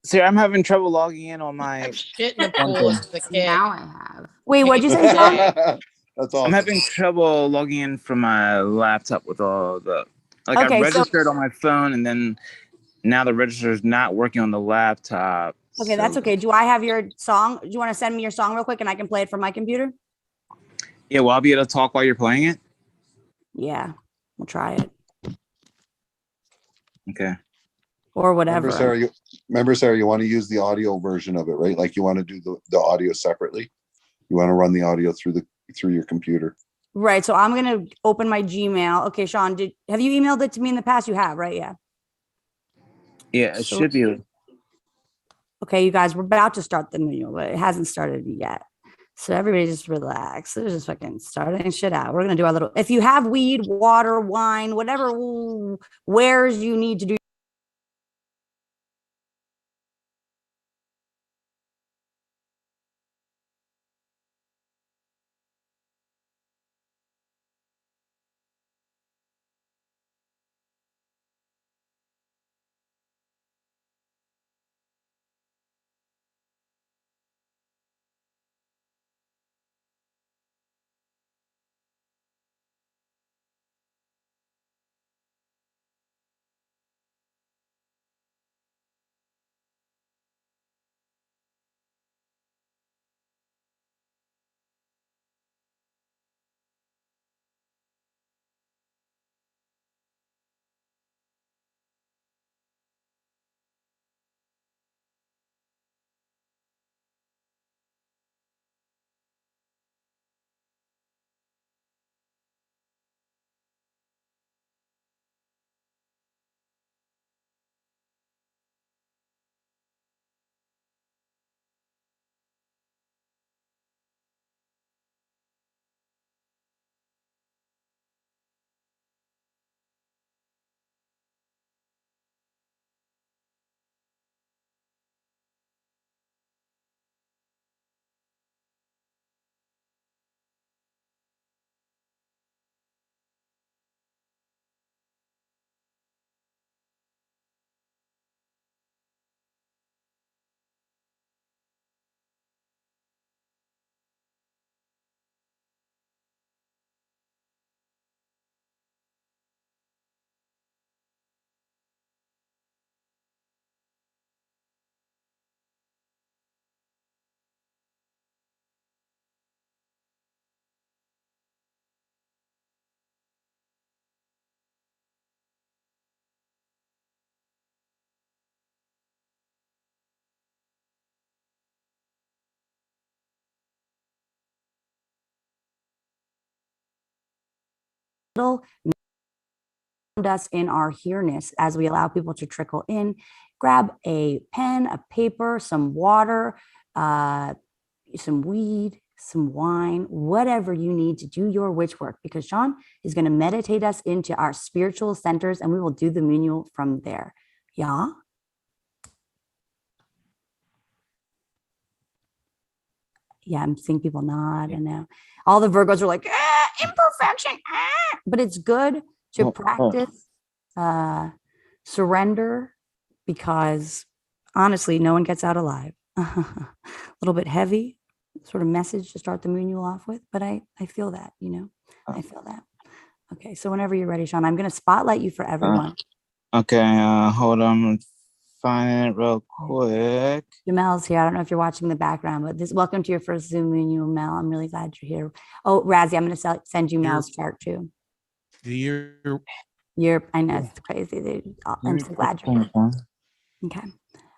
See, I'm having trouble logging in on my. Shit in the pool. Now I have. Wait, what'd you say, Sean? That's awesome. I'm having trouble logging in from my laptop with all the. Like, Okay, I registered on my phone, and then now the register is not working on the laptop. Okay, that's okay. Do I have your song? Do you want to send me your song real quick and I can play it from my computer? Yeah, will I be able to talk while you're playing it? Yeah, we'll try it. Okay. Or whatever. Remember, Sarah, you want to use the audio version of it, right? Like you want to do the audio separately. You want to run the audio through your computer. Right. So I'm gonna open my Gmail. Okay, Sean, have you emailed it to me in the past? You have, right? Yeah. Yeah, it should be. Okay, you guys, we're about to start the manual, but it hasn't started yet. So everybody just relax. They're just fucking starting shit out. We're gonna do our little. If you have weed, water, wine, whatever wares you need to do. Us in our here-ness as we allow people to trickle in. Grab a pen, a paper, some water, some weed, some wine, whatever you need to do your witch work, because Sean is going to meditate us into our spiritual centers and we will do the manual from there. Yeah. Yeah, I'm seeing people nod, and now all the Virgos are like, imperfection, but it's good to practice surrender, because honestly, no one gets out alive. A little bit heavy sort of message to start the manual off with, but I feel that, I feel that. Okay, so whenever you're ready, Sean, I'm going to spotlight you for everyone. Okay, hold on. Find it real quick. Jamel's here. I don't know if you're watching the background, but welcome to your first Zoom manual, Mel. I'm really glad you're here. Oh, Razzie, I'm going to send you Mel's chart too. I know it's crazy. I'm so glad you're here.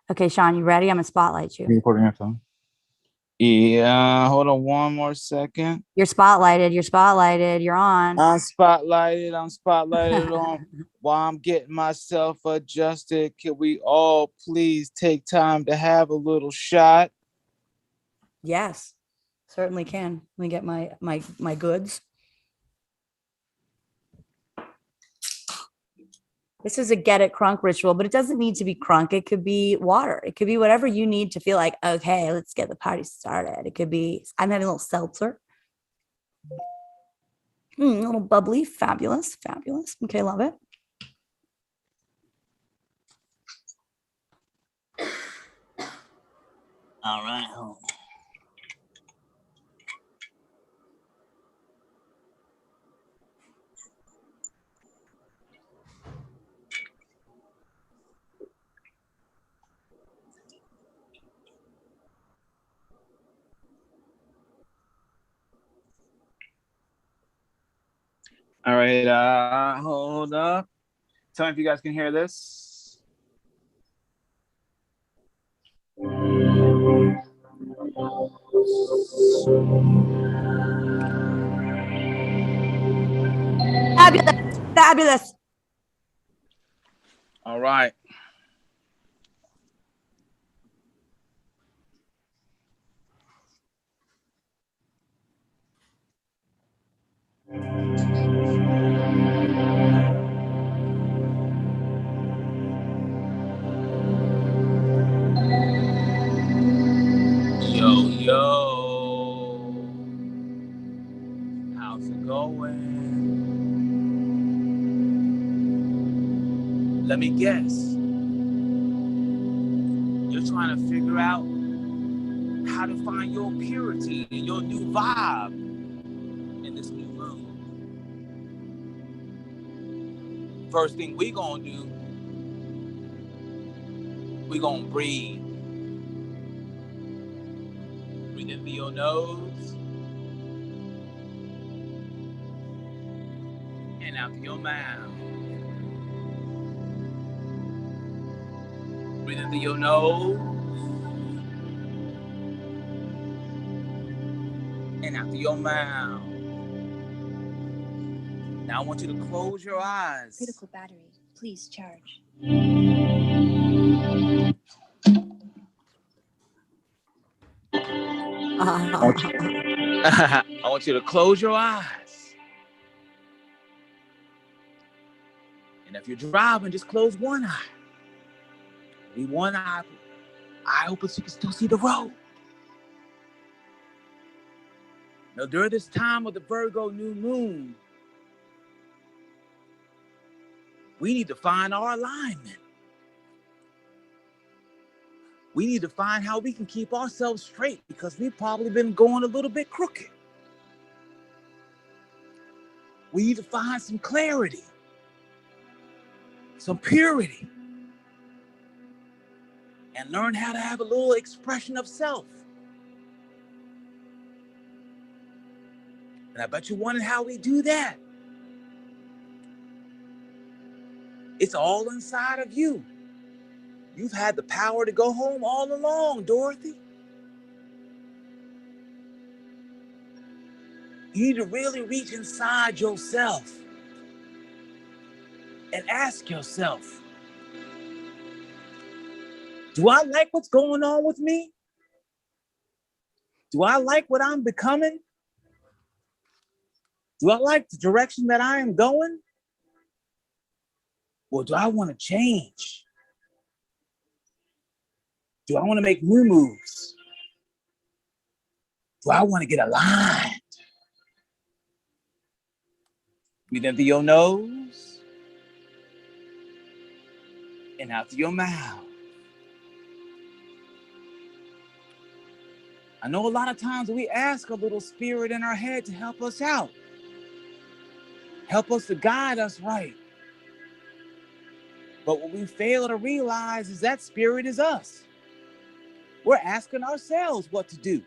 Okay, Sean, you ready? I'm going to spotlight you. Yeah, hold on one more second. You're spotlighted. You're on. I'm spotlighted on while I'm getting myself adjusted. Can we all please take time to have a little shot? Yes. Certainly can. Let me get my goods. This is a get it crunk ritual, but it doesn't need to be crunk. It could be water. It could be whatever you need to feel like, okay, let's get the party started. It could be, I'm having a little seltzer. A little bubbly, fabulous, fabulous. Okay, love it. All right. All right, hold up. Tell me if you guys can hear this. Fabulous, fabulous. All right. Yo. How's it going? Let me guess. You're trying to figure out how to find your purity and your new vibe in this new moon. First thing we gonna do, we gonna breathe. Breathe in through your nose and out through your mouth. Breathe in through your nose and out through your mouth. Now I want you to close your eyes. Critical battery, please charge. I want you to close your eyes. And if you're driving, just close one eye. Leave one eye open so you can still see the road. Now, during this time of the Virgo New Moon, we need to find our alignment. We need to find how we can keep ourselves straight because we've probably been going a little bit crooked. We need to find some clarity, some purity, and learn how to have a little expression of self. And I bet you're wondering how we do that. It's all inside of you. You've had the power to go home all along, Dorothy. You need to really reach inside yourself and ask yourself, do I like what's going on with me? Do I like what I'm becoming? Do I like the direction that I am going? Or do I want to change? Do I want to make new moves? Do I want to get aligned? Breathe in through your nose and out through your mouth. I know a lot of times we ask a little spirit in our head to help us out. Help us to guide us right. But what we fail to realize is that spirit is us. We're asking ourselves what to do.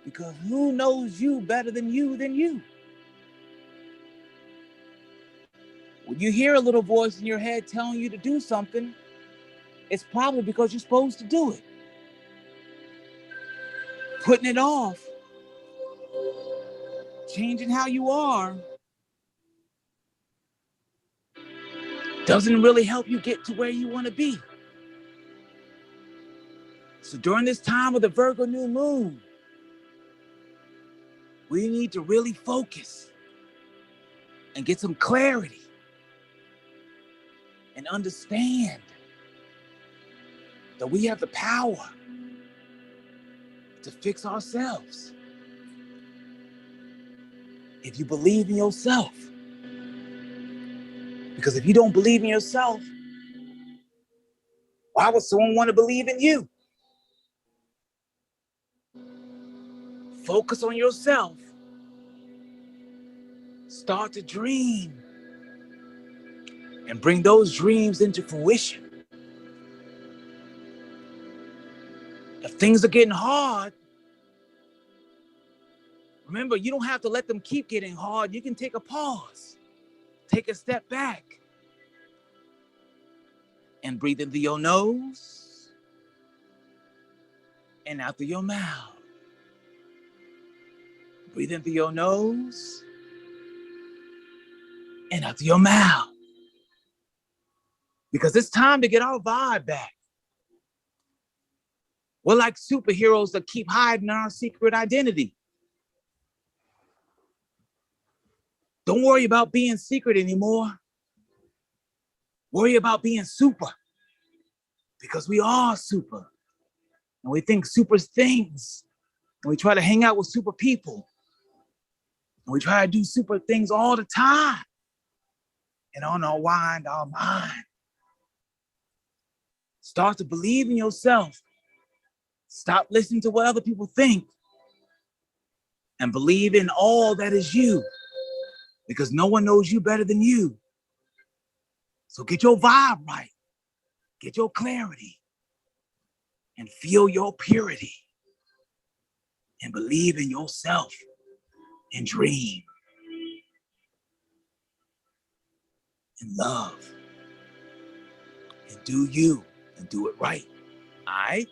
Because who knows you better than you than you? When you hear a little voice in your head telling you to do something, it's probably because you're supposed to do it. Putting it off, changing how you are, doesn't really help you get to where you want to be. So during this time of the Virgo New Moon, We need to really focus and get some clarity and understand that we have the power to fix ourselves. If you believe in yourself. Because if you don't believe in yourself, why would someone want to believe in you? Focus on yourself. Start to dream and bring those dreams into fruition. If things are getting hard, remember, you don't have to let them keep getting hard. You can take a pause, take a step back, and breathe in through your nose and out through your mouth. Breathe in through your nose and out through your mouth. Because it's time to get our vibe back. We're like superheroes that keep hiding our secret identity. Don't worry about being secret anymore. Worry about being super. Because we are super. And we think super things. And we try to hang out with super people. And we try to do super things all the time. And on our mind, our mind. Start to believe in yourself. Stop listening to what other people think. And believe in all that is you. Because no one knows you better than you. So get your vibe right. Get your clarity. And feel your purity. And believe in yourself. And dream. And love. And do you. And do it right. All right?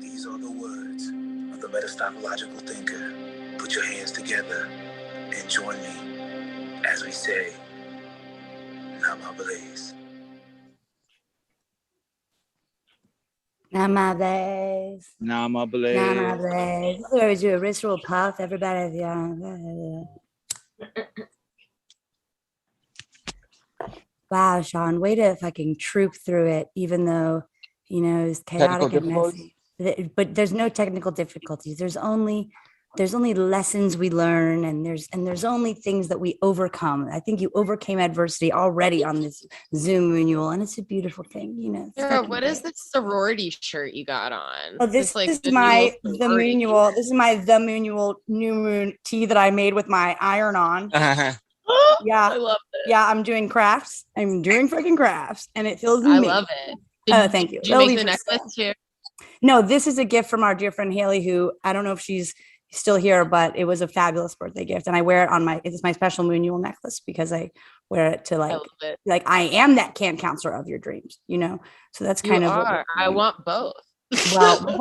These are the words of the metastopological thinker. Put your hands together and join me as we say, Namablaze. Namablaze. Namablaze. Namablaze. This is where we do a ritual puff. Everybody. Yeah. Wow, Sean, way to fucking troop through it, even though, you know, it's chaotic and messy. But there's no technical difficulties. There's only lessons we learn, and there's only things that we overcome. I think you overcame adversity already on this Zoom renewal, and it's a beautiful thing, you know. Sarah, what is this sorority shirt you got on? Oh, this is my the Moonual. This is my the Moonual New Moon tee that I made with my iron on. Yeah, I love it. Yeah, I'm doing crafts. I'm doing freaking crafts, and it feels amazing. I love it. Thank you. Did you make the necklace too? No, this is a gift from our dear friend Haley, who I don't know if she's still here, but it was a fabulous birthday gift, and I wear it on it's my special Moonual necklace because I wear it to like I am that camp counselor of your dreams, you know. So that's kind of. I want both. Well,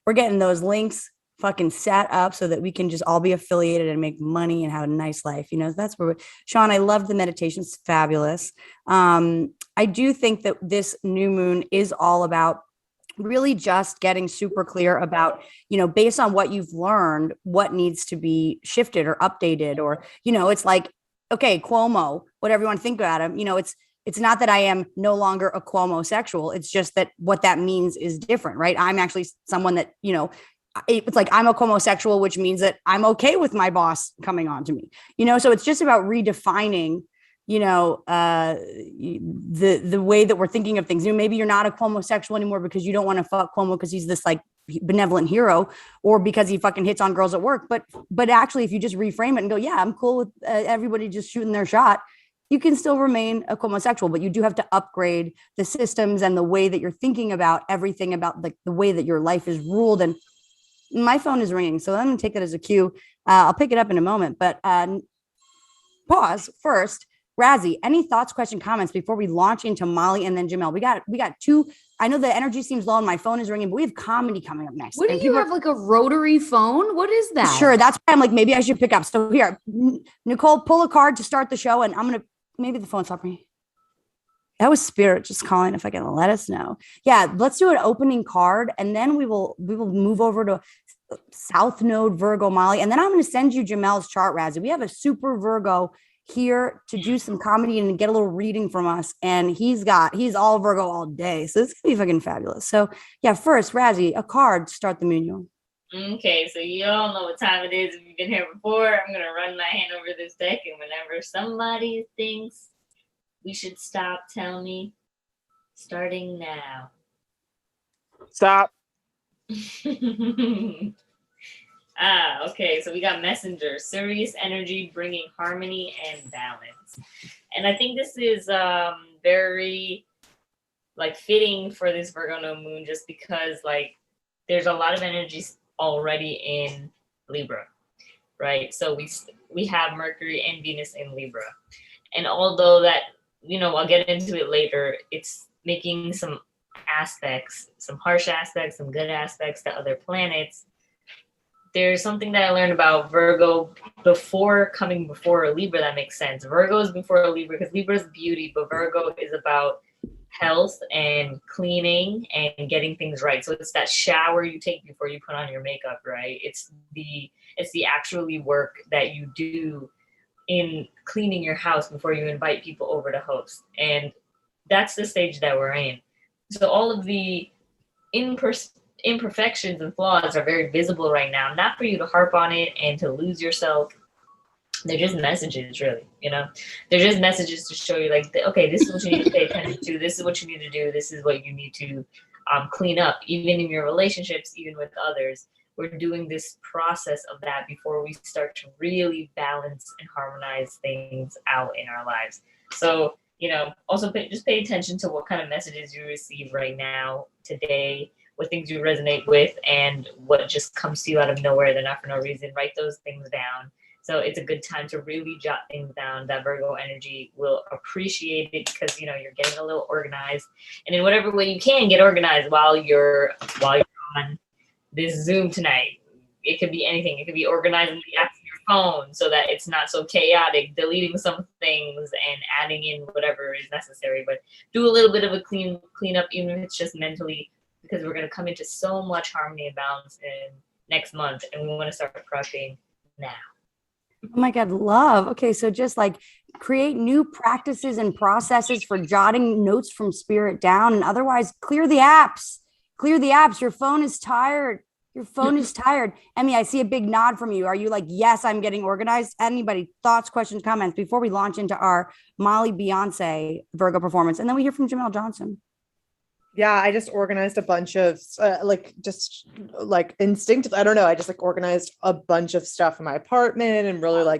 we're getting those links fucking set up so that we can just all be affiliated and make money and have a nice life. You know, that's where Sean, I love the meditation. It's fabulous. I do think that this new moon is all about really just getting super clear about, you know, based on what you've learned, what needs to be shifted or updated, or, you know, it's like, okay, Cuomo, whatever you want to think about him, you know, it's not that I am no longer a Cuomo-sexual. It's just that what that means is different, right? I'm actually someone that, you know, it's like I'm a Cuomo-sexual, which means that I'm okay with my boss coming on to me, you know? So it's just about redefining, you know, the way that we're thinking of things. You know, maybe you're not a Cuomo-sexual anymore because you don't want to fuck Cuomo because he's this like benevolent hero, or because he fucking hits on girls at work. But actually, if you just reframe it and go, yeah, I'm cool with everybody just shooting their shot, you can still remain a Cuomo-sexual, but you do have to upgrade the systems and the way that you're thinking about everything, about the way that your life is ruled. And my phone is ringing, so I'm going to take that as a cue. I'll pick it up in a moment, but pause first. Razzie, any thoughts, question, comments before we launch into Molly and then Jamel? We got two. I know the energy seems low and my phone is ringing, but we have comedy coming up next. What do you have, like a rotary phone? What is that? Sure, that's why I'm like, maybe I should pick up. So here, Nicole, pull a card to start the show, and I'm gonna maybe the phone stopped ringing. That was Spirit just calling if I can let us know. Yeah, let's do an opening card, and then we will move over to South Node Virgo Molly, and then I'm going to send you Jamel's chart, Razzie. We have a super Virgo here to do some comedy and get a little reading from us, and he's all Virgo all day, so it's gonna be fucking fabulous. So yeah, first Razzie, a card to start the moon. Okay, so you all know what time it is. If you've been here before, I'm gonna run my hand over this deck, and whenever somebody thinks we should stop, tell me. Starting now. Stop. Okay, so we got Messenger, Sirius energy bringing harmony and balance. And I think this is very like fitting for this Virgo New Moon, just because like there's a lot of energies already in Libra, right? So we have Mercury and Venus in Libra. And although that, I'll get into it later, it's making some aspects, some harsh aspects, some good aspects to other planets. There's something that I learned about Virgo before Libra that makes sense. Virgo is before Libra because Libra is beauty, but Virgo is about health and cleaning and getting things right. So it's that shower you take before you put on your makeup, right? It's the actually work that you do in cleaning your house before you invite people over to host. And that's the stage that we're in. So all of the imperfections and flaws are very visible right now, not for you to harp on it and to lose yourself. They're just messages, really, they're just messages to show you like, okay, this is what you need to pay attention to. This is what you need to do. This is what you need to clean up, even in your relationships, even with others. We're doing this process of that before we start to really balance and harmonize things out in our lives. So, also just pay attention to what kind of messages you receive right now, today, what things you resonate with, and what just comes to you out of nowhere. They're not for no reason. Write those things down. So it's a good time to really jot things down. That Virgo energy will appreciate it because, you're getting a little organized. And in whatever way you can, get organized while you're on this Zoom tonight. It could be anything. It could be organizing the apps on your phone so that it's not so chaotic, deleting some things and adding in whatever is necessary. But do a little bit of a cleanup, even if it's just mentally, because we're going to come into so much harmony and balance in next month, and we want to start prepping now. Oh my God, love. Okay, so just like create new practices and processes for jotting notes from Spirit down, and otherwise clear the apps. Clear the apps. Your phone is tired. Your phone is tired. Emmy, I see a big nod from you. Are you like, yes, I'm getting organized? Anybody, thoughts, questions, comments before we launch into our Molly Beyonce Virgo performance? And then we hear from Jamel Johnson. Yeah, I just organized a bunch of instinctively. I don't know. I just organized a bunch of stuff in my apartment and really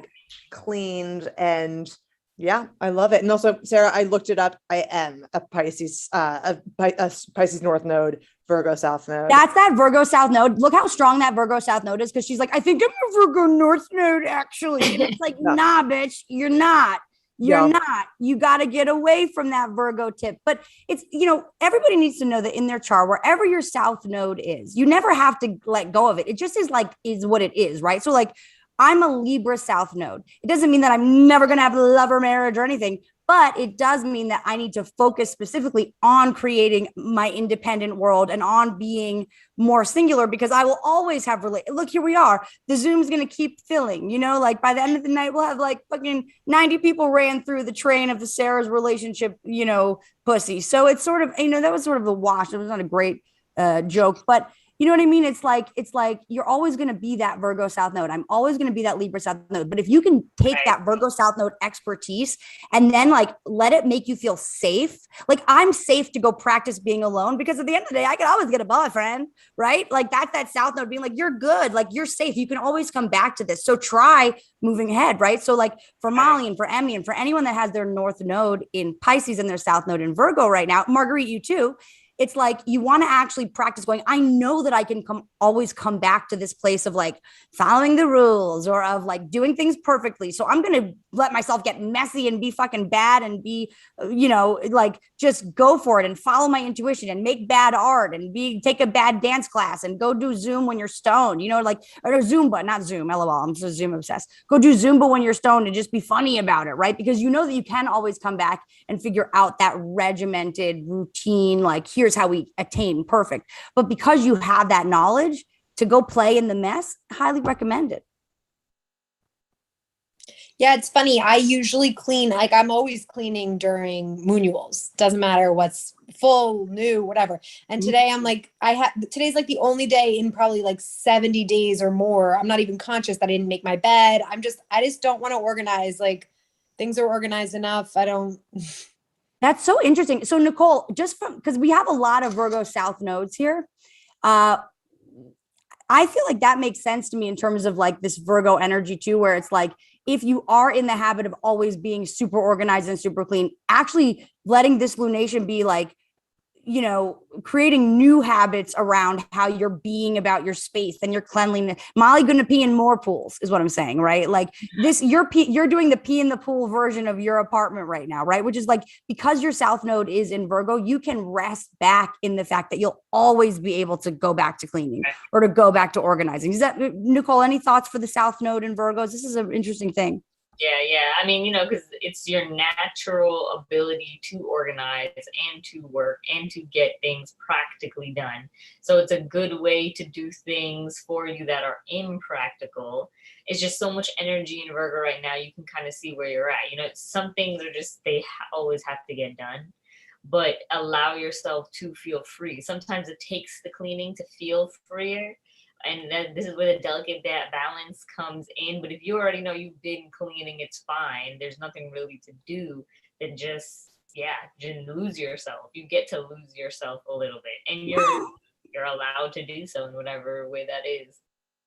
cleaned, and yeah, I love it. And also, Sarah, I looked it up. I am a Pisces, a Pisces North Node, Virgo South Node. That's that Virgo South Node. Look how strong that Virgo South Node is, because she's like, I think I'm a Virgo North Node, actually. It's like, nah, bitch, you're not. You're not. You got to get away from that Virgo tip. But it's, everybody needs to know that in their chart, wherever your South Node is, you never have to let go of it. It just is what it is, right? So I'm a Libra South Node. It doesn't mean that I'm never going to have a love or marriage or anything, but it does mean that I need to focus specifically on creating my independent world and on being more singular, because I will always have look, here we are. The Zoom's going to keep filling, by the end of the night, we'll have fucking 90 people ran through the train of the Sarah's relationship, pussy. So it's sort of, that was sort of a wash. It was not a great joke, but you know what I mean? It's like you're always going to be that Virgo South Node. I'm always going to be that Libra South Node. But if you can take that Virgo South Node expertise and then let it make you feel safe. I'm safe to go practice being alone, because at the end of the day, I can always get a boyfriend, right? That's that South Node being you're good, you're safe. You can always come back to this. So try moving ahead, right? So for Molly and for Emmy and for anyone that has their North Node in Pisces and their South Node in Virgo right now, Marguerite, you too. It's you want to actually practice going, I know that I can always come back to this place of following the rules or of doing things perfectly. So I'm going to let myself get messy and be fucking bad and be, like just go for it and follow my intuition and make bad art and take a bad dance class and go do Zoom when you're stoned, or Zumba, not Zoom, LOL. I'm so Zoom obsessed. Go do Zumba when you're stoned and just be funny about it, right? Because you know that you can always come back and figure out that regimented routine, like here's how we attain perfect. But because you have that knowledge to go play in the mess, highly recommend it. Yeah, it's funny. I usually clean, like I'm always cleaning during moonuals. Doesn't matter what's full, new, whatever. And today I'm like, today's like the only day in probably like 70 days or more. I'm not even conscious that I didn't make my bed. I just don't want to organize. Like things are organized enough. That's so interesting. So Nicole, because we have a lot of Virgo South nodes here, I feel like that makes sense to me in terms of like this Virgo energy too, where it's like, if you are in the habit of always being super organized and super clean, actually letting this lunation be like, creating new habits around how you're being about your space and your cleanliness. Molly gonna pee in more pools is what I'm saying, right? Like this, you're doing the pee in the pool version of your apartment right now, right? Which is like, because your South Node is in Virgo, you can rest back in the fact that you'll always be able to go back to cleaning or to go back to organizing. Is that, Nicole, any thoughts for the South Node in Virgos? This is an interesting thing. Yeah. I mean, because it's your natural ability to organize and to work and to get things practically done. So it's a good way to do things for you that are impractical. It's just so much energy in Virgo right now. You can kind of see where you're at. Some things are just, always have to get done, but allow yourself to feel free. Sometimes it takes the cleaning to feel freer. And then this is where the delicate balance comes in. But if you already know you've been cleaning, it's fine. There's nothing really to do. Then just lose yourself. You get to lose yourself a little bit, and you're allowed to do so in whatever way that is.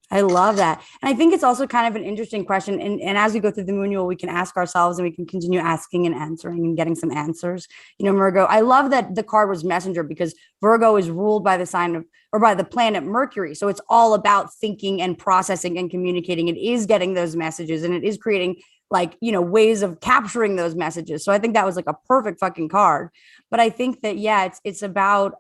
I love that. And I think it's also kind of an interesting question. And as we go through the moonual, we can ask ourselves and we can continue asking and answering and getting some answers. Virgo, I love that the card was messenger, because Virgo is ruled by the sign of, or by the planet Mercury. So it's all about thinking and processing and communicating. It is getting those messages, and it is creating like, ways of capturing those messages. So I think that was like a perfect fucking card. But I think that, it's about,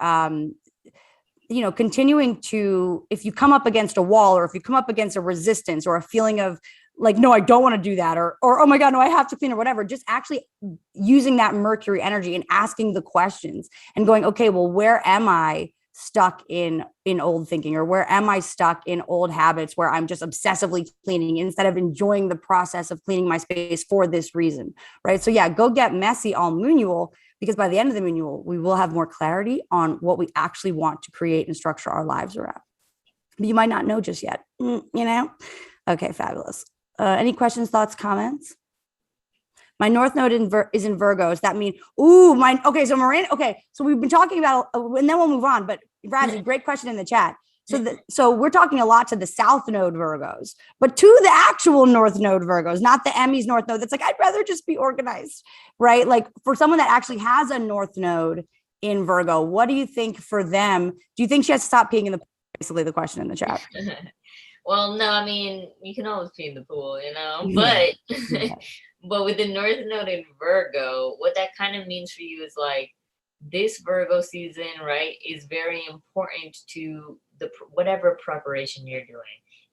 continuing to, if you come up against a wall, or if you come up against a resistance or a feeling of like, no, I don't want to do that, or, oh my God, no, I have to clean, or whatever, just actually using that Mercury energy and asking the questions and going, okay, well, where am I stuck in old thinking, or where am I stuck in old habits where I'm just obsessively cleaning instead of enjoying the process of cleaning my space for this reason, right? So go get messy all moonual, because by the end of the moonual, we will have more clarity on what we actually want to create and structure our lives around. But you might not know just yet, Okay, fabulous. Any questions, thoughts, comments? My North Node is in Virgo. Does that mean, okay, so Miranda, okay, so we've been talking about, and then we'll move on, but Radzi, great question in the chat. So we're talking a lot to the South Node Virgos, but to the actual North Node Virgos, not the Emmy's North Node. That's like, I'd rather just be organized, right? Like for someone that actually has a North Node in Virgo, what do you think for them? Do you think she has to stop peeing in the pool? Basically the question in the chat. Well, no, I mean, you can always pee in the pool, but but with the North Node in Virgo, what that kind of means for you is like, this Virgo season, right, is very important to whatever preparation you're doing.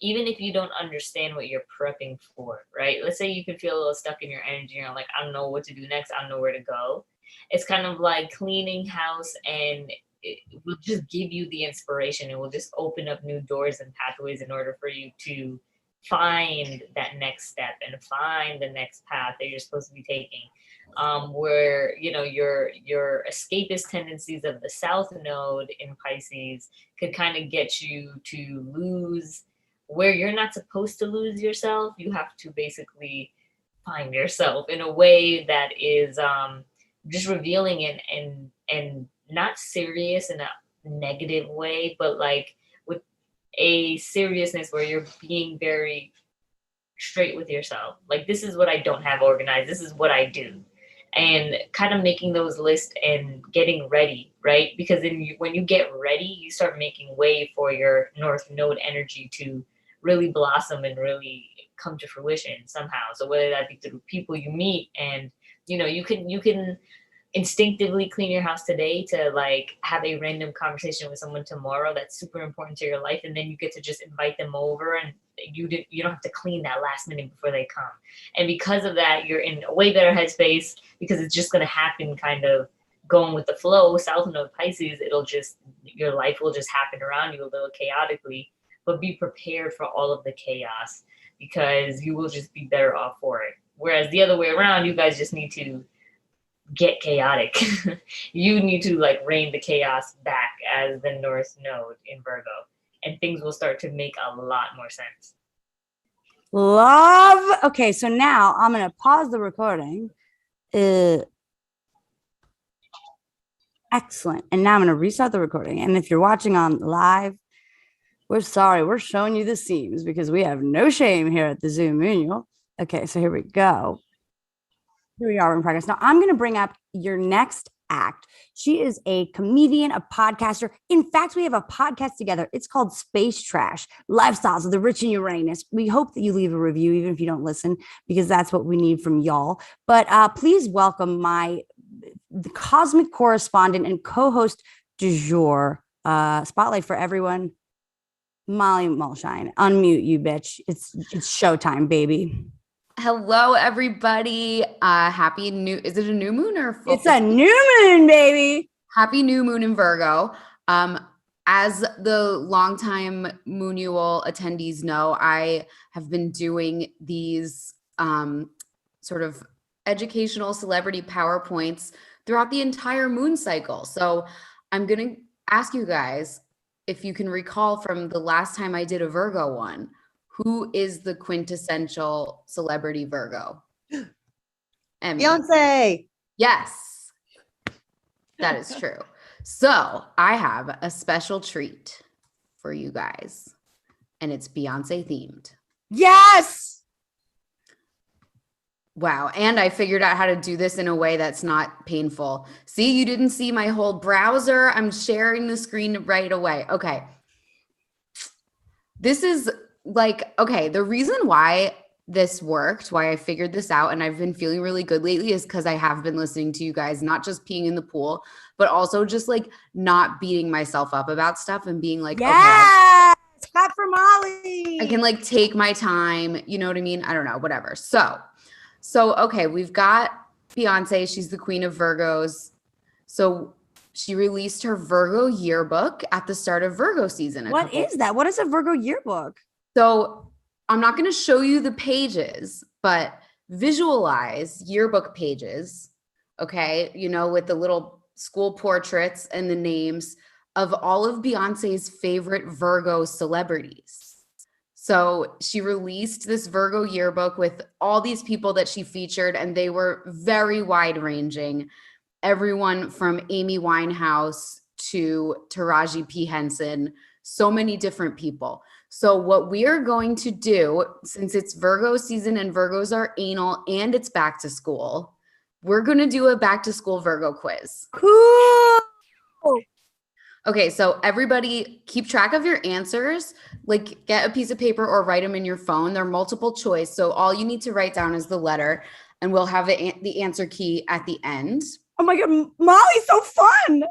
Even if you don't understand what you're prepping for, right? Let's say you can feel a little stuck in your energy, and you're like, I don't know what to do next. I don't know where to go. It's kind of like cleaning house, and it will just give you the inspiration. It will just open up new doors and pathways in order for you to find that next step and find the next path that you're supposed to be taking. Where your escapist tendencies of the South Node in Pisces could kind of get you to lose where you're not supposed to lose yourself. You have to basically find yourself in a way that is just revealing and not serious in a negative way, but like with a seriousness where you're being very straight with yourself. Like, this is what I don't have organized. This is what I do. And kind of making those lists and getting ready, right? Because when you get ready, you start making way for your North Node energy to really blossom and really come to fruition somehow. So whether that be through people you meet, and you can instinctively clean your house today to like have a random conversation with someone tomorrow that's super important to your life, and then you get to just invite them over, and you don't have to clean that last minute before they come. And because of that, you're in a way better headspace, because it's just going to happen, kind of going with the flow. South Node Pisces, your life will just happen around you a little chaotically, but be prepared for all of the chaos, because you will just be better off for it. Whereas the other way around, you guys just need to get chaotic. You need to like rein the chaos back as the North Node in Virgo, and things will start to make a lot more sense. Love. Okay, so now I'm going to pause the recording. Excellent. And now I'm going to restart the recording. And if you're watching on live, we're sorry. We're showing you the seams because we have no shame here at the Zoom Manual. Okay, so here we go. Here we are in progress. Now I'm going to bring up your next act. She is a comedian, a podcaster. In fact, we have a podcast together. It's called Space Trash, Lifestyles of the Rich and Uranus. We hope that you leave a review, even if you don't listen, because that's what we need from y'all. But please welcome the cosmic correspondent and co-host du jour, Spotlight for Everyone, Molly Mulshine. Unmute, you bitch. It's showtime, baby. Hello, everybody. Is it a new moon or full? It's a new moon, baby. Happy new moon in Virgo. As the longtime Moonual attendees know, I have been doing these sort of educational celebrity PowerPoints throughout the entire moon cycle. So I'm going to ask you guys if you can recall from the last time I did a Virgo one, who is the quintessential celebrity Virgo? Emmy. Beyonce. Yes, that is true. So I have a special treat for you guys, and it's Beyonce themed. Yes. Wow. And I figured out how to do this in a way that's not painful. See, you didn't see my whole browser. I'm sharing the screen right away. Okay. This is the reason why this worked, why I figured this out, and I've been feeling really good lately, is because I have been listening to you guys, not just peeing in the pool, but also just like not beating myself up about stuff and being like, yes, okay, clap for Molly. I can like take my time. You know what I mean? I don't know, whatever. So okay, we've got Beyonce. She's the queen of Virgos. So she released her Virgo yearbook at the start of Virgo season. What is that? What is a Virgo yearbook? So I'm not going to show you the pages, but visualize yearbook pages, okay? With the little school portraits and the names of all of Beyonce's favorite Virgo celebrities. So she released this Virgo yearbook with all these people that she featured, and they were very wide-ranging. Everyone from Amy Winehouse to Taraji P. Henson, so many different people. So what we are going to do, since it's Virgo season and Virgos are anal and it's back to school, we're going to do a back to school Virgo quiz. Cool. Okay, so everybody keep track of your answers. Like get a piece of paper or write them in your phone. They're multiple choice. So all you need to write down is the letter, and we'll have the answer key at the end. Oh my God, Molly, so fun.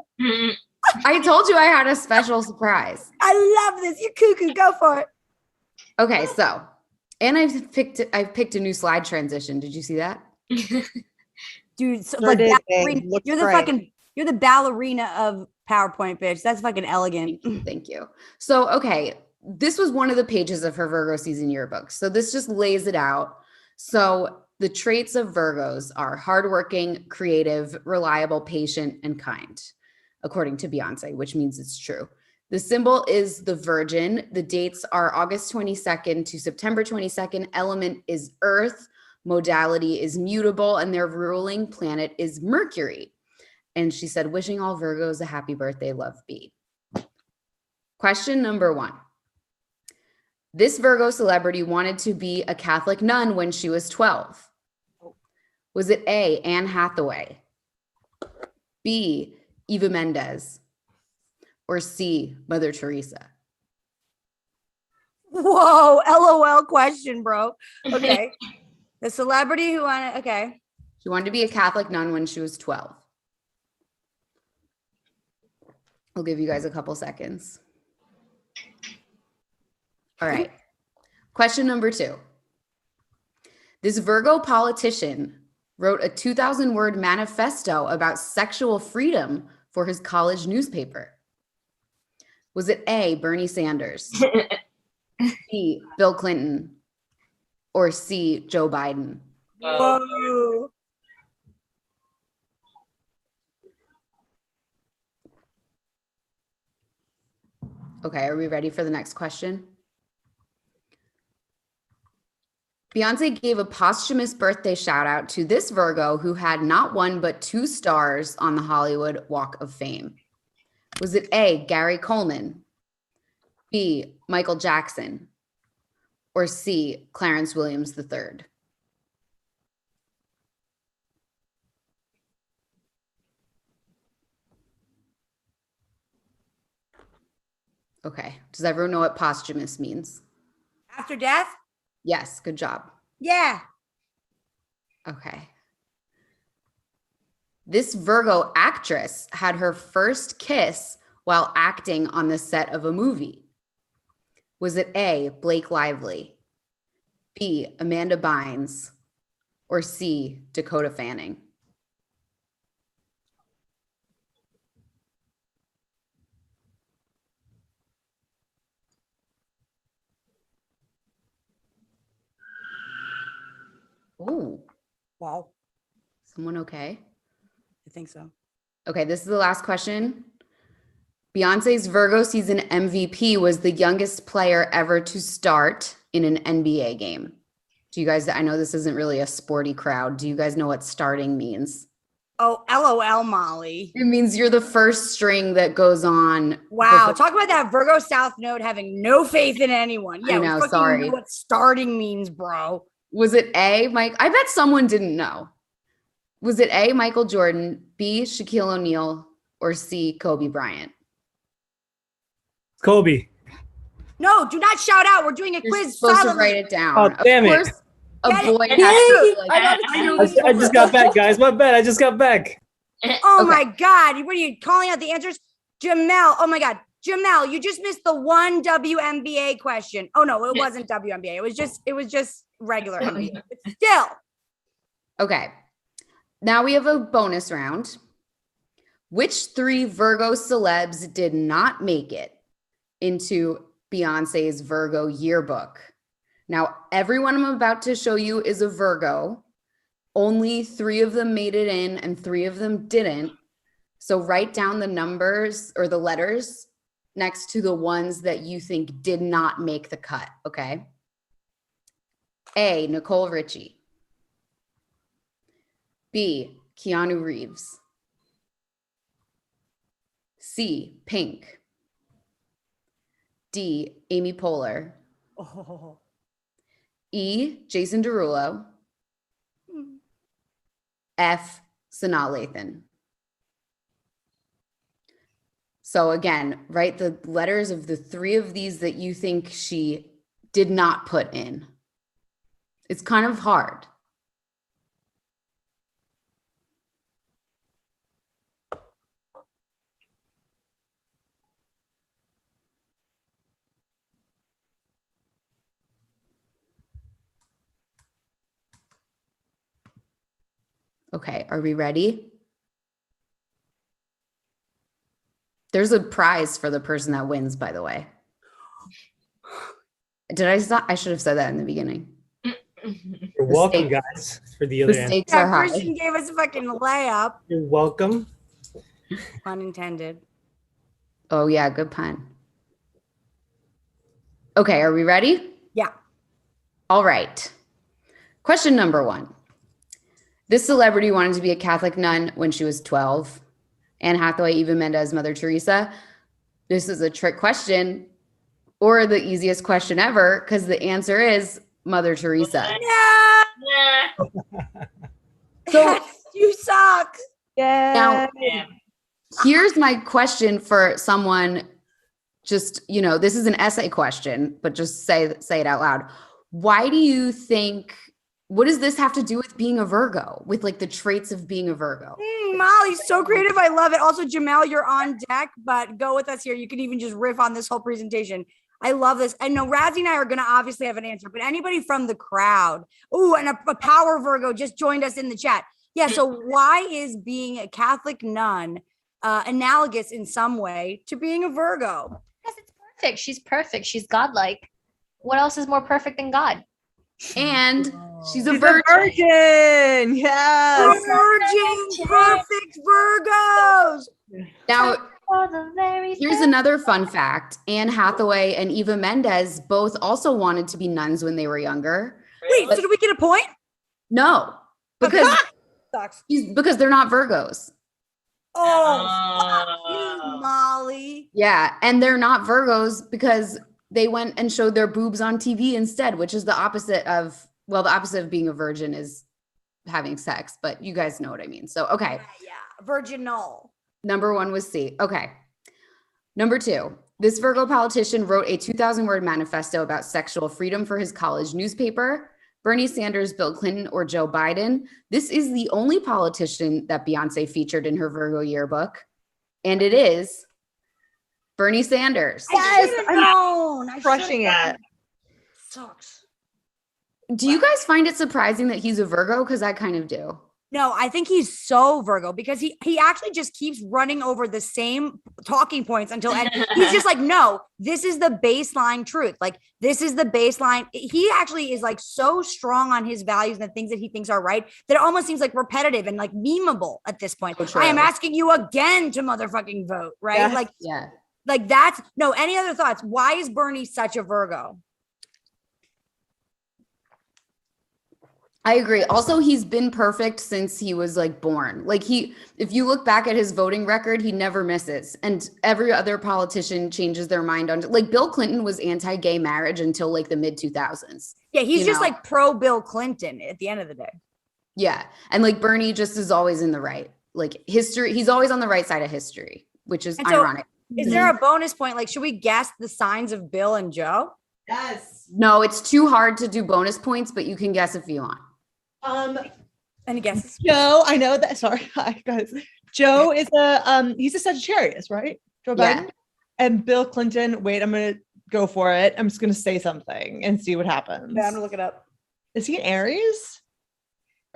I told you I had a special surprise. I love this. You're cuckoo. Go for it. Okay, so, and I've picked a new slide transition. Did you see that? Dude, so Sure like did, ballerina, babe. Looks you're great. the ballerina of PowerPoint, bitch. That's fucking elegant. Thank you. So, okay, this was one of the pages of her Virgo season yearbook. So this just lays it out. So the traits of Virgos are hardworking, creative, reliable, patient, and kind, according to Beyonce, which means it's true. The symbol is the Virgin. The dates are August 22nd to September 22nd. Element is Earth. Modality is mutable, and their ruling planet is Mercury. And she said, wishing all Virgos a happy birthday, love, B. Question number 1. This Virgo celebrity wanted to be a Catholic nun when she was 12. Was it A, Anne Hathaway, B, Eva Mendes, or C, Mother Teresa? Whoa, LOL question, bro. Okay. The celebrity who wanted, okay. She wanted to be a Catholic nun when she was 12. I'll give you guys a couple seconds. All right. Question number 2. This Virgo politician wrote a 2,000-word manifesto about sexual freedom for his college newspaper. Was it A, Bernie Sanders, B, Bill Clinton, or C, Joe Biden? Whoa. Okay, are we ready for the next question? Beyonce gave a posthumous birthday shout out to this Virgo who had not 1 but 2 stars on the Hollywood Walk of Fame. Was it A, Gary Coleman, B, Michael Jackson, or C, Clarence Williams III? Okay, does everyone know what posthumous means? After death? Yes, good job. Yeah. Okay. This Virgo actress had her first kiss while acting on the set of a movie. Was it A, Blake Lively, B, Amanda Bynes, or C, Dakota Fanning? Oh, Wow. someone okay? I think so. Okay, this is the last question. Beyonce's Virgo season MVP was the youngest player ever to start in an NBA game. Do you guys, I know this isn't really a sporty crowd. Do you guys know what starting means? Oh, LOL, Molly. It means you're the first string that goes on. Wow. before- Talk about that Virgo South node having no faith in anyone. Yeah, I we know, fucking sorry. know what starting means, bro. Was it A, Mike? I bet someone didn't know. Was it A, Michael Jordan, B, Shaquille O'Neal, or C, Kobe Bryant? Kobe. No, do not shout out. We're doing a You're quiz. supposed to silently. wait it down. Oh, damn of it. course, a Get it? boy Yay! has to like, I know this I just got back, guys. My bad. I just got back. Oh Okay. my God. What are you calling out the answers? Jamel. Oh my God. Jamel, you just missed the one WNBA question. Oh no, it wasn't WNBA. It was just regular NBA. But still. Okay. Now we have a bonus round. Which 3 Virgo celebs did not make it into Beyonce's Virgo yearbook? Now, everyone I'm about to show you is a Virgo. Only 3 of them made it in and 3 of them didn't. So write down the numbers or the letters next to the ones that you think did not make the cut, okay? A, Nicole Richie. B, Keanu Reeves. C, Pink. D, Amy Poehler. Oh. E, Jason Derulo. F, Sanaa Lathan. So again, write the letters of the 3 of these that you think she did not put in. It's kind of hard. Okay, are we ready? There's a prize for the person that wins, by the way. Did I stop? I should have said that in the beginning. You're welcome, guys, for the other The answer. stakes are That high. person gave us a fucking layup. You're welcome. Pun intended. Oh yeah, good pun. Okay, are we ready? Yeah. All right. Question number 1. This celebrity wanted to be a Catholic nun when she was 12. Anne Hathaway, Eva Mendes, Mother Teresa. This is a trick question or the easiest question ever because the answer is Mother Teresa. Yeah. So You suck. Yeah. now, here's my question for someone just, this is an essay question, but just say it out loud. Why do you think, what does this have to do with being a Virgo, with like the traits of being a Virgo? Molly, so creative. I love it. Also, Jamel, you're on deck, but go with us here. You can even just riff on this whole presentation. I love this. I know Razzie and I are going to obviously have an answer, but anybody from the crowd. Oh, and a power Virgo just joined us in the chat. Yeah. So why is being a Catholic nun analogous in some way to being a Virgo? Because it's perfect. She's perfect. She's godlike. What else is more perfect than God? And she's a She's virgin. a virgin. Yes. Virgin, perfect Virgos. Now, For the very here's another fun fact. Anne Hathaway and Eva Mendes both also wanted to be nuns when they were younger. Wait, so do we get a point? No, because Sucks. because they're not Virgos. Oh, fuck you, Molly. Yeah, and they're not Virgos because they went and showed their boobs on TV instead, which is the opposite of being a virgin is having sex, but you guys know what I mean. So, okay. Yeah, virginal. Number 1 was C. Okay. Number 2, this Virgo politician wrote a 2,000-word manifesto about sexual freedom for his college newspaper. Bernie Sanders, Bill Clinton, or Joe Biden. This is the only politician that Beyonce featured in her Virgo yearbook. And it is Bernie Sanders. Yes, I'm known. crushing it. Sucks. Do you guys find it surprising that he's a Virgo? Because I kind of do. No, I think he's so Virgo because he actually just keeps running over the same talking points until he's just like, no, this is the baseline truth. Like, this is the baseline. He actually is like so strong on his values and the things that he thinks are right that it almost seems like repetitive and like memeable at this point. So I am true. asking you again to motherfucking vote, right? Yes. Like, Yeah. like that's no, any other thoughts? Why is Bernie such a Virgo? I agree. Also, he's been perfect since he was like born. Like if you look back at his voting record, he never misses. And every other politician changes their mind on, like Bill Clinton was anti-gay marriage until like the mid 2000s. Yeah, he's You just know? like pro Bill Clinton at the end of the day. Yeah. And like Bernie just is always in the right, like history. He's always on the right side of history, which is And so- ironic. Is there a bonus point? Like, should we guess the signs of Bill and Joe? Yes. No, it's too hard to do bonus points, but you can guess if you want. Any guesses? Joe, I know that. Sorry, hi guys. Joe is he's a Sagittarius, right? Joe Yeah. Biden. And Bill Clinton. Wait, I'm gonna go for it. I'm just gonna say something and see what happens. Yeah, I'm gonna look it up. Is he an Aries?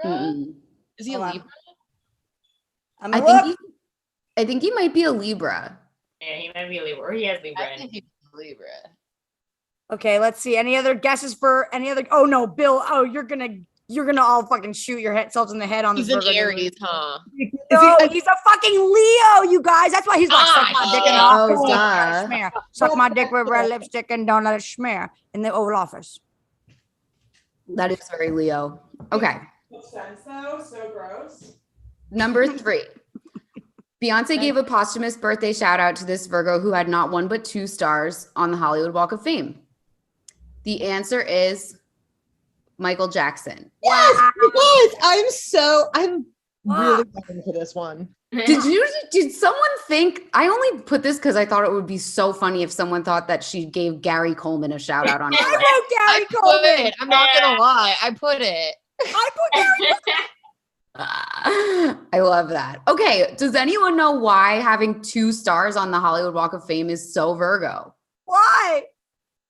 Mm-mm. Is he Hold a on. Libra? I'm I gonna think look. I think he might be a Libra. Yeah, he might be a Libra, or he has Libra. I in think him. he's a Libra. Okay, let's see. Any other guesses for any other? Oh no, Bill. Oh, you're gonna all fucking shoot yourselves in the head on He's this. an Virgo New Moon. Aries, huh? No, he's a fucking Leo, you guys. That's why he's like, suck my dick and Oh, don't let duh. it smear. Suck my dick with red lipstick and don't let it smear in the Oval Office. That is very Leo. Okay. Makes sense though. So gross. Number 3. Beyonce gave a posthumous birthday shout out to this Virgo who had not 1 but 2 stars on the Hollywood Walk of Fame. The answer is Michael Jackson. Yes, I'm really Wow. going for this one. Did someone think, I only put this because I thought it would be so funny if someone thought that she gave Gary Coleman a shout out on her. I wrote I Gary put Coleman. it. I'm not gonna lie. I put it. I put Gary. I love that. Okay. Does anyone know why having 2 stars on the Hollywood Walk of Fame is so Virgo? Why?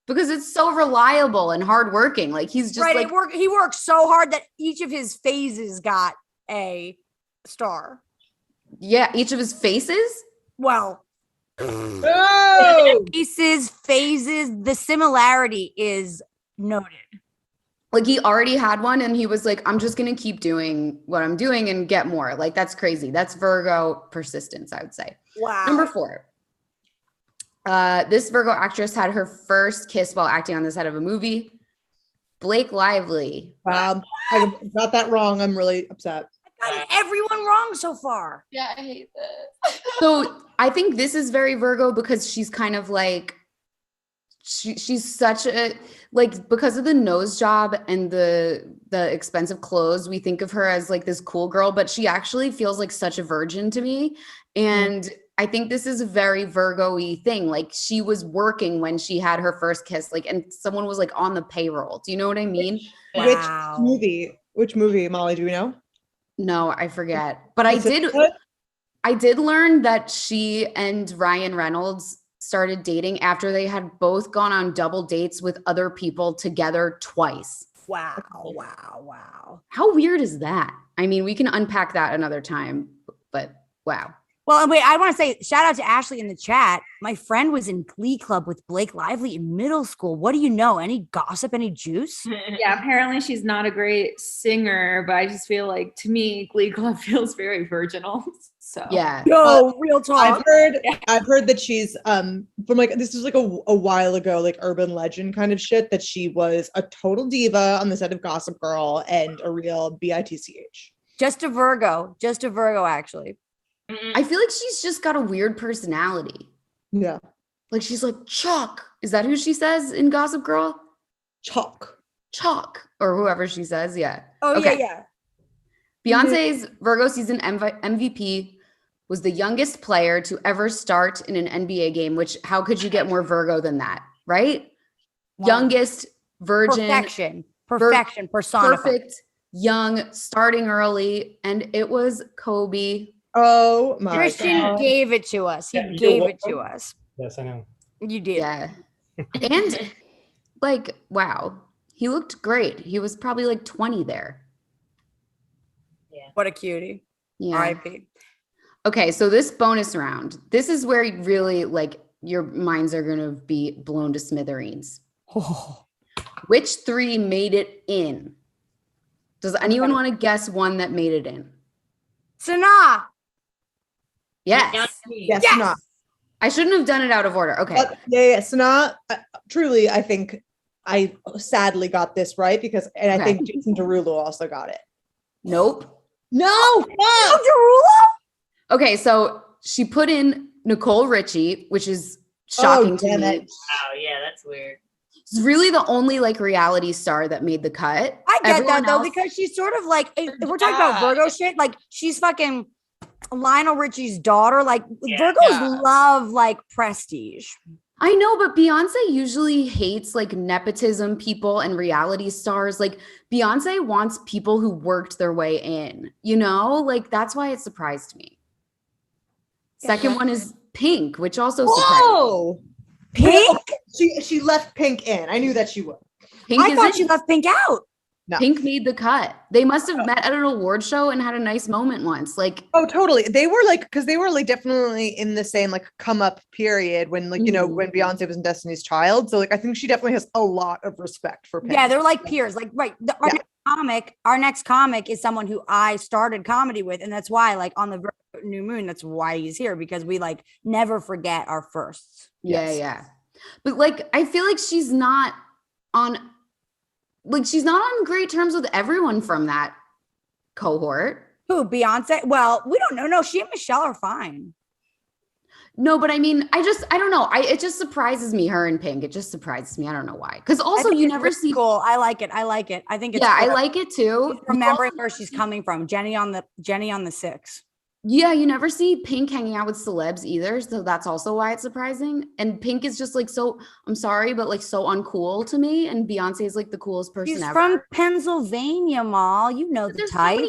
Because it's so reliable and hardworking. Like he's just Right. like, He worked so hard that each of his phases got a star. yeah, each of his faces. Well, Oh, phases, the similarity is noted. Like he already had one and he was like, I'm just going to keep doing what I'm doing and get more. Like that's crazy. That's Virgo persistence, I would say. Wow. Number 4. This Virgo actress had her first kiss while acting on the set of a movie. Blake Lively. I got that wrong. I'm really upset. Gotten everyone wrong so far. Yeah, I hate this. So I think this is very Virgo because she's kind of like, she's such a, like, because of the nose job and the expensive clothes, we think of her as like this cool girl, but she actually feels like such a virgin to me. And I think this is a very Virgo-y thing. Like she was working when she had her first kiss, like, and someone was like on the payroll. Do you know what I mean? Wow. Which movie, Molly? Do we know? No, I forget. But Pacifica? I did learn that she and Ryan Reynolds started dating after they had both gone on double dates with other people together twice. Wow. Wow. How weird is that? I mean, we can unpack that another time, but wow. Well, wait, I want to say shout out to Ashley in the chat. My friend was in Glee Club with Blake Lively in middle school. What do you know? Any gossip, any juice? Yeah, apparently she's not a great singer, but I just feel like to me, Glee Club feels very virginal. So Yeah. Yo, real talk. I've heard that she's from like this is like a while ago, like urban legend kind of shit, that she was a total diva on the set of Gossip Girl and a real bitch. Just a Virgo, actually. I feel like she's just got a weird personality. Yeah. Like she's like, Chuck. Is that who she says in Gossip Girl? Chuck. Or whoever she says. Yeah. Oh, Okay. yeah. Beyonce's Virgo season MVP was the youngest player to ever start in an NBA game, which how could you get more Virgo than that, right? Wow. Youngest virgin. Perfection personified. Perfect, young, starting early. And it was Kobe. Oh my Christian God. gave it to us. He gave it to us. Yes, I know. You did. Yeah. And like, wow. He looked great. He was probably like 20 there. Yeah. What a cutie. Yeah. R.I.P. Okay, so this bonus round, this is where you really like your minds are going to be blown to smithereens. Oh. Which three made it in? Does anyone want to guess one that made it in? Sanaa. Yes. Yes, Yes. Sanaa. I shouldn't have done it out of order. Okay. Yeah. Sanaa, truly, I think I sadly got this right because, and I Okay. think Jason Derulo also got it. Nope. No. Okay, so she put in Nicole Richie, which is shocking to damn me. it. Wow, yeah, that's weird. It's really the only like reality star that made the cut. I get Everyone that though, else- because she's sort of like, if we're talking about Virgo shit, like she's fucking Lionel Richie's daughter. Like Virgos love like prestige. I know, but Beyonce usually hates like nepotism people and reality stars. Like Beyonce wants people who worked their way in, you know? Like that's why it surprised me. Second one is Pink, which also surprised me. Whoa. Pink? She left Pink in. I knew that she would. Pink I is thought in. she left Pink out. No. Pink made the cut. They must have met at an award show and had a nice moment once. Like, Oh, totally. They were like, because they were like definitely in the same like come up period when like, you know, when Beyonce was in Destiny's Child. So like, I think she definitely has a lot of respect for Pink. Yeah, they're like peers. Like, right. Our next comic is someone who I started comedy with. And that's why, like, on the Virgo New Moon, that's why he's here, because we like never forget our firsts. yeah. But like, I feel like she's not on great terms with everyone from that cohort. Who, Beyonce? Well, we don't know. No, she and Michelle are fine. No, but I mean, I don't know. It just surprises me, her and Pink. It just surprises me. I don't know why. Because also you never see. Cool. I like it. I think it's Yeah, cool. I like it too. Remembering where she's coming from. Jenny on the 6. Yeah, you never see Pink hanging out with celebs either. So that's also why it's surprising. And Pink is just like so, I'm sorry, but like so uncool to me. And Beyonce is like the coolest person She's ever. from Pennsylvania, Mal. You know the type.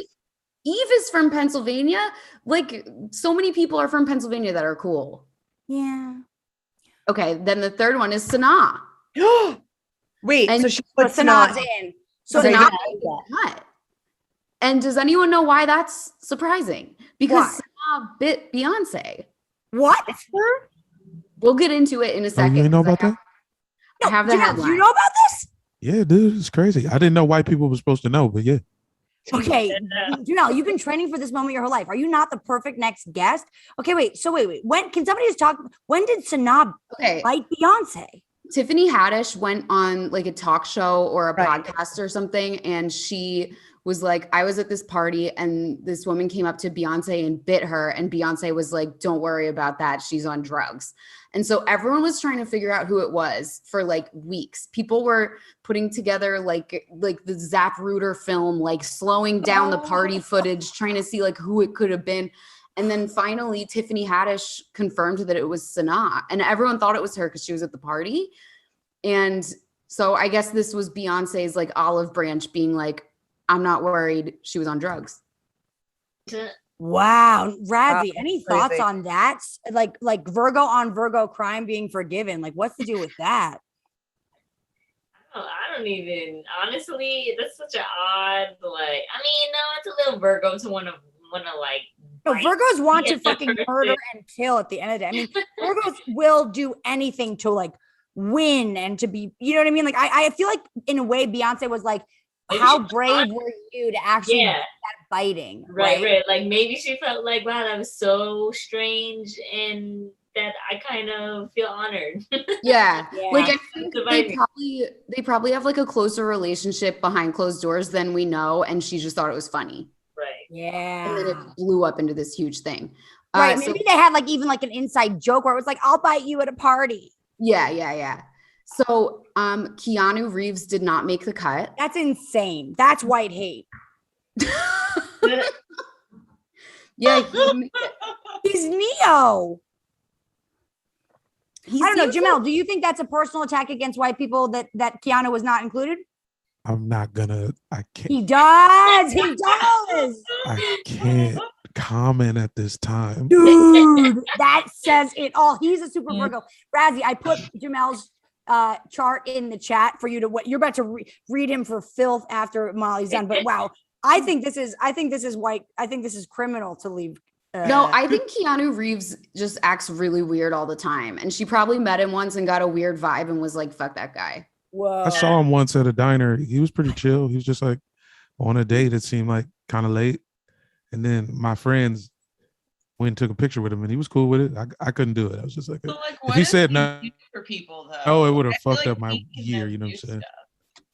Eve is from Pennsylvania. Like so many people are from Pennsylvania that are cool. Yeah. Okay, then the third one is Sanaa. Wait, And so she put Sanaa's Sanaa in. So Okay, Sanaa yeah. made the cut. And does anyone know why that's surprising? Because Sanaa bit Beyonce. What? We'll get into it in a second. You didn't know about that? I have the Do headline. you know about this? Yeah, dude, it's crazy. I didn't know white people were supposed to know, but yeah. Okay, Janelle, you've been training for this moment your whole life. Are you not the perfect next guest? Okay, wait. So wait. When can somebody just talk? When did Sanaa bite Beyonce? Tiffany Haddish went on like a talk show or a podcast or something, and she was like, I was at this party and this woman came up to Beyonce and bit her, and Beyonce was like, don't worry about that, she's on drugs. And so everyone was trying to figure out who it was for like weeks. People were putting together like the Zapruder film, like slowing down the party footage, trying to see like who it could have been. And then finally, Tiffany Haddish confirmed that it was Sanaa, and everyone thought it was her because she was at the party. And so I guess this was Beyonce's like olive branch being like, I'm not worried. She was on drugs. Wow, Radzi, Wow, any crazy. thoughts on that? Like Virgo on Virgo crime being forgiven. Like, what's the deal with that? I don't even, honestly, that's such an odd, like, I mean, no, it's a little Virgo to want to like. No, bite Virgos want the to fucking other murder person. and kill at the end of the day. I mean, Virgos will do anything to like win and to be, you know what I mean? Like, I feel like in a way, Beyonce was like, Maybe how she was brave honest. were you to actually Yeah. do that biting? Right. Like maybe she felt like, wow, that was so strange and that I kind of feel honored. Yeah. Yeah. Like I think To they bite me. probably have like a closer relationship behind closed doors than we know, and she just thought it was funny. Right. And then Yeah. it blew up into this huge thing. Right. So- Maybe they had like even like an inside joke where it was like, I'll bite you at a party. yeah. So Keanu Reeves did not make the cut. That's insane. That's white hate. Yeah, he didn't make it. He's Neo. He I don't know, seems Jamel, like- do you think that's a personal attack against white people that Keanu was not included? I'm not gonna. I can't. He does. He does. I can't comment at this time. Dude, that says it all. He's a super Virgo. Razzie, I put Jamel's chart in the chat for you to what you're about to read him for filth after Molly's done. But wow, I think this is white. I think this is criminal to leave. No, I think Keanu Reeves just acts really weird all the time. And she probably met him once and got a weird vibe and was like, fuck that guy. Whoa. I saw him once at a diner. He was pretty chill. He was just like on a date. It seemed like kind of late. And then my friends went and took a picture with him and he was cool with it. I couldn't do it. I was just like, So, like, if what he does said he no, do for people though? oh, it would have I feel fucked like up my Pink can year. never You know what I'm do saying? stuff.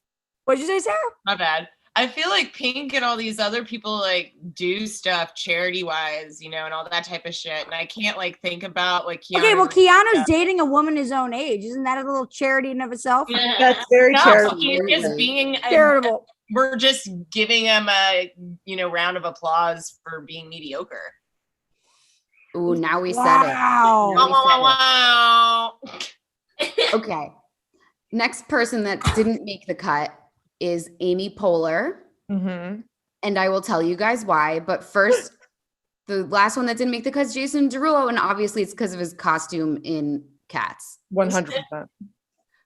What'd you say, Sarah? My bad. I feel like Pink and all these other people like do stuff charity wise, you know, and all that type of shit. And I can't like think about like Keanu. Okay, well, Reeves Keanu's stuff. dating a woman his own age. Isn't that a little charity in of itself? That's very No, charitable. he's just being Charitable. we're just giving him a round of applause for being mediocre. Ooh, now we said it. Wow. Now we said it. Wow. Okay. Next person that didn't make the cut is Amy Poehler. Mm-hmm. And I will tell you guys why. But first, the last one that didn't make the cut is Jason Derulo. And obviously it's because of his costume in Cats. 100%.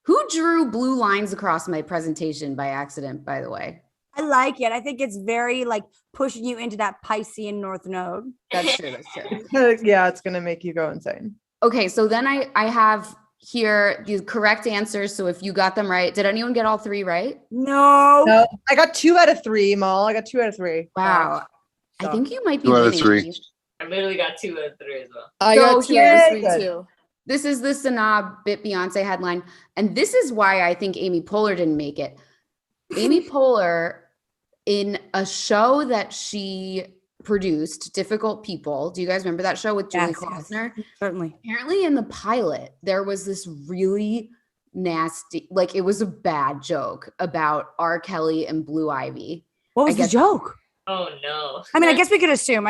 Who drew blue lines across my presentation by accident, by the way? I like it. I think it's very like pushing you into that Piscean North Node. That's true. That's true. Yeah, it's gonna make you go insane. Okay, so then I have here the correct answers. So if you got them right, did anyone get all three right? No. No, I got 2 out of 3, Mal. I got 2 out of 3. Wow. I So- think you might be 2 out of winning. 3. Amy. I literally got 2 out of 3 as well. I So got 2 here's- out of 3 too. This is the Sanaa Bit Beyonce headline. And this is why I think Amy Poehler didn't make it. Amy Poehler, in a show that she produced, Difficult People. Do you guys remember that show with Julie Yes, yes. Klausner? Certainly. Apparently in the pilot, there was this really nasty, like it was a bad joke about R. Kelly and Blue Ivy. What was I the guess- joke? Oh no. I mean, I guess we could assume.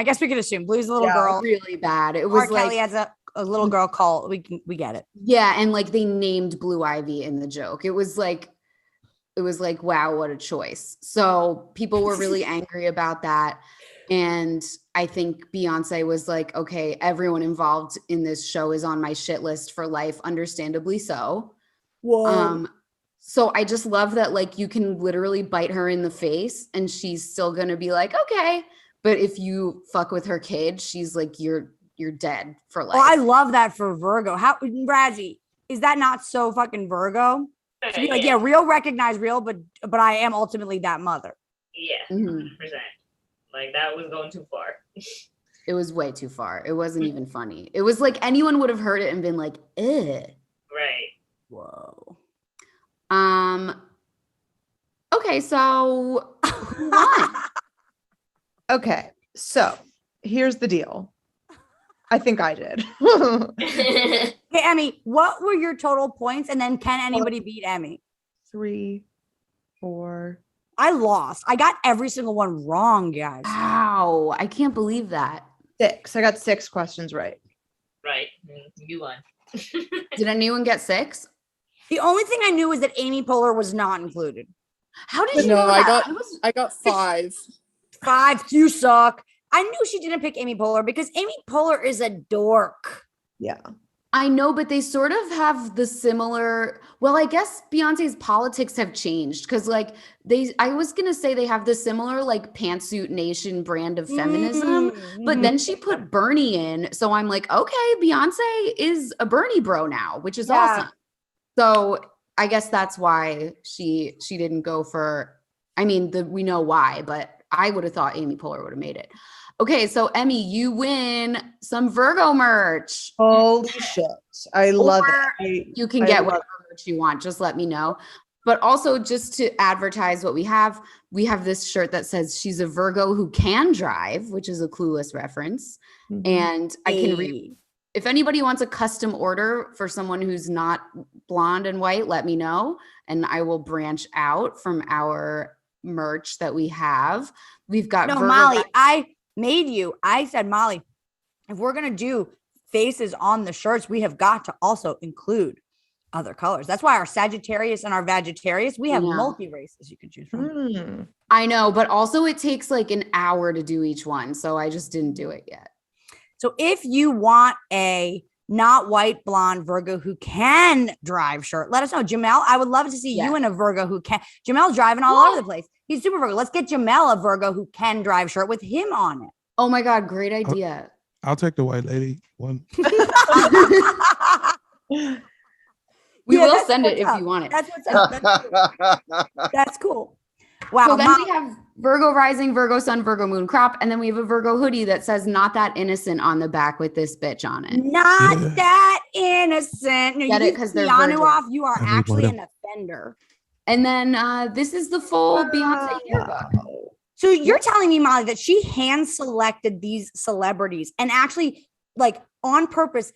Blue's a little Yeah. girl. Really bad. It R. was like, Kelly has a little girl call. We get it. yeah, and like they named Blue Ivy in the joke. It was like, wow, what a choice. So people were really angry about that. And I think Beyonce was like, okay, everyone involved in this show is on my shit list for life, understandably so. Whoa. So I just love that, like, you can literally bite her in the face and she's still gonna be like, okay. But if you fuck with her kid, she's like, you're dead for life. Oh, I love that for Virgo. How, Razzie, is that not so fucking Virgo? To be like, yeah, real recognize real, but I am ultimately that mother. Yeah, Mhm. 100%. Like that was going too far. It was way too far. It wasn't even funny. It was like anyone would have heard it and been like, eh. Right. Whoa. Okay, so who won? Okay, so here's the deal. I think I did. Hey, Emmy, what were your total points? And then can anybody beat Emmy? 3, 4. I lost. I got every single one wrong, guys. Wow, I can't believe that. 6. I got 6 questions right. Right. You won. Did anyone get 6? The only thing I knew was that Amy Poehler was not included. How did you No, know I that? got 5. 5, you suck. I knew she didn't pick Amy Poehler because Amy Poehler is a dork. Yeah. I know, but they sort of have the similar. Well, I guess Beyonce's politics have changed because, like, I was gonna say they have the similar like pantsuit nation brand of feminism, but then she put Bernie in, so I'm like, okay, Beyonce is a Bernie bro now, which is awesome. So I guess that's why she didn't go for. I mean, we know why, but I would have thought Amy Poehler would have made it. Okay, so Emmy, you win some Virgo merch. Holy shit. I love it. You can get whatever merch you want. Just let me know. But also just to advertise what we have this shirt that says she's a Virgo who can drive, which is a Clueless reference. And I can read. If anybody wants a custom order for someone who's not blonde and white, let me know. And I will branch out from our merch that we have. We've got Virgo Molly, I said, Molly, if we're going to do faces on the shirts, we have got to also include other colors. That's why our Sagittarius and our Vegetarius, we have multi-races you can choose from. I know, but also it takes like an hour to do each one. So I just didn't do it yet. So if you want a not white, blonde Virgo who can drive shirt, let us know. Jamel, I would love to see you in a Virgo who can. Jamel's driving all over the place. He's super Virgo. Let's get Jamel a Virgo who can drive shirt with him on it. Oh my God, great idea. I'll take the white lady one. We will send it if you want it. That's what's up. That's cool. Wow. So then we have Virgo rising, Virgo sun, Virgo moon crop. And then we have a Virgo hoodie that says not that innocent on the back with this bitch on it. Not that innocent. No, Get you it? Because they're Keanu virgin. off. You are actually an offender. And then this is the full Beyonce yearbook. So you're telling me, Molly, that she hand selected these celebrities and actually, like, on purpose,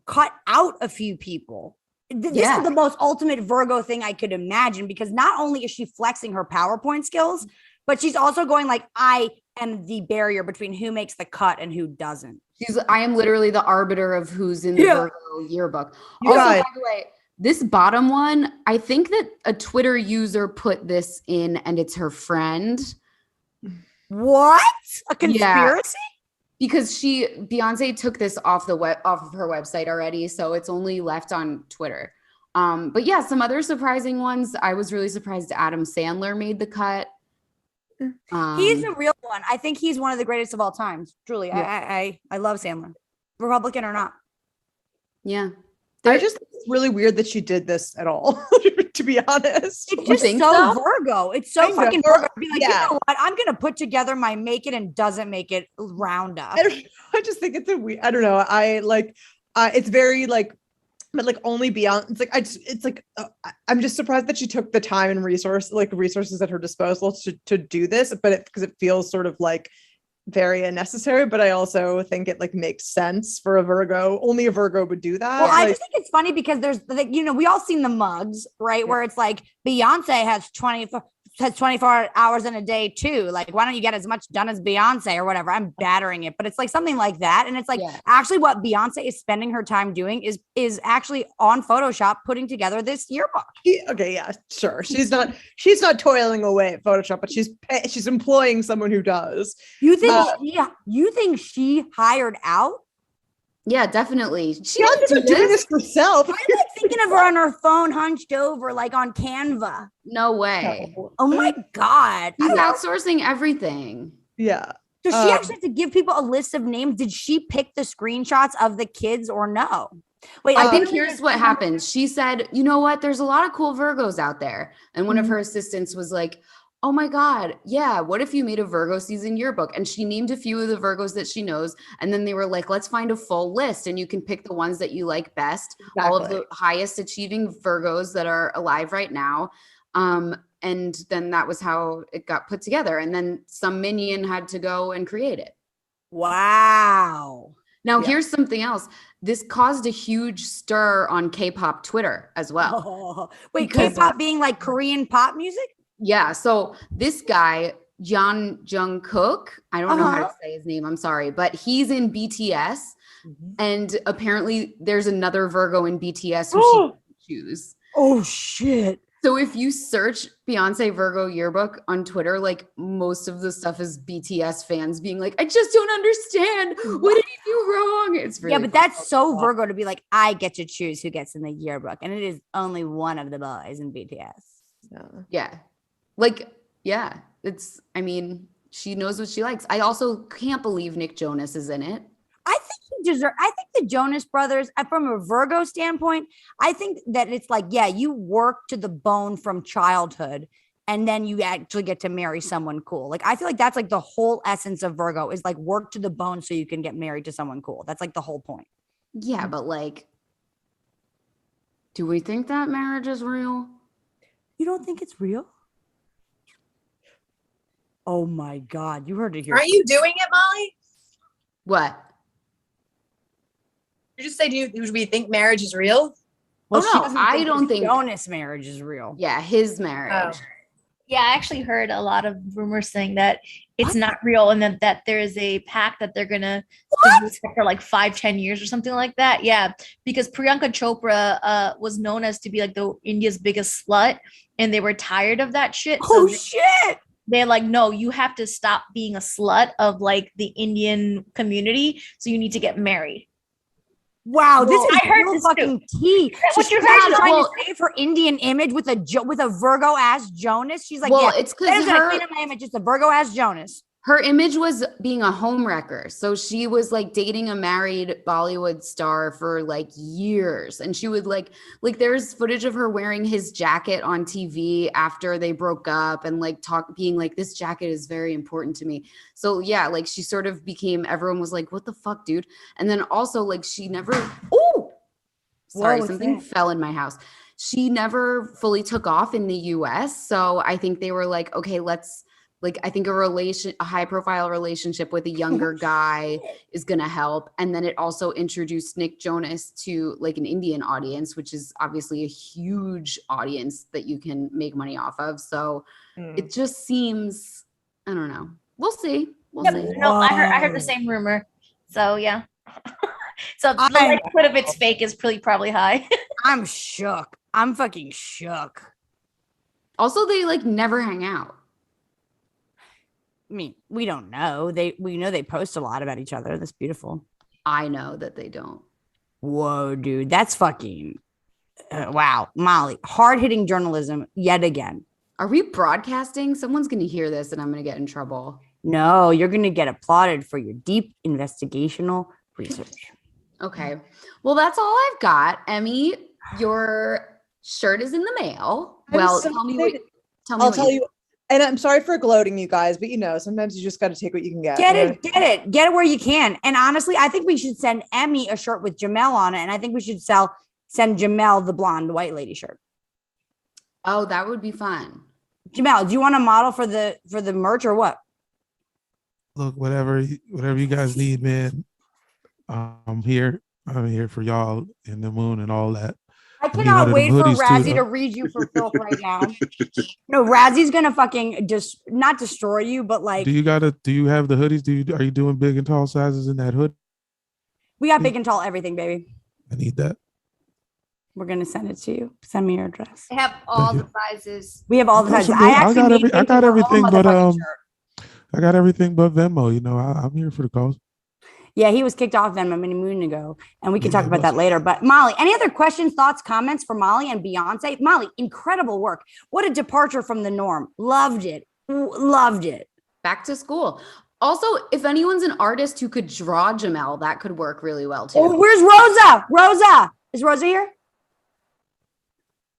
cut out a few people. This is the most ultimate Virgo thing I could imagine, because not only is she flexing her PowerPoint skills, but she's also going like, I am the barrier between who makes the cut and who doesn't. I am literally the arbiter of who's in the Virgo yearbook. Also, by the way, this bottom one, I think that a Twitter user put this in and it's her friend. What? A conspiracy? Because Beyonce took this off of her website already, so it's only left on Twitter. But yeah, some other surprising ones. I was really surprised Adam Sandler made the cut. He's a real one. I think he's one of the greatest of all times. Truly, I love Sandler, Republican or not. Yeah, I just think it's really weird that she did this at all. To be honest, it's just so Virgo. It's so fucking Virgo. Be like, you know what? I'm gonna put together my make it and doesn't make it roundup. I just think it's a weird. I don't know. I like. It's very like, but like only Beyonce. It's like it's like I'm just surprised that she took the time and resources at her disposal to do this. But because it feels sort of like very unnecessary, but I also think it like makes sense for a Virgo. Only a Virgo would do that. Well, I just think it's funny because there's like, we all seen the mugs, right? Where it's like Beyonce has 24 hours in a day too. Like, why don't you get as much done as Beyonce or whatever? I'm battering it, but it's like something like that. And it's like actually what Beyonce is spending her time doing is actually on Photoshop putting together this yearbook. Okay, yeah, sure. She's not toiling away at Photoshop, but she's employing someone who does. You think she hired out? Yeah, definitely. She's not doing this herself. I'm like thinking of her on her phone, hunched over, like on Canva. No way. Oh my God. She's outsourcing everything. Yeah. So she actually had to give people a list of names. Did she pick the screenshots of the kids or no? Wait, I think here's what happened. She said, you know what? There's a lot of cool Virgos out there. And one of her assistants was like, oh my God, yeah, what if you made a Virgo season yearbook? And she named a few of the Virgos that she knows. And then they were like, let's find a full list and you can pick the ones that you like best. Exactly. All of the highest achieving Virgos that are alive right now. And then that was how it got put together. And then some minion had to go and create it. Wow. Now, here's something else. This caused a huge stir on K-pop Twitter as well. Wait, K-pop being like Korean pop music? Yeah. So this guy Jan Jungkook. I don't know how to Uh-huh. say his name. I'm sorry, but he's in BTS, and apparently there's another Virgo in BTS who she can choose. Oh shit. So if you search Beyonce Virgo yearbook on Twitter, like most of the stuff is BTS fans being like, I just don't understand. What did he do wrong? It's really Yeah, but that's so Virgo to be like, I get to choose who gets in the yearbook. And it is only one of the boys in BTS. Yeah. Like, yeah. It's, I mean, she knows what she likes. I also can't believe Nick Jonas is in it. I think the Jonas Brothers, from a Virgo standpoint, I think that it's like, yeah, you work to the bone from childhood and then you actually get to marry someone cool. Like, I feel like that's like the whole essence of Virgo is like work to the bone so you can get married to someone cool. That's like the whole point. Yeah, but like, do we think that marriage is real? You don't think it's real? Oh my God. You heard it here. Aren't you doing it, Molly? What? You just say, do we think marriage is real? Well, Oh, no, I don't think Jonas marriage is real. Yeah, his marriage. Yeah, I actually heard a lot of rumors saying that it's not real and that there is a pact that they're gonna do for like 5-10 years or something like that. Yeah, because Priyanka Chopra was known as to be like the India's biggest slut, and they were tired of that shit. Oh shit! They're like, no, you have to stop being a slut of like the Indian community. So you need to get married. Wow, this is I heard real this fucking too. tea. What She's you not heard? trying Well, to save her Indian image with a Virgo ass Jonas. She's like, Well, yeah, it's 'cause that is gonna her- clean up my image. It's a Virgo ass Jonas. Her image was being a homewrecker. So she was like dating a married Bollywood star for like years. And she would like there's footage of her wearing his jacket on TV after they broke up and like being like, this jacket is very important to me. So yeah, like she sort of became, everyone was like, what the fuck, dude? And then also like she never, sorry, what's something that? fell in my house. She never fully took off in the US. So I think they were like, okay, let's, like, I think a high profile relationship with a younger guy is going to help. And then it also introduced Nick Jonas to like an Indian audience, which is obviously a huge audience that you can make money off of. So it just seems, I don't know. We'll see. We'll see. No, I heard the same rumor. So yeah. So the likelihood of it's fake is probably high. I'm shook. I'm fucking shook. Also, they like never hang out. I mean, we don't know. We know they post a lot about each other. That's beautiful. I know that they don't. Whoa, dude. That's fucking wow. Molly, hard-hitting journalism yet again. Are we broadcasting? Someone's going to hear this and I'm going to get in trouble. No, you're going to get applauded for your deep investigational research. Okay. Well, that's all I've got. Emmy, your shirt is in the mail. Well, so tell me excited. what I'll tell you. And I'm sorry for gloating, you guys, but sometimes you just got to take what you can get. Get it where you can. And honestly, I think we should send Emmy a shirt with Jamel on it. And I think we should send Jamel the blonde white lady shirt. Oh, that would be fun. Jamel, do you want a model for the merch or what? Look, whatever you guys need, man. I'm here for y'all in the moon and all that. I cannot wait for Razzie to read you for filth right now. No, Razzie's gonna fucking just not destroy you, but like. Do you have the hoodies? Are you doing big and tall sizes in that hood? We got big and tall everything, baby. I need that. We're gonna send it to you. Send me your address. They have all the sizes. We have all the sizes. I got everything, but I got everything but Venmo. I'm here for the cause. Yeah, he was kicked off Venmo a moon ago, and we can talk about that later. But Molly, any other questions, thoughts, comments for Molly and Beyonce? Molly, incredible work. What a departure from the norm. Loved it. Loved it. Back to school. Also, if anyone's an artist who could draw Jamel, that could work really well too. Oh, where's Rosa? Rosa. Is Rosa here?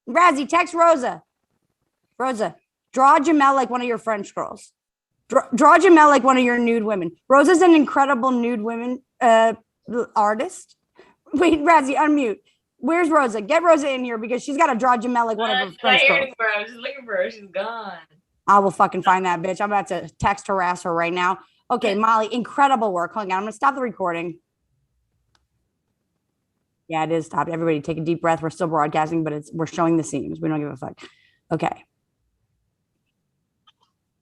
Razzie, text Rosa. Rosa, draw Jamel like one of your French girls. Draw Jamel like one of your nude women. Rosa's an incredible nude women artist. Wait, Razzie, unmute. Where's Rosa? Get Rosa in here because she's got to draw Jamel like one of her French girls. I was just looking for her. She's gone. I will fucking find that bitch. I'm about to text harass her right now. Okay, Molly, incredible work. Hold on, I'm going to stop the recording. Yeah, it is stopped. Everybody take a deep breath. We're still broadcasting, but we're showing the seams. We don't give a fuck. Okay.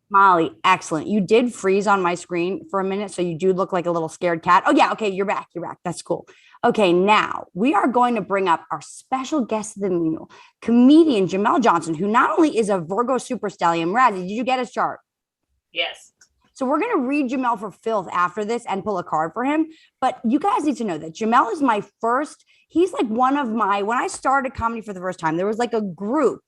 Molly, excellent. You did freeze on my screen for a minute, so you do look like a little scared cat. Oh, yeah. Okay, you're back. You're back. That's cool. Okay, now we are going to bring up our special guest of the meal, comedian Jamel Johnson, who not only is a Virgo super stallion. Razzie, did you get his chart? Yes. So we're going to read Jamel for filth after this and pull a card for him. But you guys need to know that Jamel is my first. He's like one of my, when I started comedy for the first time, there was like a group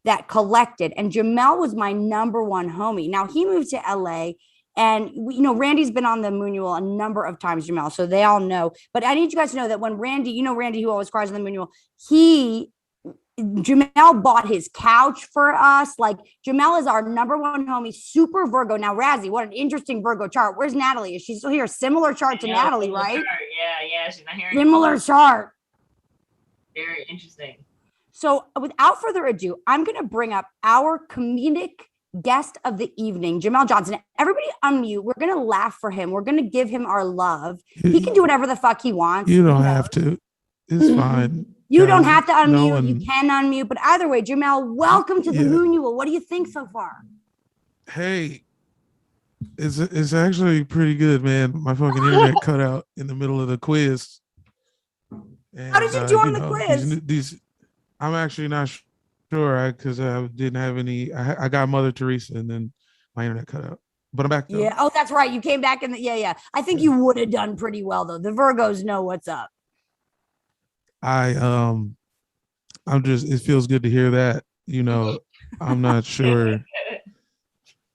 that collected, and Jamel was my number one homie. Now he moved to LA, and Randy's been on the Moonual a number of times, Jamel, so they all know. But I need you guys to know that when Randy, Randy who always cries on the Moonual, Jamel bought his couch for us. Like, Jamel is our number one homie, super Virgo. Now, Razzie, what an interesting Virgo chart. Where's Natalie? Is she still here? Similar chart to Natalie, right? Yeah, she's not here. Similar chart. Very interesting. So without further ado, I'm going to bring up our comedic guest of the evening, Jamel Johnson. Everybody unmute. We're going to laugh for him. We're going to give him our love. He can do whatever the fuck he wants. You don't have to. It's fine. You don't have to unmute. No one... You can unmute. But either way, Jamel, welcome to the Moonual. What do you think so far? Hey, it's actually pretty good, man. My fucking internet cut out in the middle of the quiz. And, how did you do on the quiz? I'm actually not sure because I didn't have any. I got Mother Teresa and then my internet cut out. But I'm back though. Yeah. Oh, that's right. You came back in the yeah. I think you would have done pretty well though. The Virgos know what's up. I'm just. It feels good to hear that. I'm not sure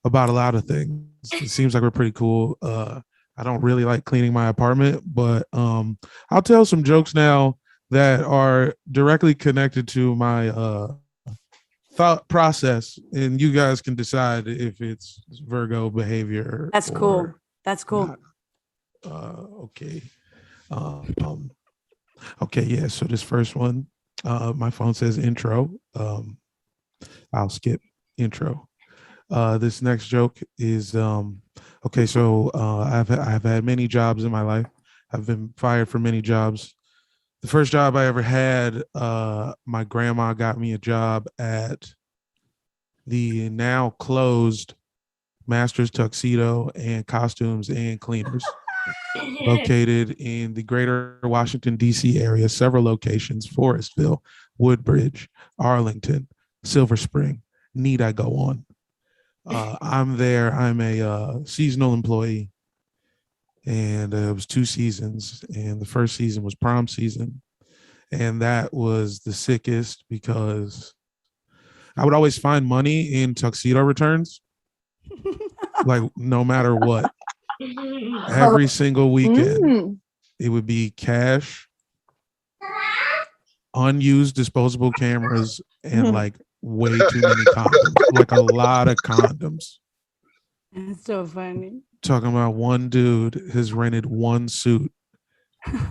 about a lot of things. It seems like we're pretty cool. I don't really like cleaning my apartment, but I'll tell some jokes now that are directly connected to my thought process, and you guys can decide if it's Virgo behavior. That's cool. That's cool. Okay. Okay, yeah. So this first one, my phone says intro. I'll skip intro. This next joke is okay. So I've had many jobs in my life. I've been fired from many jobs. The first job I ever had, my grandma got me a job at the now closed Masters Tuxedo and Costumes and Cleaners, located in the greater Washington, D.C. area, several locations: Forestville, Woodbridge, Arlington, Silver Spring. Need I go on? I'm there. I'm a seasonal employee. And it was 2 seasons, and the first season was prom season, and that was the sickest because I would always find money in tuxedo returns, like no matter what. Every single weekend, it would be cash, unused disposable cameras, and like way too many condoms, like a lot of condoms. That's so funny. Talking about one dude has rented one suit,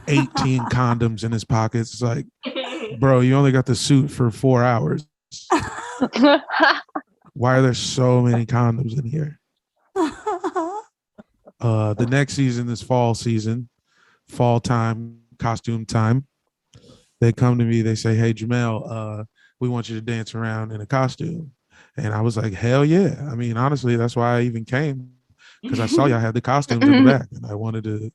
18 condoms in his pockets. It's like, bro, you only got the suit for 4 hours. Why are there so many condoms in here? The next season is fall season, fall time, costume time. They come to me, they say, hey, Jamel, we want you to dance around in a costume. And I was like, hell yeah. I mean, honestly, that's why I even came. Because I saw y'all had the costumes in the back, and I wanted to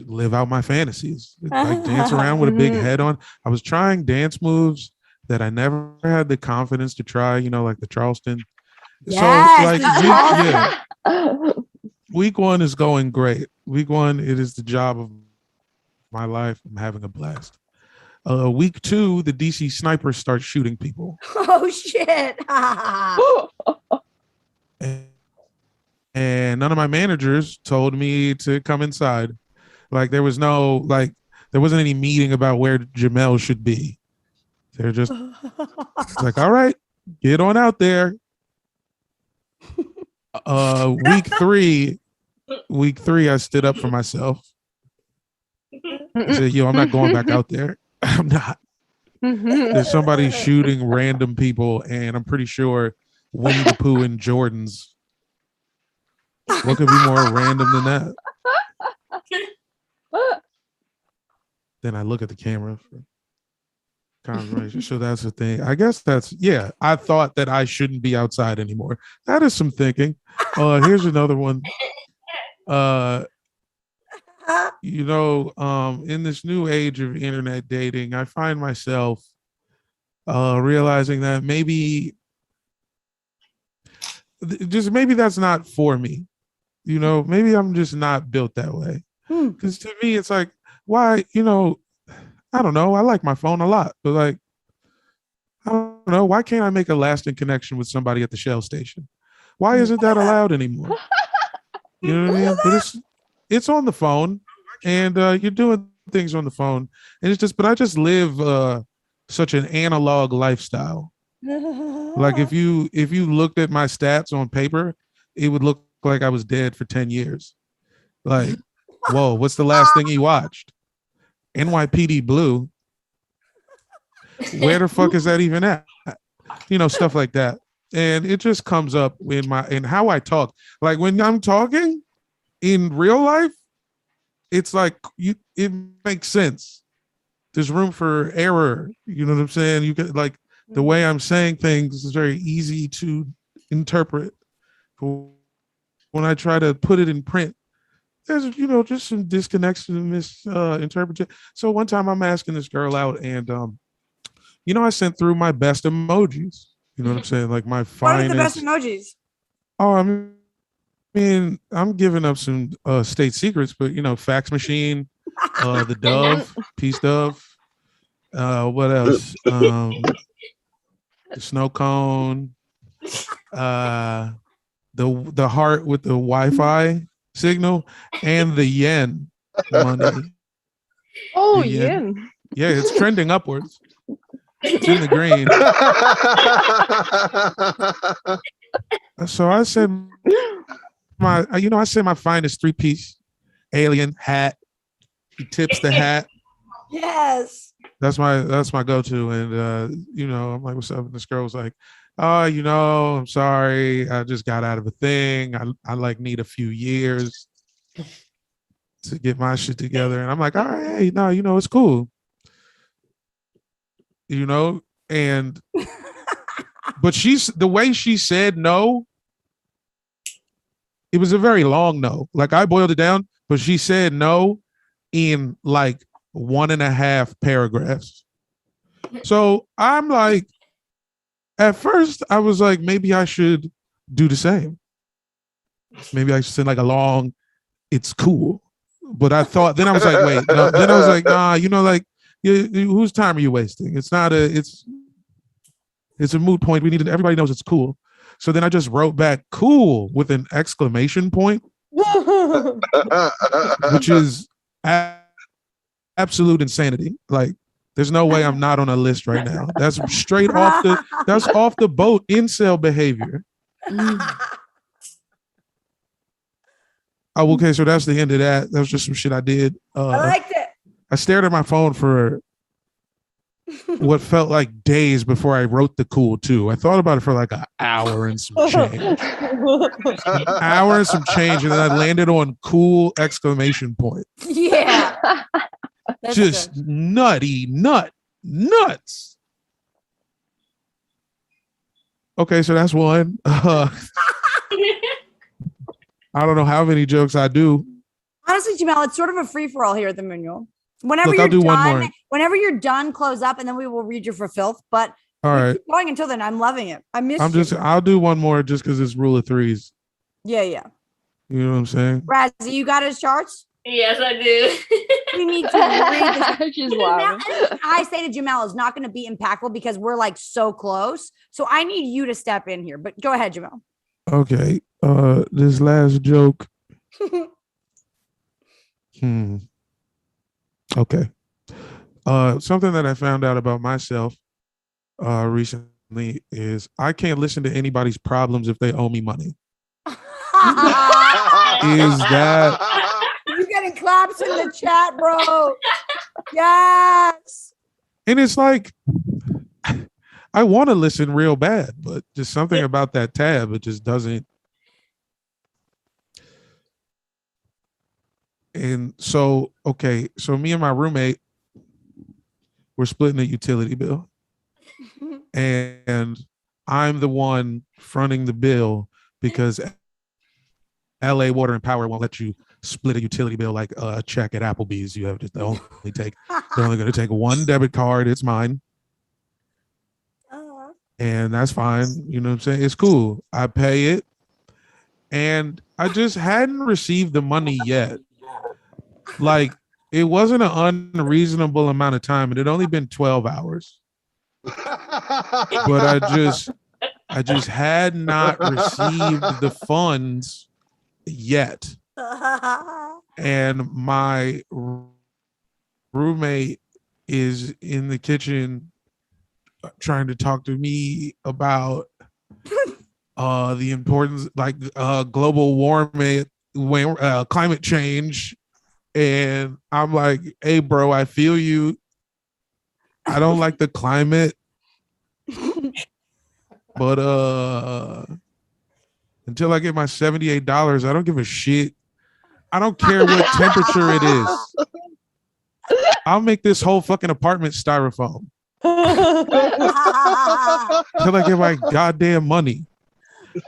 live out my fantasies, like dance around with a big head on. I was trying dance moves that I never had the confidence to try, like the Charleston. Yes, so like week 1 is going great. Week 1, it is the job of my life. I'm having a blast. Week 2, the DC snipers start shooting people. Oh shit. And none of my managers told me to come inside. Like there wasn't any meeting about where Jamel should be. They're just like, all right, get on out there. Week three, I stood up for myself. I said, yo, I'm not going back out there. I'm not. There's somebody shooting random people, and I'm pretty sure Winnie the Pooh and Jordans. What could be more random than that? Then I look at the camera. Confirmation. So that's the thing. I guess that's, yeah. I thought that I shouldn't be outside anymore. That is some thinking. Here's another one. In this new age of internet dating, I find myself realizing that maybe that's not for me. Maybe I'm just not built that way. Because to me, it's like, why, I don't know. I like my phone a lot, but like, I don't know. Why can't I make a lasting connection with somebody at the Shell station? Why isn't that allowed anymore? You know what I mean? But it's on the phone, and you're doing things on the phone, and but I just live such an analog lifestyle. Like if you looked at my stats on paper, it would look like I was dead for 10 years. Like, whoa, what's the last thing you watched? NYPD Blue. Where the fuck is that even at? Stuff like that. And it just comes up in how I talk. Like when I'm talking in real life, it's like it makes sense. There's room for error. You know what I'm saying? You get like the way I'm saying things is very easy to interpret. When I try to put it in print, there's just some disconnects and misinterpretation. So one time I'm asking this girl out, and I sent through my best emojis. You know what I'm saying? Like my finest. What are the best emojis? Oh, I mean, I'm giving up some state secrets, but fax machine, the dove, peace dove. What else? The snow cone. The heart with the Wi-Fi signal, and the yen money. Oh, The yen. yen. Yeah, it's trending upwards. It's in the green. So I said I said my finest 3-piece alien hat. He tips the hat. Yes. That's my go-to. And I'm like, what's up? And this girl was like, oh, I'm sorry. I just got out of a thing. I like need a few years to get my shit together. And I'm like, all right, hey, no, it's cool. And but the way she said no, it was a very long no. Like I boiled it down, but she said no in like 1.5 paragraphs. So I'm like, at first I was like, maybe I should do the same. Maybe I should send like a long, it's cool. But I thought, then I was like, wait, no. Then I was like, nah, like, whose time are you wasting? It's a moot point. Everybody knows it's cool. So then I just wrote back cool with an exclamation point, which is absolute insanity. Like, there's no way I'm not on a list right now. That's straight off the boat incel behavior. Oh, okay, so that's the end of that. That was just some shit I did. I liked it. I stared at my phone for what felt like days before I wrote the cool too. I thought about it for like an hour and some change. An hour and some change, and then I landed on cool exclamation point. Yeah. Just good. Nuts. Okay, so that's one. I don't know how many jokes I do. Honestly, Jamel, it's sort of a free-for-all here at the Manual. Whenever Look, you're I'll do one done, more. whenever you're done, close up, and then we will read you for filth. But all right, keep going until then. I'm loving it. I miss you. I'll do one more just because it's rule of threes. Yeah. You know what I'm saying? Razzie, you got his charts? Yes, I do. We need to read this. She's laughing. I say to Jamel is not going to be impactful because we're like so close. So I need you to step in here. But go ahead, Jamel. Okay. This last joke. Okay. Something that I found out about myself recently is I can't listen to anybody's problems if they owe me money. Is that you getting claps in the chat, bro? Yes. And it's like I want to listen real bad, but just something about that tab, it just doesn't. And so, okay, so me and my roommate, we're splitting a utility bill. And I'm the one fronting the bill because LA Water and Power won't let you split a utility bill like a check at Applebee's. You have to they're only going to take one debit card. It's mine. And that's fine. You know what I'm saying? It's cool. I pay it. And I just hadn't received the money yet. Like, it wasn't an unreasonable amount of time. It had only been 12 hours. But I just had not received the funds yet. And my roommate is in the kitchen trying to talk to me about the importance, like global warming, climate change. And I'm like, hey, bro, I feel you. I don't like the climate. But until I get my $78, I don't give a shit. I don't care what temperature it is. I'll make this whole fucking apartment styrofoam. Till I get my goddamn money.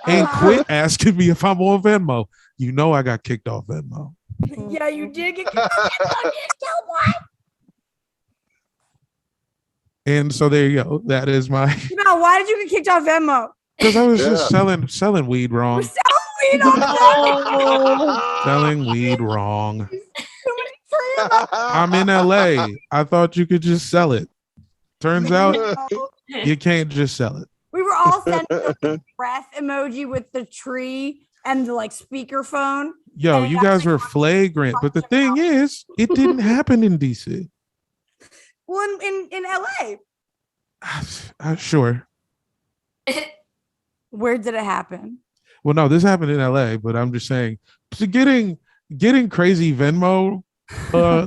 And quit asking me if I'm on Venmo. You know I got kicked off Venmo. Yeah, you did get kicked off Venmo. And so there you go. That is my. Now, why did you get kicked off Venmo? Because I was just selling weed wrong. Selling weed on Selling weed wrong. I'm in LA. I thought you could just sell it. Turns out you can't just sell it. We were all sending the breath emoji with the tree and the like speakerphone. Yo, you guys were flagrant. But the thing is, it didn't happen in DC. Well, in LA. Sure. Where did it happen? Well, no, this happened in LA, but I'm just saying, so getting crazy Venmo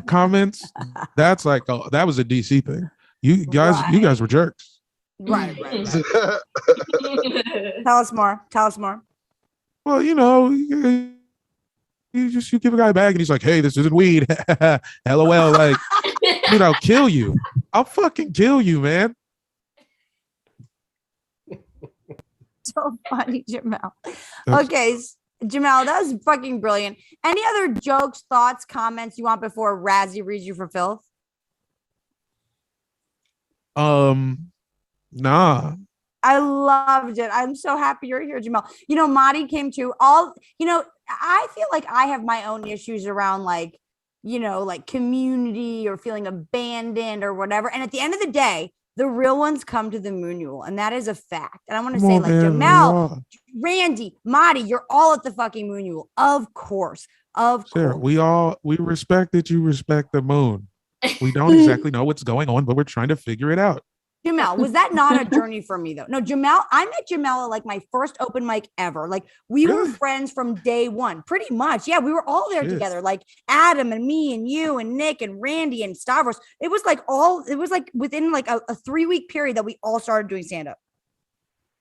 comments, that's like that was a DC thing. You guys were jerks. Right. Tell us more. Well, you know, you give a guy a bag and he's like, hey, this isn't weed. LOL, like, dude, I'll kill you. I'll fucking kill you, man. So funny, Jamel. Okay, Jamel, that was fucking brilliant. Any other jokes, thoughts, comments you want before Razzie reads you for filth? Nah. I loved it. I'm so happy you're here, Jamel. You know, Madi came to I feel like I have my own issues around like, like community or feeling abandoned or whatever. And at the end of the day, the real ones come to the Moonual, and that is a fact. And I want to say, like, Jamel, Randy, Madi, you're all at the fucking Moonual. Of course. Sarah, we respect that you respect the moon. We don't exactly know what's going on, but we're trying to figure it out. Jamel, was that not a journey for me though? No, Jamel, I met Jamel at like my first open mic ever. Like we were friends from day one, pretty much. Yeah, we were all there together. Like Adam and me and you and Nick and Randy and Stavros. It was like within like a 3-week period that we all started doing stand-up.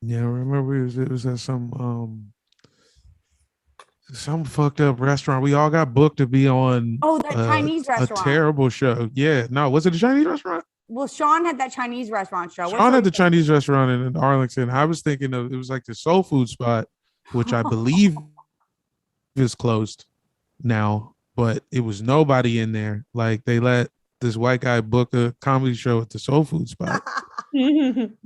Yeah, I remember it was at some fucked up restaurant. We all got booked to be on that Chinese restaurant. A terrible show. Yeah. No, was it a Chinese restaurant? Well, Sean had that Chinese restaurant show. Sean had the Chinese restaurant in Arlington. I was thinking it was like the soul food spot, which I believe is closed now, but it was nobody in there. Like they let this white guy book a comedy show at the soul food spot and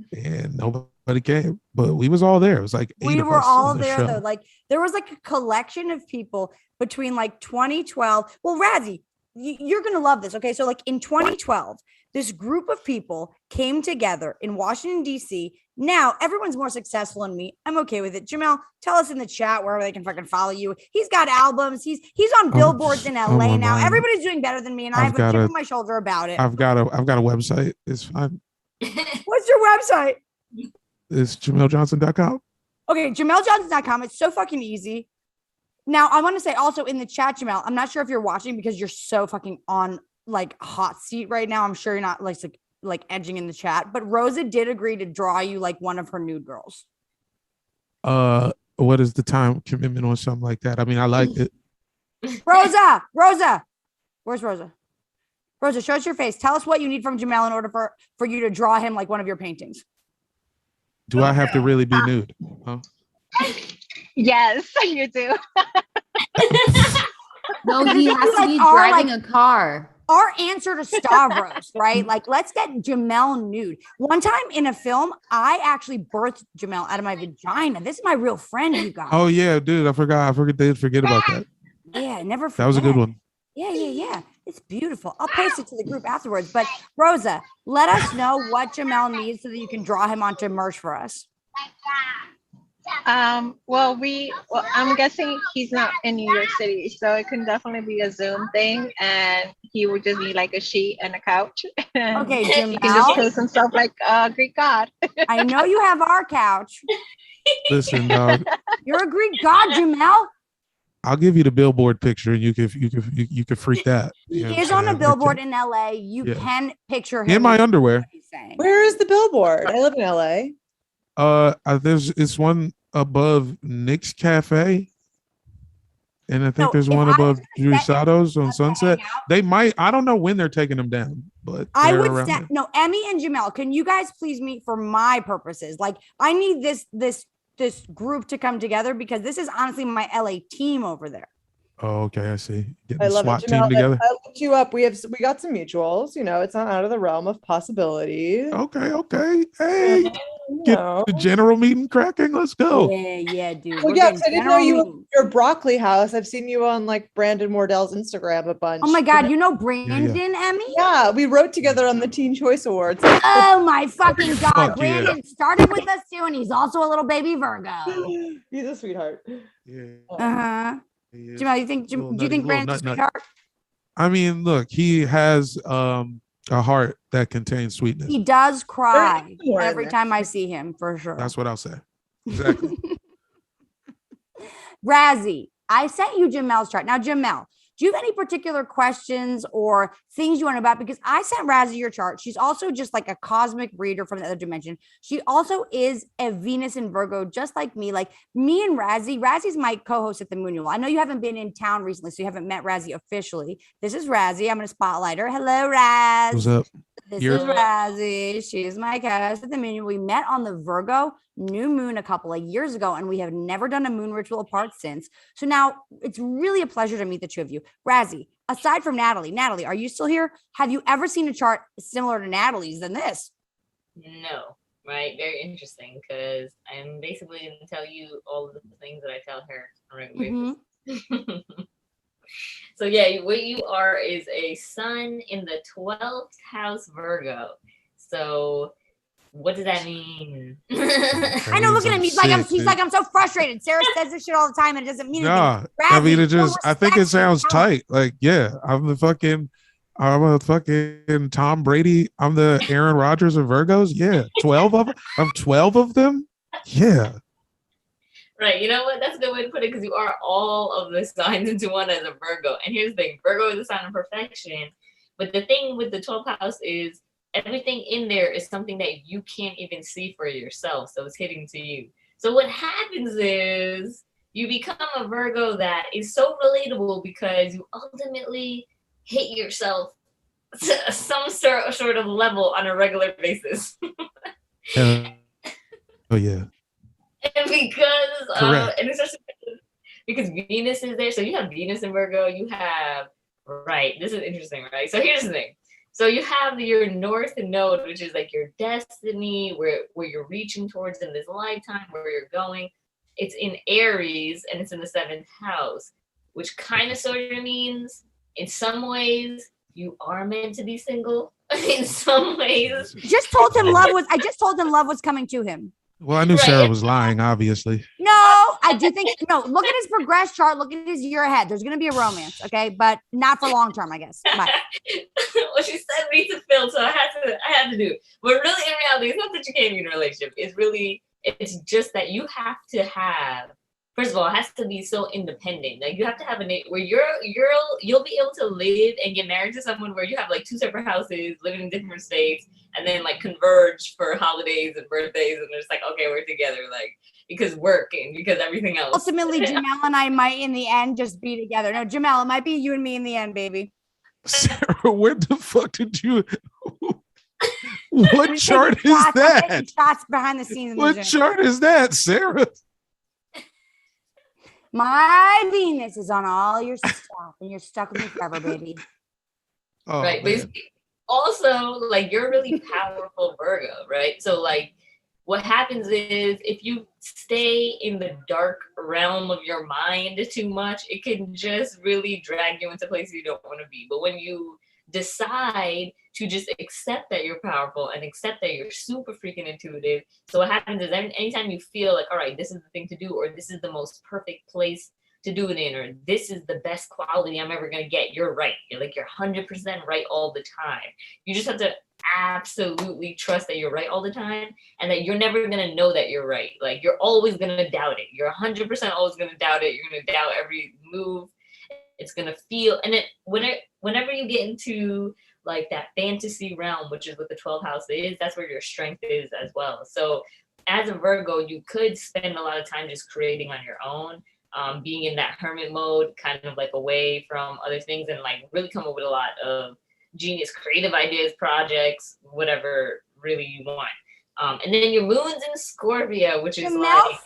nobody came, but we was all there. It was like 8 we of were us all on the there show. though. Like there was like a collection of people between like 2012. Well, Razzie, you're going to love this. Okay. So like in 2012, this group of people came together in Washington, D.C. Now everyone's more successful than me. I'm okay with it. Jamel, tell us in the chat where they can fucking follow you. He's got albums. He's on billboards in LA now. Everybody's doing better than me. And I have a chip on my shoulder about it. I've got a website. It's fine. What's your website? It's JamelJohnson.com. Okay. JamelJohnson.com. It's so fucking easy. Now, I want to say also in the chat, Jamel, I'm not sure if you're watching because you're so fucking on like hot seat right now. I'm sure you're not like edging in the chat, but Rosa did agree to draw you like one of her nude girls. What is the time commitment on something like that? I mean, I liked it. Rosa, where's Rosa? Rosa, show us your face. Tell us what you need from Jamel in order for you to draw him like one of your paintings. Do I have to really be nude? Huh? Yes, you do. No, he has to like be our, driving a car. Our answer to Stavros, right? Like, let's get Jamel nude. One time in a film, I actually birthed Jamel out of my vagina. This is my real friend, you guys. Oh yeah, dude. I forgot. Did forget about that. Yeah, never forget. That was a good one. Yeah. It's beautiful. I'll post it to the group afterwards. But Rosa, let us know what Jamel needs so that you can draw him onto merch for us. Well, I'm guessing he's not in New York City, so it can definitely be a Zoom thing, and he would just need like a sheet and a couch. And Okay, he can just Jamel. pose himself like a Greek god. I know you have our couch. Listen, dog. You're a Greek god, Jamel. I'll give you the billboard picture, and you can freak that. He is on a billboard in LA. You can picture him in my underwear. Where is the billboard? I live in LA. It's one above Nick's Cafe, and I think there's one above Giusado's on Sunset. They might. I don't know when they're taking them down, but I they're would around there. no, Emmy and Jamel, can you guys please meet for my purposes? Like, I need this group to come together because this is honestly my LA team over there. Oh, okay, I see. Getting I the love SWAT it. team Jamel, together. I looked you up. We got some mutuals. It's not out of the realm of possibilities. Okay. Hey, get the general meeting cracking. Let's go. Yeah, dude. Well, yeah, 'cause I didn't know you were your broccoli house. I've seen you on like Brandon Mordell's Instagram a bunch. Oh my God, you know Brandon, Emmy? Yeah, we wrote together on the Teen Choice Awards. Oh my fucking God. Fuck Brandon started with us too, and he's also a little baby Virgo. He's a sweetheart. Yeah. Uh-huh. Jamel, do you think Brandon's a sweetheart? I mean, look, he has a heart that contains sweetness. He does cry every time I see him, for sure. That's what I'll say. Exactly. Razzie, I sent you Jamel's chart. Now, Jamel, do you have any particular questions or things you want to know about? Because I sent Razzie your chart. She's also just like a cosmic reader from the other dimension. She also is a Venus in Virgo, just like me. Like me and Razzie. Razzie's my co-host at the Moon. I know you haven't been in town recently, so you haven't met Razzie officially. This is Razzie. I'm going to spotlight her. Hello, Raz. What's up? This is Razzie. She's my co-host at the Moon. We met on the Virgo New Moon a couple of years ago, and we have never done a moon ritual apart since. So now it's really a pleasure to meet the two of you. Razzie, aside from Natalie, are you still here? Have you ever seen a chart similar to Natalie's than this? No, right? Very interesting because I'm basically going to tell you all of the things that I tell her on a regular basis. So yeah, what you are is a sun in the 12th house Virgo. So what does that mean? I know, look at him. He's like, I'm so frustrated. Sarah says this shit all the time and it doesn't mean anything. I mean, Razzie, I think it sounds tight. Like, yeah, I'm a fucking Tom Brady. I'm the Aaron Rodgers of Virgos. Yeah. 12 of them. I'm 12 of them. Yeah. Right. You know what? That's a good way to put it because you are all of the signs into one as a Virgo. And here's the thing. Virgo is a sign of perfection. But the thing with the 12th house is everything in there is something that you can't even see for yourself. So it's hitting to you. So what happens is you become a Virgo that is so relatable because you ultimately hit yourself to some sort of level on a regular basis. Oh, yeah. And and especially because Venus is there. So you have Venus in Virgo. You have, right. This is interesting, right? So here's the thing. So you have your North Node, which is like your destiny, where you're reaching towards in this lifetime, where you're going. It's in Aries and it's in the 7th house, which kind of sort of means in some ways you are meant to be single. In some ways. I just told him love was coming to him. Well, I knew Sarah was lying, obviously. No, I do think look at his progress chart, look at his year ahead. There's gonna be a romance, okay, but not for long term, I guess. Bye. Well, she sent me to Phil, so I had to do it. But really, in reality, it's not that you can't be in a relationship. It's just that you have to have. First of all, it has to be so independent. Like you have to have where you'll be able to live and get married to someone where you have like 2 separate houses, living in different states, and then like converge for holidays and birthdays, and it's like, okay, we're together, like because work and because everything else. Ultimately, Jamel and I might in the end just be together. No, Jamel, it might be you and me in the end, baby. Sarah, where the fuck did you? What I'm chart taking is shots- I'm taking that? shots behind the scenes. in the What Zoom. chart is that, Sarah? My Venus is on all your stuff, and you're stuck with me forever, baby. Oh, right? man. Also, like, you're really powerful Virgo, right? So like what happens is if you stay in the dark realm of your mind too much, it can just really drag you into places you don't want to be. But when you decide to just accept that you're powerful and accept that you're super freaking intuitive, so what happens is anytime you feel like, all right, this is the thing to do, or this is the most perfect place to do it in, or this is the best quality I'm ever gonna get, you're right. You're like, you're 100% right all the time. You just have to absolutely trust that you're right all the time, and that you're never gonna know that you're right. Like, you're always gonna doubt it. You're 100% always gonna doubt it. You're gonna doubt every move. It's gonna feel, and whenever you get into like that fantasy realm, which is what the 12th house is, that's where your strength is as well. So as a Virgo, you could spend a lot of time just creating on your own, being in that hermit mode, kind of like away from other things, and like really come up with a lot of genius creative ideas, projects, whatever really you want. And then your moon's in Scorpio, which is Janelle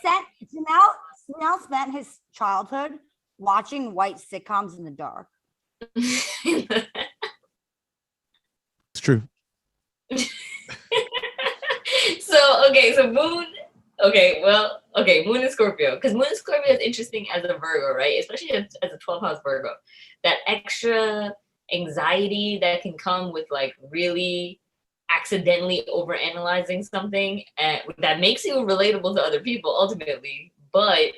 spent his childhood watching white sitcoms in the dark. It's true. So moon. Moon in Scorpio, because moon in Scorpio is interesting as a Virgo, right? Especially as a 12th house Virgo. That extra anxiety that can come with like really accidentally overanalyzing something, and that makes you relatable to other people ultimately. But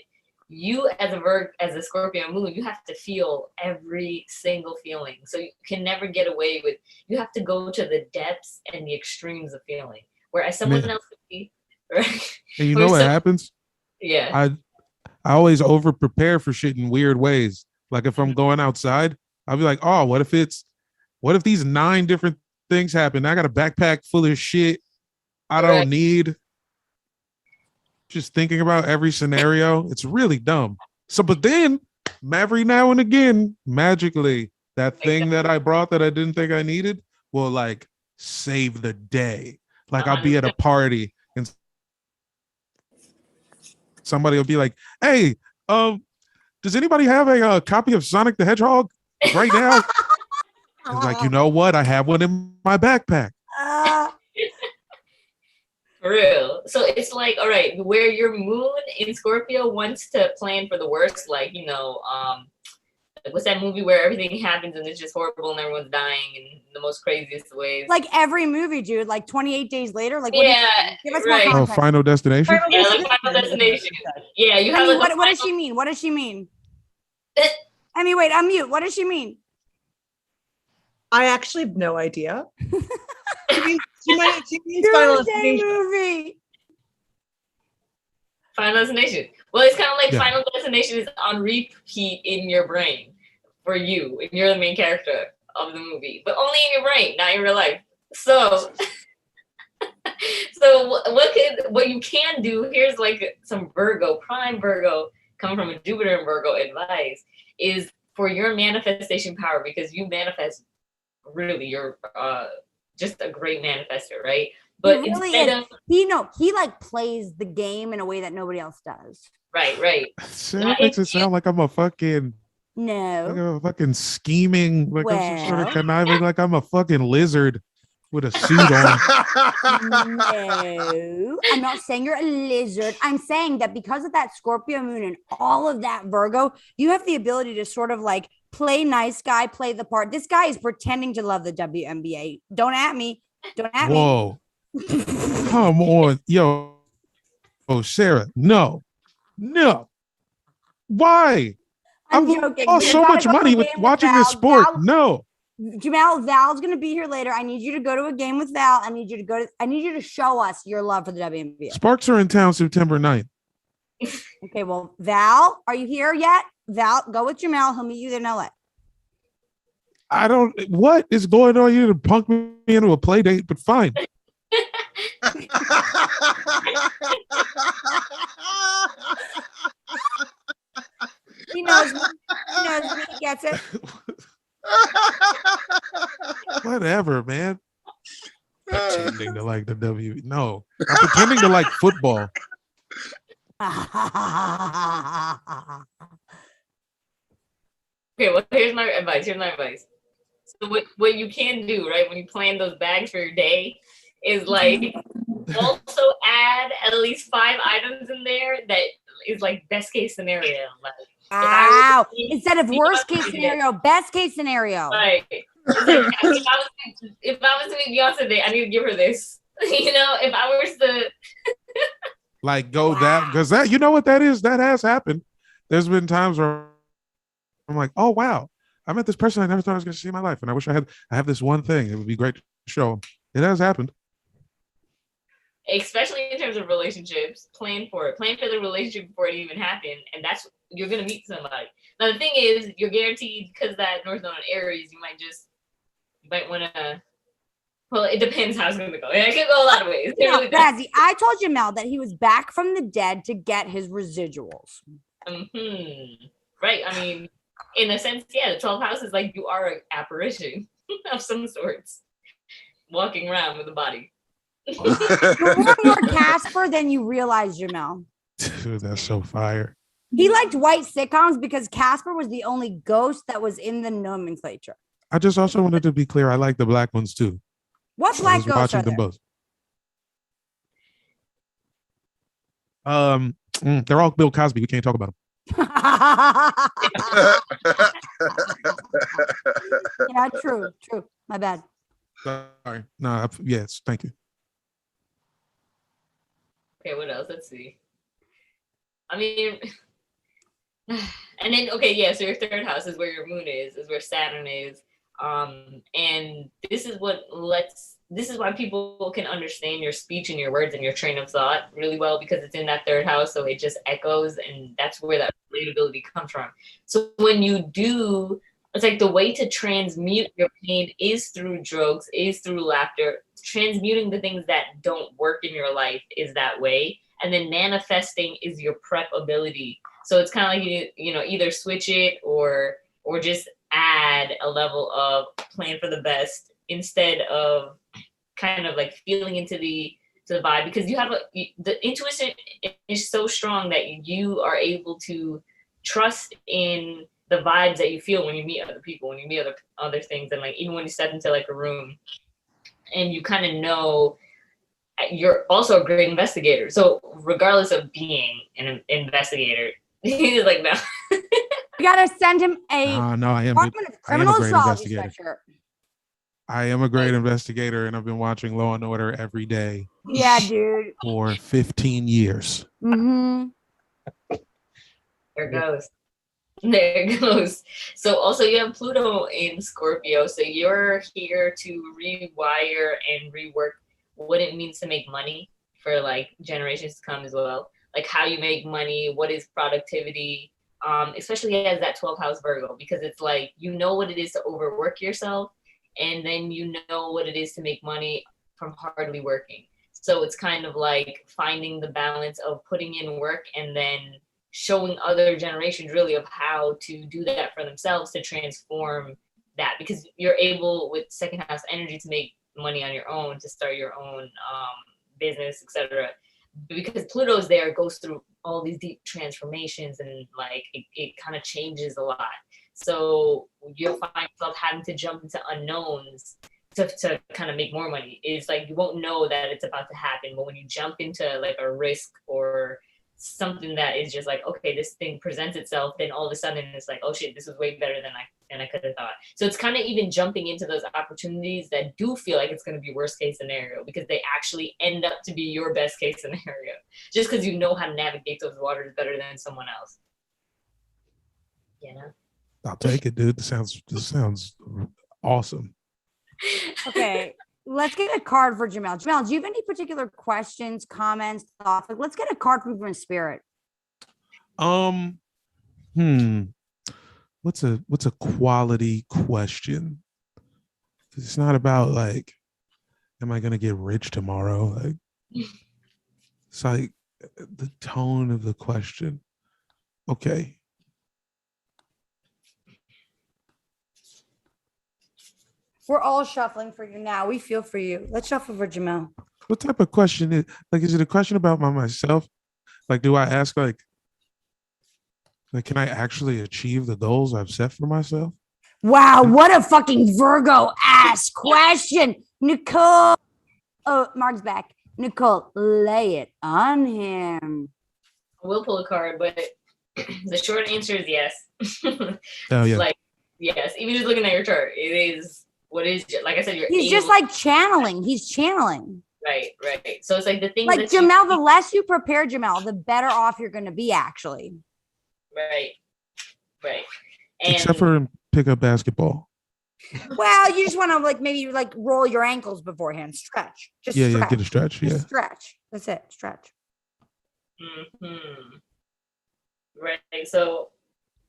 you as a Scorpio moon, you have to feel every single feeling. So you can never get away with, you have to go to the depths and the extremes of feeling. Whereas someone else could be, right? And you know what happens? Yeah. I always over prepare for shit in weird ways. Like if I'm going outside, I'll be like, oh, what if these 9 different things happen? I got a backpack full of shit I don't need. Just thinking about every scenario. It's really dumb. So, but then every now and again, magically, that thing that I brought that I didn't think I needed will like save the day. Like I'll be at a party and somebody will be like, hey, does anybody have a copy of Sonic the Hedgehog right now? It's like, you know what? I have one in my backpack. For real. So it's like, all right, where your moon in Scorpio wants to plan for the worst, like, what's that movie where everything happens and it's just horrible and everyone's dying in the most craziest ways? Like every movie, dude. Like 28 Days Later. Like, what give us right. more Oh, context. Final Destination? Yeah, like Final Destination. Yeah, you have like what does she mean? What does she mean? I mean, wait, unmute. What does she mean? I actually have no idea. She means Final Destination. Movie. Final Destination. Well, it's kind of like Yeah. Final Destination is on repeat in your brain for you, and you're the main character of the movie, but only in your brain, not in real life. So, what you can do? Here's like some prime Virgo, coming from a Jupiter and Virgo advice is for your manifestation power, because you manifest really, you're just a great manifester, right? But He really instead is. of He like plays the game in a way that nobody else does. right. Sarah makes it sound like I'm a fucking scheming, like I'm some sort of conniving, like I'm a fucking lizard with a suit on. No, I'm not saying you're a lizard. I'm saying that because of that Scorpio moon and all of that Virgo, you have the ability to sort of like play nice guy, play the part. This guy is pretending to love the WNBA. Don't at me. Don't at me. Whoa. Come on. Yo. Oh, Sarah. No. Why? I'm I've joking. lost You so gotta much go to money a with game watching Val. this sport. Val- No. Jamal, Val's gonna be here later. I need you to go to a game with Val. I need you to show us your love for the WNBA. Sparks are in town September 9th. Okay, well, Val, are you here yet? Val, go with Jamal. He'll meet you in LA. What is going on here to punk me into a play date, but fine. He knows me. He gets it. Whatever, man. Pretending to like the W. No, I'm pretending to like football. Okay, well, here's my advice. So what you can do, right, when you plan those bags for your day is like also add at least 5 items in there that is like best case scenario. Like Wow. Instead of worst case scenario, best case scenario. Like, if I was to meet Beyonce today, I need to give her this. You know, if I was to Like go that, because that, you know what that is? That has happened. There's been times where I'm like, oh wow, I met this person I never thought I was going to see in my life, and I wish I have this one thing. It would be great to show 'em. It has happened. especially in terms of relationships, plan for it. Plan for the relationship before it even happened. And that's you're gonna meet somebody. Now the thing is, you're guaranteed because that North Node in Aries, you might wanna well, it depends how it's gonna go. It could go a lot of ways. No, Razzie, I told Jamel that he was back from the dead to get his residuals. Right. I mean, in a sense, yeah, the 12th house is like you are an apparition of some sorts. Walking around with a body. You're more Casper than you realize, Jamel. Dude, that's so fire. He liked white sitcoms because Casper was the only ghost that was in the nomenclature. I just also wanted to be clear. I like the black ones too. What I black was ghosts watching are them there? both. They're all Bill Cosby. We can't talk about them. Yeah, true. My bad. Sorry. No, yes, thank you. Okay, what else? Let's see. I mean, and then okay, yeah. So your 3rd house is where your moon is where Saturn is. And this is why people can understand your speech and your words and your train of thought really well, because it's in that 3rd house, so it just echoes, and that's where that relatability comes from. So when you do, it's like the way to transmute your pain is through jokes, is through laughter. Transmuting the things that don't work in your life is that way, and then manifesting is your prep ability. So it's kind of like you know either switch it or just add a level of plan for the best instead of kind of like feeling into the vibe, because you have the intuition is so strong that you are able to trust in the vibes that you feel when you meet other people, when you meet other things, and like even when you step into like a room and you kind of know. You're also a great investigator. So regardless of being an investigator, he's like, no. We gotta send him a No, I am. Department of Criminal Astrology sweatshirt. I am a great investigator, and I've been watching Law and Order every day. Yeah, dude. For 15 years. Mm-hmm. There it goes. So also you have Pluto in Scorpio. So you're here to rewire and rework what it means to make money for like generations to come as well. Like how you make money, what is productivity, especially as that 12th house Virgo, because it's like, you know what it is to overwork yourself, and then you know what it is to make money from hardly working. So it's kind of like finding the balance of putting in work and then showing other generations really of how to do that for themselves, to transform that, because you're able with 2nd house energy to make money on your own, to start your own business, etc. Because Pluto's there, it goes through all these deep transformations, and like it kind of changes a lot. So you'll find yourself having to jump into unknowns to kind of make more money. It's like you won't know that it's about to happen, but when you jump into like a risk or something that is just like, okay, this thing presents itself, then all of a sudden it's like, oh shit, this is way better than I could have thought. So it's kind of even jumping into those opportunities that do feel like it's going to be worst case scenario, because they actually end up to be your best case scenario, just because you know how to navigate those waters better than someone else. You know? I'll take it, dude. This sounds awesome. Okay, let's get a card for Jamel. Jamel, do you have any particular questions, comments, thoughts? Like, let's get a card from your spirit. What's a quality question? It's not about like, am I gonna get rich tomorrow? Like, it's like the tone of the question. Okay. We're all shuffling for you now. We feel for you. Let's shuffle for Jamel. What type of question is it a question about myself? Like, do I ask like, can I actually achieve the goals I've set for myself? Wow, what a fucking Virgo ass question. Nicole. Oh, Mark's back. Nicole, lay it on him. I will pull a card, but the short answer is yes. Oh yeah. Like, yes, even just looking at your chart, it is what is, like I said, He's just like channeling. He's channeling. Right. So it's like the things Like that Jamel, the less you prepare Jamel, the better off you're going to be actually. Right. And Except for pick up basketball. Well, you just want to like maybe like roll your ankles beforehand, stretch. Just Yeah, stretch. get a stretch. Just Yeah. stretch. That's it. Stretch. Right. So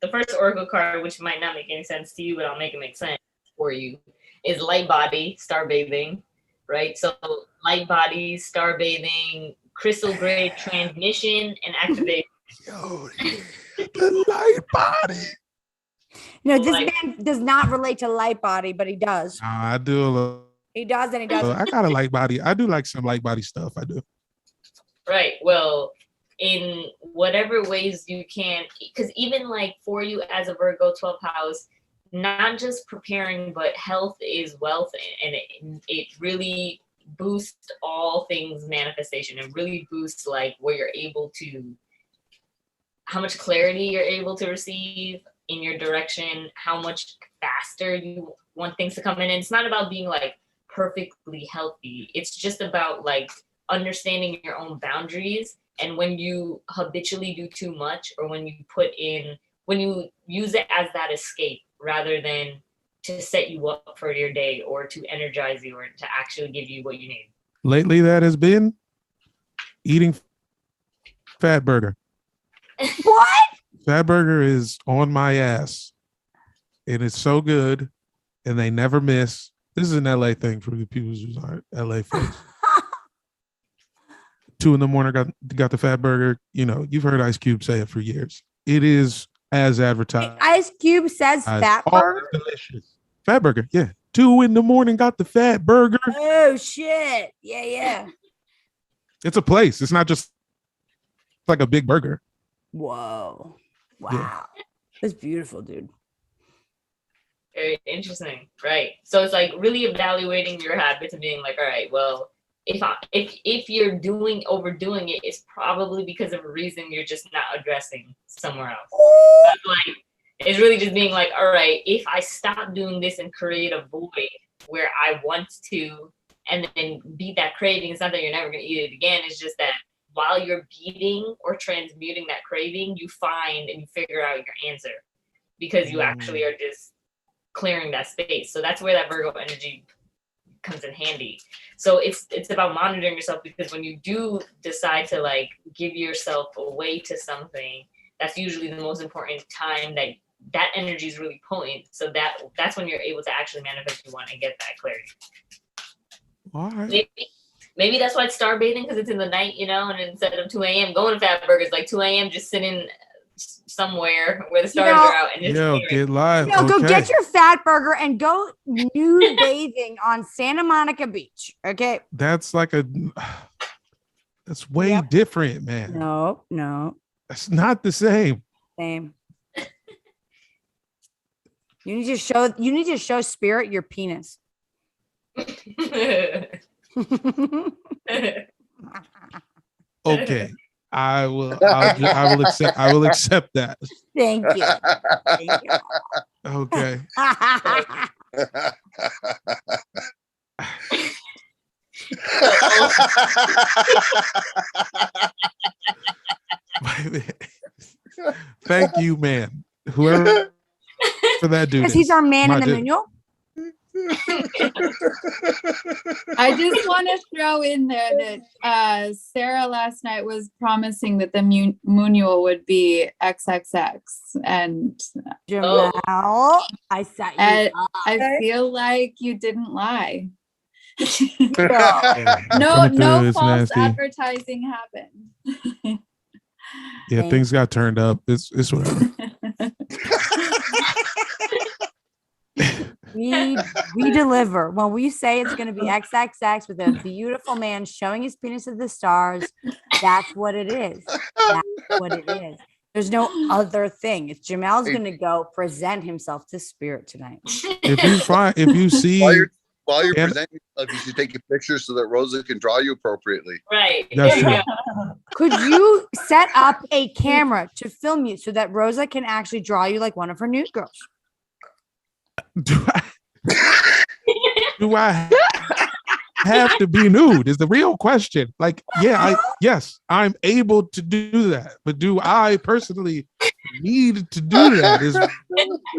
the first oracle card, which might not make any sense to you, but I'll make it make sense for you, is light body, star bathing. Right. So light body, star bathing, crystal grid transmission, and activation. Yo, the light body. No, this man does not relate to light body, but he does. I do. He does and he doesn't. I got a light body. I do like some light body stuff. I do. Right. Well, in whatever ways you can, because even like for you as a Virgo 12th house, not just preparing, but health is wealth, and it really boosts all things manifestation. It really boosts like where you're able to, how much clarity you're able to receive in your direction, how much faster you want things to come in. And it's not about being like perfectly healthy. It's just about like understanding your own boundaries. And when you habitually do too much, or when you use it as that escape rather than to set you up for your day or to energize you or to actually give you what you need. Lately, that has been eating Fat Burger. What? Fat Burger is on my ass. And it's so good. And they never miss. This is an LA thing for the people who aren't LA folks. 2 a.m, got the Fat Burger. You know, you've heard Ice Cube say it for years. It is as advertised. Ice Cube says Fat Burger? Delicious. Fat Burger, yeah. 2 a.m, got the Fat Burger. Oh, shit. Yeah. It's a place. It's not just like a big burger. Whoa. Wow. Yeah. That's beautiful, dude. Very interesting. Right. So it's like really evaluating your habits and being like, all right, well, if you're overdoing it, it's probably because of a reason you're just not addressing somewhere else. Like, it's really just being like, all right, if I stop doing this and create a void where I want to, and then beat that craving, it's not that you're never going to eat it again. It's just that while you're beating or transmuting that craving, you find and you figure out your answer because you actually are just clearing that space. So that's where that Virgo energy comes in handy. So it's about monitoring yourself, because when you do decide to like give yourself away to something, that's usually the most important time that energy is really potent. So that's when you're able to actually manifest what you want and get that clarity. All right. Maybe that's why it's star bathing, because it's in the night, you know, and instead of 2 a.m. going to Fat Burgers, like 2 a.m. just sitting somewhere where the stars are out and just get live. Go get your Fat Burger and go nude bathing on Santa Monica Beach. Okay. That's like that's way different, man. No. That's not the same. Same. You need to show Spirit your penis. Okay. I will accept that. Thank you. Okay. Thank you, man. Whoever for that dude. Because he's our man in the manual. I just want to throw in there that Sarah last night was promising that the Moonual would be XXX, and Jamel, I set you up. I feel like you didn't lie. Yeah, no it's false nasty. advertising happened. Yeah, things got turned up. It's whatever. We deliver. When we say it's going to be XXX with a beautiful man showing his penis at the stars, that's what it is. That's what it is. There's no other thing. It's Jamel's going to go present himself to spirit tonight. If you see while you're presenting yourself, you should take a picture so that Rosa can draw you appropriately. Right. That's true. Could you set up a camera to film you so that Rosa can actually draw you like one of her nude girls? Do I have to be nude is the real question. Like, yes, I'm able to do that, but do I personally need to do that? Is I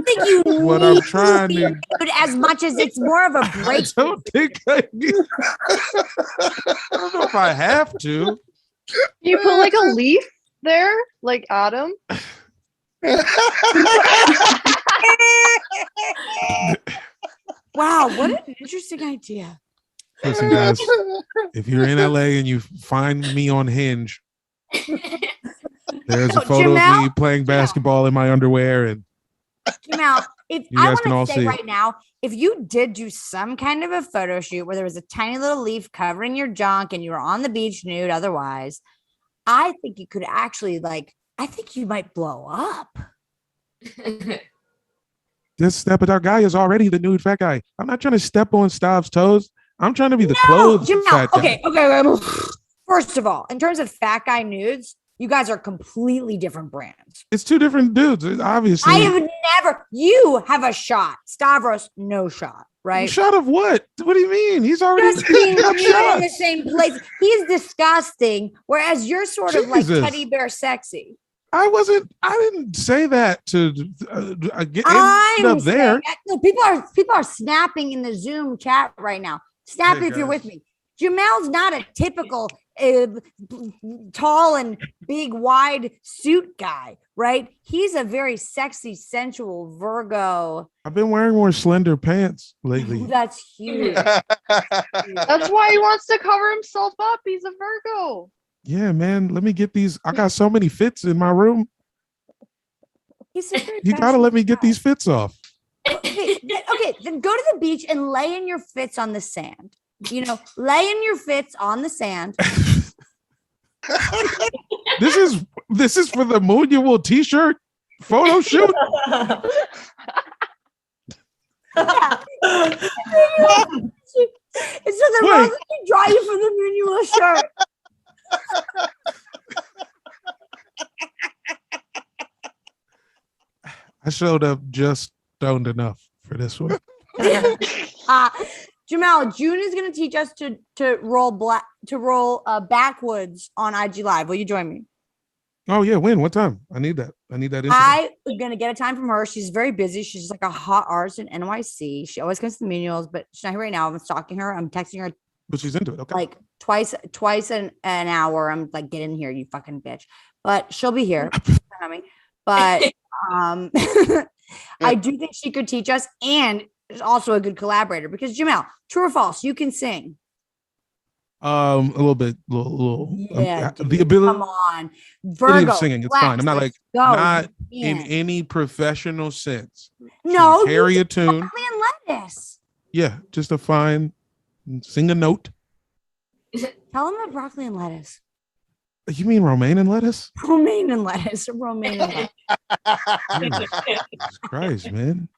think you what I'm trying to. But as much as it's more of a break. I don't think I need. I don't know if I have to. You put like a leaf there, like Adam. Wow, what an interesting idea. Listen, guys, if you're in LA and you find me on Hinge, there's a photo of me playing basketball in my underwear, and Jamal, if you I guys can all want to say see. right now, if you did do some kind of a photo shoot where there was a tiny little leaf covering your junk and you were on the beach nude, otherwise, I think you could actually I think you might blow up. This step with our guy is already the nude fat guy. I'm not trying to step on Stav's toes. I'm trying to be the clothes Jamal, fat guy. okay. First of all, in terms of fat guy nudes, you guys are completely different brands. It's two different dudes, obviously. You have a shot. Stavros, no shot, right? Shot of what? What do you mean? He's already Just being got nude in shot. the same place. He's disgusting, whereas you're sort of like Jesus. teddy bear sexy. I didn't say that to get I'm up there. No, people are snapping in the Zoom chat right now. Snap Hey, if you're guys. with me. Jamel's not a typical tall and big, wide suit guy, right? He's a very sexy, sensual Virgo. I've been wearing more slender pants lately. Ooh, that's huge. That's why he wants to cover himself up. He's a Virgo. Yeah, man. Let me get these. I got so many fits in my room. He's a very You gotta let me get these fits off. okay, then go to the beach and lay in your fits on the sand. Lay in your fits on the sand. This is for the Moon t-shirt photo shoot. It's so the Rose can draw you for the Moon shirt. I showed up just stoned enough for this one. Jamal, June is going to teach us to roll backwoods on IG Live. Will you join me? Oh yeah, when? What time? I need that. Info. I'm going to get a time from her. She's very busy. She's just like a hot artist in NYC. She always comes to the Munuals, but she's not here right now. I'm stalking her. I'm texting her. But she's into it. Okay. Like twice an hour. I'm like, get in here, you fucking bitch. But she'll be here. But I do think she could teach us, and is also a good collaborator because Jamal, true or false, you can sing. A little bit, Yeah, the ability. Come on, Virgo of singing. It's fine. I'm not not in any professional sense. No, Can carry a tune. broccoli and lettuce. Yeah, just a fine sing a note. Tell him about broccoli and lettuce. You mean romaine and lettuce? Romaine and lettuce. Romaine and lettuce. Jesus Christ, man.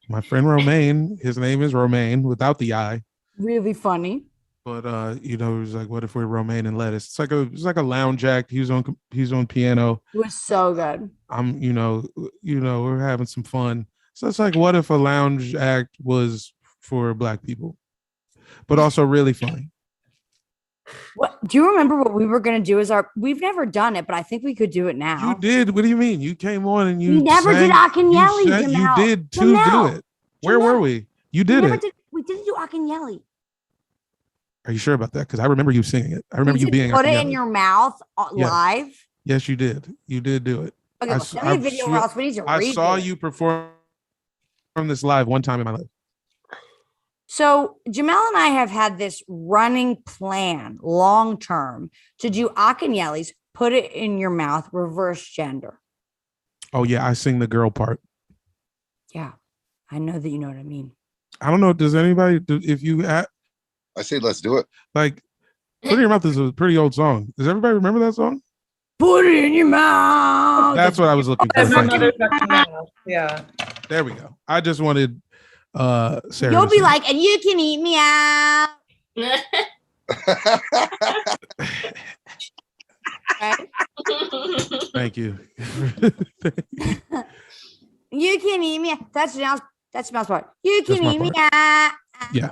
My friend Romaine, his name is Romaine without the I. Really funny. But it was like, what if we're romaine and lettuce? It's like a lounge act. He's on piano. It was so good. I'm we're having some fun. So it's like, what if a lounge act was for Black people, but also really funny? What do you remember what we were gonna do we've never done it, but I think we could do it now. You did. What do you mean? You came on and you We never did Akinyele. You did to do it. Where were we? You did it. We didn't do Akinyele. Are you sure about that? Because I remember you singing it. I remember you being put it in Akinyele. your mouth Yes. live. Yes, you did. You did do it. Okay, well, send me a video or else we need to I redo saw it. you perform this live one time in my life. So Jamel and I have had this running plan long term to do Akinyele's put it in your mouth, reverse gender. Oh yeah, I sing the girl part. Yeah, I know that you know what I mean. I don't know. Does anybody? If you I say let's do it. Like, "Put it in your mouth" is a pretty old song. Does everybody remember that song? Put it in your mouth. That's what I was looking for. That's my Thank you. mother's fucking mouth. Yeah. There we go. I just wanted Sarah. You'll to be sing. like, and you can eat me out. Right? Thank you. You can eat me out. That's Janelle's part. You That's can my eat me part. out. Yeah.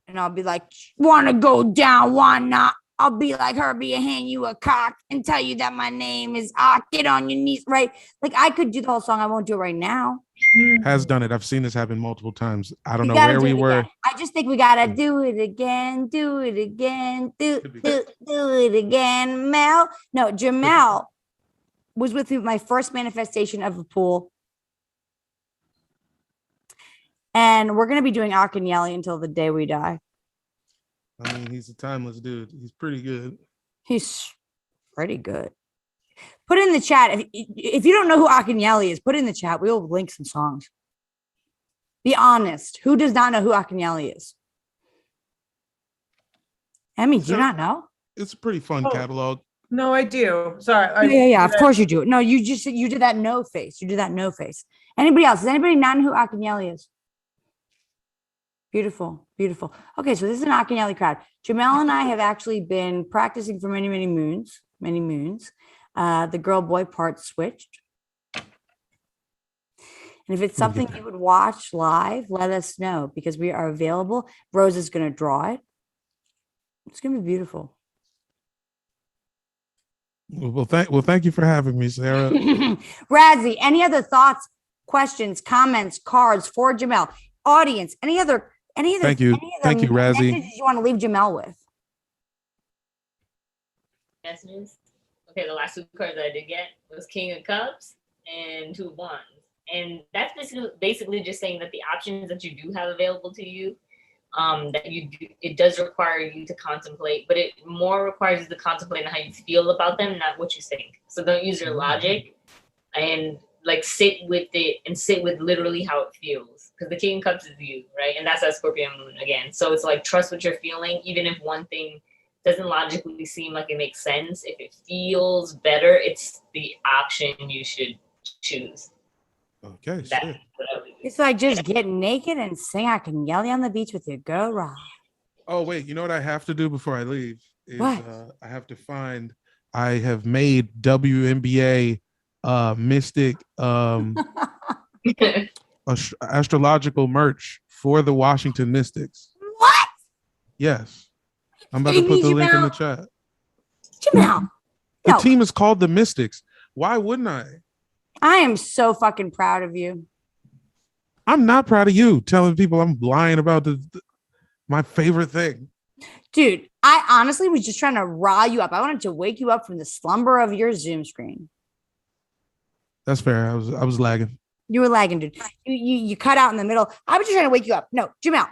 And I'll be like, wanna go down, wanna? I'll be like Herbie and hand you a cock and tell you that my name is Get on your knees, right? Like I could do the whole song. I won't do it right now. Has done it. I've seen this happen multiple times. I don't We know gotta where do we it were. again. I just think we gotta do it again, do it again, do it again. Jamel was with me my first manifestation of a pool. And we're gonna be doing Akinyele until the day we die. I mean, he's a timeless dude. He's pretty good. He's pretty good. Put in the chat if you don't know who Akinyele is. Put in the chat. We'll link some songs. Be honest. Who does not know who Akinyele is? Emmy, do you not know? It's a pretty fun catalog. No, I do. Sorry. Yeah. Of course you do. No, you did that no face. You did that no face. Anybody else? Does anybody not know who Akinyele is? Beautiful, beautiful. Okay, so this is an Akinyele crowd. Jamel and I have actually been practicing for many, many moons. The girl-boy part switched. And if it's something you would watch live, let us know because we are available. Rose is going to draw it. It's going to be beautiful. Well, thank you for having me, Sarah. Razzie, any other thoughts, questions, comments, cards for Jamel? Audience, any other Thank you, Razzie. messages you want to leave Jamel with? Messages. Okay, the last two cards I did get was King of Cups and Two of Wands. And that's basically just saying that the options that you do have available to you, it does require you to contemplate, but it more requires you to contemplate on how you feel about them, not what you think. So don't use your logic and like sit with it and sit with literally how it feels. Because the King of Cups is you, right? And that's that Scorpio moon again. So it's like trust what you're feeling, even if one thing doesn't logically seem like it makes sense. If it feels better, it's the option you should choose. Okay, shit. It's like just get naked and sing I Can Yell You on the Beach with your girl, Rob. Oh, wait, you know what I have to do before I leave? What? I have to find, I have made WNBA Mystic astrological merch for the Washington Mystics. What? Yes. I'm about to put the link in the chat. Jamel. The team is called the Mystics. Why wouldn't I? I am so fucking proud of you. I'm not proud of you telling people I'm lying about my favorite thing. Dude, I honestly was just trying to rile you up. I wanted to wake you up from the slumber of your Zoom screen. That's fair. I was lagging. You were lagging, dude. You cut out in the middle. I was just trying to wake you up. No, Jamel,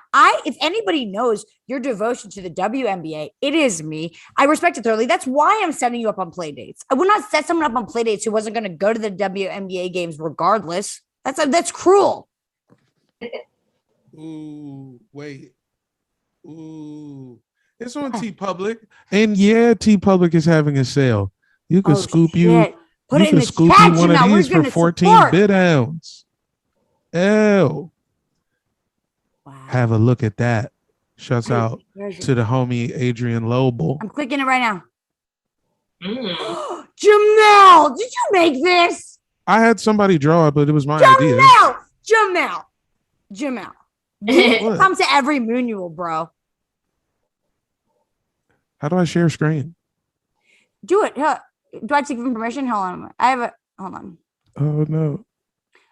if anybody knows your devotion to the WNBA, it is me. I respect it thoroughly. That's why I'm setting you up on play dates. I would not set someone up on play dates who wasn't going to go to the WNBA games regardless. That's cruel. Ooh, wait. Ooh. It's on T Public. And yeah, T Public is having a sale. You can scoop you. Put you it in can the scoop chat, you one Jamel. of We're these for gonna 14 support. bid ounce. Ew. Wow. Have a look at that. Shouts out Where's it? to the homie Adrian Lobel. I'm clicking it right now. Jamel, did you make this? I had somebody draw it, but it was my idea. Jamel. You come to every Moonual, bro. How do I share screen? Do it. Do I have to give him permission? Hold on. Oh no.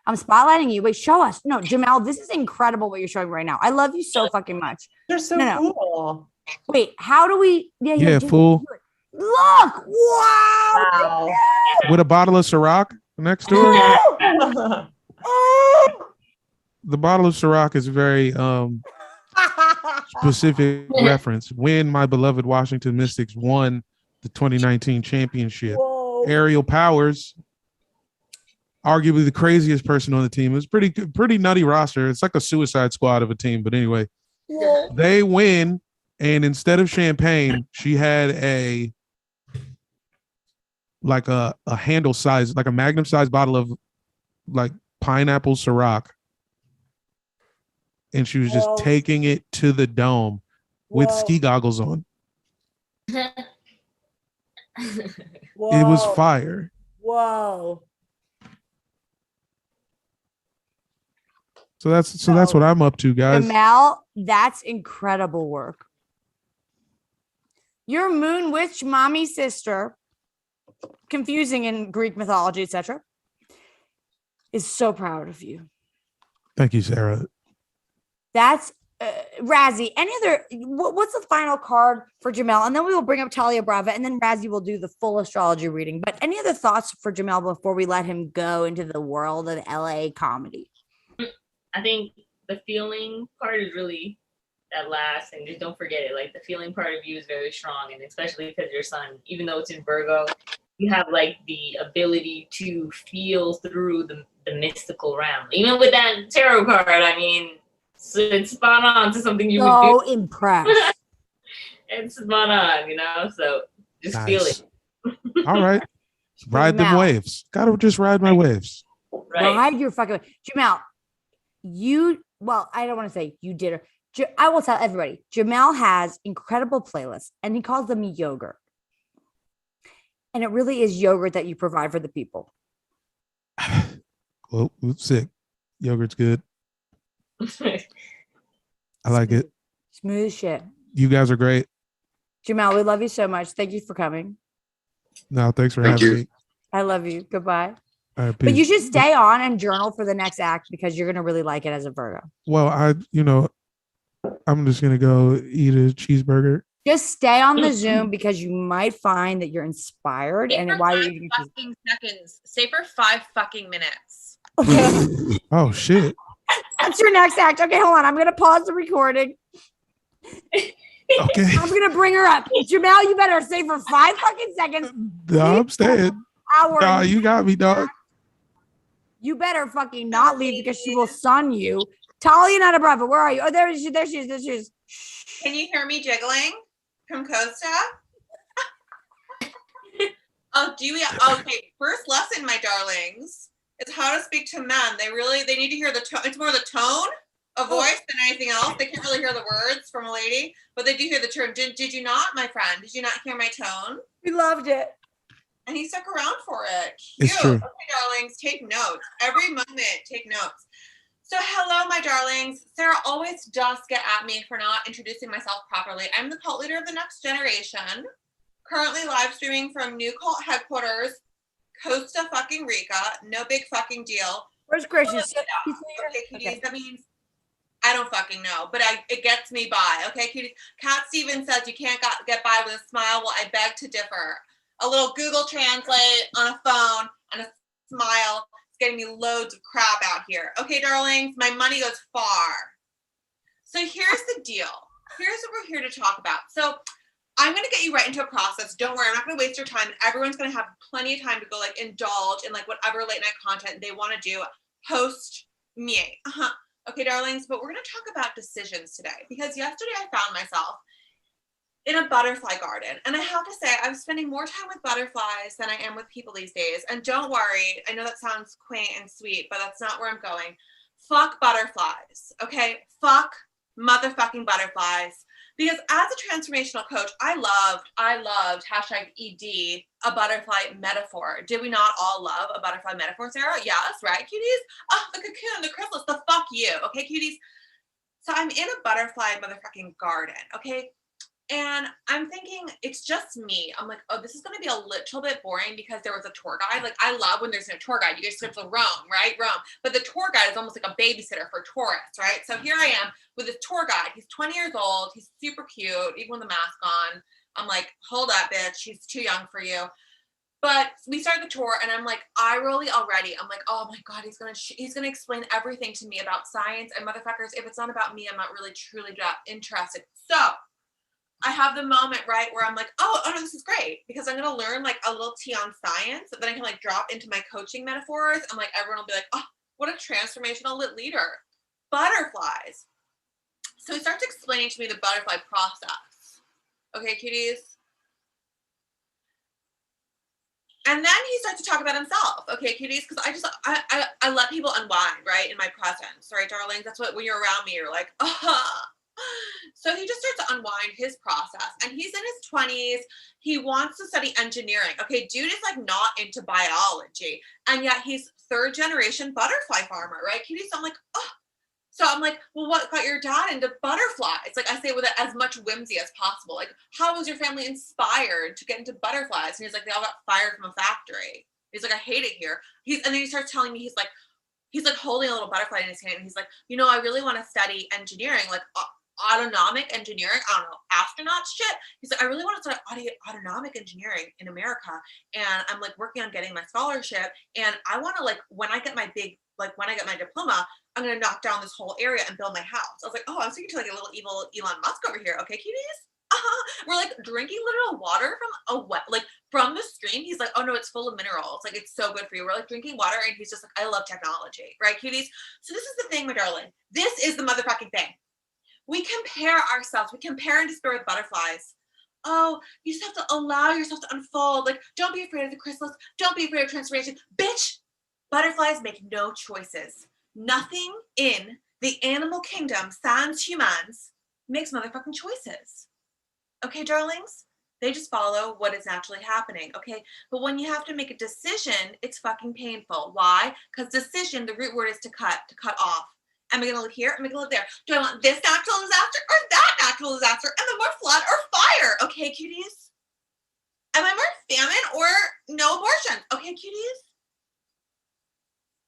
I'm spotlighting you. Wait, show us. No, Jamel, this is incredible what you're showing right now. I love you so fucking much. They're so cool. Wait, how do we? Yeah, fool. Look! Wow! With a bottle of Ciroc next to it. The bottle of Ciroc is very specific reference. When my beloved Washington Mystics won the 2019 championship, Aerial Powers arguably the craziest person on the team. It was pretty nutty roster. It's like a Suicide Squad of a team. But anyway, they win, and instead of champagne, she had a handle size, like a magnum size bottle of like pineapple Ciroc, and she was just taking it to the dome with ski goggles on. It was fire. Whoa. So that's what I'm up to, guys. Jamal, that's incredible work. Your moon witch mommy sister, confusing in Greek mythology, etc., is so proud of you. Thank you, Sarah. That's Razzie. Any other? What's the final card for Jamel? And then we will bring up Talia Brava, and then Razzie will do the full astrology reading. But any other thoughts for Jamel before we let him go into the world of LA comedy? I think the feeling part is really that last thing. Just don't forget it. Like the feeling part of you is very strong, and especially because your sun, even though it's in Virgo, you have like the ability to feel through the mystical realm. Even with that tarot card, I mean, it's spot on to something you would do. So impressed. It's spot on, you know. So just feel it. All right, ride them waves. Gotta just ride my waves. Right. Ride your fucking Jamel. I don't want to say you did her. I will tell everybody. Jamel has incredible playlists, and he calls them yogurt. And it really is yogurt that you provide for the people. Well, sick. Yogurt's good. I like it. Smooth shit. You guys are great. Jamel, we love you so much. Thank you for coming. No, thanks for having me. I love you. Goodbye. All right, but you peace. should stay on and journal for the next act because you're going to really like it as a Virgo. Well, I'm just going to go eat a cheeseburger. Just stay on the Zoom because you might find that you're inspired. Stay And for while 5 you're eating fucking seconds. Stay for 5 fucking minutes. Oh, shit. That's your next act. Okay, hold on. I'm going to pause the recording. Okay. I'm going to bring her up. Jamel, you better stay for 5 fucking seconds. No, I'm staying. Nah, you got me, dog. You better fucking not leave because she will sun you. Talia Brava, where are you? Oh, there she is. Can you hear me jiggling from Costa? Okay, first lesson, my darlings, is how to speak to men. They need to hear the tone. It's more the tone of voice than anything else. They can't really hear the words from a lady, but they do hear the tone. Did you not, my friend? Did you not hear my tone? We loved it. And he stuck around for it. It's true. Okay, darlings, take notes. Every moment, take notes. So hello, my darlings. Sarah always does get at me for not introducing myself properly. I'm the cult leader of the next generation, currently live streaming from new cult headquarters, Costa fucking Rica. No big fucking deal. Where's Christian? Okay, cuties, that means I don't fucking know, but it gets me by. Okay, cuties. Cat Stevens says you can't get by with a smile. Well, I beg to differ. A little Google Translate on a phone and a smile is getting me loads of crap out here. Okay, darlings, my money goes far. So here's the deal. Here's what we're here to talk about. So I'm going to get you right into a process. Don't worry, I'm not going to waste your time. Everyone's going to have plenty of time to go indulge in whatever late night content they want to do post me. Okay, darlings, but we're going to talk about decisions today because yesterday I found myself in a butterfly garden. And I have to say, I'm spending more time with butterflies than I am with people these days. And don't worry, I know that sounds quaint and sweet, but that's not where I'm going. Fuck butterflies, okay? Fuck motherfucking butterflies. Because as a transformational coach, I loved #ED, a butterfly metaphor. Did we not all love a butterfly metaphor, Sarah? Yes, right, cuties? Oh, the cocoon, the chrysalis, the fuck you, okay, cuties? So I'm in a butterfly motherfucking garden, okay? And I'm thinking, it's just me. I'm like, oh, this is going to be a little bit boring because there was a tour guide. I love when there's no tour guide. You guys get to Rome, right? Rome. But the tour guide is almost like a babysitter for tourists, right? So here I am with this tour guide. He's 20 years old. He's super cute, even with the mask on. I'm like, hold up, bitch. He's too young for you. But we started the tour, and I'm like, eye rolly already. I'm like, oh my God, he's gonna explain everything to me about science and motherfuckers. If it's not about me, I'm not really truly interested. So I have the moment, right, where I'm like, oh no, this is great because I'm gonna learn like a little tea on science that then I can like drop into my coaching metaphors and like everyone will be like, oh, what a transformational lit leader. Butterflies. So he starts explaining to me the butterfly process. Okay, cuties. And then he starts to talk about himself. Okay, cuties, because I let people unwind, right, in my presence, right, darling? That's what when you're around me, you're like, ah. So he just starts to unwind his process, and he's in his 20s. He wants to study engineering. Okay, dude is like not into biology, and yet he's 3rd generation butterfly farmer, right, cuties? So I'm like, oh. So I'm like, well, what got your dad into butterflies? Like I say with as much whimsy as possible. Like, how was your family inspired to get into butterflies? And he's like, they all got fired from a factory. He's like, I hate it here. And then he starts telling me, he's like holding a little butterfly in his hand. And he's like, I really want to study engineering, like autonomic engineering. I don't know, astronaut shit. He's like, I really want to study autonomic engineering in America. And I'm like working on getting my scholarship. And I want to when I get my diploma, I'm going to knock down this whole area and build my house. I was like, oh, I'm speaking to like a little evil Elon Musk over here. Okay, cuties? We're like drinking literal water from the stream. He's like, oh no, it's full of minerals. Like, it's so good for you. We're like drinking water. And he's just like, I love technology. Right, cuties? So this is the thing, my darling. This is the motherfucking thing. We compare ourselves. We compare and despair with butterflies. Oh, you just have to allow yourself to unfold. Like, don't be afraid of the chrysalis. Don't be afraid of transformation. Bitch, butterflies make no choices. Nothing in the animal kingdom, sans humans, makes motherfucking choices. Okay, darlings? They just follow what is naturally happening, okay? But when you have to make a decision, it's fucking painful. Why? Because decision, the root word is to cut off. Am I gonna live here? Am I gonna live there? Do I want this natural disaster or that natural disaster? Am I more flood or fire? Okay, cuties? Am I more famine or no abortion? Okay, cuties?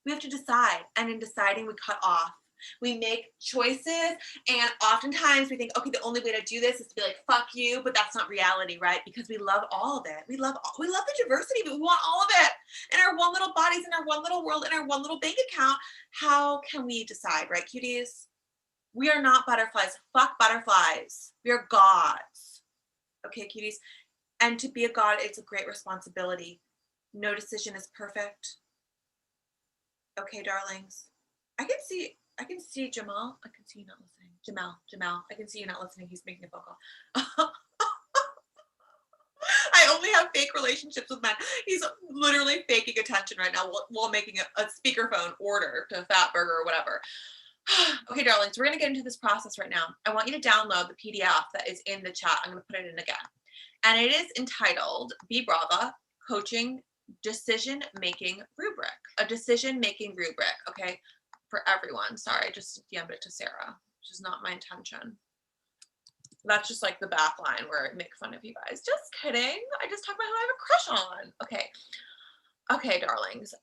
We have to decide, and in deciding, we cut off. We make choices, and oftentimes we think, okay, the only way to do this is to be like, fuck you, but that's not reality, right? Because we love all of it. We love the diversity, but we want all of it in our one little bodies, in our one little world, in our one little bank account. How can we decide, right, cuties? We are not butterflies. Fuck butterflies. We are gods. Okay, cuties? And to be a god, it's a great responsibility. No decision is perfect. Okay, darlings. I can see Jamal. I can see you not listening. Jamal. I can see you not listening. He's making a phone call. I only have fake relationships with men. He's literally faking attention right now while making a speakerphone order to Fatburger or whatever. Okay, darlings, we're going to get into this process right now. I want you to download the PDF that is in the chat. I'm going to put it in again. And it is entitled Be Brava Coaching Decision-Making Rubric. A decision-making rubric, okay, for everyone. Sorry, I just DM'd it to Sarah, which is not my intention. That's just like the back line where I make fun of you guys. Just kidding. I just talk about who I have a crush on. Okay, darlings.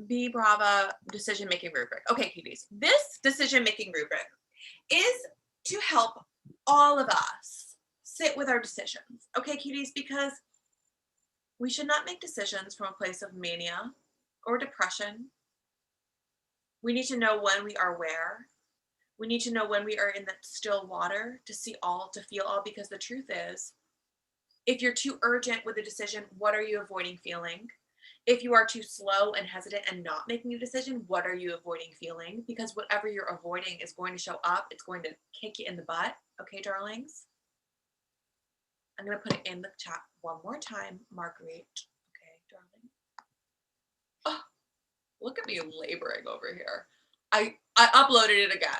Be Brava decision-making rubric. Okay, cuties. This decision-making rubric is to help all of us sit with our decisions. Okay, cuties, because we should not make decisions from a place of mania or depression. We need to know when we are where. We need to know when we are in that still water to see all, to feel all, because the truth is, if you're too urgent with a decision, what are you avoiding feeling? If you are too slow and hesitant and not making a decision, what are you avoiding feeling? Because whatever you're avoiding is going to show up. It's going to kick you in the butt. Okay, darlings? I'm going to put it in the chat one more time, Marguerite. Okay, darling. Oh, look at me laboring over here. I uploaded it again.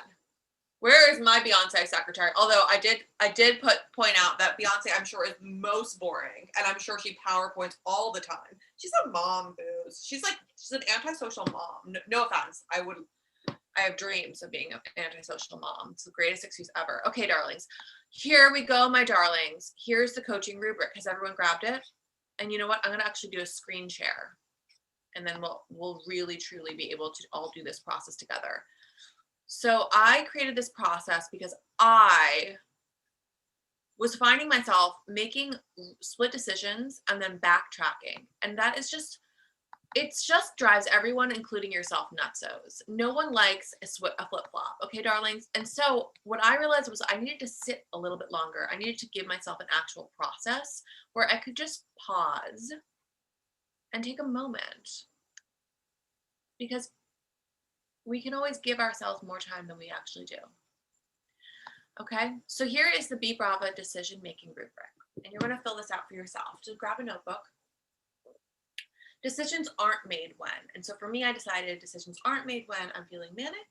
Where is my Beyonce secretary? Although I did point out that Beyonce, I'm sure, is most boring, and I'm sure she PowerPoints all the time. She's a mom, booze. She's an antisocial mom. No offense. I have dreams of being an antisocial mom. It's the greatest excuse ever. Okay, darlings. Here we go, my darlings. Here's the coaching rubric. Has everyone grabbed it? And you know what? I'm going to actually do a screen share. And then we'll really, truly be able to all do this process together. So I created this process because I was finding myself making split decisions and then backtracking. And that is just, it just drives everyone, including yourself, nutsos. No one likes a flip-flop, okay, darlings? And so what I realized was I needed to sit a little bit longer. I needed to give myself an actual process where I could just pause and take a moment, because we can always give ourselves more time than we actually do. Okay, so here is the Be Brava decision-making rubric, and you're going to fill this out for yourself. Just grab a notebook. Decisions aren't made when. And so for me, I decided decisions aren't made when I'm feeling manic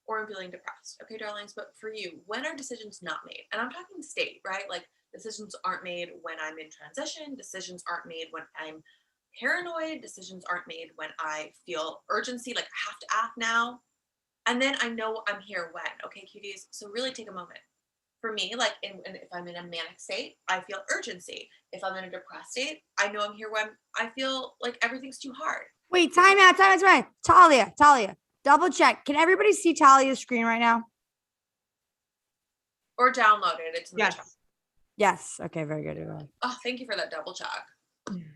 or I'm feeling depressed. Okay, darlings, but for you, when are decisions not made? And I'm talking state, right? Like decisions aren't made when I'm in transition. Decisions aren't made when I'm paranoid. Decisions aren't made when I feel urgency, like I have to act now. And then I know I'm here when. Okay, cuties, so really take a moment. For me, like if I'm in a manic state, I feel urgency. If I'm in a depressed state, I know I'm here when I feel like everything's too hard. Wait, time out. Talia, double check. Can everybody see Talia's screen right now? Or download it. It's in the chat. Yes. Okay, very good. Oh, thank you for that double check.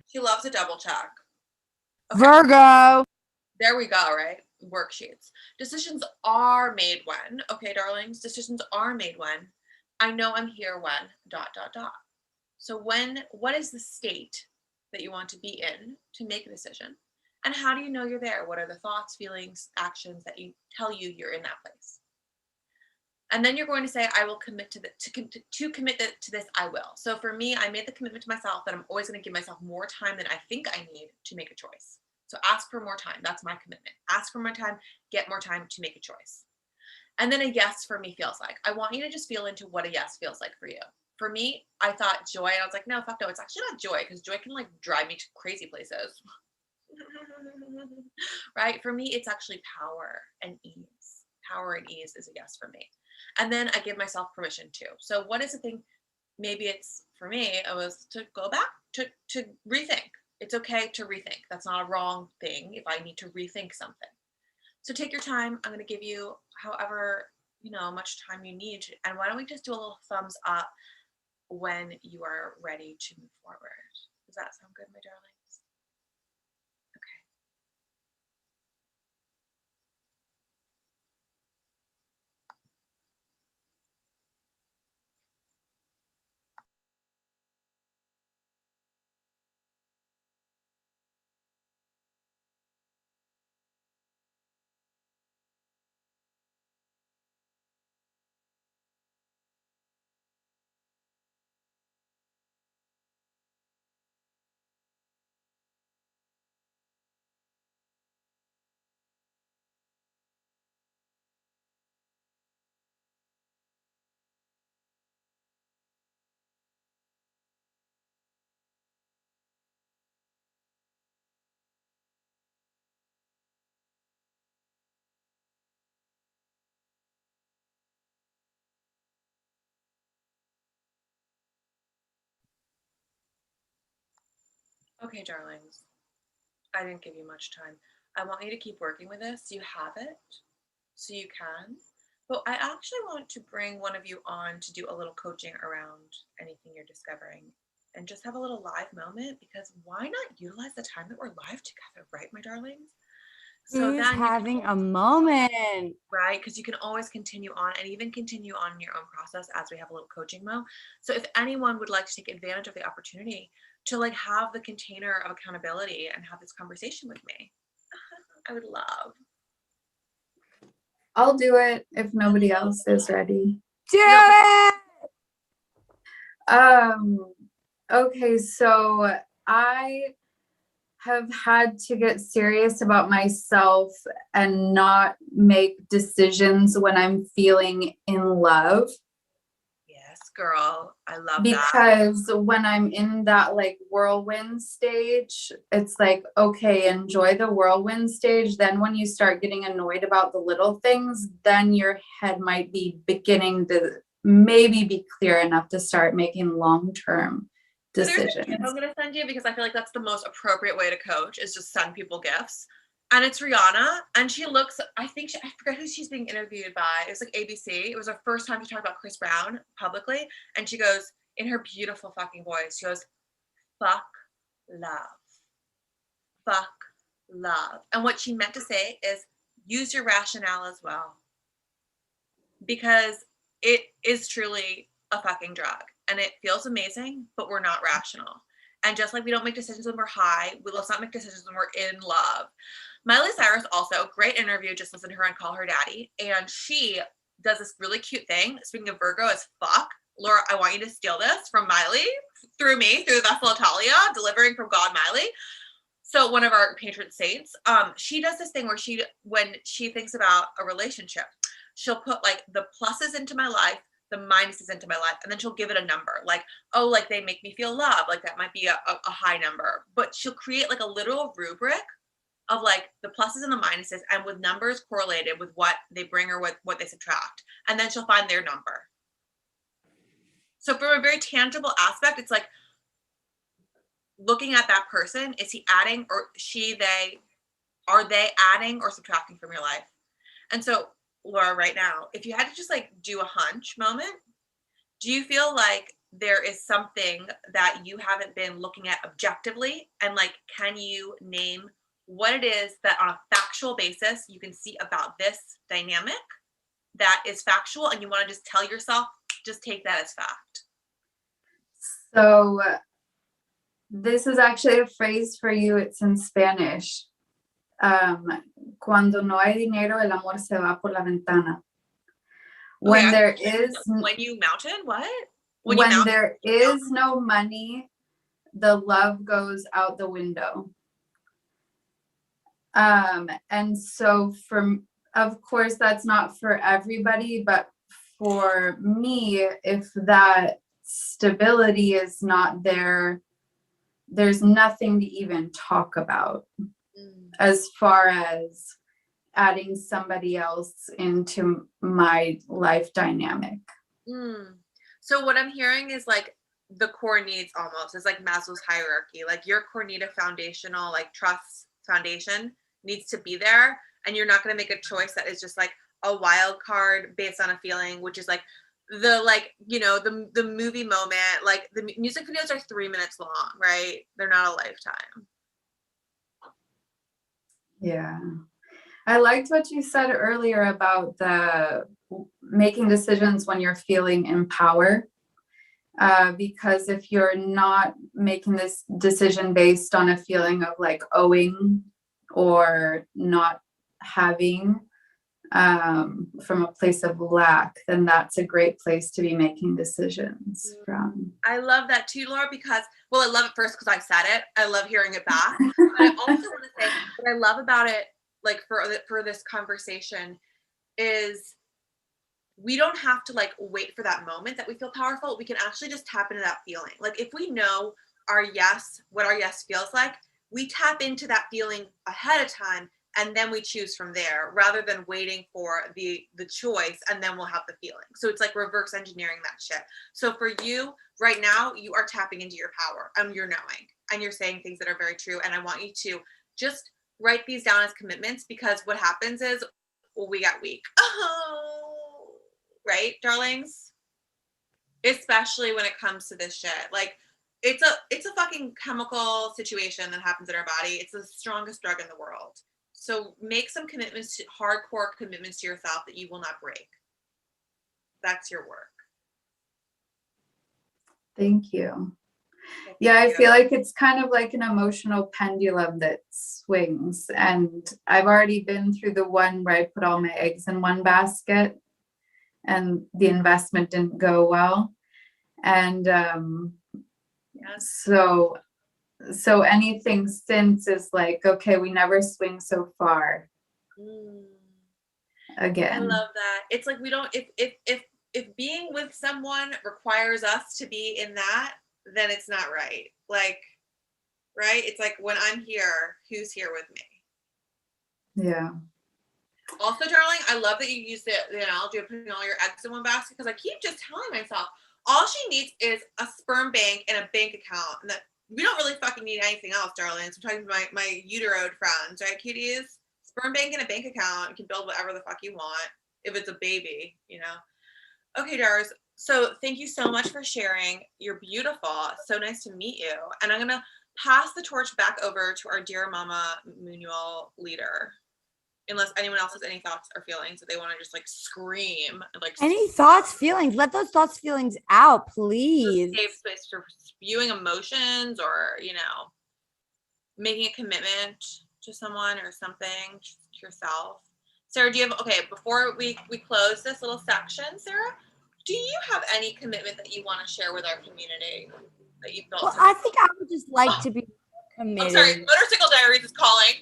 She loves a double check. Virgo. There we go, right? Worksheets. Decisions are made when. Okay, darlings, decisions are made when I know I'm here when ... So what is the state that you want to be in to make a decision? And how do you know you're there? What are the thoughts, feelings, actions that you tell you you're in that place? And then you're going to say, I will commit to commit to this, I will. So for me, I made the commitment to myself that I'm always going to give myself more time than I think I need to make a choice. So ask for more time. That's my commitment. Ask for more time, get more time to make a choice. And then a yes for me feels like. I want you to just feel into what a yes feels like for you. For me, I thought joy. I was like, no, fuck no. It's actually not joy, because joy can like drive me to crazy places. Right? For me, it's actually power and ease. Power and ease is a yes for me. And then I give myself permission too. So what is the thing? Maybe it's, for me, it was to go back, to rethink. It's okay to rethink. That's not a wrong thing if I need to rethink something. So take your time. I'm going to give you however, much time you need. And why don't we just do a little thumbs up when you are ready to move forward? Does that sound good, my darlings? Okay. Okay, darlings, I didn't give you much time. I want you to keep working with this. You have it, so you can. But I actually want to bring one of you on to do a little coaching around anything you're discovering and just have a little live moment, because why not utilize the time that we're live together, right, my darlings? So Who's then having a moment? Right, because you can always continue on and even continue on in your own process as we have a little coaching mo. So if anyone would like to take advantage of the opportunity to like have the container of accountability and have this conversation with me, I would love. I'll do it if nobody else is ready. Do it! Okay, so I have had to get serious about myself and not make decisions when I'm feeling in love. Yes, girl. I love that. Because when I'm in that like whirlwind stage, it's like, okay, enjoy the whirlwind stage. Then when you start getting annoyed about the little things, then your head might be beginning to maybe be clear enough to start making long-term decisions. There's a gift I'm going to send you, because I feel like that's the most appropriate way to coach, is just send people gifts. And it's Rihanna, and she looks, I forget who she's being interviewed by. It was like ABC. It was her first time she talked about Chris Brown publicly. And she goes, in her beautiful fucking voice, she goes, fuck love. Fuck love. And what she meant to say is use your rationale as well. Because it is truly a fucking drug and it feels amazing, but we're not rational. And just like we don't make decisions when we're high, let's not make decisions when we're in love. Miley Cyrus also, great interview, just listen to her on Call Her Daddy. And she does this really cute thing. Speaking of Virgo as fuck, Laura, I want you to steal this from Miley through me, through the vessel of Talia, delivering from God Miley. So one of our patron saints, she does this thing where when she thinks about a relationship, she'll put like the pluses into my life, the minuses into my life, and then she'll give it a number. Like, oh, like they make me feel love. Like that might be a high number. But she'll create like a literal rubric of like the pluses and the minuses and with numbers correlated with what they bring or what they subtract. And then she'll find their number. So from a very tangible aspect, it's like looking at that person, is he adding or are they adding or subtracting from your life? And so Laura, right now, if you had to just like do a hunch moment, do you feel like there is something that you haven't been looking at objectively? And like, can you name what it is that on a factual basis you can see about this dynamic that is factual and you want to just tell yourself, just take that as fact? So this is actually a phrase for you. It's in Spanish. Cuando no hay dinero, el amor se va por la ventana. When there is when you mountain, what? When there is no money, the love goes out the window. And so of course, that's not for everybody, but for me, if that stability is not there, there's nothing to even talk about as far as adding somebody else into my life dynamic. So what I'm hearing is like the core needs almost is like Maslow's hierarchy. Like your core need of foundational, like trust foundation needs to be there. And you're not going to make a choice that is just like a wild card based on a feeling, which is like the, like, you know, the movie moment, like the music videos are 3 minutes long, right? They're not a lifetime. Yeah. I liked what you said earlier about the making decisions when you're feeling in power. Because if you're not making this decision based on a feeling of like owing or not having from a place of lack, then that's a great place to be making decisions from. I love that too, Laura, because, well, I love it first because I said it. I love hearing it back. But I also want to say what I love about it, like for this conversation, is we don't have to like wait for that moment that we feel powerful. We can actually just tap into that feeling. Like if we know our yes, what our yes feels like, we tap into that feeling ahead of time and then we choose from there rather than waiting for the choice and then we'll have the feeling. So it's like reverse engineering that shit. So for you right now, you are tapping into your power and you're knowing and you're saying things that are very true. And I want you to just write these down as commitments, because what happens is, well, we got weak. Oh, right, darlings? Especially when it comes to this shit. Like it's a fucking chemical situation that happens in our body. It's the strongest drug in the world. So make some commitments, hardcore commitments to yourself that you will not break. That's your work. Thank you. Yeah, I feel like it's kind of like an emotional pendulum that swings. And I've already been through the one where I put all my eggs in one basket and the investment didn't go well. And so anything since is like, okay, we never swing so far again. I love that. It's like we don't, if being with someone requires us to be in that, then it's not right. Like, right? It's like when I'm here, who's here with me? Yeah. Also, darling, I love that you use the analogy of putting all your eggs in one basket, because I keep just telling myself, all she needs is a sperm bank and a bank account. And that we don't really fucking need anything else, darlings. I'm talking to my uteroid friends, right, cuties? Sperm bank and a bank account. You can build whatever the fuck you want if it's a baby, you know? Okay, Dars. So thank you so much for sharing. You're beautiful. So nice to meet you. And I'm going to pass the torch back over to our dear Mama Munual leader. Unless anyone else has any thoughts or feelings that they want to just like scream, like Any thoughts, feelings? Let those thoughts, feelings out, please. safe space for spewing emotions, or making a commitment to someone or something, to yourself. Sarah, do you have, okay, before we close this little section, Sarah, do you have any commitment that you want to share with our community that you built? Well, I think I would just like to be committed. I'm sorry, Motorcycle Diaries is calling.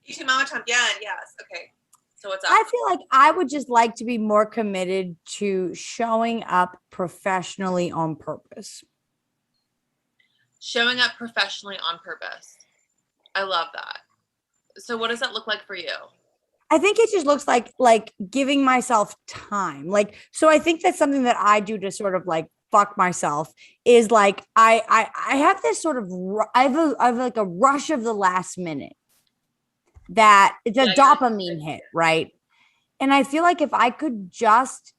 You too, Mama Champion. Yes. Okay. So what's up? I feel like I would just like to be more committed to showing up professionally on purpose. Showing up professionally on purpose. I love that. So what does that look like for you? I think it just looks like giving myself time. Like, so I think that's something that I do to sort of like fuck myself is like, I have this sort of, I have like a rush of the last minute that it's a dopamine hit, right? And I feel like if I could just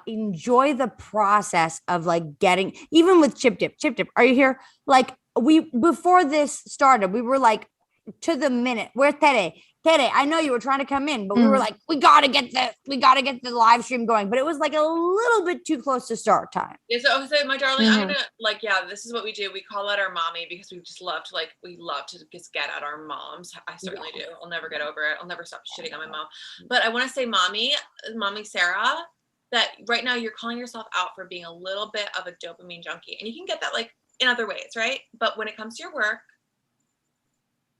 enjoy the process of like getting, even with Chip Dip, are you here? Like before this started, we were like to the minute. Where's Tere? Tere, I know you were trying to come in, but we were like, we gotta get the live stream going. But it was like a little bit too close to start time. Yeah, so my darling, I'm gonna this is what we do. We call that our mommy because we just love to we love to just get at our moms. I certainly do. I'll never get over it. I'll never stop shitting on my mom. But I want to say, mommy Sarah, that right now you're calling yourself out for being a little bit of a dopamine junkie, and you can get that like in other ways, right? But when it comes to your work,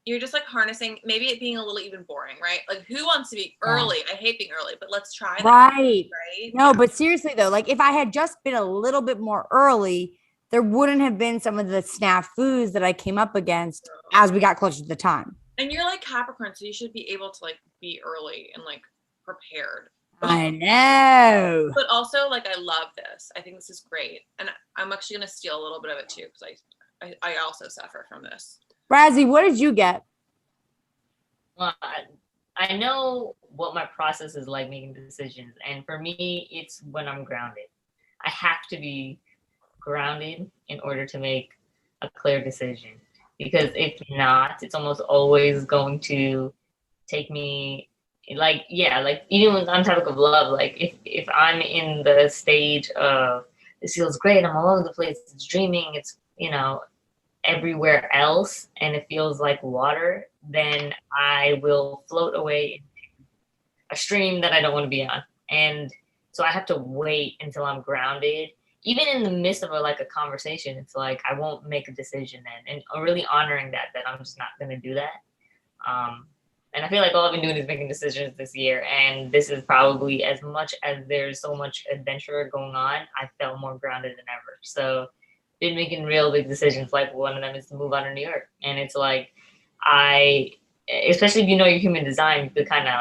you're just like harnessing, maybe it being a little even boring, right? Like who wants to be early? I hate being early, but let's try that. Right. Right. No, but seriously though, like if I had just been a little bit more early, there wouldn't have been some of the snafus that I came up against as we got closer to the time. And you're like Capricorn, so you should be able to like be early and like prepared. I know. But also like I love this. I think this is great. And I'm actually gonna steal a little bit of it too, because I also suffer from this. Razzie, what did you get? Well, I know what my process is like making decisions. And for me, it's when I'm grounded. I have to be grounded in order to make a clear decision. Because if not, it's almost always going to take me even on topic of love, like if I'm in the stage of this feels great, I'm all over the place, it's dreaming, it's everywhere else, and it feels like water, then I will float away into a stream that I don't want to be on. And so I have to wait until I'm grounded. Even in the midst of a conversation, it's like I won't make a decision then, and really honoring that I'm just not going to do that. And I feel like all I've been doing is making decisions this year, and this is probably, as much as there's so much adventure going on, I felt more grounded than ever. So been making real big decisions. Like one of them is to move out of New York, and it's like especially if you know your human design, you could kind of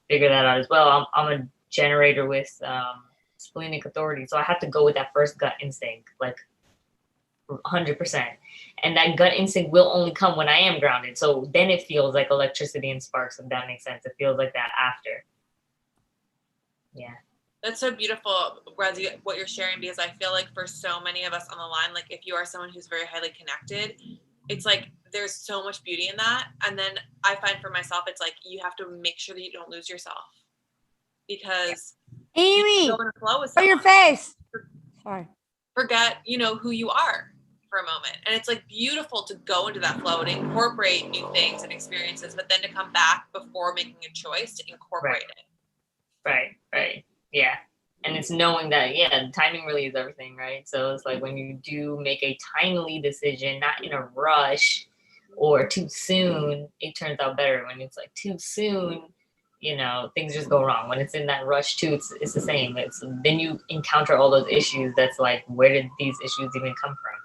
figure that out as well. I'm a generator with splenic authority, so I have to go with that first gut instinct, 100%. And that gut instinct will only come when I am grounded. So then it feels like electricity and sparks, if that makes sense. It feels like that after. Yeah. That's so beautiful, Razzie, what you're sharing, because I feel like for so many of us on the line, if you are someone who's very highly connected, it's there's so much beauty in that. And then I find for myself, it's you have to make sure that you don't lose yourself, because Amy, you go in a flow with show your face. Sorry. Forget, who you are for a moment. And it's beautiful to go into that flow and incorporate new things and experiences, but then to come back before making a choice to incorporate it. Right. Yeah. And it's knowing that, timing really is everything, right? So it's when you do make a timely decision, not in a rush or too soon, it turns out better. When it's too soon, things just go wrong. When it's in that rush too, it's the same. Then you encounter all those issues. That's where did these issues even come from?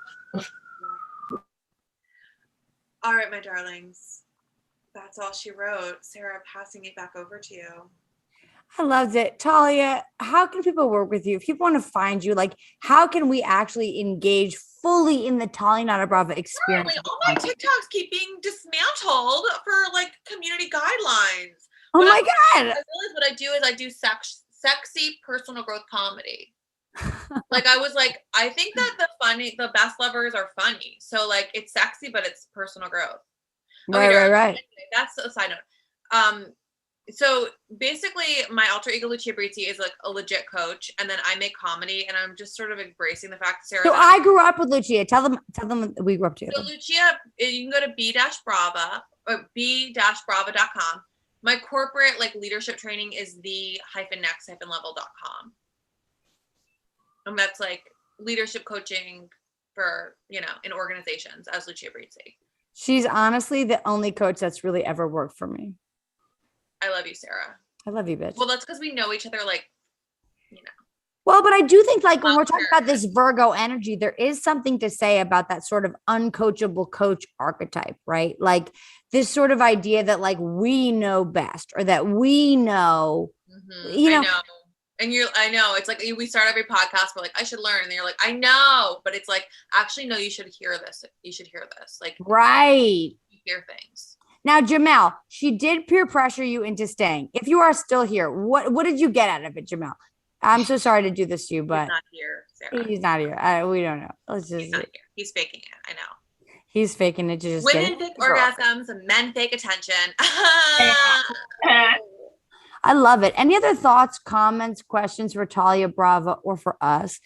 All right, my darlings. That's all she wrote. Sarah, passing it back over to you. I loved it. Talia, how can people work with you? If people want to find you, how can we actually engage fully in the Talia Nada Brava experience? Apparently, all my TikToks keep being dismantled for community guidelines. Oh my God. I realize what I do is I do sexy personal growth comedy. Like I was like, I think that the best lovers are funny. So like it's sexy, but it's personal growth. Right, darling, right. anyway, that's a side note. So basically my alter ego Lucia Brizzi is like a legit coach, and then I make comedy, and I'm just sort of embracing the fact, Sarah. So that I grew up with Lucia. Tell them we grew up So together. Lucia, you can go to b-brava or b-brava.com. My corporate like leadership training is the -next-level.com. And that's like leadership coaching for, in organizations as Lucia Brizzi. She's honestly the only coach that's really ever worked for me. I love you, Sarah. I love you, bitch. Well, that's because we know each other, like, Well, but I do think like when we're talking about this Virgo energy, there is something to say about that sort of uncoachable coach archetype, right? Like this sort of idea that like we know best or that we know, you know. I know. And I know it's like we start every podcast, we're like, I should learn. And you're like, I know, but it's like, actually, no, you should hear this. You should hear this. Like, right. You hear things. Now, Jamel, she did peer pressure you into staying. If you are still here, what did you get out of it, Jamel? I'm so sorry to do this to you, but he's not here, Sarah. He's not here. We don't know. He's not here. He's faking it. I know. He's faking it to just Women fake orgasms and men fake attention. I love it. Any other thoughts, comments, questions for Talia Brava or for us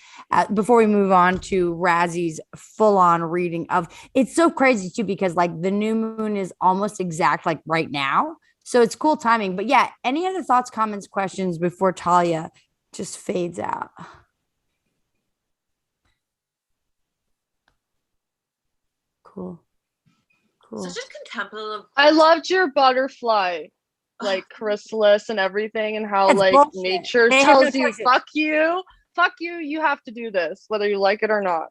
before we move on to Razzy's full-on reading of? It's so crazy too because like the new moon is almost exact like right now, so it's cool timing. But yeah, any other thoughts, comments, questions before Talia just fades out? Cool. Such a contemplative. I loved your butterfly, like chrysalis and everything, and how That's like bullshit. nature They have no tells you, choices. fuck you, you have to do this, whether you like it or not.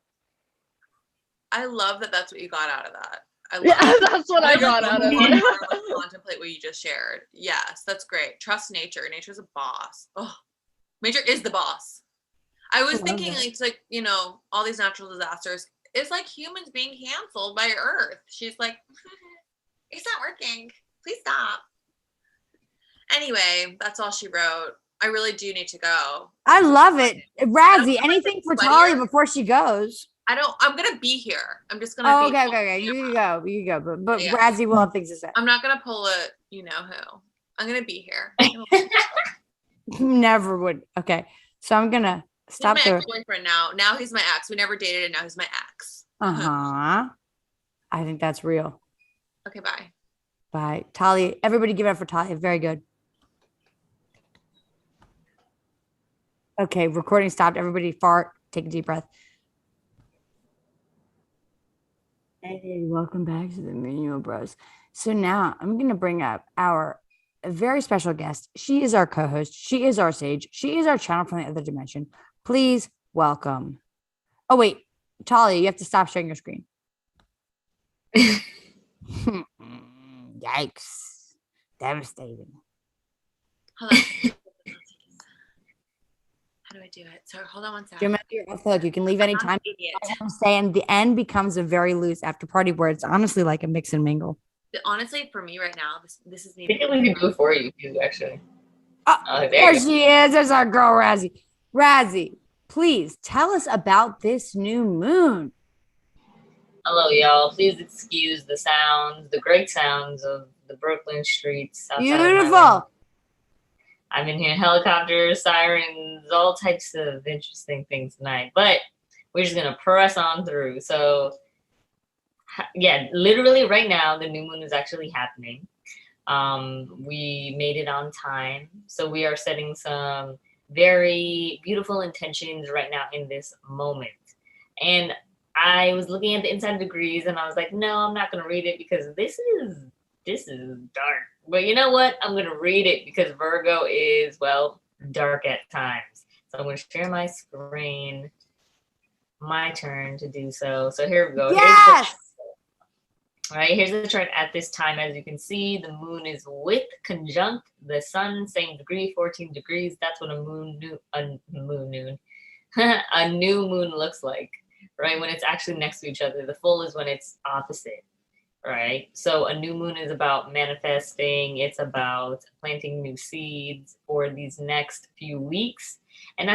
I love that that's what you got out of that. That's what I got out of it. Contemplate what you just shared. Yes, that's great. Trust nature. Nature's a boss. Oh, nature is the boss. I was thinking, it's like, all these natural disasters. It's like humans being canceled by Earth. She's like, it's not working. Please stop. Anyway, that's all she wrote. I really do need to go. I love it. Razzie, anything for Talia before she goes? I'm gonna be here. I'm just gonna Oh, be okay. You can go. You can go. But Yeah. Razzie will have things to say. I'm not gonna pull a you know who. I'm gonna be here. Never would. Okay. So I'm gonna stop He's my there. ex-boyfriend now. Now he's my ex. We never dated, and now he's my ex. Uh-huh. I think that's real. Okay, bye. Bye. Talia. Everybody give it up for Talia. Very good. Okay, recording stopped. Everybody fart. Take a deep breath. Hey, welcome back to the Manual Bros. So now I'm going to bring up our very special guest. She is our co-host. She is our sage. She is our channel from the other dimension. Please welcome. Oh, wait. Talia, you have to stop sharing your screen. Yikes. Devastating. Hold on. How do I do it? So hold on one second. Remember your off hook. You can leave anytime. I'm an idiot. I'm saying the end becomes a very loose after party where it's honestly like a mix and mingle. Honestly, for me right now, this is I think we can do it for you too, actually. There she is. There's our girl, Razzie. Razzie, please tell us about this new moon. Hello, y'all. Please excuse the sounds, the great sounds of the Brooklyn streets. outside of my room. Beautiful. I'm in here, helicopters, sirens, all types of interesting things tonight. But we're just gonna press on through. So, yeah, literally right now, the new moon is actually happening. We made it on time, so we are setting some very beautiful intentions right now in this moment. And I was looking at the inside degrees, and I was like, no, I'm not gonna read it because this is dark. But you know what? I'm going to read it because Virgo is, well, dark at times. So I'm going to share my screen. My turn to do so. So here we go. Yes! All right, here's the chart at this time. As you can see, the moon is with conjunct the sun, same degree, 14 degrees. That's what a a new moon looks like, right? When it's actually next to each other. The full is when it's opposite. Right. So a new moon is about manifesting. It's about planting new seeds for these next few weeks. And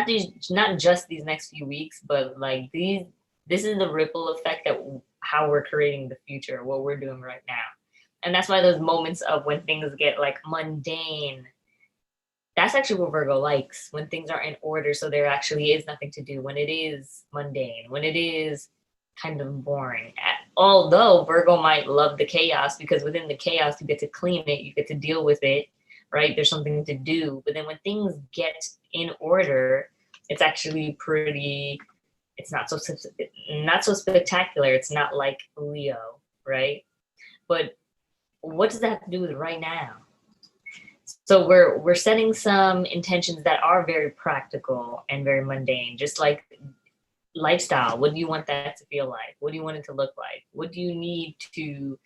not just these next few weeks, but like this is the ripple effect that how we're creating the future, what we're doing right now. And that's why those moments of when things get like mundane, that's actually what Virgo likes, when things are in order. So there actually is nothing to do, when it is mundane, when it is kind of boring. Although Virgo might love the chaos, because within the chaos, you get to clean it, you get to deal with it, right? There's something to do. But then when things get in order, it's actually pretty, it's not so spectacular. It's not like Leo, right? But what does that have to do with right now? So we're setting some intentions that are very practical and very mundane, just like lifestyle. What do you want that to feel like? What do you want it to look like? What do you need to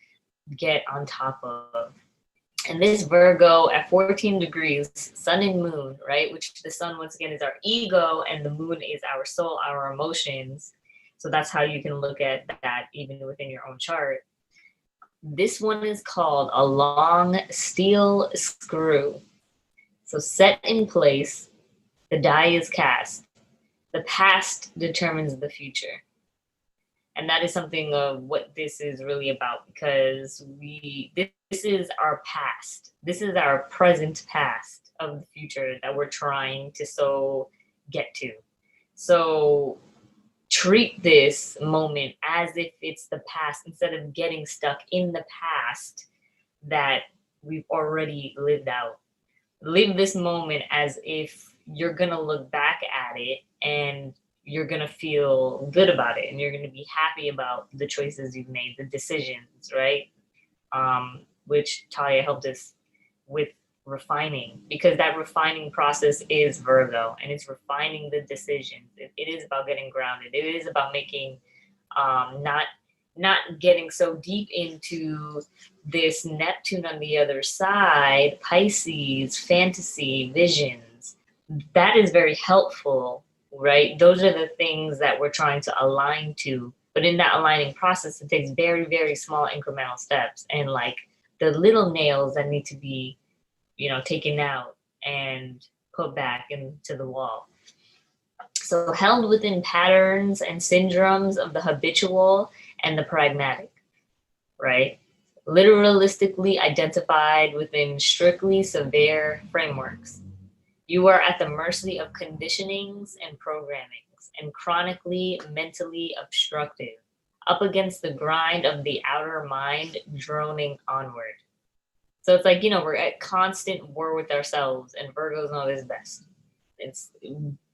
get on top of? And this Virgo at 14 degrees, sun and moon, right? Which the sun, once again, is our ego, and the moon is our soul, our emotions. So that's how you can look at that even within your own chart. This one is called a long steel screw. So set in place, the die is cast. The past determines the future. And that is something of what this is really about, because this is our past. This is our present past of the future that we're trying to so get to. So treat this moment as if it's the past, instead of getting stuck in the past that we've already lived out. Live this moment as if you're gonna look back at it and you're gonna feel good about it, and you're gonna be happy about the choices you've made, the decisions, right? Which Talia helped us with refining, because that refining process is Virgo, and it's refining the decisions. It is about getting grounded. It is about making, not getting so deep into this Neptune on the other side, Pisces, fantasy, visions. That is very helpful, right? Those are the things that we're trying to align to. But in that aligning process, it takes very, very small incremental steps, and like the little nails that need to be, taken out and put back into the wall. So held within patterns and syndromes of the habitual and the pragmatic, right? Literalistically identified within strictly severe frameworks. You are at the mercy of conditionings and programmings, and chronically mentally obstructive, up against the grind of the outer mind droning onward. So it's like, we're at constant war with ourselves, and Virgos know this best. It's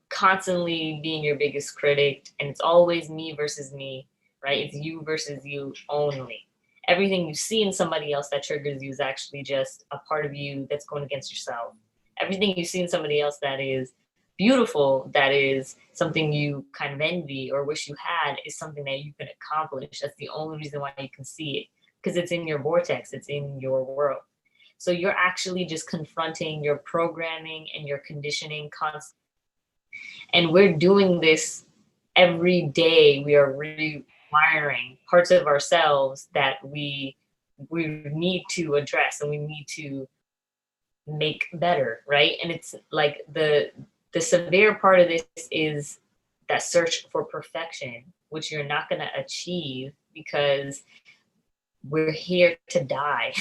constantly being your biggest critic, and it's always me versus me, right? It's you versus you only. Everything you see in somebody else that triggers you is actually just a part of you that's going against yourself. Everything you see in somebody else that is beautiful, that is something you kind of envy or wish you had, is something that you can accomplish. That's the only reason why you can see it, because it's in your vortex, it's in your world. So you're actually just confronting your programming and your conditioning constantly. And we're doing this every day. We are rewiring parts of ourselves that we need to address and we need to make better, right? And it's like the severe part of this is that search for perfection, which you're not going to achieve, because we're here to die.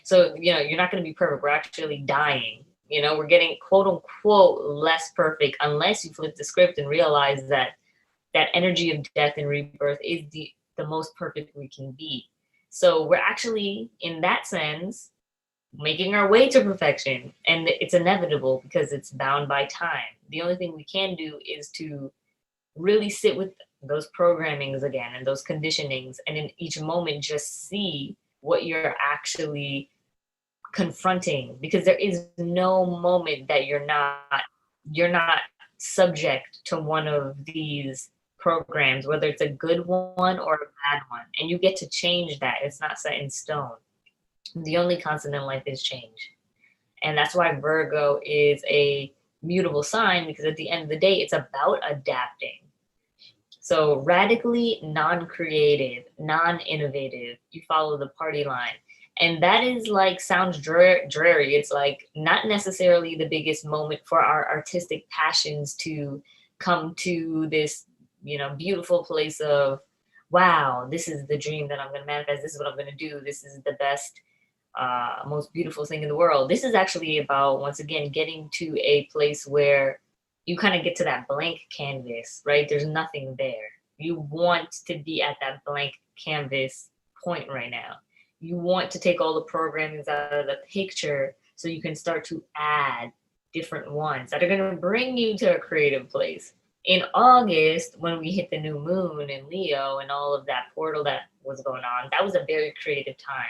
So, you're not going to be perfect. We're actually dying. We're getting quote unquote less perfect, unless you flip the script and realize that that energy of death and rebirth is the most perfect we can be. So we're actually, in that sense, making our way to perfection, and it's inevitable because it's bound by time. The only thing we can do is to really sit with those programmings again and those conditionings, and in each moment just see what you're actually confronting, because there is no moment that you're not subject to one of these programs, whether it's a good one or a bad one, and you get to change that. It's not set in stone. The only constant in life is change. And that's why Virgo is a mutable sign, because at the end of the day, it's about adapting. So radically non-creative, non-innovative, you follow the party line. And that is like, sounds dreary. It's like not necessarily the biggest moment for our artistic passions to come to this, you know, beautiful place of, wow, this is the dream that I'm going to manifest. This is what I'm going to do. This is the best, most beautiful thing in the world. This is actually about, once again, getting to a place where you kind of get to that blank canvas, right? There's nothing there. You want to be at that blank canvas point right now. You want to take all the programmings out of the picture so you can start to add different ones that are going to bring you to a creative place. In August, when we hit the new moon in Leo and all of that portal that was going on, that was a very creative time.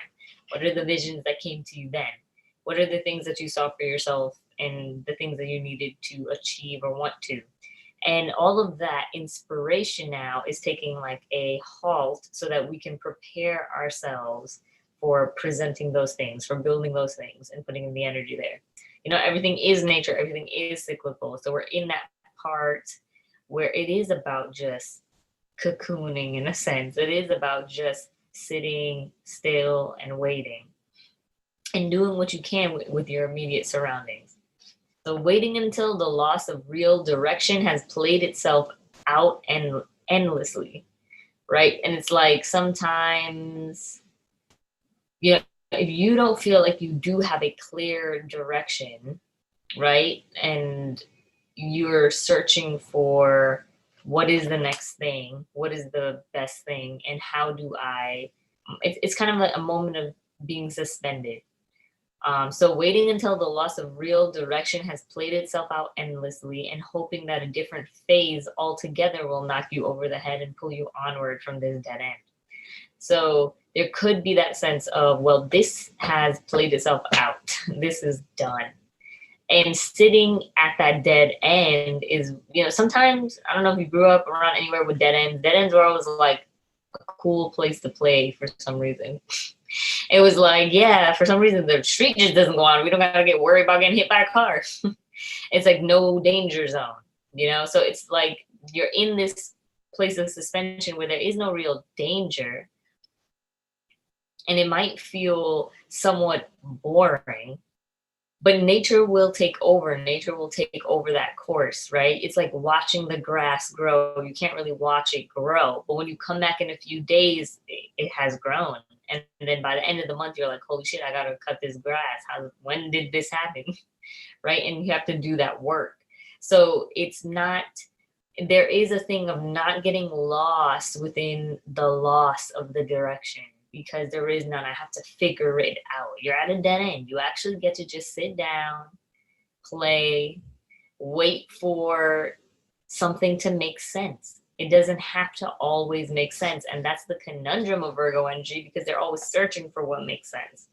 What are the visions that came to you then? What are the things that you saw for yourself and the things that you needed to achieve or want to? And all of that inspiration now is taking like a halt so that we can prepare ourselves for presenting those things, for building those things and putting in the energy there. You know, everything is nature, everything is cyclical. So we're in that part where it is about just cocooning in a sense. It is about just sitting still and waiting and doing what you can with your immediate surroundings. So waiting until the loss of real direction has played itself out and endlessly, right? And it's like sometimes, you know, if you don't feel like you do have a clear direction, right? And you're searching for what is the next thing, what is the best thing, and how do I, it's kind of like a moment of being suspended. So waiting until the loss of real direction has played itself out endlessly and hoping that a different phase altogether will knock you over the head and pull you onward from this dead end. So there could be that sense of, well, this has played itself out. This is done. And sitting at that dead end is, you know, sometimes, I don't know if you grew up around anywhere with dead ends. Dead ends were always like a cool place to play for some reason. It was like, yeah, for some reason the street just doesn't go on. We don't gotta get worried about getting hit by a car. It's like no danger zone, you know? So it's like you're in this place of suspension where there is no real danger. And it might feel somewhat boring, but nature will take over. Nature will take over that course, right? It's like watching the grass grow. You can't really watch it grow, but when you come back in a few days, it has grown. And then by the end of the month, you're like, holy shit, I gotta cut this grass. When did this happen? Right? And you have to do that work. So it's not, there is a thing of not getting lost within the loss of the direction, because there is none. I have to figure it out. You're at a dead end. You actually get to just sit down, play, wait for something to make sense. It doesn't have to always make sense. And that's the conundrum of Virgo energy, because they're always searching for what makes sense.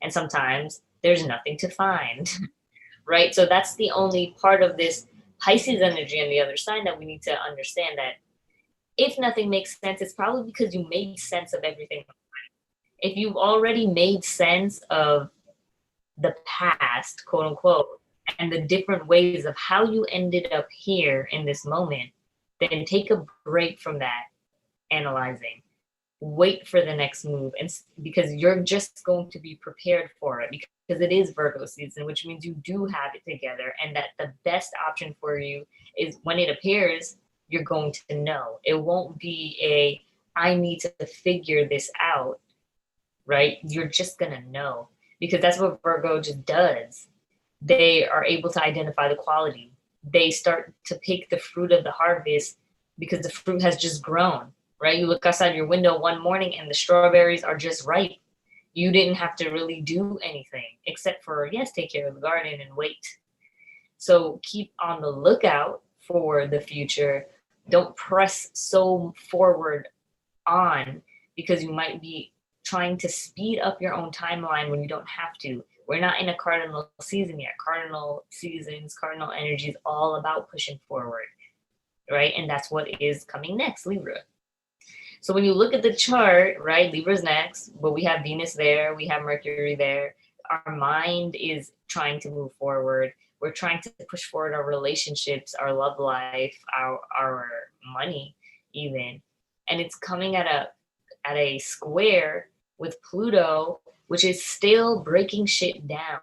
And sometimes there's nothing to find, right? So that's the only part of this Pisces energy on the other side that we need to understand, that if nothing makes sense, it's probably because you made sense of everything. If you've already made sense of the past, quote unquote, and the different ways of how you ended up here in this moment, then take a break from that analyzing. Wait for the next move, and because you're just going to be prepared for it, because it is Virgo season, which means you do have it together, and that the best option for you is when it appears, you're going to know. It won't be a, I need to figure this out, right? You're just gonna know, because that's what Virgo just does. They are able to identify the quality. They start to pick the fruit of the harvest because the fruit has just grown, right? You look outside your window one morning and the strawberries are just ripe. You didn't have to really do anything except for, yes, take care of the garden and wait. So keep on the lookout for the future. Don't press so forward on, because you might be trying to speed up your own timeline when you don't have to. We're not in a cardinal season yet. Cardinal seasons, cardinal energy is all about pushing forward, right? And that's what is coming next, Libra. So when you look at the chart, right, Libra's next, but we have Venus there, we have Mercury there. Our mind is trying to move forward. We're trying to push forward our relationships, our love life, our money even. And it's coming at a square with Pluto, which is still breaking shit down.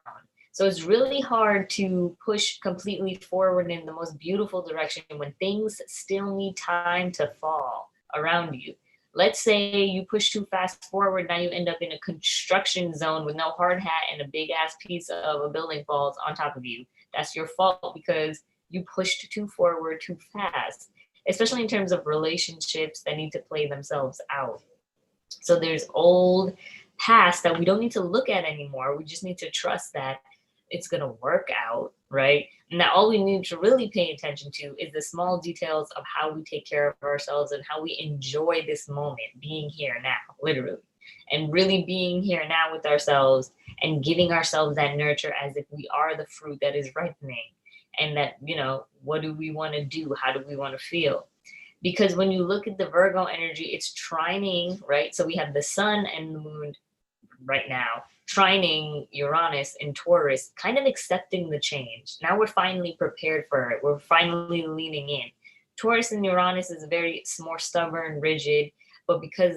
So it's really hard to push completely forward in the most beautiful direction when things still need time to fall around you. Let's say you push too fast forward, now you end up in a construction zone with no hard hat and a big ass piece of a building falls on top of you. That's your fault because you pushed too forward too fast, especially in terms of relationships that need to play themselves out. So there's old past that we don't need to look at anymore. We just need to trust that it's going to work out, right? Now, all we need to really pay attention to is the small details of how we take care of ourselves and how we enjoy this moment, being here now, literally, and really being here now with ourselves and giving ourselves that nurture as if we are the fruit that is ripening. And that, you know, what do we want to do? How do we want to feel? Because when you look at the Virgo energy, it's trining, right? So we have the sun and the moon right now trining Uranus in Taurus, kind of accepting the change. Now we're finally prepared for it. We're finally leaning in. Taurus and Uranus is very more stubborn, rigid, but because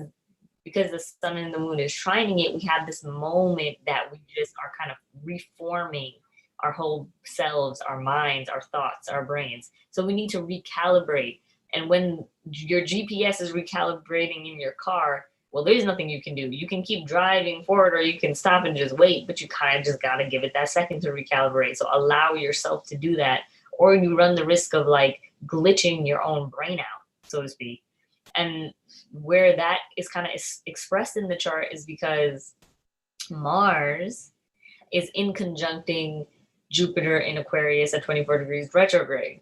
the sun and the moon is trining it, we have this moment that we just are kind of reforming our whole selves, our minds, our thoughts, our brains. So we need to recalibrate. And when your GPS is recalibrating in your car, well, there's nothing you can do. You can keep driving forward or you can stop and just wait, but you kind of just got to give it that second to recalibrate. So allow yourself to do that, or you run the risk of like glitching your own brain out, so to speak. And where that is kind of expressed in the chart is because Mars is in conjuncting Jupiter in Aquarius at 24 degrees retrograde.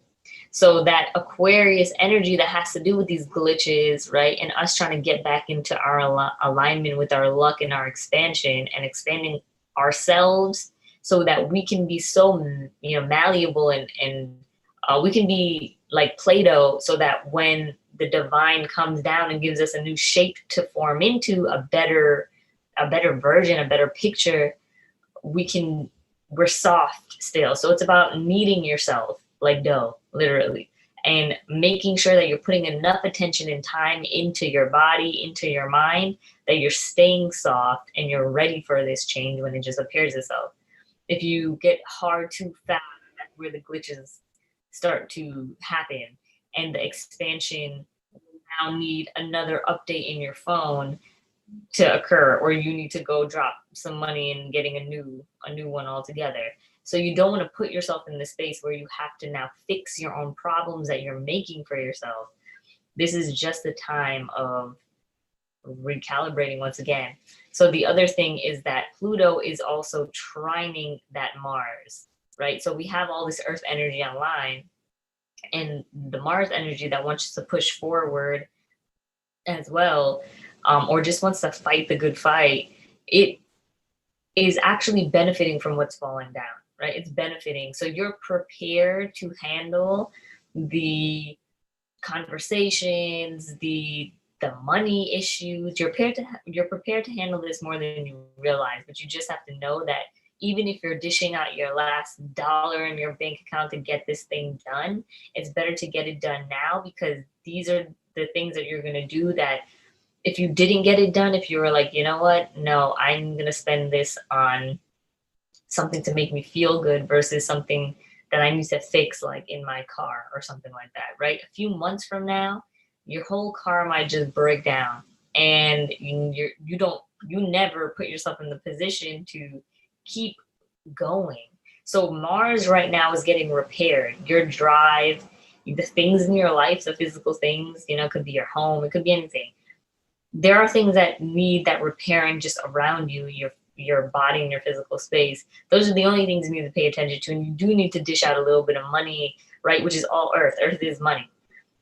So that Aquarius energy that has to do with these glitches, right? And us trying to get back into our alignment with our luck and our expansion and expanding ourselves so that we can be so, you know, malleable and we can be like Play-Doh so that when the divine comes down and gives us a new shape to form into a better version, a better picture, we're soft still. So it's about kneading yourself like dough, literally, and making sure that you're putting enough attention and time into your body, into your mind, that you're staying soft and you're ready for this change when it just appears itself. If you get hard too fast, that's where the glitches start to happen, and the expansion will now need another update in your phone to occur, or you need to go drop some money and getting a new one altogether. So you don't want to put yourself in the space where you have to now fix your own problems that you're making for yourself. This is just the time of recalibrating once again. So the other thing is that Pluto is also trining that Mars, right? So we have all this Earth energy online, and the Mars energy that wants to push forward as well, or just wants to fight the good fight, it is actually benefiting from what's falling down, right? It's benefiting. So you're prepared to handle the conversations, the money issues. You're prepared to handle this more than you realize, but you just have to know that even if you're dishing out your last dollar in your bank account to get this thing done, it's better to get it done now, because these are the things that you're going to do that if you didn't get it done, if you were like, you know what, no, I'm going to spend this on something to make me feel good versus something that I need to fix, like in my car or something like that, right? A few months from now, your whole car might just break down, and you never put yourself in the position to keep going. So Mars right now is getting repaired. Your drive, the things in your life, the physical things, you know, it could be your home, it could be anything. There are things that need that repairing just around you, your body and your physical space. Those are the only things you need to pay attention to. And you do need to dish out a little bit of money, right? Which is all Earth. Earth is money.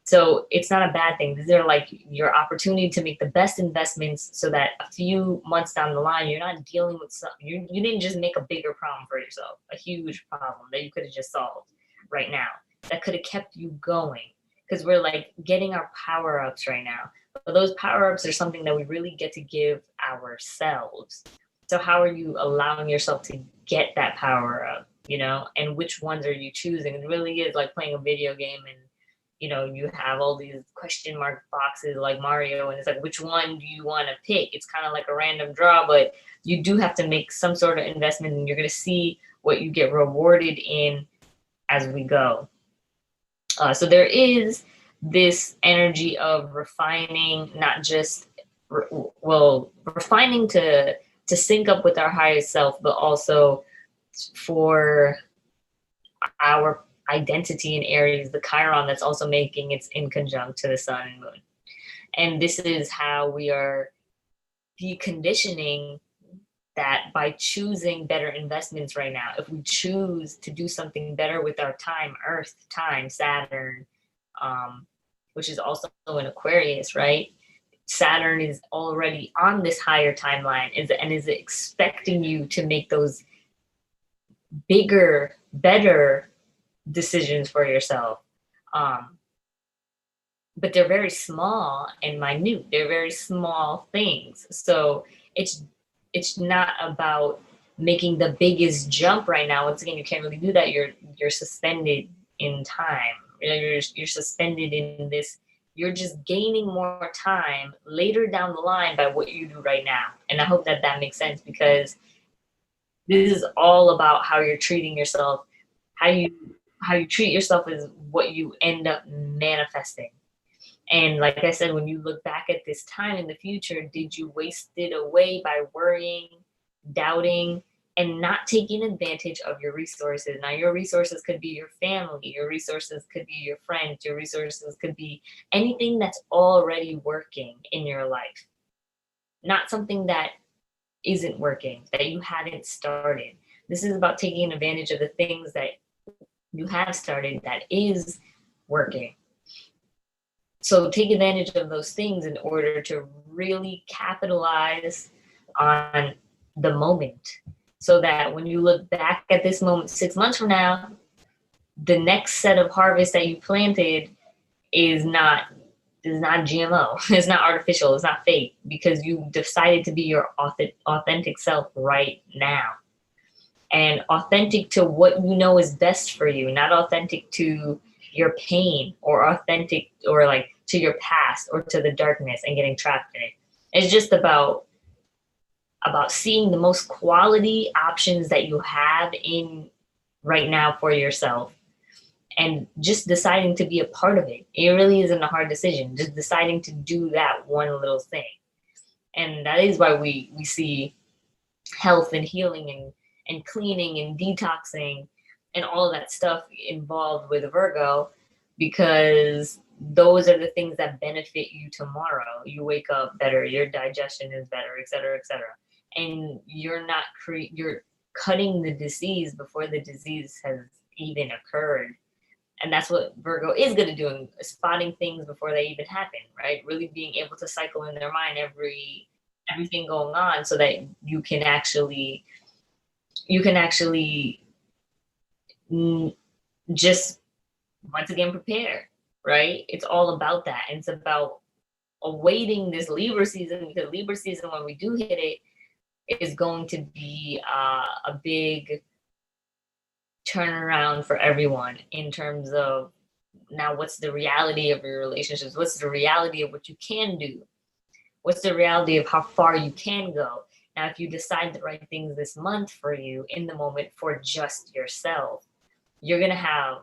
So it's not a bad thing. These are like your opportunity to make the best investments so that a few months down the line, you're not dealing with you didn't just make a bigger problem for yourself, a huge problem that you could have just solved right now, that could have kept you going. Because we're like getting our power ups right now. But those power ups are something that we really get to give ourselves. So how are you allowing yourself to get that power up, you know? And which ones are you choosing? It really is like playing a video game, and you have all these question mark boxes like Mario, and it's like, which one do you want to pick? It's kind of like a random draw, but you do have to make some sort of investment, and you're going to see what you get rewarded in as we go. So there is this energy of refining, not just refining to sync up with our highest self, but also for our identity in Aries, the Chiron that's also making its in conjunct to the sun and moon. And this is how we are deconditioning that by choosing better investments right now. If we choose to do something better with our time, Earth, time, Saturn, which is also in Aquarius, right? Saturn is already on this higher timeline and is expecting you to make those bigger, better decisions for yourself. But they're very small and minute. They're very small things. So it's not about making the biggest jump right now. Once again, you can't really do that. You're suspended in time. You're suspended in this. You're just gaining more time later down the line by what you do right now. And I hope that makes sense, because this is all about how you're treating yourself. How you treat yourself is what you end up manifesting. And like I said, when you look back at this time in the future, did you waste it away by worrying, doubting, and not taking advantage of your resources? Now, your resources could be your family, your resources could be your friends, your resources could be anything that's already working in your life. Not something that isn't working, that you haven't started. This is about taking advantage of the things that you have started that is working. So take advantage of those things in order to really capitalize on the moment, so that when you look back at this moment 6 months from now, the next set of harvest that you planted is not GMO. It's not artificial. It's not fake, because you decided to be your authentic self right now. And authentic to what you know is best for you, not authentic to your pain or authentic or like to your past or to the darkness and getting trapped in it. It's just about seeing the most quality options that you have in right now for yourself, and just deciding to be a part of it. It really isn't a hard decision, just deciding to do that one little thing. And that is why we see health and healing and cleaning and detoxing and all of that stuff involved with a Virgo, because those are the things that benefit you tomorrow. You wake up better, your digestion is better, et cetera, et cetera. And you're cutting the disease before the disease has even occurred. And that's what Virgo is good at doing, spotting things before they even happen, right? Really being able to cycle in their mind everything going on, so that you can actually just once again prepare, right? It's all about that. And it's about awaiting this Libra season, because Libra season, when we do hit it, is going to be a big turnaround for everyone in terms of, now what's the reality of your relationships? What's the reality of what you can do? What's the reality of how far you can go? Now, if you decide the right things this month for you in the moment for just yourself, you're going to have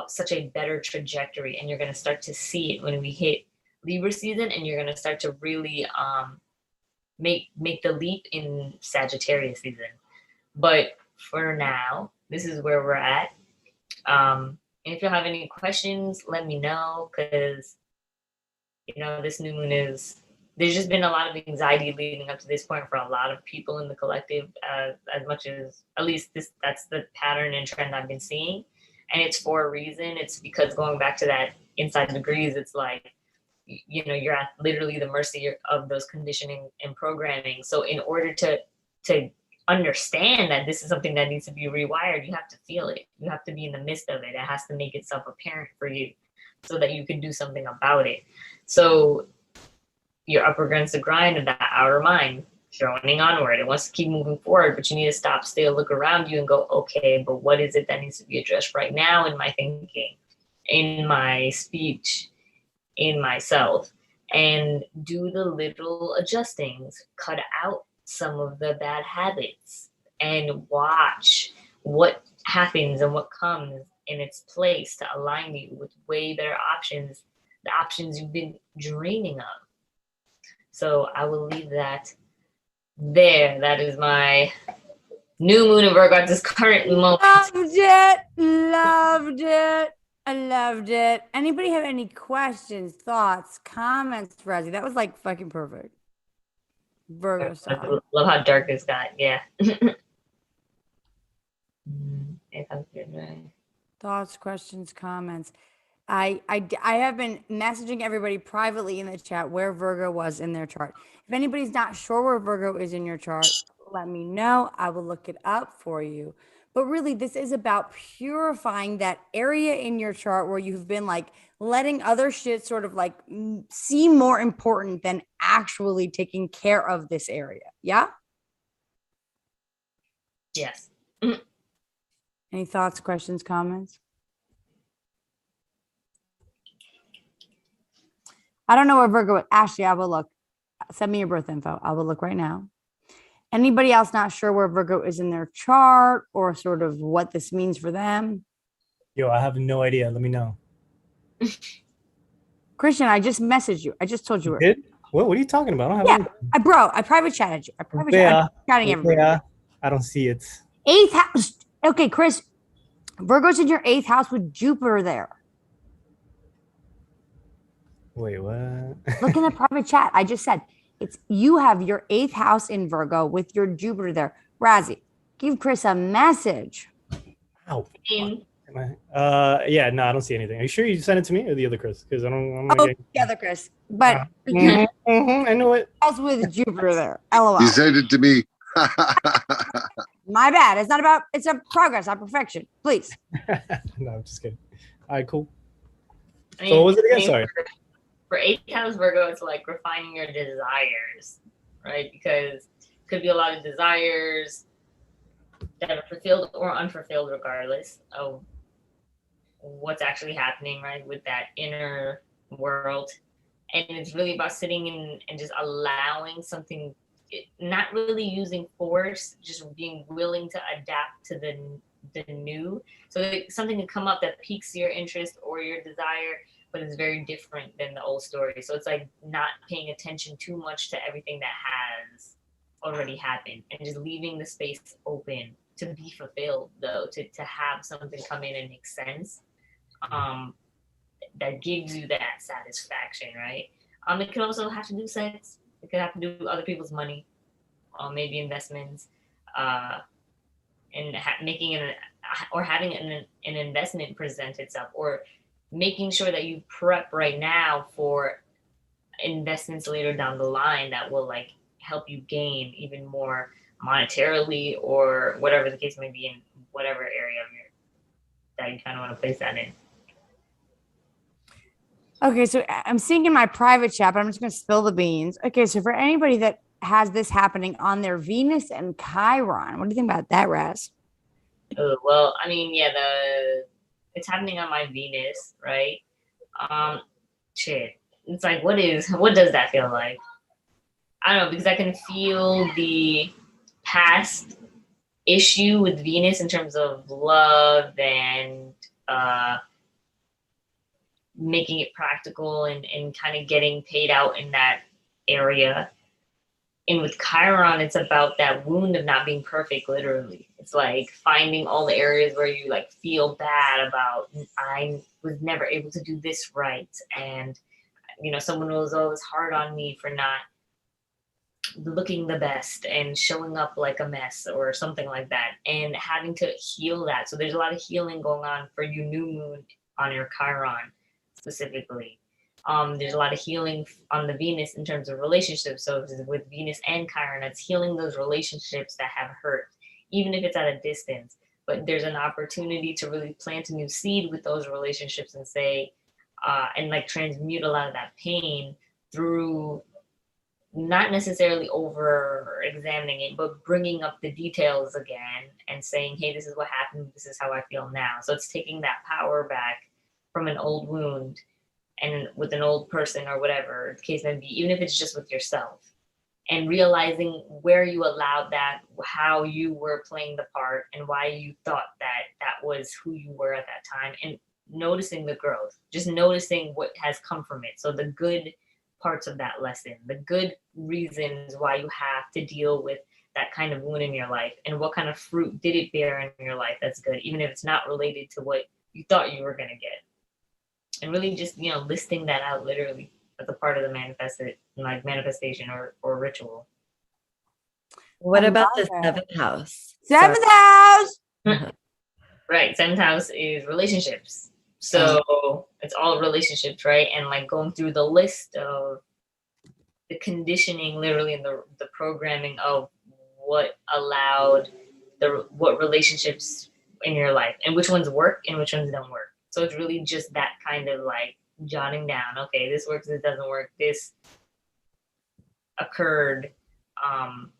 such a better trajectory, and you're going to start to see it when we hit Libra season, and you're going to start to really make the leap in Sagittarius season. But for now, this is where we're at. And if you have any questions, let me know, because this new moon there's just been a lot of anxiety leading up to this point for a lot of people in the collective, as much as, at least that's the pattern and trend I've been seeing. And it's for a reason. It's because, going back to that inside degrees, it's like, you're at literally the mercy of those conditioning and programming. So in order to understand that this is something that needs to be rewired, you have to feel it. You have to be in the midst of it. It has to make itself apparent for you so that you can do something about it. So you're up against the grind of that outer mind, droning onward. It wants to keep moving forward, but you need to stop still, look around you and go, okay, but what is it that needs to be addressed right now in my thinking? in my speech, in myself, and do the little adjustings, cut out some of the bad habits, and watch what happens and what comes in its place to align you with way better options, the options you've been dreaming of. So I will leave that there. That is my new moon in Virgo at this current moment. Loved it. Loved it. I loved it. Anybody have any questions, thoughts, comments, Razzie? That was like fucking perfect. Virgo I style. love how dark this got. Yeah. Thoughts, questions, comments. I have been messaging everybody privately in the chat where Virgo was in their chart. If anybody's not sure where Virgo is in your chart, let me know. I will look it up for you. But really, this is about purifying that area in your chart where you've been like letting other shit sort of like seem more important than actually taking care of this area. Yeah? Yes. Any thoughts, questions, comments? I don't know where Virgo is. Ashley, I will look. Send me your birth info. I will look right now. Anybody else not sure where Virgo is in their chart or sort of what this means for them? Yo, I have no idea. Let me know. Christian, I just messaged you. I just told you where. Did? What are you talking about? I don't have Bro, I private chatted you. I'm chatting everybody. I don't see it. 8th house. Okay, Chris, Virgo's in your 8th house with Jupiter there. Wait, what? Look in the private chat. I just said it's you have your 8th house in Virgo with your Jupiter there. Razzie, give Chris a message. Ow. Yeah, no, I don't see anything. Are you sure you sent it to me or the other Chris? Because I'm the other Chris. But I know it. House with Jupiter there. LOL. You sent it to me. My bad. It's not about. It's a progress, not perfection. Please. No, I'm just kidding. All right, cool. I So what was it again? mean, Sorry. For 8th house Virgo, it's like refining your desires, right? Because it could be a lot of desires that are fulfilled or unfulfilled, regardless of what's actually happening, right, with that inner world. And it's really about sitting in and just allowing something, not really using force, just being willing to adapt to the new. So that something can come up that piques your interest or your desire, but it's very different than the old story. So it's like not paying attention too much to everything that has already happened and just leaving the space open to be fulfilled, though, to have something come in and make sense. That gives you that satisfaction, right? It can also have to do sex. It could have to do with other people's money, maybe investments, and making or having an investment present itself, or making sure that you prep right now for investments later down the line that will like help you gain even more monetarily or whatever the case may be in whatever area of your that you kind of want to place that in. Okay, so I'm seeing in my private chat, but I'm just going to spill the beans. Okay, so for anybody that has this happening on their Venus and Chiron, what do you think about that, Raz? Well, I mean, yeah, it's happening on my Venus, right? Shit. It's like, what does that feel like? I don't know, because I can feel the past issue with Venus in terms of love and making it practical and kind of getting paid out in that area. And with Chiron, it's about that wound of not being perfect, literally. It's like finding all the areas where you like feel bad about, I was never able to do this right. And, you know, someone was always hard on me for not looking the best and showing up like a mess or something like that, and having to heal that. So there's a lot of healing going on for you, new moon on your Chiron specifically. There's a lot of healing on the Venus in terms of relationships. So with Venus and Chiron, it's healing those relationships that have hurt, even if it's at a distance. But there's an opportunity to really plant a new seed with those relationships and say, and like transmute a lot of that pain through not necessarily over examining it, but bringing up the details again and saying, hey, this is what happened. This is how I feel now. So it's taking that power back from an old wound and with an old person or whatever the case may be, even if it's just with yourself, and realizing where you allowed that, how you were playing the part, and why you thought that that was who you were at that time, and noticing the growth, just noticing what has come from it. So the good parts of that lesson, the good reasons why you have to deal with that kind of wound in your life, and what kind of fruit did it bear in your life that's good, even if it's not related to what you thought you were going to get. And really just, listing that out literally as a part of the manifestation or ritual. What I about love the it. seventh house? Seventh house. Right. Seventh house is relationships. So it's all relationships, right? And like going through the list of the conditioning, literally, in the programming of what allowed what relationships in your life, and which ones work and which ones don't work. So it's really just that kind of like jotting down, okay, this works, this doesn't work, this occurred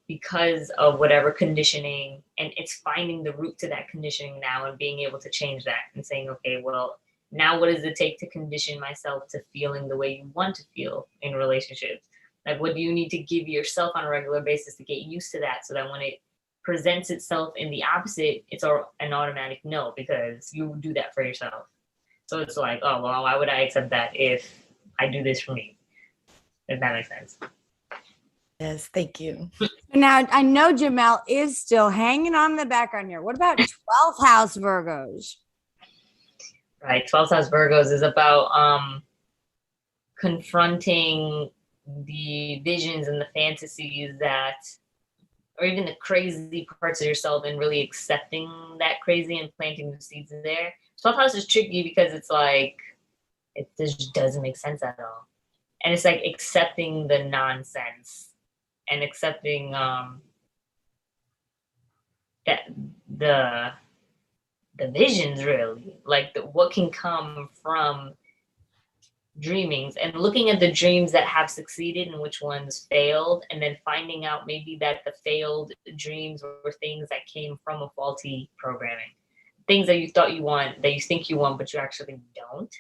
because of whatever conditioning, and it's finding the root to that conditioning now and being able to change that and saying, okay, well, now what does it take to condition myself to feeling the way you want to feel in relationships? Like, what do you need to give yourself on a regular basis to get used to that, so that when it presents itself in the opposite, it's an automatic no, because you do that for yourself. So it's like, oh, well, why would I accept that if I do this for me? If that makes sense. Yes, thank you. Now, I know Jamel is still hanging on in the background here. What about 12th house Virgos? Right. 12th house Virgos is about confronting the visions and the fantasies or even the crazy parts of yourself, and really accepting that crazy and planting the seeds in there. 12th house is tricky because it's like, it just doesn't make sense at all. And it's like accepting the nonsense and accepting that the visions, really, like what can come from dreamings, and looking at the dreams that have succeeded and which ones failed, and then finding out maybe that the failed dreams were things that came from a faulty programming, things that you thought you want, that you think you want, but you actually don't.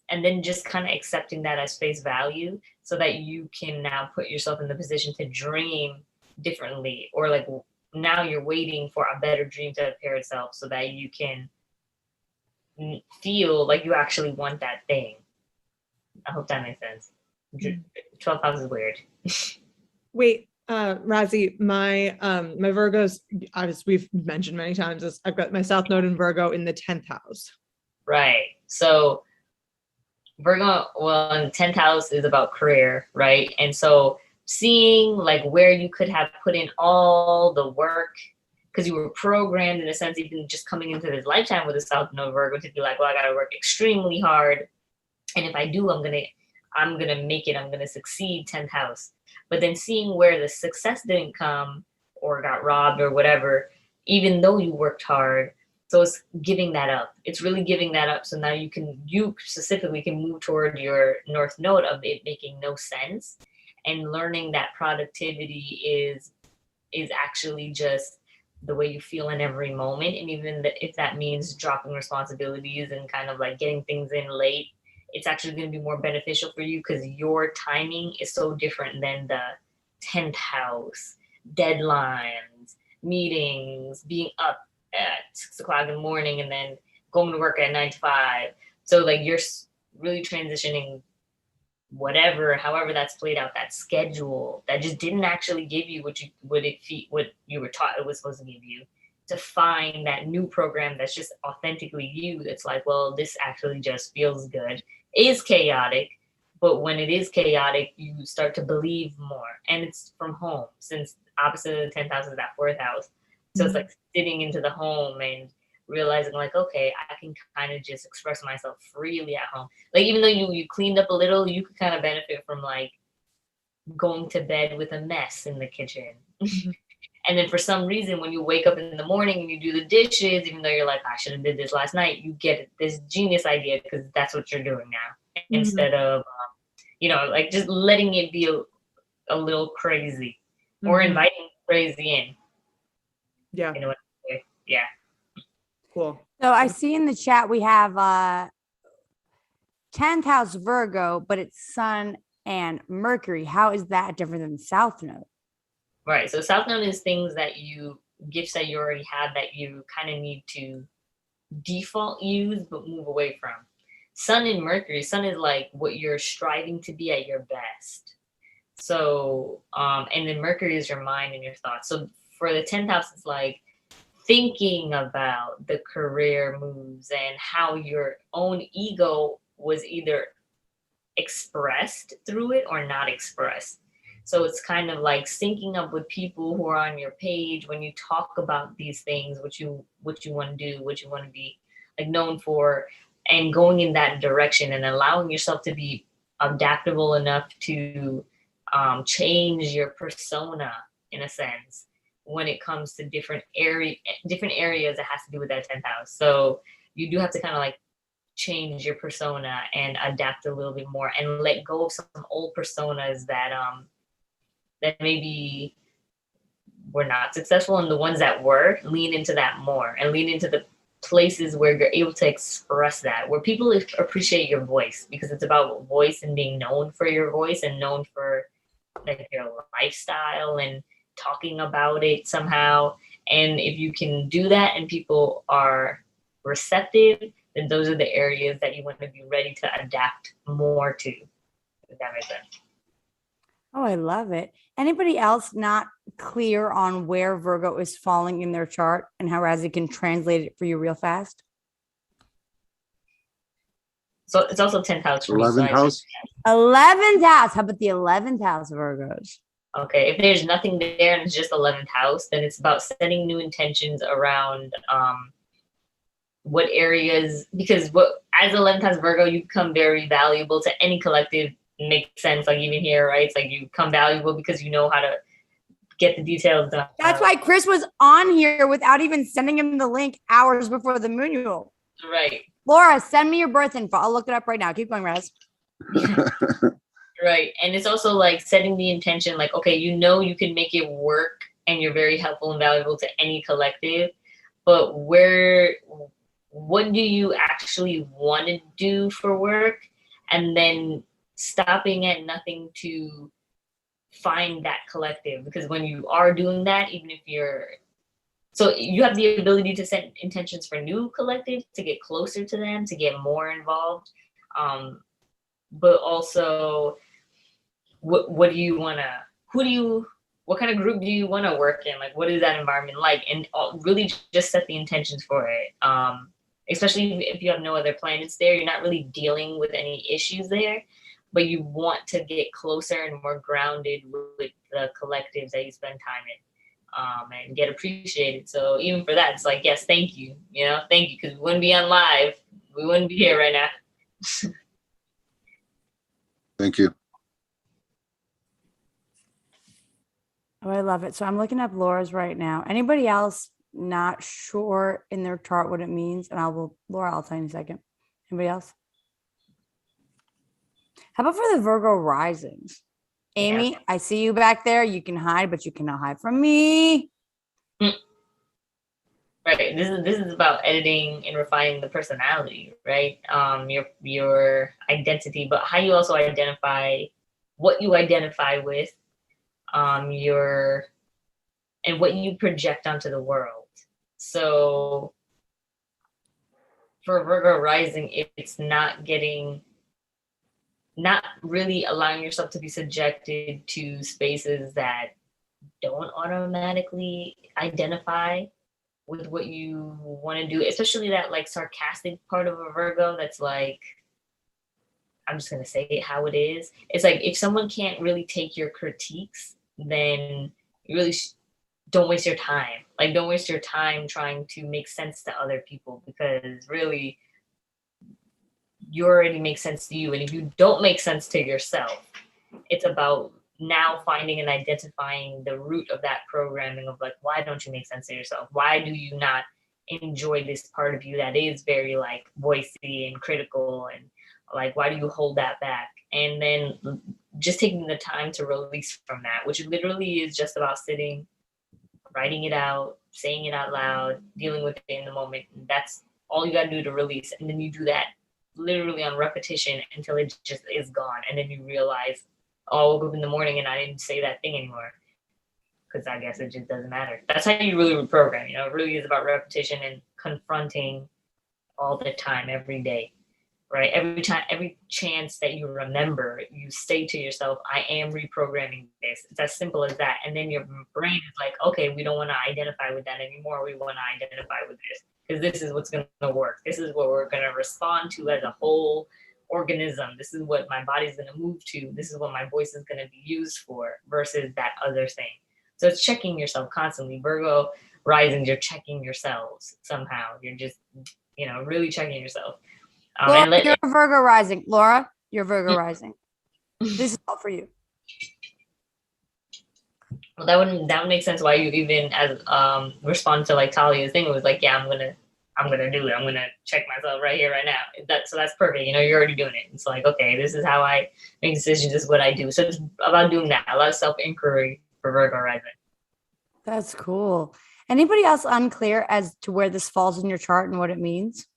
And then just kind of accepting that as face value, so that you can now put yourself in the position to dream differently, or like now you're waiting for a better dream to appear itself, so that you can feel like you actually want that thing. I hope that makes sense. 12th house is weird. Wait, Razi, my Virgos, as we've mentioned many times, is I've got my South Node in Virgo in the 10th house. Right. So Virgo, well, in the 10th house is about career, right? And so seeing like where you could have put in all the work, because you were programmed in a sense, even just coming into this lifetime with a South Node Virgo, to be like, well, I got to work extremely hard. And if I do, I'm gonna make it. I'm gonna succeed. 10th house. But then seeing where the success didn't come, or got robbed, or whatever, even though you worked hard. So it's giving that up. It's really giving that up. So now you specifically can move toward your North Node of it making no sense, and learning that productivity is actually just the way you feel in every moment. And even if that means dropping responsibilities and kind of like getting things in late, it's actually going to be more beneficial for you, because your timing is so different than the 10th house, deadlines, meetings, being up at 6 o'clock in the morning and then going to work at 9 to 5. So like you're really transitioning however that's played out, that schedule that just didn't actually give you what you were taught it was supposed to give you, to find that new program that's just authentically you. That's like, well, this actually just feels good. It is chaotic, but when it is chaotic, you start to believe more. And it's from home, since opposite of the 10th house is that 4th house. So it's like sitting into the home and realizing like, okay, I can kind of just express myself freely at home. Like, even though you cleaned up a little, you could kind of benefit from like going to bed with a mess in the kitchen. And then for some reason, when you wake up in the morning and you do the dishes, even though you're like, I should have did this last night, you get this genius idea, because that's what you're doing now, instead of, like just letting it be a little crazy, or inviting crazy in. Yeah. You know what I mean? Yeah. Cool. So I see in the chat we have 10th house Virgo, but it's Sun and Mercury. How is that different than the South Node? Right. So South Node is things that gifts that you already have that you kind of need to default use but move away from. Sun and Mercury, Sun is like what you're striving to be at your best. So, and then Mercury is your mind and your thoughts. So for the 10th house, it's like thinking about the career moves and how your own ego was either expressed through it or not expressed. So it's kind of like syncing up with people who are on your page when you talk about these things, what you want to do, what you want to be like known for, and going in that direction and allowing yourself to be adaptable enough to change your persona in a sense when it comes to different areas that has to do with that 10th house. So you do have to kind of like change your persona and adapt a little bit more and let go of some old personas that that maybe were not successful, and the ones that were, lean into that more and lean into the places where you're able to express that, where people appreciate your voice, because it's about voice and being known for your voice and known for like your lifestyle and talking about it somehow. And if you can do that and people are receptive, then those are the areas that you want to be ready to adapt more to, if that makes sense. Oh, I love it. Anybody else not clear on where Virgo is falling in their chart and how Razzie can translate it for you real fast? So it's also 10th house for me. 11th house? 11th house. How about the 11th house, Virgos? Okay, if there's nothing there and it's just 11th house, then it's about setting new intentions around what areas, because as 11th house Virgo, you become very valuable to any collective. Makes sense, like even here, right? It's like you become valuable because you know how to get the details done. That's why Chris was on here without even sending him the link hours before the Moonual. Right. Laura, send me your birth info. I'll look it up right now. Keep going, Raz. Right. And it's also like setting the intention, like, okay, you know you can make it work and you're very helpful and valuable to any collective, but what do you actually want to do for work? And then stopping at nothing to find that collective, because when you are doing that, even if so you have the ability to set intentions for new collectives, to get closer to them, to get more involved, but also what do you want to, what kind of group do you want to work in, like what is that environment like, and really just set the intentions for it. Especially if you have no other planets there, you're not really dealing with any issues there, but you want to get closer and more grounded with the collectives that you spend time in, and get appreciated. So even for that, it's like, yes, thank you, thank you, because we wouldn't be on live. We wouldn't be here right now. Thank you. Oh, I love it. So I'm looking up Laura's right now. Anybody else not sure in their chart what it means? And Laura, I'll tell you in a second. Anybody else? How about for the Virgo risings? Amy, yeah. I see you back there. You can hide, but you cannot hide from me. Right. This is about editing and refining the personality, right? Your identity, but how you also identify what you identify with, and what you project onto the world. So for Virgo rising, it's not really allowing yourself to be subjected to spaces that don't automatically identify with what you want to do, especially that like sarcastic part of a Virgo that's like, I'm just going to say it how it is. It's like, if someone can't really take your critiques, then you really don't waste your time. Like, don't waste your time trying to make sense to other people, because really you already make sense to you. And if you don't make sense to yourself, it's about now finding and identifying the root of that programming of like, why don't you make sense to yourself? Why do you not enjoy this part of you that is very like voicey and critical, and like, why do you hold that back? And then just taking the time to release from that, which literally is just about sitting, writing it out, saying it out loud, dealing with it in the moment. That's all you got to do to release. And then you do that literally on repetition until it just is gone. And then you realize, oh, I woke up in the morning and I didn't say that thing anymore. Because I guess it just doesn't matter. That's how you really reprogram. It really is about repetition and confronting all the time, every day, right? Every chance that you remember, you say to yourself, I am reprogramming this. It's as simple as that. And then your brain is like, okay, we don't want to identify with that anymore. We want to identify with this because this is what's going to work. This is what we're going to respond to as a whole organism. This is what my body's going to move to. This is what my voice is going to be used for versus that other thing. So it's checking yourself constantly. Virgo risings, you're checking yourselves somehow. You're just, really checking yourself. Laura, you're a Virgo rising. Laura, you're Virgo rising. This is all for you. Well, that would make sense why you even as respond to like Talia's thing. It was like, yeah, I'm gonna do it. I'm gonna check myself right here, right now. So that's perfect. You're already doing it. It's like, okay, this is how I make decisions. This is what I do. So it's about doing that. A lot of self-inquiry for Virgo rising. That's cool. Anybody else unclear as to where this falls in your chart and what it means?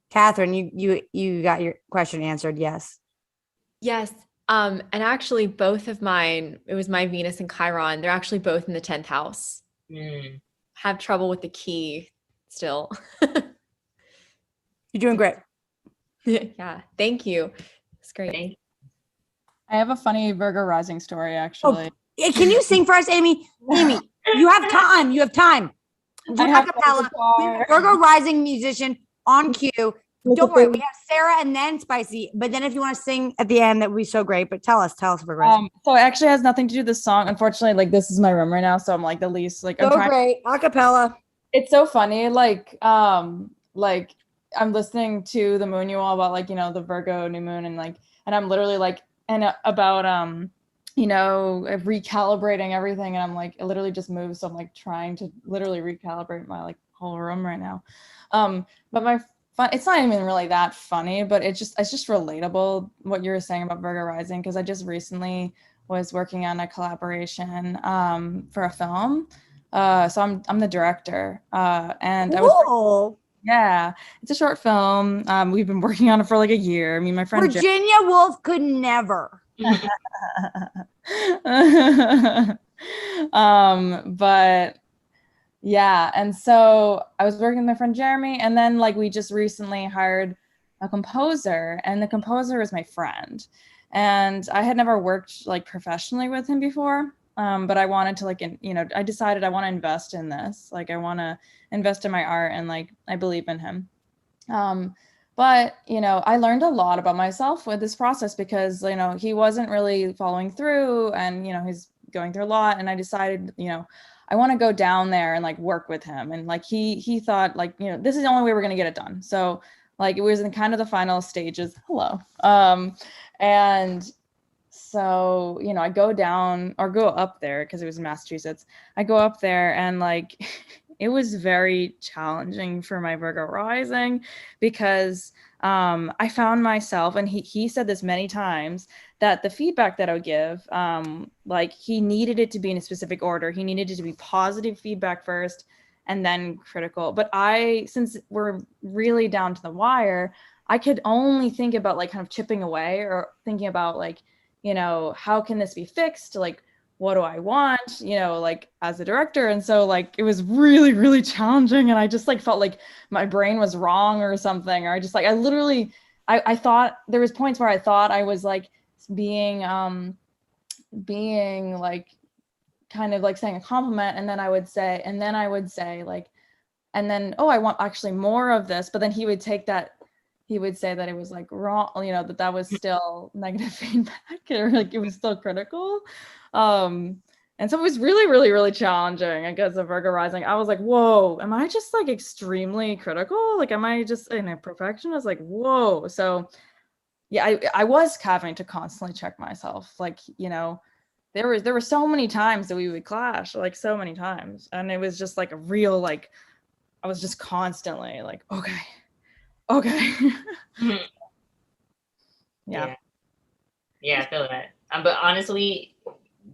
Catherine, you got your question answered. Yes. Yes. And actually both of mine, it was my Venus and Chiron. They're actually both in the 10th house. Have trouble with the key still. You're doing great. Yeah. Thank you. It's great. I have a funny Virgo rising story, actually. Oh, can you sing for us, Amy? Amy, you have time. You have time. Do acapella. Virgo rising musician on cue. Don't worry, we have Sarah and then Spicy. But then if you want to sing at the end, that would be so great. But tell us, Virgo rising. So it actually has nothing to do with this song. Unfortunately, like this is my room right now, so I'm like the least like. So great, acapella. It's so funny, like I'm listening to the moon you all about like the Virgo new moon and I'm literally like about recalibrating everything, and I'm like it literally just moved, so I'm like trying to literally recalibrate my like whole room right now. But it's not even really that funny, but it's just relatable what you were saying about Virgo rising, because I just recently was working on a collaboration for a film. So I'm the director, and cool. Yeah, it's a short film. We've been working on it for like a year. I mean, my friend Virginia Woolf could never. But yeah, and so I was working with my friend Jeremy, and then like we just recently hired a composer, and the composer is my friend, and I had never worked like professionally with him before. But I wanted to I decided I want to invest in this. Like I want to invest in my art, and like I believe in him. But I learned a lot about myself with this process because he wasn't really following through, and he's going through a lot. And I decided I want to go down there and like work with him. And like he thought like this is the only way we're gonna get it done. So like it was in kind of the final stages. Hello. And so I go down or go up there because it was in Massachusetts. I go up there and like it was very challenging for my Virgo rising because I found myself, and he said this many times, that the feedback that I would give, like he needed it to be in a specific order. He needed it to be positive feedback first and then critical. But since we're really down to the wire, I could only think about like kind of chipping away or thinking about like, how can this be fixed? Like, what do I want, like as a director? And so like, it was really, really challenging. And I just like felt like my brain was wrong or something. Or I just like, I thought there was points where I thought I was like being like, kind of like saying a compliment. And then I would say like, and then, oh, I want actually more of this. But then he would take that, he would say that it was like wrong, that was still negative feedback, or like it was still critical. And so it was really, really, really challenging. I guess a Virgo rising, I was like, whoa, am I just like extremely critical? Like, am I just in a perfectionist? Like, whoa. So yeah, I was having to constantly check myself. Like, there were so many times that we would clash, like so many times. And it was just like a real, like, I was just constantly like, okay. Yeah, I feel that. But honestly,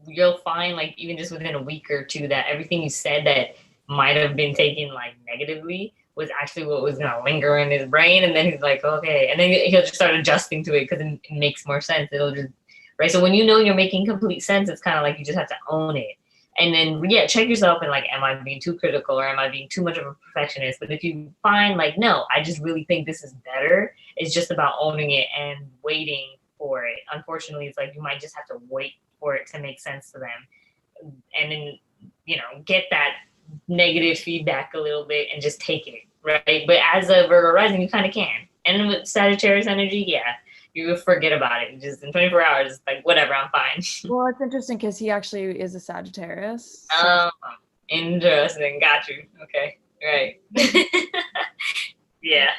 you'll find like even just within a week or two that everything you said that might have been taken like negatively was actually what was gonna linger in his brain, and then he's like, okay, and then he'll just start adjusting to it because it makes more sense. It'll just right. So when you know you're making complete sense, it's kind of like you just have to own it. And then check yourself and like, am I being too critical or am I being too much of a perfectionist? But if you find like, no, I just really think this is better, it's just about owning it and waiting for it. Unfortunately, it's like you might just have to wait for it to make sense to them. And then, get that negative feedback a little bit and just take it, right? But as a Virgo rising, you kind of can. And with Sagittarius energy, you forget about it. Just in 24 hours, it's like, whatever, I'm fine. Well, it's interesting because he actually is a Sagittarius. Oh, interesting. Got you. Okay. Right. Yeah.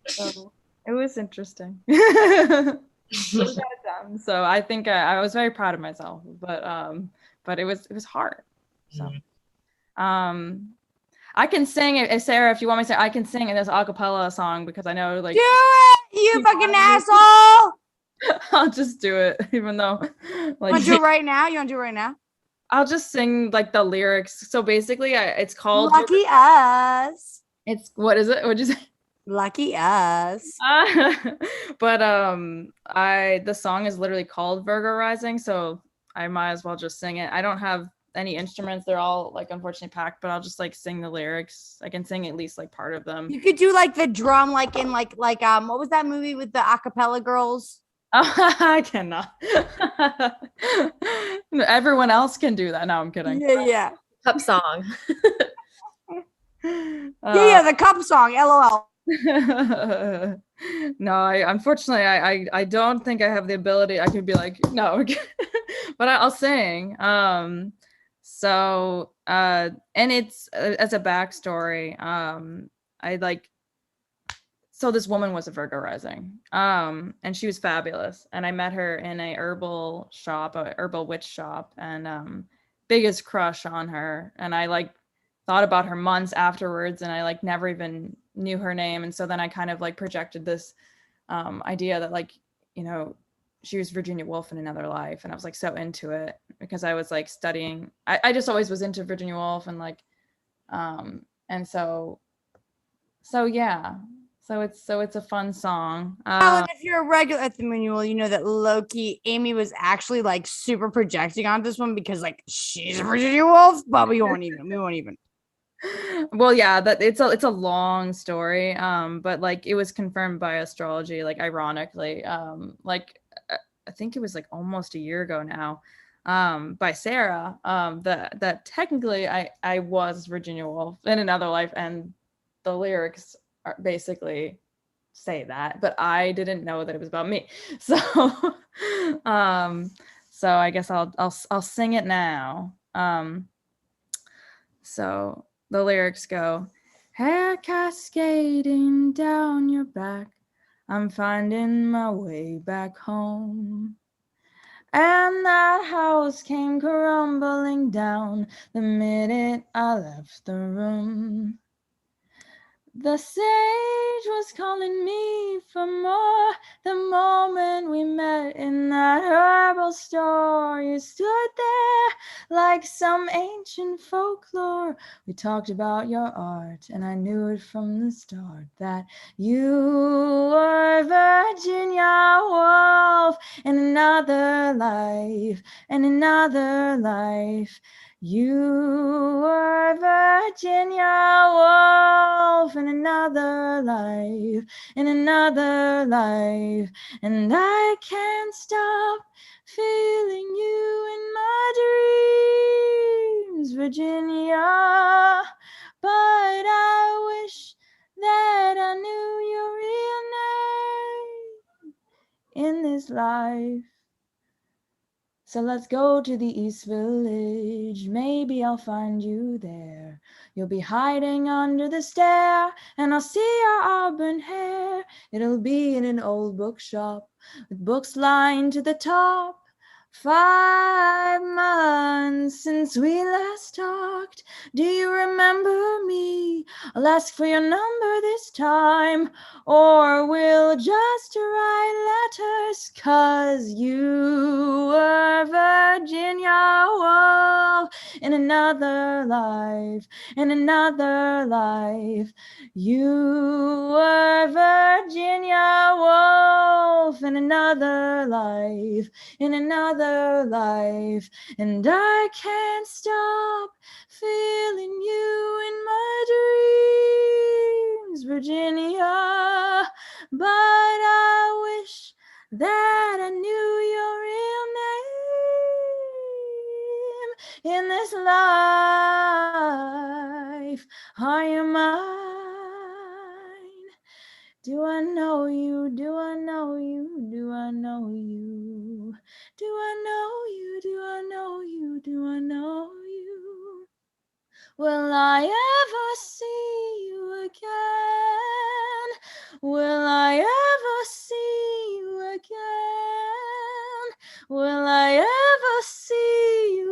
So it was interesting. We got it done. So I think I was very proud of myself, but it was hard. So, I can sing if Sarah, if you want me to say, I can sing in this acapella song because I know like. Do it, you fucking asshole! I'll just do it, even though. Like, You want to do it right now? You want to do it right now? I'll just sing like the lyrics. So basically, it's called Lucky Us. It's what is it? What'd you say? Lucky Us. But the song is literally called Virgo Rising, so I might as well just sing it. I don't have any instruments; they're all like unfortunately packed. But I'll just like sing the lyrics. I can sing at least like part of them. You could do like the drum, like in like what was that movie with the acapella girls? I cannot. Everyone else can do that. No, I'm kidding. Yeah. Cup song. The cup song. LOL. No, unfortunately I don't think I have the ability. I could be like, no, but I'll sing. So and it's as a backstory, I like. So this woman was a Virgo rising, and she was fabulous. And I met her in a herbal witch shop, and biggest crush on her. And I like thought about her months afterwards, and I like never even knew her name. And so then I kind of like projected this idea that like, she was Virginia Woolf in another life. And I was like so into it because I was like studying. I just always was into Virginia Woolf and like, and so yeah. So it's a fun song. And if you're a regular at the Manual, you know that Loki, Amy was actually like super projecting on this one because like she's a Virginia Woolf, but we won't even. Well, yeah, that it's a long story. But like it was confirmed by astrology, like ironically, like I think it was like almost a year ago now, by Sarah, that technically I was Virginia Woolf in another life, and the lyrics basically say that, but I didn't know that it was about me. So so I guess I'll sing it now. So the lyrics go, hair cascading down your back, I'm finding my way back home. And that house came crumbling down the minute I left the room. The sage was calling me for more the moment we met in that herbal store. You stood there like some ancient folklore. We talked about your art, and I knew it from the start that you were Virginia Woolf in another life, in another life. You were Virginia Woolf in another life, in another life, and I can't stop feeling you in my dreams, Virginia, but I wish that I knew your real name in this life. So let's go to the East Village, maybe I'll find you there. You'll be hiding under the stair, and I'll see your auburn hair. It'll be in an old bookshop, with books lined to the top. 5 months since we last talked. Do you remember me? I'll ask for your number this time, or we'll just write letters, 'cause you were Virginia Woolf in another life, in another life. You were Virginia Woolf in another life, in another life. And I can't stop feeling you in my dreams, Virginia. But I wish that I knew your real name in this life. Are you mine? Do I know you? Do I know you? Do I know you? Do I know you? Do I know you? Do I know you? Will I ever see you again? Will I ever see you again? Will I ever see you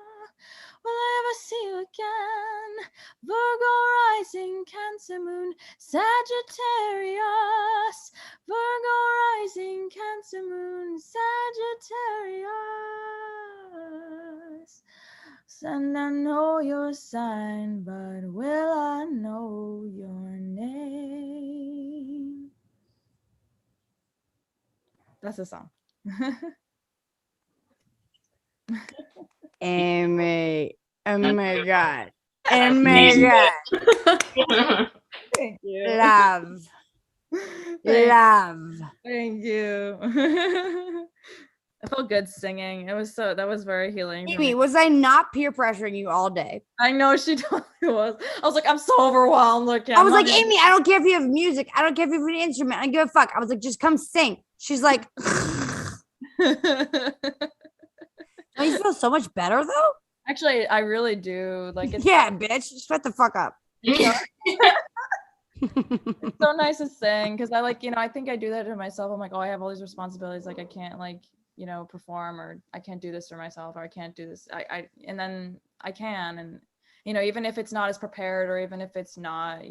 Will I ever see you again? Virgo rising, Cancer moon, Sagittarius. Virgo rising, Cancer moon, Sagittarius. And I know your sign, but will I know your name? That's the song. Amy. Oh my God. Oh my God. Thank you. Love. Love. Thank you. I felt good singing. That was very healing. Amy, was I not peer pressuring you all day? I know she totally was. I was like, I'm so overwhelmed. Like, I was like, Amy, I don't care if you have music. I don't care if you have an instrument. I don't give a fuck. I was like, just come sing. She's like, don't you feel so much better though? Actually, I really do. Like, it's yeah, bitch, shut the fuck up. It's so nice to sing because I I think I do that to myself. I'm like, oh, I have all these responsibilities. Like, I can't perform, or I can't do this for myself, or I can't do this. And then I can, and even if it's not as prepared, or even if it's not,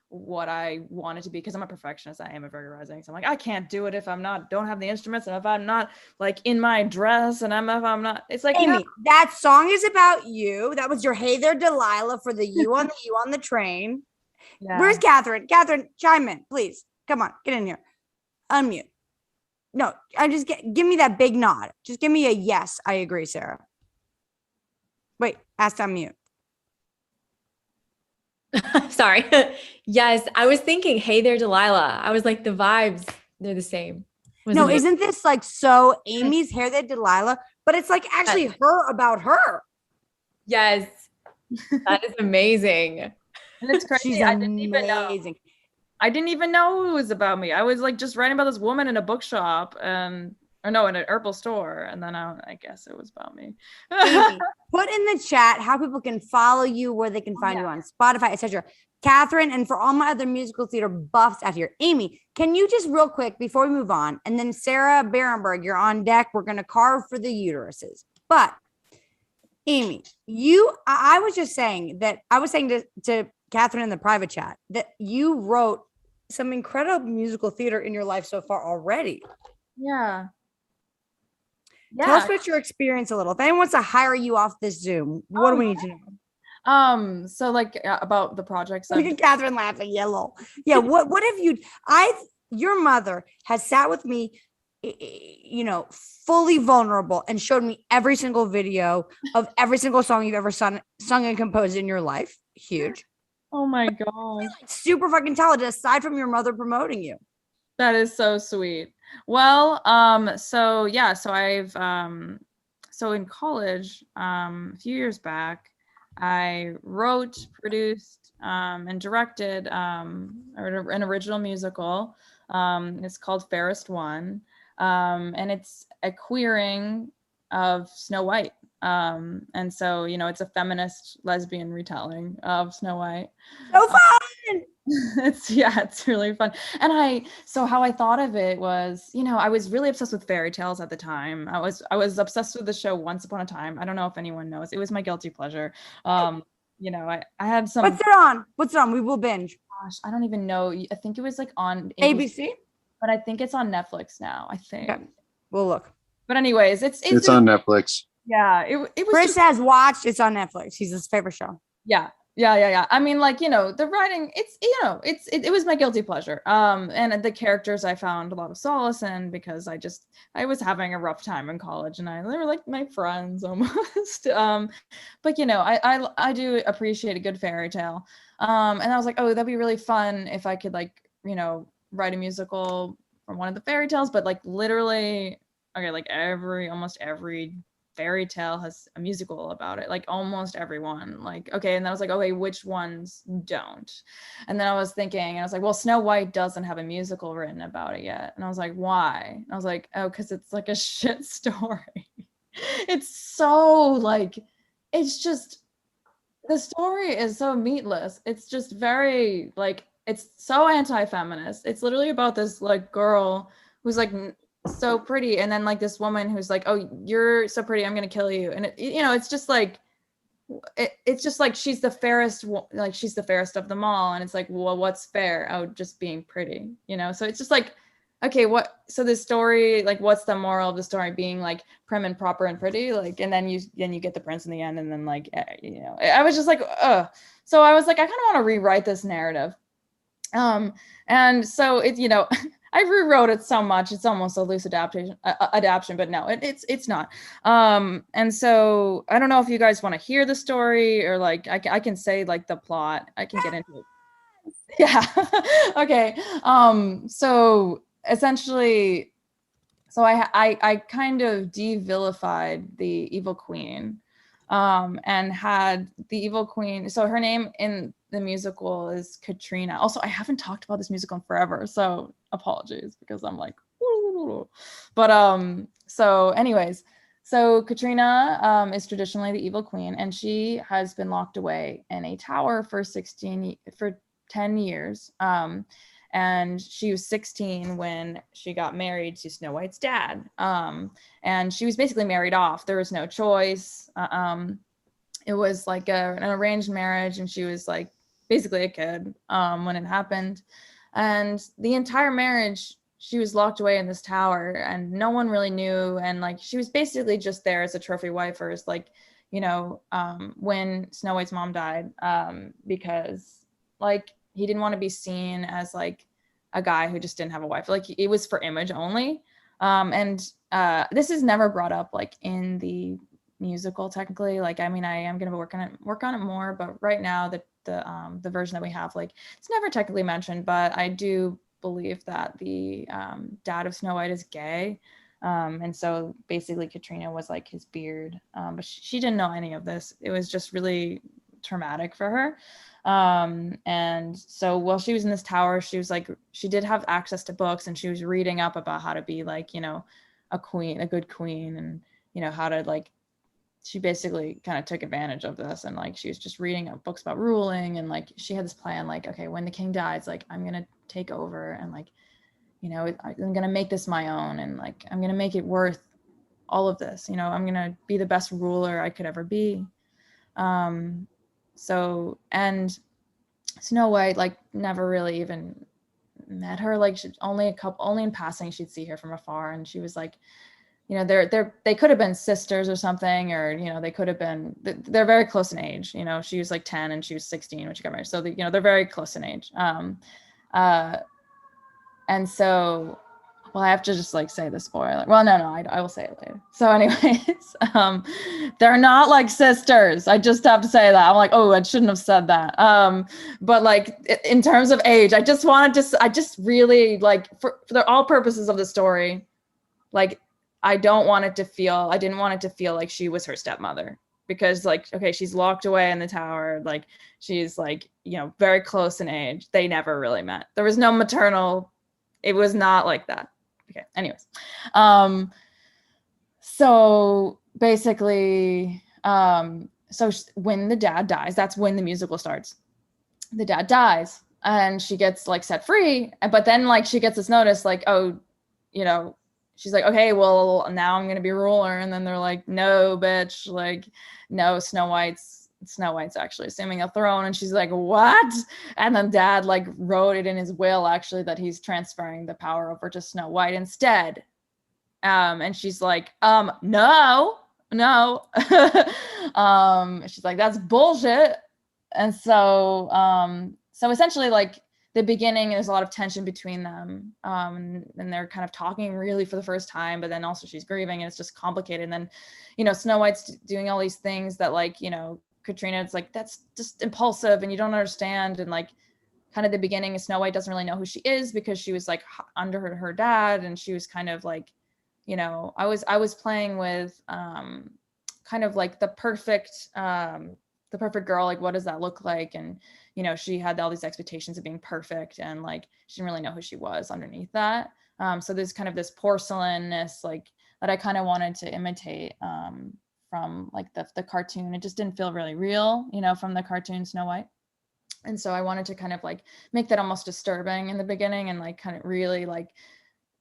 what I want it to be, because I'm a perfectionist. I am a Virgo rising, so I'm like, I can't do it if don't have the instruments, and if I'm not like in my dress, and if I'm not, it's like, Amy, that song is about you. That was your Hey There Delilah for the you on the train. Yeah. Where's Catherine? Catherine, chime in, please. Come on, get in here. Unmute. No, give me that big nod. Just give me a yes. I agree, Sarah. Wait, ask to unmute. Sorry. Yes, I was thinking, Hey There Delilah. I was like, the vibes, they're the same. No, isn't this like so Amy's Hey There Delilah, but it's like actually her about her. Yes. That is amazing. And it's crazy. She's amazing. I didn't even know it was about me. I was like just writing about this woman in a bookshop, in an herbal store, and then I guess it was about me. Amy, put in the chat how people can follow you, where they can find you on Spotify, etc. Catherine, and for all my other musical theater buffs out here, Amy, can you just real quick before we move on, and then Sarah Berenberg, you're on deck. We're gonna carve for the uteruses, but Amy, I was just saying that I was saying to Catherine in the private chat that you wrote some incredible musical theater in your life so far already. Yeah. Tell us about your experience a little. If anyone wants to hire you off this Zoom, what do we need to know? So about the projects. Look at Catherine laughing. Yellow. Yeah. What have you? Your mother has sat with me, fully vulnerable, and showed me every single video of every single song you've ever sung and composed in your life. Huge. Oh my gosh. Super fucking talented, aside from your mother promoting you. That is so sweet. Well, so I've so in college, a few years back, I wrote, produced, and directed an original musical. It's called Fairest One, and it's a queering of Snow White. And so, it's a feminist lesbian retelling of Snow White. So fun! It's really fun. And how I thought of it was, I was really obsessed with fairy tales at the time. I was obsessed with the show Once Upon a Time. I don't know if anyone knows. It was my guilty pleasure. I had some. What's it on? We will binge. Gosh, I don't even know. I think it was like on ABC, but I think it's on Netflix now. I think. Okay. We'll look. But anyways, it's on Netflix. Yeah, it was. Chris has watched. It's on Netflix. He's his favorite show. Yeah. I mean, the writing, it was my guilty pleasure. And the characters I found a lot of solace in because I was having a rough time in college, and they were like my friends almost. But I do appreciate a good fairy tale. And I was like, oh, that'd be really fun if I could write a musical from one of the fairy tales, but literally, okay, almost every fairy tale has a musical about it, almost everyone. Okay, and then I was like, okay, which ones don't? And then I was thinking, and I was like, well, Snow White doesn't have a musical written about it yet. And I was like, why? And I was like, oh, because it's a shit story. It's so it's just, the story is so meatless. It's just very it's so anti-feminist. It's literally about this girl who's so pretty, and then this woman who's like, oh, you're so pretty, I'm gonna kill you. And it's just it's just she's the fairest, she's the fairest of them all, and it's well, what's fair? Oh, just being pretty, so it's just okay, what, so this story, what's the moral of the story? Being prim and proper and pretty, and then you get the prince in the end, and then I was just ugh. So I was I kind of want to rewrite this narrative. And so I rewrote it so much, it's almost a loose adaptation, but no, it's not. And so I don't know if you guys want to hear the story, or I can say the plot. I can get into it. Yeah. Okay. So essentially, I kind of de-vilified the evil queen, and had the evil queen. So her name in the musical is Katrina. Also, I haven't talked about this musical in forever, so apologies, because I'm but so anyways, so Katrina is traditionally the evil queen, and she has been locked away in a tower for 10 years. And she was 16 when she got married to Snow White's dad. And she was basically married off. There was no choice. It was an arranged marriage, and she was basically a kid when it happened. And the entire marriage, she was locked away in this tower, and no one really knew. And she was basically just there as a trophy wife, or as when Snow White's mom died, because he didn't want to be seen as a guy who just didn't have a wife. It was for image only. And this is never brought up in the musical technically. I mean, I am going to work on it more, but right now the version that we have, it's never technically mentioned, but I do believe that the dad of Snow White is gay. And so basically Katrina was his beard, but she didn't know any of this. It was just really traumatic for her. And so while she was in this tower, she was she did have access to books, and she was reading up about how to be a queen, a good queen, and how to she basically kind of took advantage of this, and she was just reading up books about ruling, and she had this plan, okay, when the king dies, I'm gonna take over, and I'm gonna make this my own, and I'm gonna make it worth all of this, I'm gonna be the best ruler I could ever be. So, and Snow White never really even met her, only in passing she'd see her from afar, and she was they could have been sisters or something, or they could have been, they're very close in age. She was 10 and she was 16 when she got married, so they're very close in age. And so, well, I have to just say the spoiler. Well, no, I will say it later. So anyways, they're not sisters. I just have to say that. I'm oh, I shouldn't have said that. But in terms of age, I just really for all purposes of the story, I didn't want it to feel like she was her stepmother, because okay, she's locked away in the tower. She's very close in age. They never really met. There was no maternal, it was not like that. Okay, anyways. So basically, when the dad dies, that's when the musical starts. The dad dies, and she gets like set free. But then like she gets this notice like, oh, you know, she's like, okay, well now I'm gonna be ruler. And then they're like, no, bitch, like, no, Snow White's actually assuming a throne. And she's like, what? And then dad like wrote it in his will actually that he's transferring the power over to Snow White instead. And she's like, no. She's like, that's bullshit. And so essentially like the beginning, there's a lot of tension between them. And they're kind of talking really for the first time, but then also she's grieving and it's just complicated. And then, you know, Snow White's doing all these things that like, you know, Katrina, it's like, that's just impulsive and you don't understand. And like kind of the beginning, Snow White doesn't really know who she is because she was like under her dad. And she was kind of like, you know, I was playing with kind of like the perfect girl, like what does that look like? And you know, she had all these expectations of being perfect and like she didn't really know who she was underneath that. So there's kind of this porcelain-ness like that I kind of wanted to imitate from like the cartoon. It just didn't feel really real, you know, from the cartoon Snow White. And so I wanted to kind of like make that almost disturbing in the beginning and like kind of really like,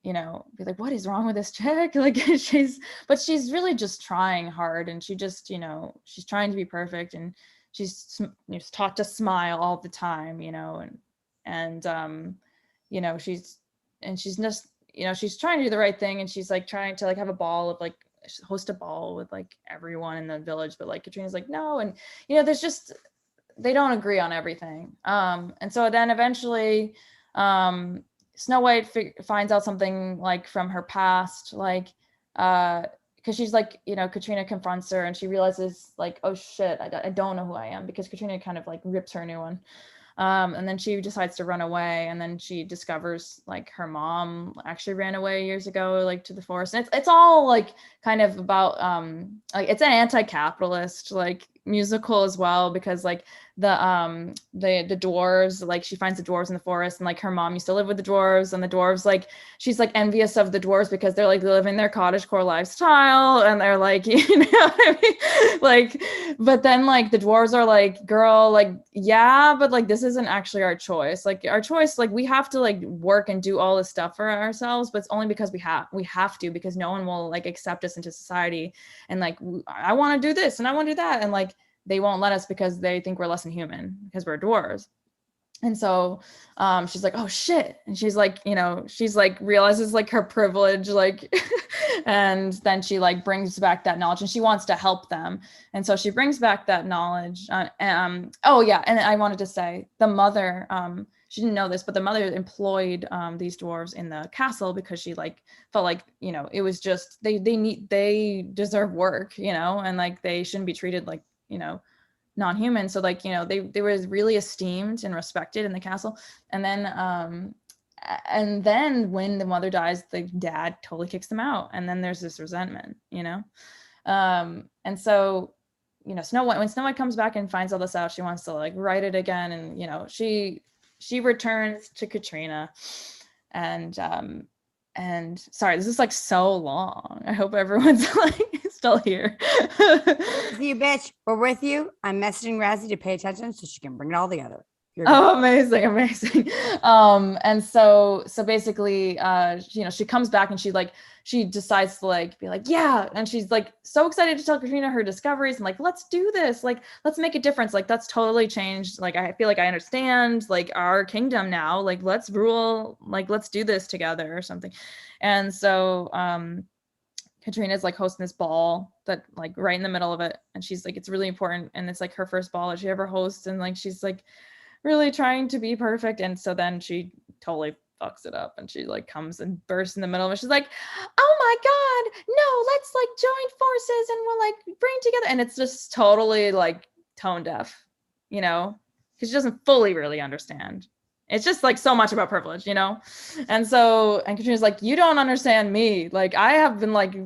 you know, be like, what is wrong with this chick? Like she's really just trying hard and she just, you know, she's trying to be perfect and she's taught to smile all the time, you know, and you know, she's just, you know, she's trying to do the right thing and she's like trying to like have a ball of like host a ball with like everyone in the village, but like Katrina's like, no. And, you know, there's just, they don't agree on everything. And so then eventually, Snow White finds out something like from her past, like, because she's like, you know, Katrina confronts her and she realizes like, oh shit, I don't know who I am, because Katrina kind of like rips her a new one. And then she decides to run away, and then she discovers like her mom actually ran away years ago, like to the forest. And it's all like kind of about like it's an anti-capitalist like musical as well, because like the dwarves, like she finds the dwarves in the forest, and like her mom used to live with the dwarves, and the dwarves like she's like envious of the dwarves because they're like living their cottagecore lifestyle, and they're like, you know what I mean? Like, but then like the dwarves are like, girl, like, yeah, but like this isn't actually our choice. Like our choice, like we have to like work and do all this stuff for ourselves, but it's only because we have to, because no one will like accept us into society. And like I want to do this and I want to do that, and like they won't let us because they think we're less than human because we're dwarves. And so she's like, oh shit. And she's like, you know, she's like realizes like her privilege, like, and then she like brings back that knowledge and she wants to help them. And so she brings back that knowledge. Oh yeah. And I wanted to say the mother, she didn't know this, but the mother employed these dwarves in the castle because she like felt like, you know, it was just, they deserve work, you know, and like they shouldn't be treated like, you know, non-human. So like, you know, they were really esteemed and respected in the castle. And then when the mother dies, the dad totally kicks them out, and then there's this resentment, you know. And so, you know, when Snow White comes back and finds all this out, she wants to like write it again, and you know, she returns to Katrina. And sorry, this is like so long. I hope everyone's like still here. With you, bitch. We're with you. I'm messaging Razzie to pay attention so she can bring it all together. Oh, amazing. And so basically, you know, she comes back and she decides to like be like, yeah, and she's like so excited to tell Katrina her discoveries and like, let's do this, like let's make a difference, like that's totally changed, like I feel like I understand like our kingdom now, like let's rule, like let's do this together or something. And so Katrina's like hosting this ball that like right in the middle of it, and she's like, it's really important, and it's like her first ball that she ever hosts, and like she's like really trying to be perfect. And so then she totally fucks it up, and she like comes and bursts in the middle of it. She's like, oh my god, no, let's like join forces and we'll like bring together. And it's just totally like tone deaf, you know, because she doesn't fully really understand. It's just like so much about privilege, you know. And Katrina's like, you don't understand me, like I have been like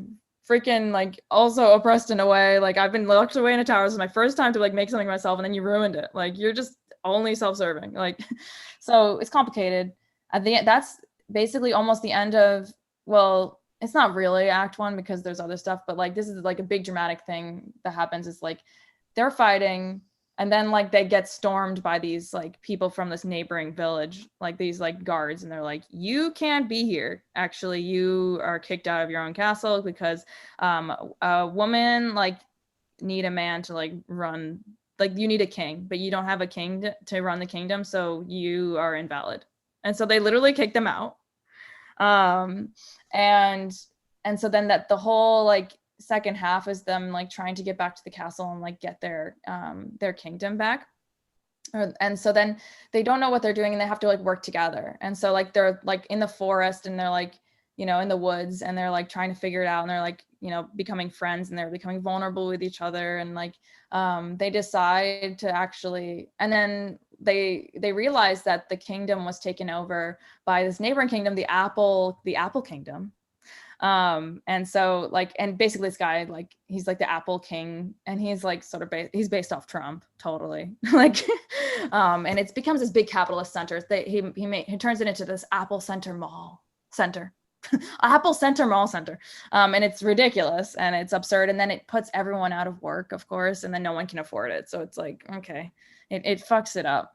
freaking like also oppressed in a way, like I've been locked away in a tower. This is my first time to like make something myself, and then you ruined it, like you're just only self-serving, like. So it's complicated. At the end, that's basically almost the end of, well, it's not really act one because there's other stuff, but like this is like a big dramatic thing that happens. Is like they're fighting, And then like they get stormed by these like people from this neighboring village, like these like guards, and they're like, you can't be here. Actually, you are kicked out of your own castle because a woman like need a man to like run, like you need a king, but you don't have a king to run the kingdom, so you are invalid. And so they literally kicked them out. And so then that the whole like second half is them like trying to get back to the castle and like get their kingdom back. And so then they don't know what they're doing and they have to like work together. And so like they're like in the forest and they're like, you know, in the woods, and they're like trying to figure it out, and they're like, you know, becoming friends, and they're becoming vulnerable with each other. And like they decide to actually, and then they realize that the kingdom was taken over by this neighboring kingdom, the apple kingdom. And so like, and basically this guy, like, he's like the Apple King, and he's like sort of he's based off Trump, totally. Like, and it becomes this big capitalist center. He turns it into this Apple Center Mall Center. Apple Center Mall Center. And it's ridiculous and it's absurd. And then it puts everyone out of work, of course, and then no one can afford it. So it's like, okay, it fucks it up.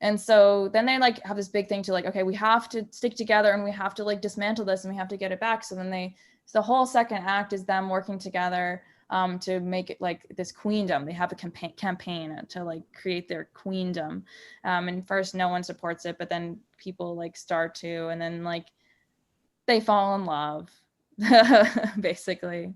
And so then they like have this big thing to like, okay, we have to stick together and we have to like dismantle this and we have to get it back. So then the whole second act is them working together to make it like this queendom. They have a campaign to like create their queendom. And first no one supports it, but then people like start to, and then like they fall in love basically.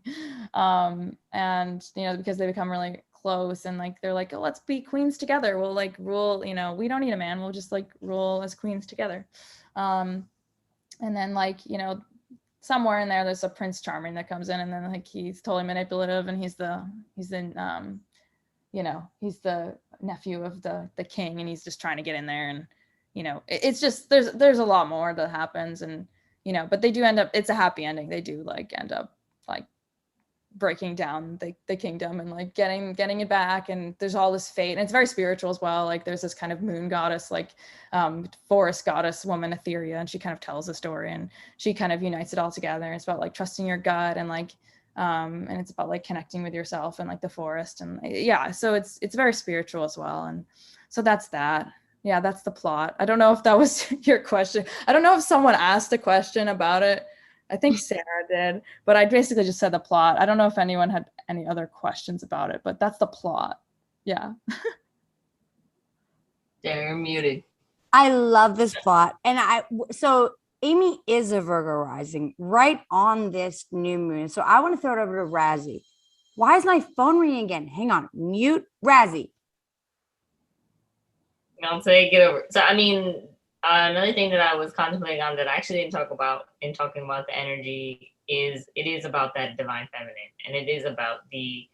And, you know, because they become really close and like they're like, oh, let's be queens together, we'll like rule, you know, we don't need a man, we'll just like rule as queens together. And then like, you know, somewhere in there's a Prince Charming that comes in, and then like he's totally manipulative, and he's the you know, he's the nephew of the king, and he's just trying to get in there. And you know, it's just there's a lot more that happens, and you know, but they do end up, it's a happy ending. They do like end up like breaking down the kingdom and like getting it back, and there's all this fate, and it's very spiritual as well. Like there's this kind of moon goddess, like forest goddess woman, Etheria, and she kind of tells the story, and she kind of unites it all together. It's about like trusting your gut, and like and it's about like connecting with yourself and like the forest, and yeah, so it's very spiritual as well. And so that's that. Yeah, that's the plot. I don't know if that was your question. I don't know if someone asked a question about it. I think Sarah did, but I basically just said the plot. I don't know if anyone had any other questions about it, but that's the plot. Yeah. They're muted. I love this plot. And so Amy is a Virgo rising right on this new moon. So I want to throw it over to Razzie. Why is my phone ringing again? Hang on. Mute Razzie. I'll say get over. So I mean, another thing that I was contemplating on that I actually didn't talk about in talking about the energy is it is about that divine feminine, and it is about the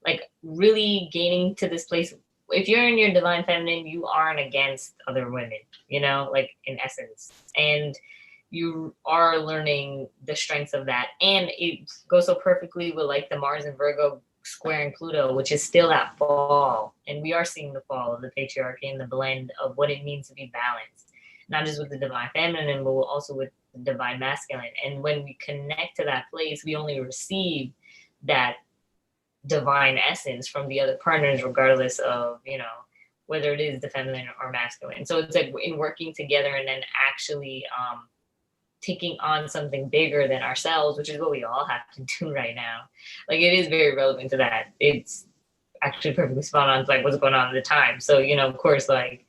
like really gaining to this place. If you're in your divine feminine, you aren't against other women, you know, like in essence, and you are learning the strengths of that, and it goes so perfectly with like the Mars and Virgo squaring Pluto, which is still that fall, and we are seeing the fall of the patriarchy and the blend of what it means to be balanced, not just with the divine feminine, but also with the divine masculine. And when we connect to that place, we only receive that divine essence from the other partners, regardless of, you know, whether it is the feminine or masculine. So it's like in working together and then actually taking on something bigger than ourselves, which is what we all have to do right now. Like it is very relevant to that. It's actually perfectly spot on to like what's going on at the time. So, you know, of course, like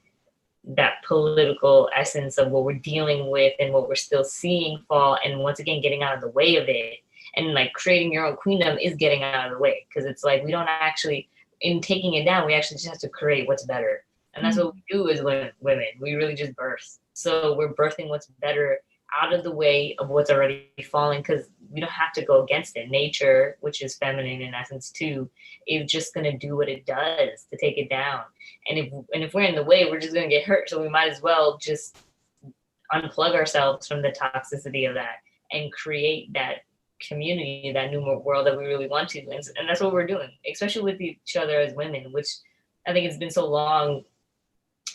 that political essence of what we're dealing with and what we're still seeing fall, and once again getting out of the way of it, and like creating your own queendom is getting out of the way, because it's like we don't actually, in taking it down, we actually just have to create what's better. And that's what we do as women. We really just birth. So we're birthing what's better out of the way of what's already falling, because we don't have to go against it. Nature, which is feminine in essence too, is just going to do what it does to take it down. And if we're in the way, we're just going to get hurt. So we might as well just unplug ourselves from the toxicity of that and create that community, that new world that we really want to. And that's what we're doing, especially with each other as women, which I think it's been so long.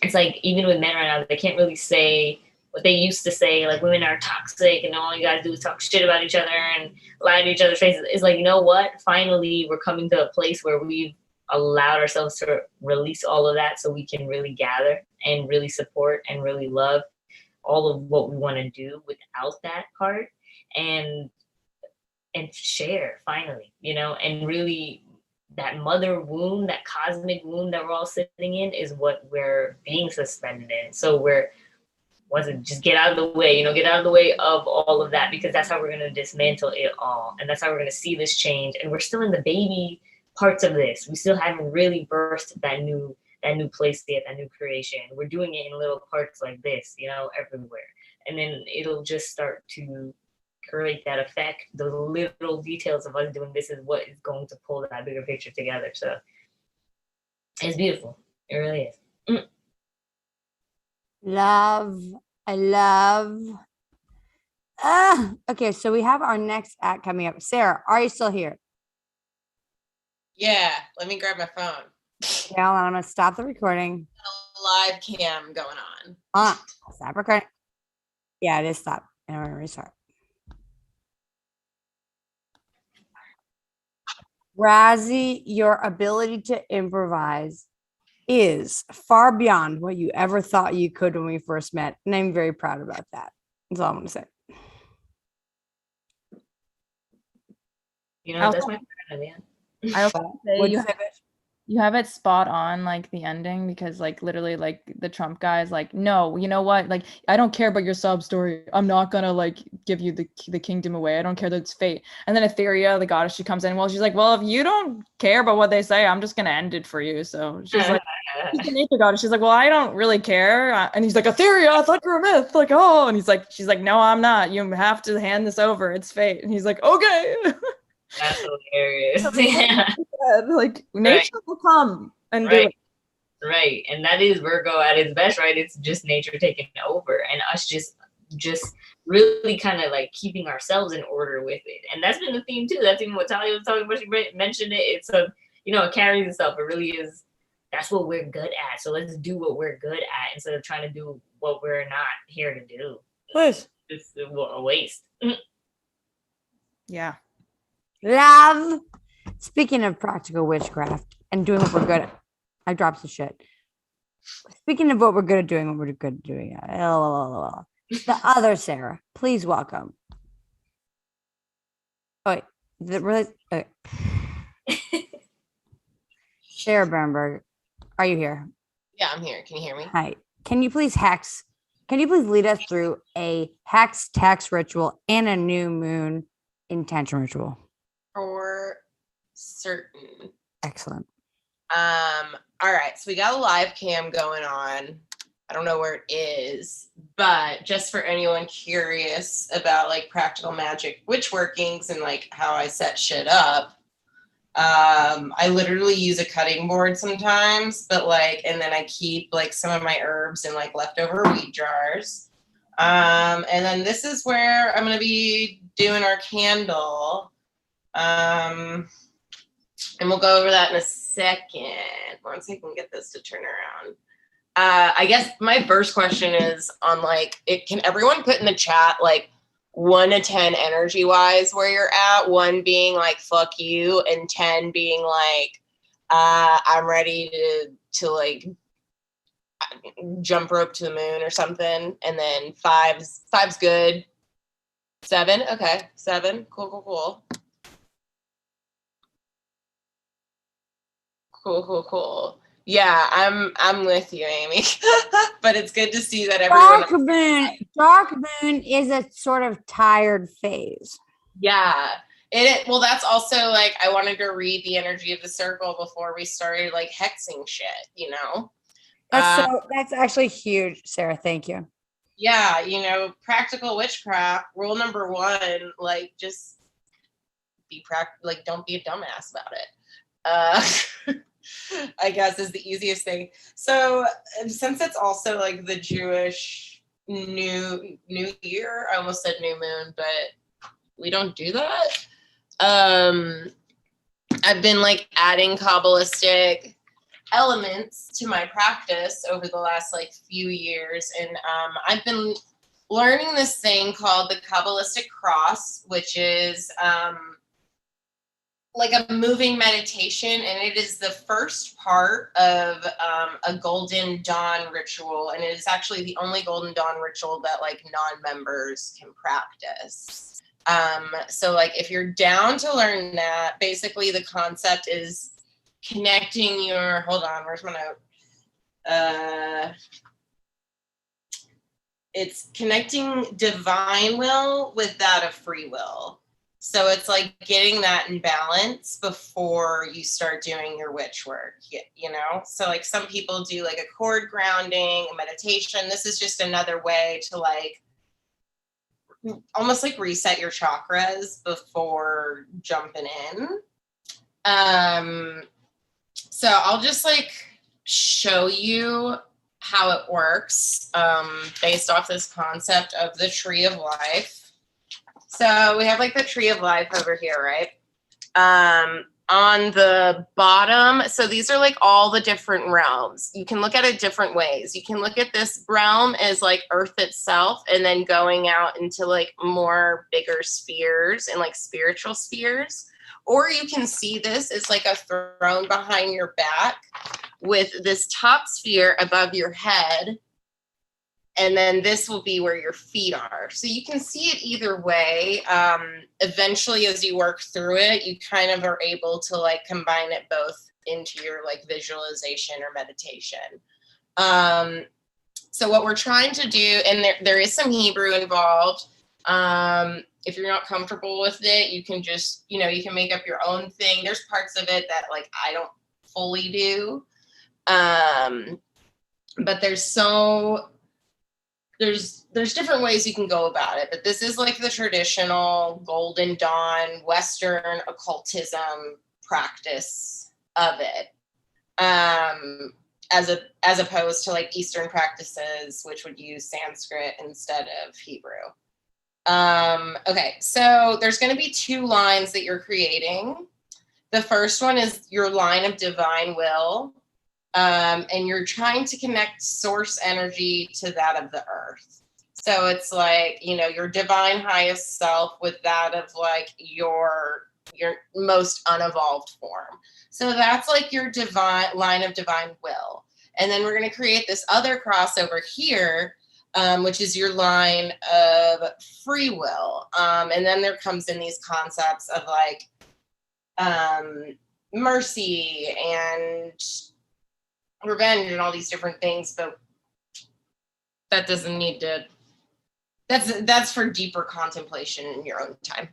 It's like even with men right now, they can't really say what they used to say, like women are toxic and all you gotta do is talk shit about each other and lie to each other's faces. It's like, you know what? Finally, we're coming to a place where we've allowed ourselves to release all of that so we can really gather and really support and really love all of what we want to do without that part, and share finally, and really that mother womb, that cosmic womb that we're all sitting in is what we're being suspended in. So just get out of the way, get out of the way of all of that, because that's how we're going to dismantle it all. And that's how we're going to see this change. And we're still in the baby parts of this. We still haven't really birthed that new place yet, that new creation. We're doing it in little parts like this, everywhere. And then it'll just start to create that effect. The little details of us doing this is what is going to pull that bigger picture together. So it's beautiful. It really is. Love. I love. Okay, so we have our next act coming up. Sarah, are you still here? Yeah, let me grab my phone. Okay, hold on, I'm gonna stop the recording. Live cam going on. Stop recording. Yeah, it is stop. And we're gonna restart. Razzie, your ability to improvise is far beyond what you ever thought you could when we first met. And I'm very proud about that. That's all I'm going to say. That's my friend, man. I also say What'd you you say, you have it spot on, like the ending, because like literally like the Trump guy is like, no, you know what? Like, I don't care about your sob story. I'm not gonna like give you the kingdom away. I don't care that it's fate. And then Etheria, the goddess, she comes in. Well, she's like, well, if you don't care about what they say, I'm just gonna end it for you. So she's like, she's the nature goddess. She's like, well, I don't really care. And he's like, Etheria, I thought you were a myth. Like, oh, and she's like, no, I'm not. You have to hand this over. It's fate. And he's like, okay. That's hilarious. Yeah. Like nature will come and do it. Right. And that is Virgo at its best, right? It's just nature taking over and us just really kind of like keeping ourselves in order with it. And that's been the theme too. That's even what Talia was talking about. She mentioned it. It's it carries itself. It really is. That's what we're good at. So let's do what we're good at instead of trying to do what we're not here to do. Please. It's a waste. Yeah. Love. Speaking of practical witchcraft and doing what we're good at, I dropped some shit. Speaking of what we're good at doing, what we're good at doing, the other Sarah, please welcome. Oh, wait, is it really? Okay. Sarah Bernberg, are you here? Yeah, I'm here. Can you hear me? Hi. Can you please lead us through a hex tax ritual and a new moon intention ritual? For certain. Excellent. All right, so we got a live cam going on. I don't know where it is, but just for anyone curious about like practical magic witch workings and like how I set shit up, I literally use a cutting board sometimes, but and then I keep like some of my herbs in like leftover weed jars. And then this is where I'm gonna be doing our candle. And we'll go over that in a second once I can get this to turn around. I guess my first question is on can everyone put in the chat 1 to 10 energy wise where you're at, 1 being fuck you and 10 being I'm ready to jump rope to the moon or something, and then five's good. 7, okay, 7, cool. Cool. Yeah, I'm with you, Amy. But it's good to see that everyone. Dark moon is a sort of tired phase. Yeah. Well, that's also I wanted to read the energy of the circle before we started hexing shit, That's actually huge, Sarah. Thank you. Yeah, practical witchcraft, rule number 1, just be don't be a dumbass about it. I guess is the easiest thing. So since it's also the Jewish new year, I almost said new moon, but we don't do that. I've been adding Kabbalistic elements to my practice over the last few years, and I've been learning this thing called the Kabbalistic cross, which is like a moving meditation, and it is the first part of a Golden Dawn ritual, and it is actually the only Golden Dawn ritual that like non-members can practice. So like if you're down to learn that, basically the concept is connecting your, hold on, where's my note? It's connecting divine will with that of free will. So it's like getting that in balance before you start doing your witch work, you know? So like some people do like a cord grounding, a meditation. This is just another way to like almost like reset your chakras before jumping in. So I'll just like show you how it works based off this concept of the tree of life. So we have like the tree of life over here, right? On the bottom, so these are like all the different realms. You can look at it different ways. You can look at this realm as like Earth itself, and then going out into like more bigger spheres and like spiritual spheres. Or you can see this as like a throne behind your back with this top sphere above your head. And then this will be where your feet are. So you can see it either way. Eventually, as you work through it, you kind of are able to like combine it both into your like visualization or meditation. So what we're trying to do, and there is some Hebrew involved. If you're not comfortable with it, you can just, you know, you can make up your own thing. There's parts of it that like I don't fully do. But there's different ways you can go about it, but this is like the traditional Golden Dawn Western occultism practice of it, as opposed to like Eastern practices, which would use Sanskrit instead of Hebrew. Okay, so there's going to be two lines that you're creating. The first one is your line of divine will. And you're trying to connect source energy to that of the earth. So it's like, you know, your divine highest self with that of like your most unevolved form. So that's like your divine line of divine will. And then we're going to create this other cross over here, which is your line of free will. And then there comes in these concepts of like mercy and revenge and all these different things, but that doesn't need to, that's for deeper contemplation in your own time.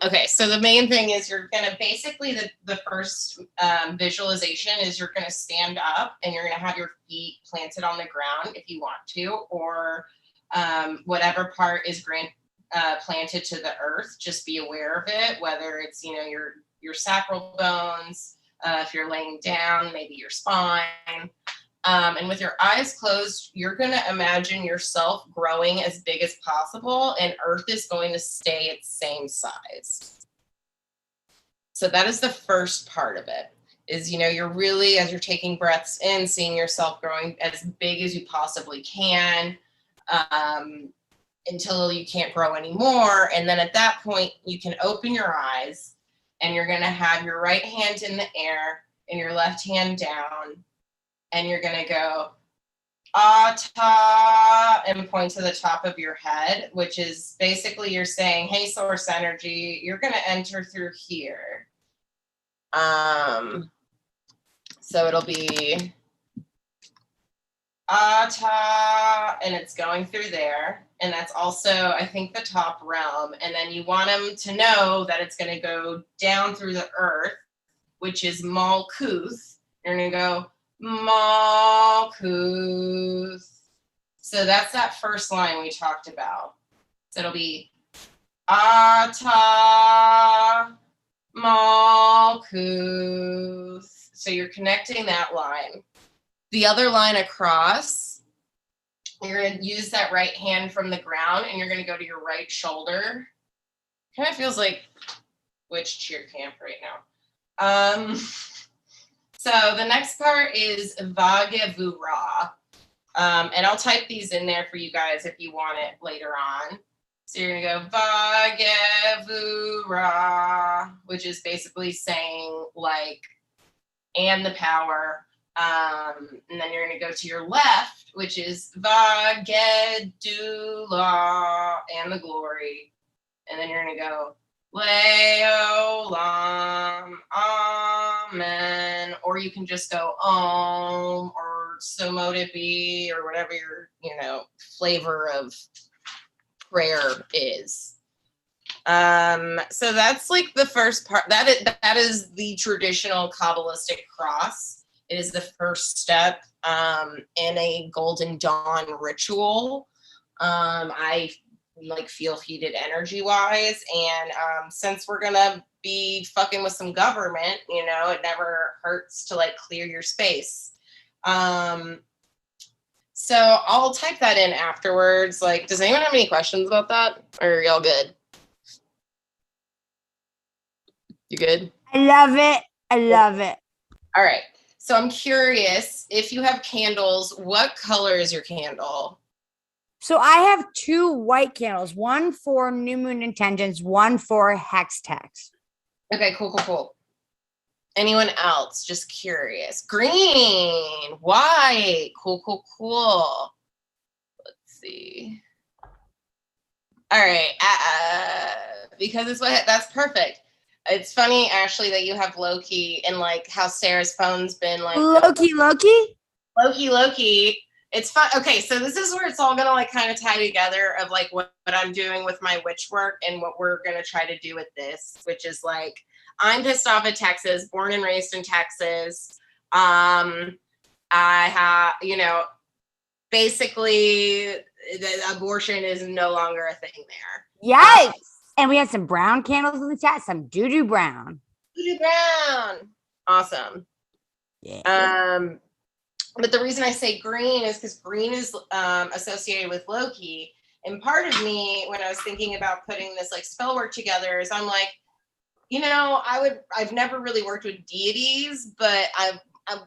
Okay, so the main thing is you're gonna basically, the first visualization is you're gonna stand up and you're gonna have your feet planted on the ground if you want to, or whatever part is planted to the earth, just be aware of it, whether it's, you know, your sacral bones, if you're laying down, maybe your spine. And with your eyes closed, you're going to imagine yourself growing as big as possible, and Earth is going to stay its same size. So that is the first part of it, is, you know, you're really, as you're taking breaths in, seeing yourself growing as big as you possibly can, until you can't grow anymore. And then at that point, you can open your eyes, and you're going to have your right hand in the air and your left hand down. And you're going to go, Ata, and point to the top of your head, which is basically you're saying, hey, source energy, you're going to enter through here. So it'll be Ata, and it's going through there. And that's also, I think, the top realm. And then you want them to know that it's going to go down through the earth, which is Malkuth. You're going to go Malkuth. So that's that first line we talked about. So it'll be Ata Malkuth. So you're connecting that line. The other line across, you're going to use that right hand from the ground, and you're going to go to your right shoulder. Kind of feels like witch cheer camp right now. So the next part is Vagavura. And I'll type these in there for you guys if you want it later on. So you're gonna go Vagevura, which is basically saying like, and the power. And then you're gonna go to your left, which is Vagedula, and the glory. And then you're gonna go Leolam, Amen. Or you can just go Om, or so mote it be, or whatever your, flavor of prayer is. So that's like the first part. That is the traditional Kabbalistic cross. It is the first step in a Golden Dawn ritual. I feel heated energy wise, and since we're gonna be fucking with some government, it never hurts to clear your space. So I'll type that in afterwards. Does anyone have any questions about that, or are y'all good? You good? I love it. I love it. All right. So I'm curious, if you have candles, what color is your candle? So I have 2 white candles, one for new moon intentions, one for hex text. Okay, cool. Anyone else? Just curious. Green, white, cool. Let's see. All right, because it's that's perfect. It's funny, Ashley, that you have Loki and how Sarah's phone's been Loki. It's fun. Okay, so this is where it's all gonna kind of tie together of what I'm doing with my witch work and what we're gonna try to do with this, which is I'm pissed off at Texas, born and raised in Texas. I have, basically the abortion is no longer a thing there. Yikes! And we had some brown candles in the chat, some doo-doo brown. Doo-doo brown. Awesome. Yeah. But the reason I say green is because green is associated with Loki. And part of me, when I was thinking about putting this spell work together, is I'm I've never really worked with deities, but I'm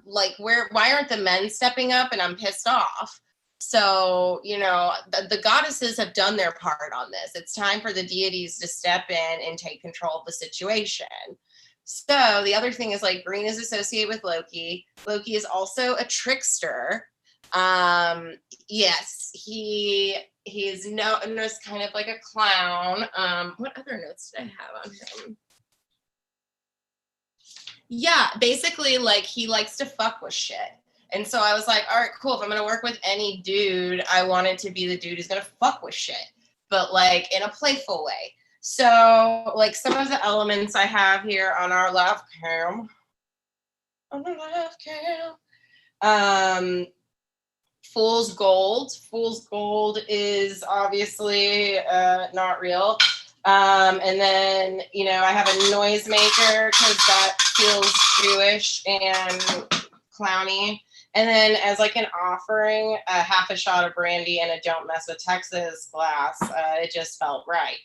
why aren't the men stepping up? And I'm pissed off. So, the goddesses have done their part on this. It's time for the deities to step in and take control of the situation. So the other thing is green is associated with Loki. Loki is also a trickster. Yes, he is known as kind of like a clown. What other notes did I have on him? Yeah, basically he likes to fuck with shit. And so I was like, all right, cool. If I'm going to work with any dude, I want it to be the dude who's going to fuck with shit, but in a playful way. So some of the elements I have here on our live cam, Fool's Gold. Fool's Gold is obviously not real. And then, I have a noisemaker because that feels Jewish and clowny. And then as an offering, half a shot of brandy and a Don't Mess with Texas glass. It just felt right.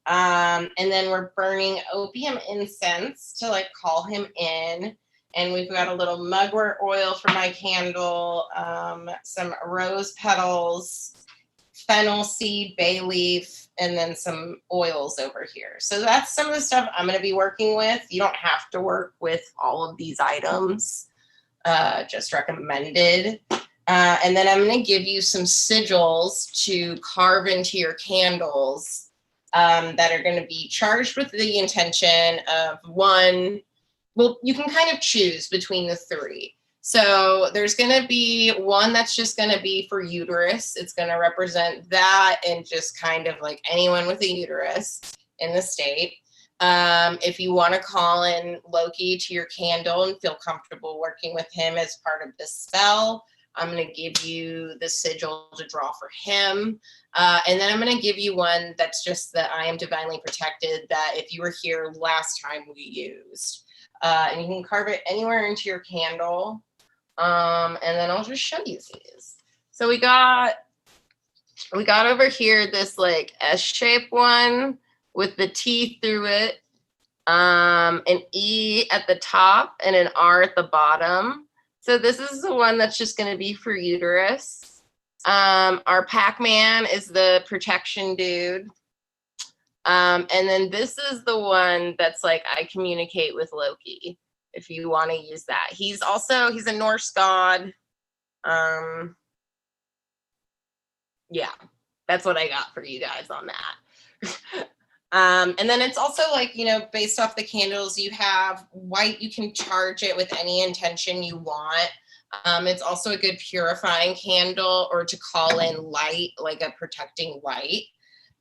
And then we're burning opium incense to call him in. And we've got a little mugwort oil for my candle, some rose petals, fennel seed, bay leaf, and then some oils over here. So that's some of the stuff I'm going to be working with. You don't have to work with all of these items, just recommended. And then I'm going to give you some sigils to carve into your candles that are going to be charged with the intention of one. Well, you can kind of choose between the 3. So there's going to be one that's just going to be for uterus. It's going to represent that and just kind of anyone with a uterus in the state. If you want to call in Loki to your candle and feel comfortable working with him as part of this spell, I'm going to give you the sigil to draw for him. And then I'm going to give you one that's just that I am divinely protected, that if you were here last time we used. And you can carve it anywhere into your candle. And then I'll just show you these. So we got over here this S-shaped one with the T through it, an E at the top and an R at the bottom. So this is the one that's just going to be for uterus. Our Pac-Man is the protection dude. And then this is the one that's like, I communicate with Loki, if you want to use that. He's a Norse god. Yeah, that's what I got for you guys on that. And then it's also like, based off the candles, you have white, you can charge it with any intention you want. It's also a good purifying candle, or to call in light, like a protecting light.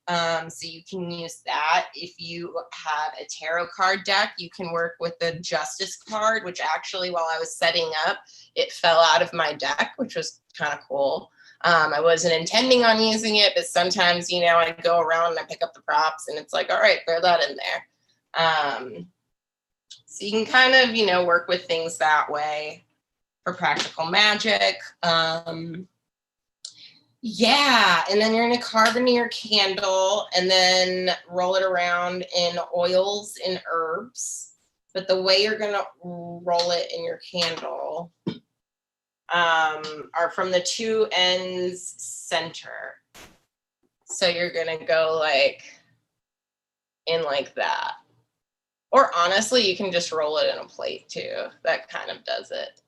So you can use that. If you have a tarot card deck, you can work with the Justice card, which actually, while I was setting up, it fell out of my deck, which was kind of cool. I wasn't intending on using it, but sometimes, I go around and I pick up the props and it's like, all right, throw that in there. So you can kind of, work with things that way for practical magic. Yeah, and then you're going to carve into your candle and then roll it around in oils and herbs. But the way you're going to roll it in your candle are from the two ends center. So you're going to go like in like that. Or honestly, you can just roll it in a plate too. That kind of does it.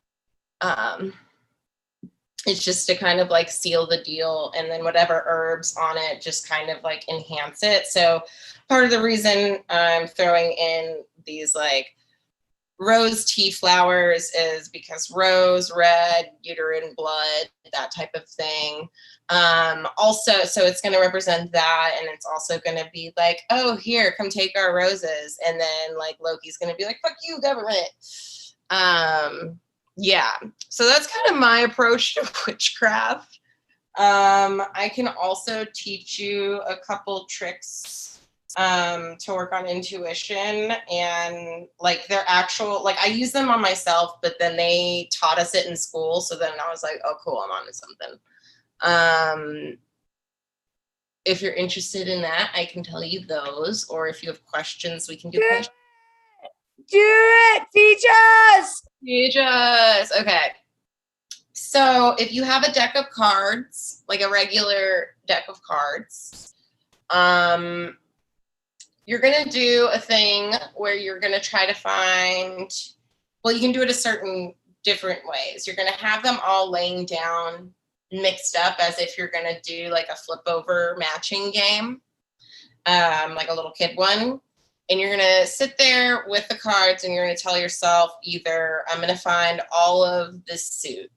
It's just to kind of like seal the deal, and then whatever herbs on it just kind of like enhance it. So part of the reason I'm throwing in these like rose tea flowers is because rose, red, uterine blood, that type of thing. Also, so it's going to represent that, and it's also going to be like, oh, here, come take our roses. And then like Loki's going to be like, fuck you, government. Yeah, so that's kind of my approach to witchcraft. I can also teach you a couple tricks to work on intuition, and like they're actual, like I use them on myself, but then they taught us it in school. So then I was like, oh, cool, I'm onto something. If you're interested in that, I can tell you those, or if you have questions, we can do questions. Do it! Teach us! Teach us. Okay. So if you have a deck of cards, like a regular deck of cards, you're going to do a thing where you're going to try to find, well, you can do it a certain different ways. You're going to have them all laying down mixed up as if you're going to do like a flip over matching game, like a little kid one. And you're going to sit there with the cards and you're going to tell yourself either I'm going to find all of this suit.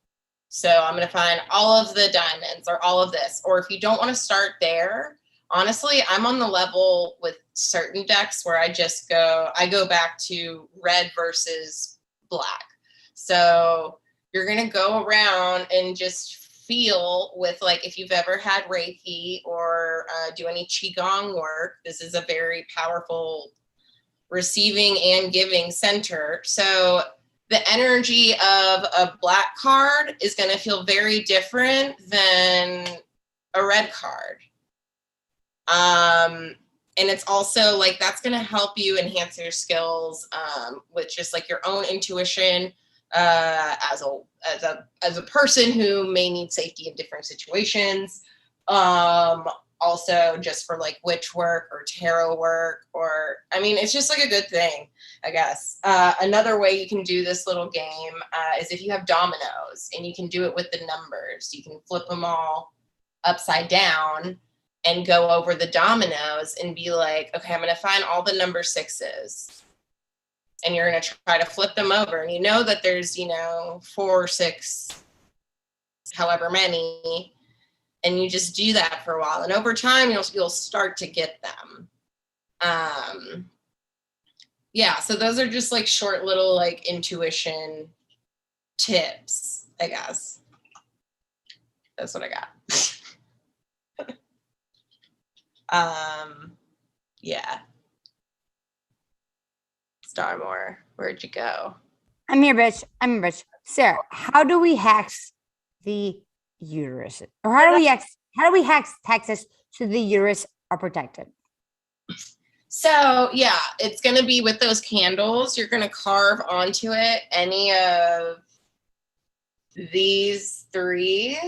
So I'm going to find all of the diamonds or all of this. Or if you don't want to start there, honestly, I'm on the level with certain decks where I go back to red versus black. So you're going to go around and just feel with, like, if you've ever had Reiki or do any Qigong work, this is a very powerful receiving and giving center. So the energy of a black card is going to feel very different than a red card. And it's also like, that's going to help you enhance your skills with just like your own intuition as a person who may need safety in different situations. Also just for like witch work or tarot work, or, I mean, it's just like a good thing, I guess. Another way you can do this little game is if you have dominoes and you can do it with the numbers. You can flip them all upside down and go over the dominoes and be like, okay, I'm going to find all the number sixes. And you're going to try to flip them over. And you know that there's, 4, 6, however many. And you just do that for a while. And over time, you'll start to get them. Yeah, so those are just like short little like intuition tips, I guess. That's what I got. Yeah. Starmore, where'd you go? I'm here, bitch. Sarah, how do we hex the uterus? Or how do we hex this so the uterus are protected? So yeah, it's going to be with those candles. You're going to carve onto it any of these 3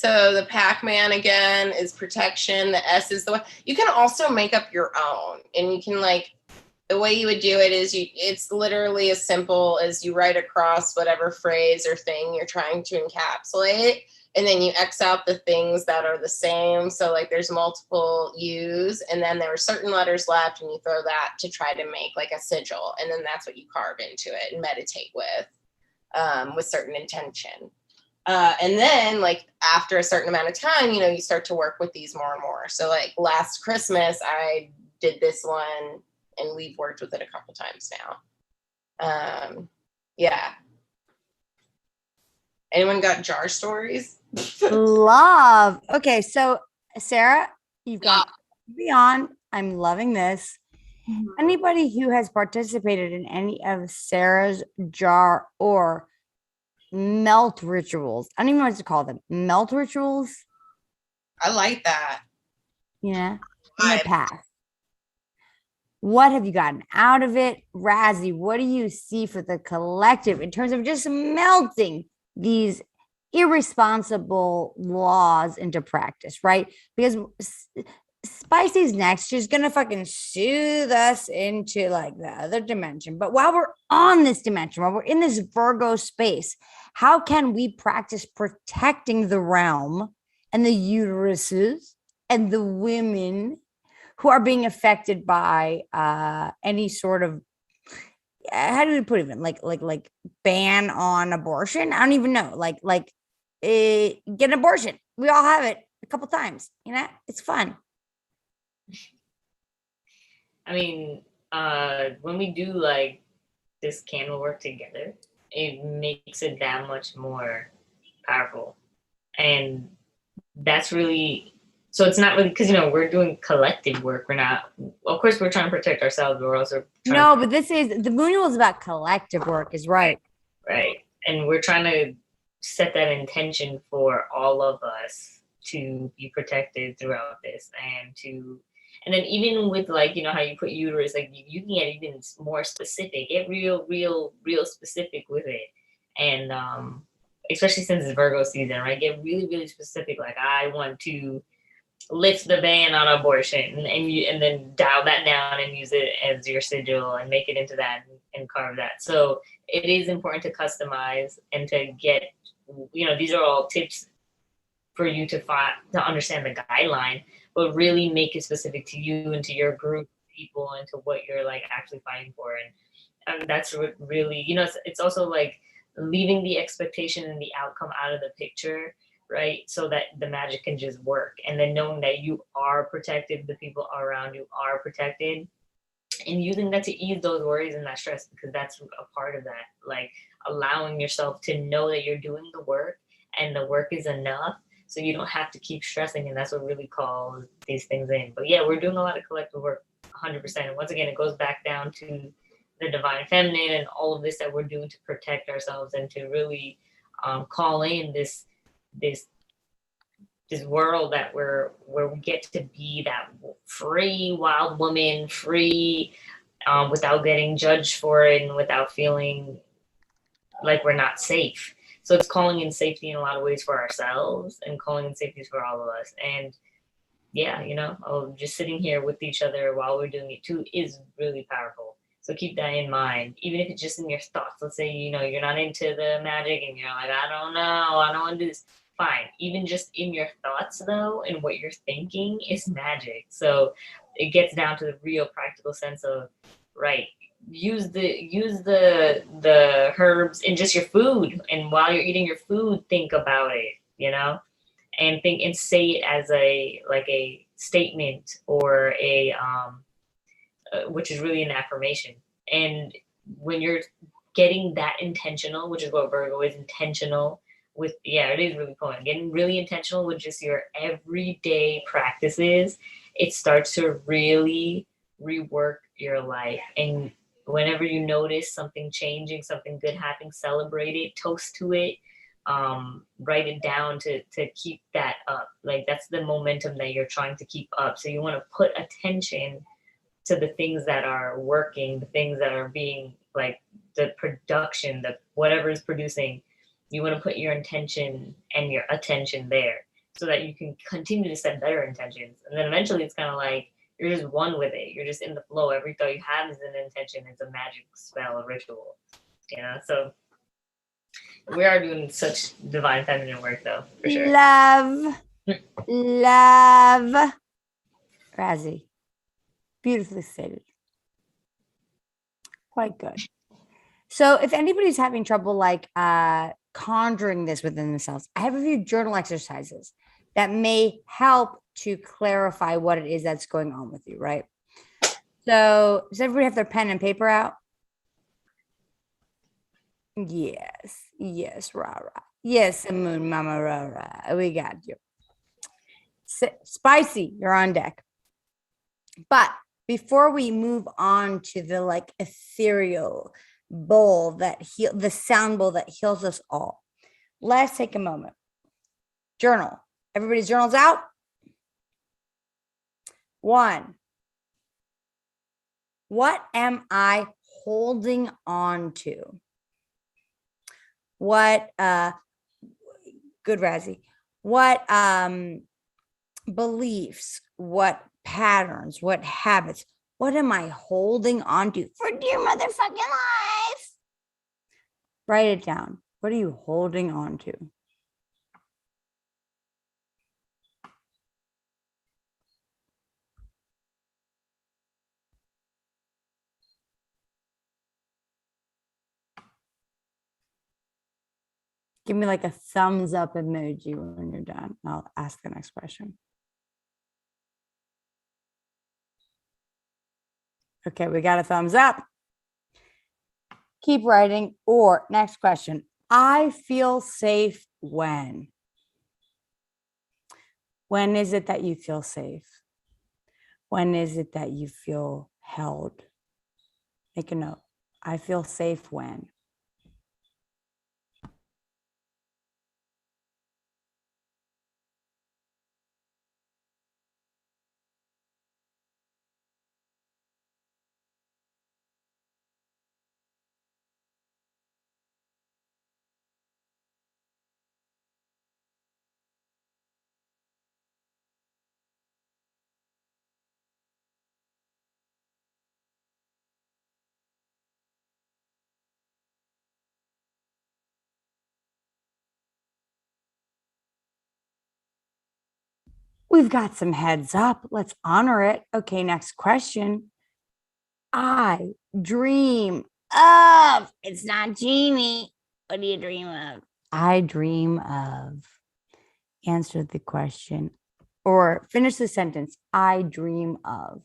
So the Pac-Man again is protection. The S is the way. You can also make up your own, and you can like, the way you would do it is it's literally as simple as you write across whatever phrase or thing you're trying to encapsulate, and then you X out the things that are the same. So like there's multiple U's, and then there are certain letters left, and you throw that to try to make like a sigil, and then that's what you carve into it and meditate with certain intention. And then like after a certain amount of time, you start to work with these more and more. So like last Christmas, I did this one, and we've worked with it a couple times now. Yeah. Anyone got jar stories? Love. Okay, so Sarah, you've got beyond. I'm loving this. Anybody who has participated in any of Sarah's jar or melt rituals, I don't even know what to call them. Melt rituals? I like that. Yeah. In the past. What have you gotten out of it? Razzie, what do you see for the collective in terms of just melting these irresponsible laws into practice, right? Because Spicy's next, she's gonna fucking soothe us into like the other dimension. But while we're on this dimension, while we're in this Virgo space, how can we practice protecting the realm and the uteruses and the women who are being affected by any sort of, how do we put it, like ban on abortion? I don't even know. Get an abortion. We all have it a couple times. It's fun. I mean, when we do like this candle work together, it makes it that much more powerful, and that's really. So it's not really because we're doing collective work. We're not. Of course, we're trying to protect ourselves. But we're also but this is the Moon is about collective work. Is right. Right, and we're trying to set that intention for all of us to be protected throughout this, and then even with like how you put uterus, like you can get even more specific. Get real specific with it, and especially since it's Virgo season, right? Get really specific. Like I want to lift the ban on abortion, and then dial that down and use it as your sigil and make it into that and carve that. So it is important to customize and to get, these are all tips for you to understand the guideline, but really make it specific to you and to your group of people and to what you're like actually fighting for. And that's what really, it's also like leaving the expectation and the outcome out of the picture, right? So that the magic can just work. And then knowing that you are protected, the people around you are protected, and using that to ease those worries and that stress, because that's a part of that. Like allowing yourself to know that you're doing the work and the work is enough, so you don't have to keep stressing. And that's what really calls these things in. But yeah, we're doing a lot of collective work, 100%. And once again, it goes back down to the divine feminine and all of this that we're doing to protect ourselves and to really call in this world that where we get to be that free wild woman, free without getting judged for it and without feeling like we're not safe. So it's calling in safety in a lot of ways for ourselves and calling in safety for all of us. And yeah, just sitting here with each other while we're doing it too is really powerful. So keep that in mind, even if it's just in your thoughts. Let's say, you're not into the magic and you're like, I don't know, I don't want to do this. Fine. Even just in your thoughts though, and what you're thinking is magic. So it gets down to the real practical sense of, right, use the herbs in just your food. And while you're eating your food, think about it, and think and say it as a statement or which is really an affirmation. And when you're getting that intentional, which is what Virgo is, intentional with, it is really cool. Getting really intentional with just your everyday practices, it starts to really rework your life. And whenever you notice something changing, something good happening, celebrate it, toast to it, write it down to keep that up. Like that's the momentum that you're trying to keep up. So you want to put attention to the things that are working, the things that are being like the production, the whatever is producing. You want to put your intention and your attention there. so that you can continue to set better intentions. And then eventually it's kind of like you're just one with it. You're just in the flow. Every thought you have is an intention. It's a magic spell, a ritual. So we are doing such divine feminine work though, for sure. Love. Love. Razzie. Beautifully stated. Quite good. So if anybody's having trouble like conjuring this within themselves, I have a few journal exercises that may help to clarify what it is that's going on with you, right? So does everybody have their pen and paper out? Yes, rah. Yes, moon mama rah. We got you. Spicy, you're on deck. But before we move on to the like ethereal bowl the sound bowl that heals us all, let's take a moment. Journal. Everybody's journals out. 1. What am I holding on to? What good Razzie. What beliefs, what patterns, what habits, what am I holding on to for dear motherfucking life? Write it down. What are you holding on to? Give me like a thumbs up emoji when you're done. I'll ask the next question. Okay, we got a thumbs up. Keep writing. Or next question. I feel safe when? When is it that you feel safe? When is it that you feel held? Make a note. I feel safe when? We've got some heads up. Let's honor it. Okay, next question. I dream of. It's not Jeannie. What do you dream of? I dream of. Answer the question or finish the sentence. I dream of.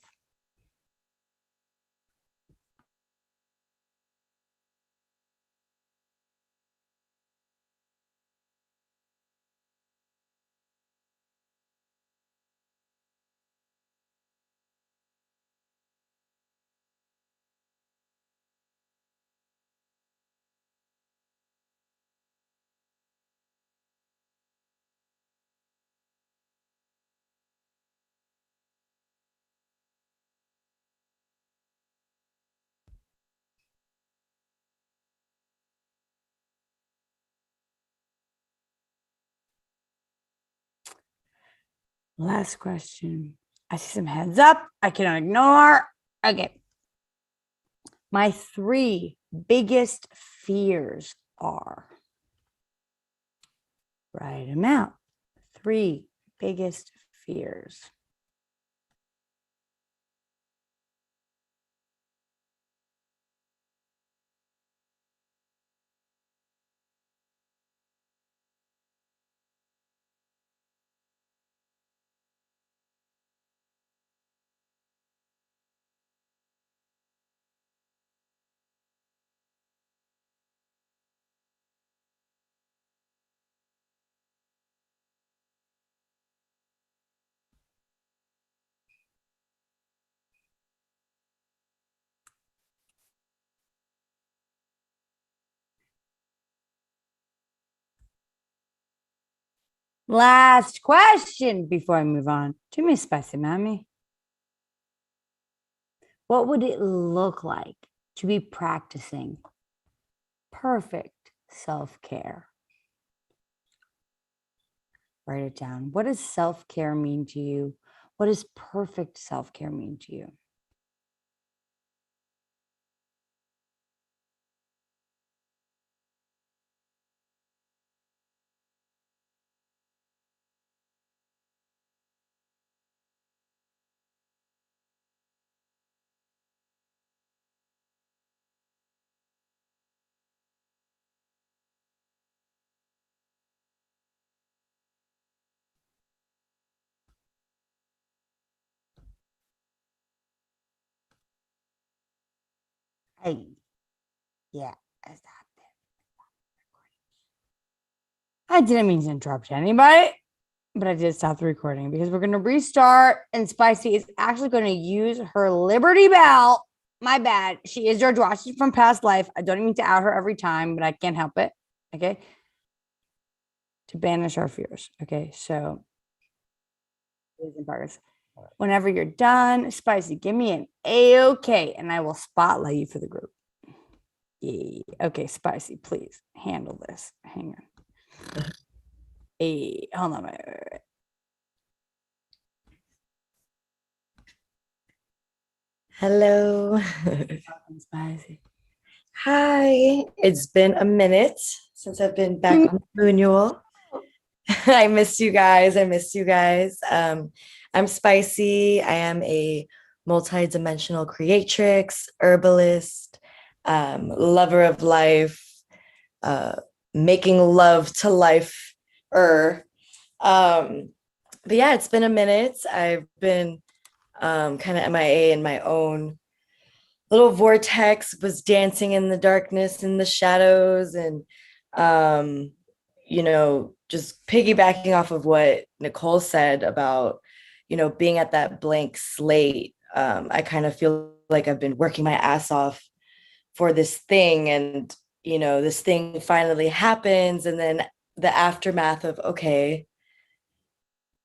Last question. I see some heads up. I cannot ignore. Okay. My 3 biggest fears are. Write them out. 3 biggest fears. Last question before I move on. Do me spicy, mommy. What would it look like to be practicing perfect self-care? Write it down. What does self-care mean to you? What does perfect self-care mean to you? Hey, yeah, I stopped it. I didn't mean to interrupt anybody, but I did stop the recording because we're going to restart. And Spicy is actually going to use her Liberty Bell. My bad. She is George Washington from past life. I don't mean to out her every time, but I can't help it. Okay. To banish our fears. Okay. So, in progress. Whenever you're done, Spicy, give me an A-OK, and I will spotlight you for the group. Yeah. Okay, Spicy, please handle this. Hang on. Hey, hold on. Wait. Hello. Spicy. Hi. It's been a minute since I've been back on Moonual. I missed you guys. I'm Spicy. I am a multi-dimensional creatrix, herbalist, lover of life, making love to life. But yeah, it's been a minute. I've been kind of MIA in my own little vortex, was dancing in the darkness, in the shadows, and just piggybacking off of what Nicole said about, being at that blank slate. I kind of feel like I've been working my ass off for this thing, and this thing finally happens, and then the aftermath of, okay,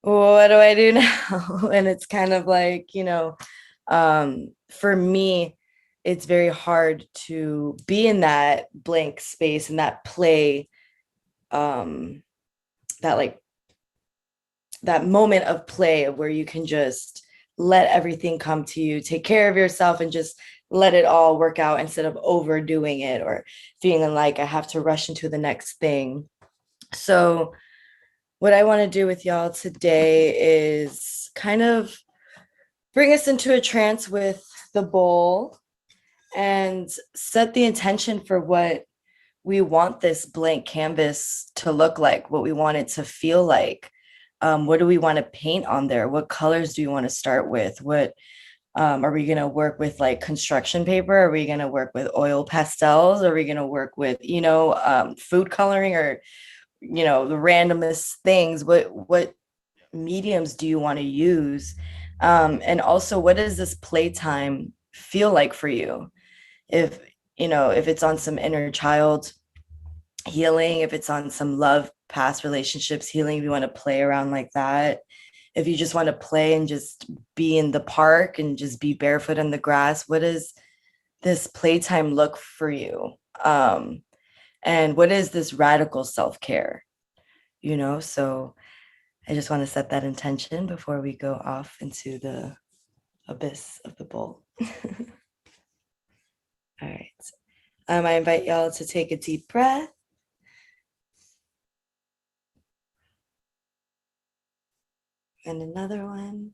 what do I do now? And it's kind of like, for me, it's very hard to be in that blank space and that play, that moment of play where you can just let everything come to you, take care of yourself, and just let it all work out instead of overdoing it or feeling like I have to rush into the next thing. So what I want to do with y'all today is kind of bring us into a trance with the bowl and set the intention for what we want this blank canvas to look like, what we want it to feel like. What do we want to paint on there? What colors do you want to start with? What are we going to work with, like construction paper? Are we going to work with oil pastels? Are we going to work with, food coloring, or, the randomest things? What mediums do you want to use? And also, what does this playtime feel like for you? If it's on some inner child healing, if it's on some love, past relationships healing, if you want to play around like that, if you just want to play and just be in the park and just be barefoot in the grass, what does this playtime look for you? And what is this radical self-care? So I just want to set that intention before we go off into the abyss of the bowl. All right. I invite y'all to take a deep breath. And another one.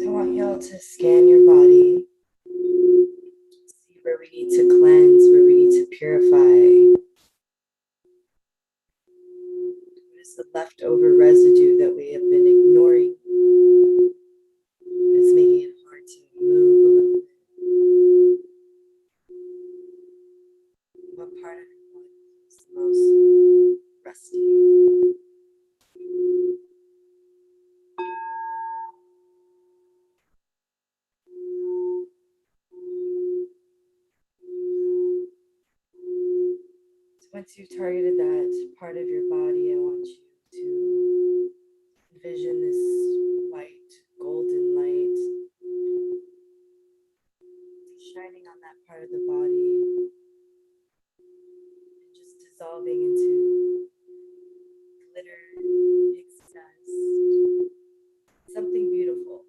I want y'all to scan your body, see where we need to cleanse, where we need to purify. What is the leftover residue that we have been ignoring? It's making it hard to move a little bit. What part of your body is the most rusty? So once you've targeted that part of your body, I want you to envision this white, golden light shining on that part of the body and just dissolving into glitter, pixie dust, something beautiful.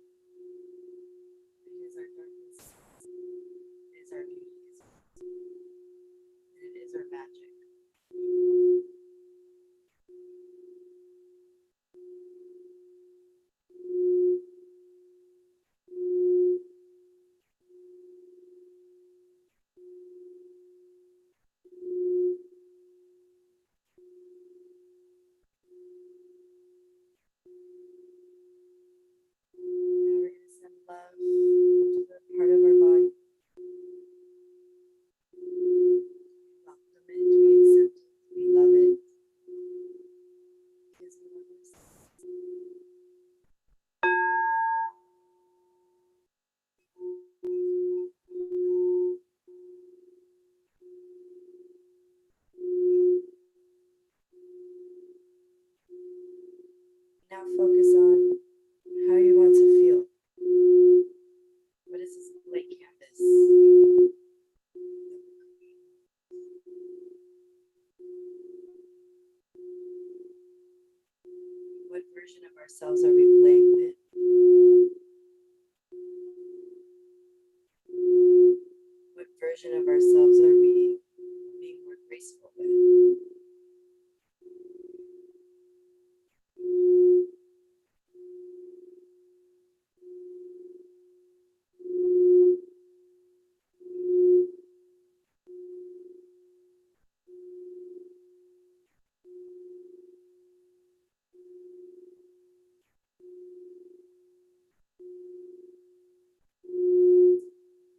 It is our darkness, it is our beauty, and it is our magic. Now we're going to send love to the part of our body. We welcome it, we accept it, we love it. Because we love ourselves. Now focus on how you want to feel. What is this blank canvas? What version of ourselves are we playing with? What version of ourselves are we being more graceful with?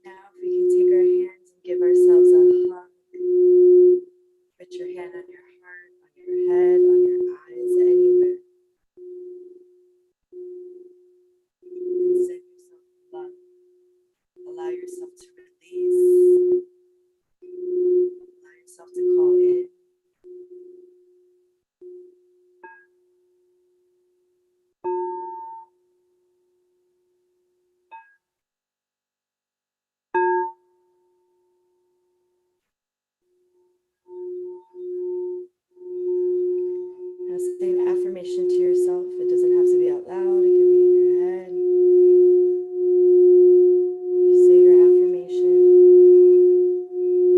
Now if we can take our hands and give ourselves a hug. Put your hand on your heart, on your head, on your eyes, anywhere. And send yourself love. Allow yourself to release. Allow yourself to call in. Now say an affirmation to yourself. It doesn't have to be out loud, it could be in your head. Just say your affirmation.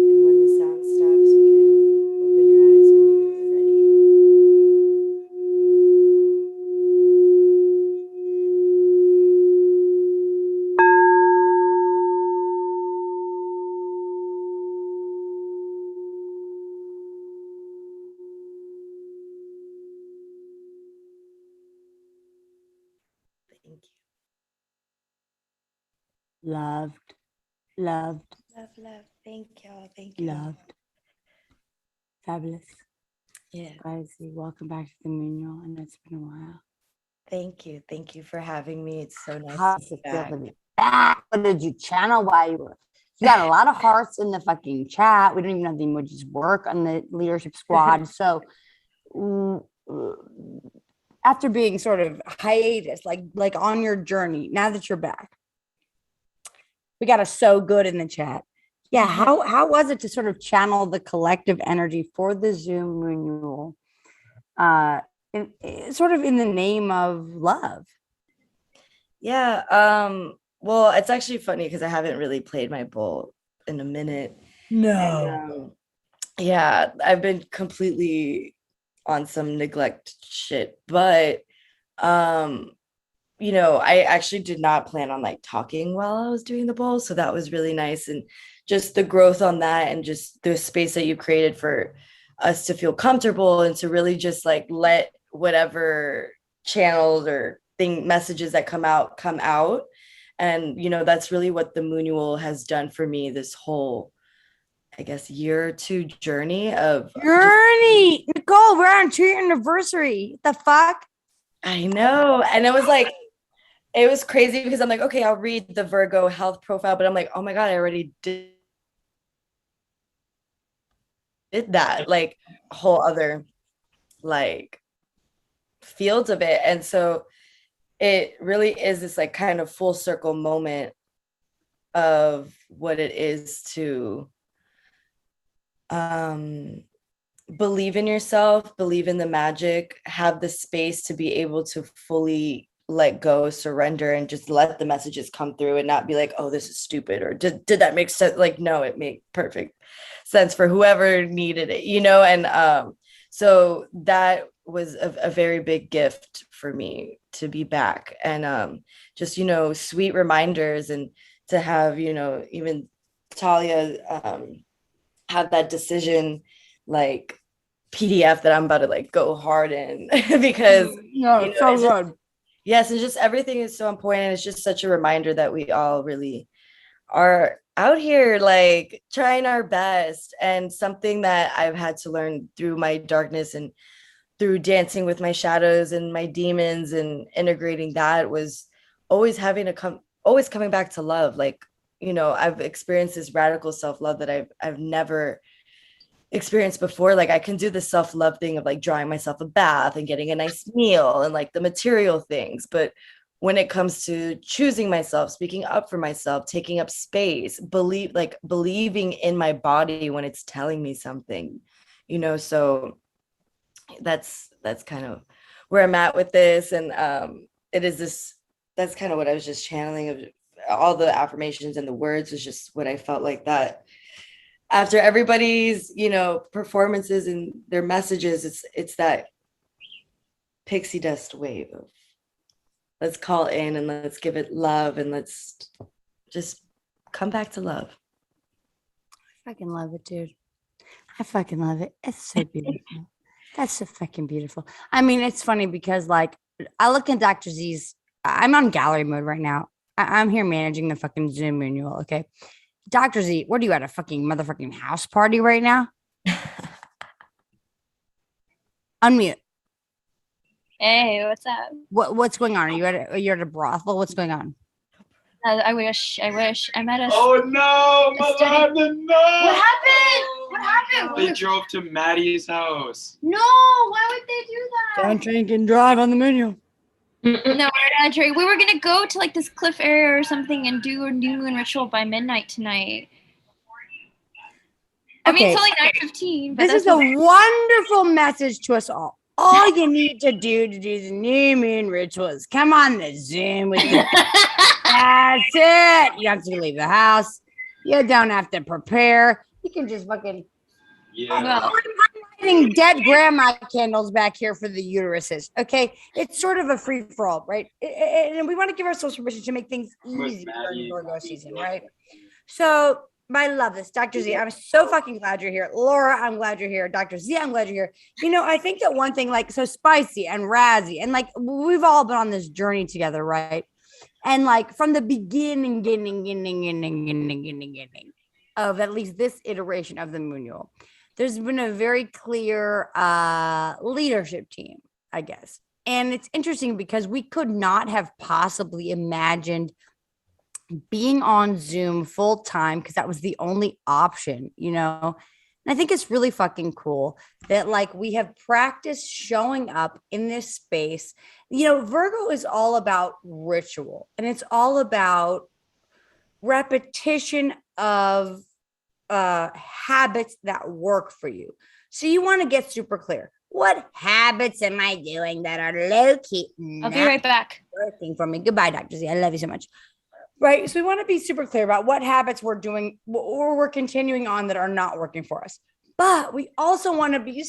And when the sound stops, you can open your eyes when you're ready. Thank you. Loved, loved, Love, love. Thank y'all. Thank you. loved. Fabulous. Yeah. Guys, welcome back to the Manual. And it's been a while. Thank you. Thank you for having me. It's so nice How's to it be feel back. to be back? What did you channel while you were? You got a lot of hearts in the fucking chat. We don't even have the emojis work on the leadership squad. So after being sort of hiatus, like on your journey, now that you're back, we got a so good in the chat. Yeah, how was it to sort of channel the collective energy for the Zoom renewal, sort of in the name of love? Yeah. Well, it's actually funny because I haven't really played my bowl in a minute. No. And, yeah, I've been completely on some neglect shit, but I actually did not plan on like talking while I was doing the bowl. So that was really nice. And just the growth on that and just the space that you created for us to feel comfortable and to really just like let whatever channels or messages that come out. And, that's really what the Moonual has done for me this whole, I guess, year or two journey of Nicole, we're on 2-year anniversary. The fuck? I know. And it was crazy because I'm like, okay, I'll read the Virgo health profile, but I'm like, oh my God, I already did that, like whole other like fields of it. And so it really is this like kind of full circle moment of what it is to believe in yourself, believe in the magic, have the space to be able to fully let go, surrender, and just let the messages come through and not be like, oh, this is stupid, or did that make sense? Like, no, it made perfect sense for whoever needed it, and so that was a very big gift for me to be back. And just sweet reminders, and to have even Talia have that decision like PDF that I'm about to like go hard in because so good. Yes, and just everything is so important. It's just such a reminder that we all really are out here like trying our best. And something that I've had to learn through my darkness and through dancing with my shadows and my demons and integrating that was always always coming back to love. Like, I've experienced this radical self-love that I've never experienced before. Like I can do the self-love thing of like drawing myself a bath and getting a nice meal and like the material things, but when it comes to choosing myself, speaking up for myself, taking up space, believing in my body when it's telling me something, so that's kind of where I'm at with this. And that's kind of what I was just channeling, of all the affirmations and the words was just what I felt like that after everybody's, performances and their messages, it's that pixie dust wave of let's call in and let's give it love and let's just come back to love. I fucking love it, dude. I fucking love it. It's so beautiful. That's so fucking beautiful. I mean, it's funny because like I look at Dr. Z's, I'm on gallery mode right now. I'm here managing the fucking Zoom manual. Okay. Dr. Z, what are you at, a fucking motherfucking house party right now? Unmute. Hey, what's up? What's going on? You're at a brothel? What's going on? I wish. I'm at a. Oh no, Mother, no! What happened? They drove to Maddie's house. No, why would they do that? Don't drink and drive on the menu. No, we're not drinking. We were gonna go to like this cliff area or something and do a new moon ritual by midnight tonight. I mean, it's only 9:15. This is a wonderful message to us all. All you need to do the new moon ritual is come on the Zoom with you. That's it. You don't have to leave the house. You don't have to prepare. You can just fucking. Yeah. I'm lighting dead grandma candles back here for the uteruses. Okay, it's sort of a free for all, right? And we want to give ourselves permission to make things easy during Virgo season, right? So. I love this. Dr. Z, I'm so fucking glad you're here. Laura, I'm glad you're here. Dr. Z, I'm glad you're here. I think that one thing, like, so Spicy and Razzie, and like, we've all been on this journey together, right? And like, from the beginning of at least this iteration of the Moonual, there's been a very clear leadership team, I guess. And it's interesting because we could not have possibly imagined being on Zoom full time because that was the only option, And I think it's really fucking cool that like we have practiced showing up in this space. Virgo is all about ritual and it's all about repetition of habits that work for you. So you want to get super clear. What habits am I doing that are low key? I'll be right back. Working for me. Goodbye, Dr. Z. I love you so much. Right. So we want to be super clear about what habits we're doing or we're continuing on that are not working for us. But we also want to be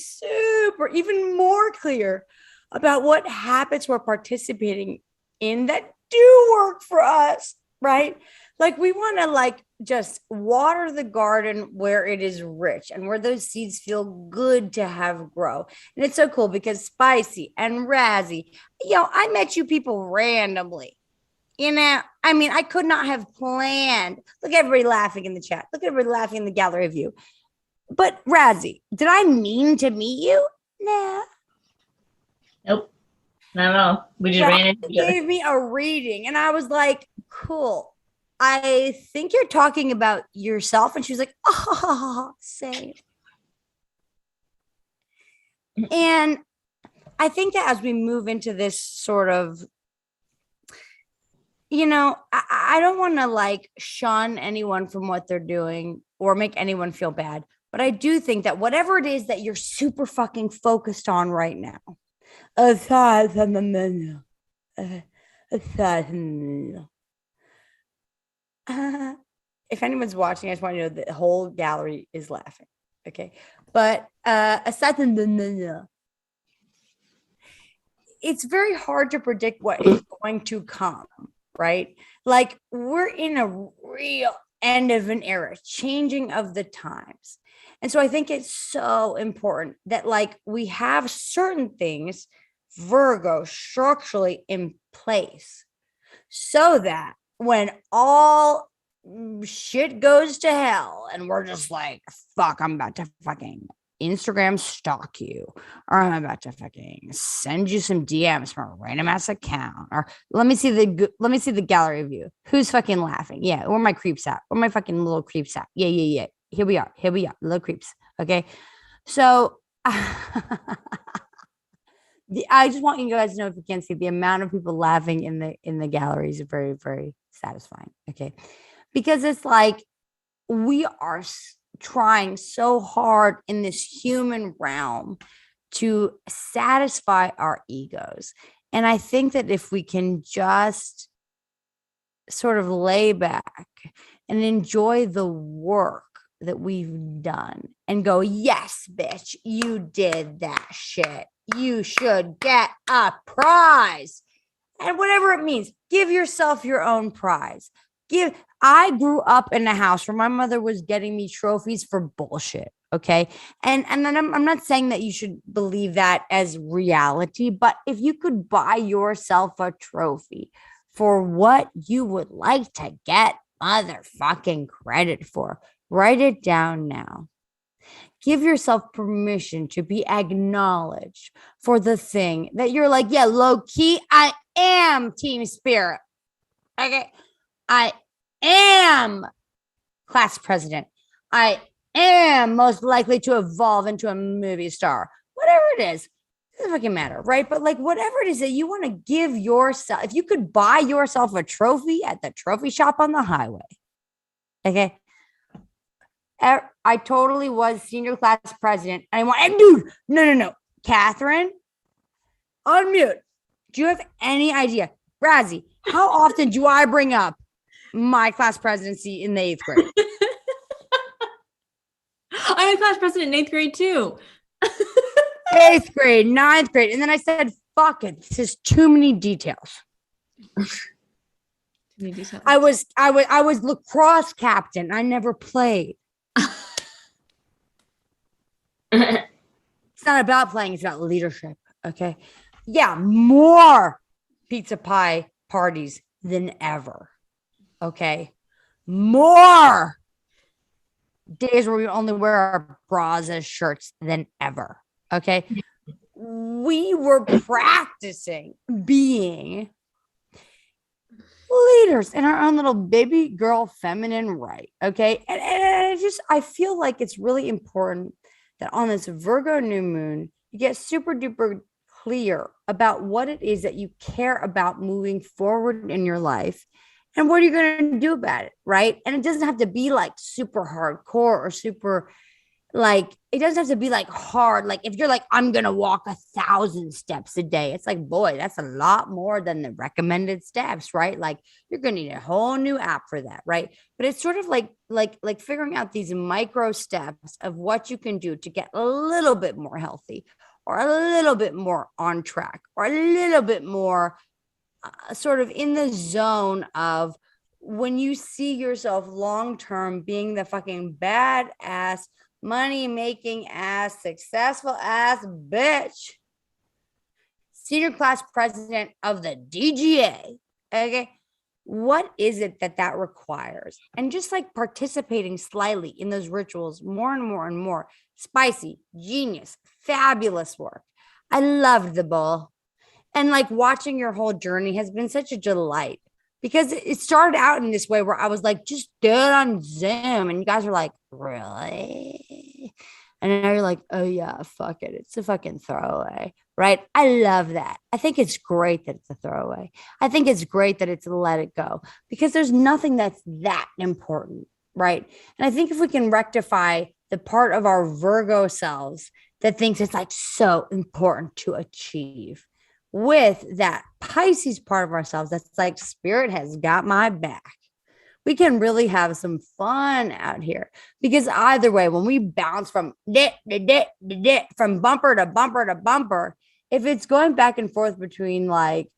even more clear about what habits we're participating in that do work for us, right? Like we want to like just water the garden where it is rich and where those seeds feel good to have grow. And it's so cool because Spicy and Razzie, I met you people randomly. I mean, I could not have planned. Look, everybody laughing in the chat. Look at everybody laughing in the gallery view. But Razzie, did I mean to meet you? Nah. Nope. Not at all. We just ran into each other. Gave me a reading and I was like, cool. I think you're talking about yourself. And she was like, oh, same. And I think that as we move into this sort of, I don't want to like shun anyone from what they're doing or make anyone feel bad. But I do think that whatever it is that you're super fucking focused on right now, aside from the menu, aside from the menu. If anyone's watching, I just want you to know the whole gallery is laughing. Okay. But aside from the menu, it's very hard to predict what is going to come, right? Like we're in a real end of an era, changing of the times. And so I think it's so important that like we have certain things, Virgo, structurally in place so that when all shit goes to hell and we're just like, fuck, I'm about to fucking Instagram stalk you, or I'm about to fucking send you some DMs from a random ass account, or let me see the gallery view. Who's fucking laughing? Yeah, where my creeps at? Where my fucking little creeps at? Yeah. Here we are, little creeps. Okay, so I just want you guys to know, if you can't see, the amount of people laughing in the gallery is very, very satisfying. Okay, because it's like we are trying so hard in this human realm to satisfy our egos. And I think that if we can just sort of lay back and enjoy the work that we've done and go, yes, bitch, you did that shit. You should get a prize. And whatever it means, give yourself your own prize. I grew up in a house where my mother was getting me trophies for bullshit. Okay. And then I'm not saying that you should believe that as reality, but if you could buy yourself a trophy for what you would like to get motherfucking credit for, write it down now. Give yourself permission to be acknowledged for the thing that you're like, yeah, low key, I am team spirit. Okay. I am class president. I am most likely to evolve into a movie star. Whatever it is, it doesn't fucking matter, right? But like whatever it is that you want to give yourself, if you could buy yourself a trophy at the trophy shop on the highway, okay? I totally was senior class president. And I want, dude, no. Catherine, unmute. Do you have any idea? Razzie, how often do I bring up my class presidency in the 8th grade? I'm a class president in 8th grade too. 8th grade, 9th grade. And then I said, fuck it. This is too many details. I was lacrosse captain. I never played. It's not about playing, it's about leadership. Okay. Yeah, more pizza pie parties than ever. Okay. More days where we only wear our bras as shirts than ever. Okay. We were practicing being leaders in our own little baby girl feminine right. Okay. And I feel like it's really important that on this Virgo new moon, you get super duper clear about what it is that you care about moving forward in your life and what are you going to do about it, right? And it doesn't have to be like super hardcore or super like, it doesn't have to be like hard. Like if you're like, I'm going to walk 1,000 steps a day, it's like, boy, that's a lot more than the recommended steps, right? Like you're going to need a whole new app for that, right? But it's sort of like figuring out these micro steps of what you can do to get a little bit more healthy or a little bit more on track or a little bit more sort of in the zone of when you see yourself long term being the fucking badass, money making ass, successful ass bitch, senior class president of the DGA. Okay. What is it that requires? And just like participating slightly in those rituals more and more and more. Spicy, genius, fabulous work. I loved the bowl. And like watching your whole journey has been such a delight because it started out in this way where I was like, just do it on Zoom. And you guys were like, really? And now you're like, oh yeah, fuck it. It's a fucking throwaway, right? I love that. I think it's great that it's a throwaway. I think it's great that it's a let it go because there's nothing that's that important, right? And I think if we can rectify the part of our Virgo selves that thinks it's like so important to achieve with that Pisces part of ourselves that's like, spirit has got my back, we can really have some fun out here. Because either way, when we bounce from from bumper to bumper to bumper, if it's going back and forth between like,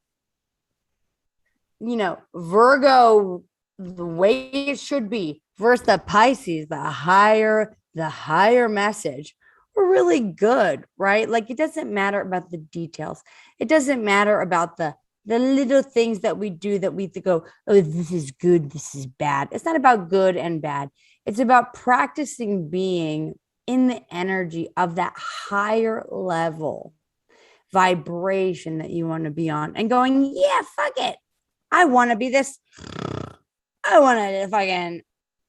you know, Virgo, the way it should be versus the Pisces, the higher message, we're really good, right? Like it doesn't matter about the details. It doesn't matter about the little things that we do that we go, oh, this is good, this is bad. It's not about good and bad. It's about practicing being in the energy of that higher level vibration that you want to be on and going, yeah, fuck it. I want to be this. I want to fucking,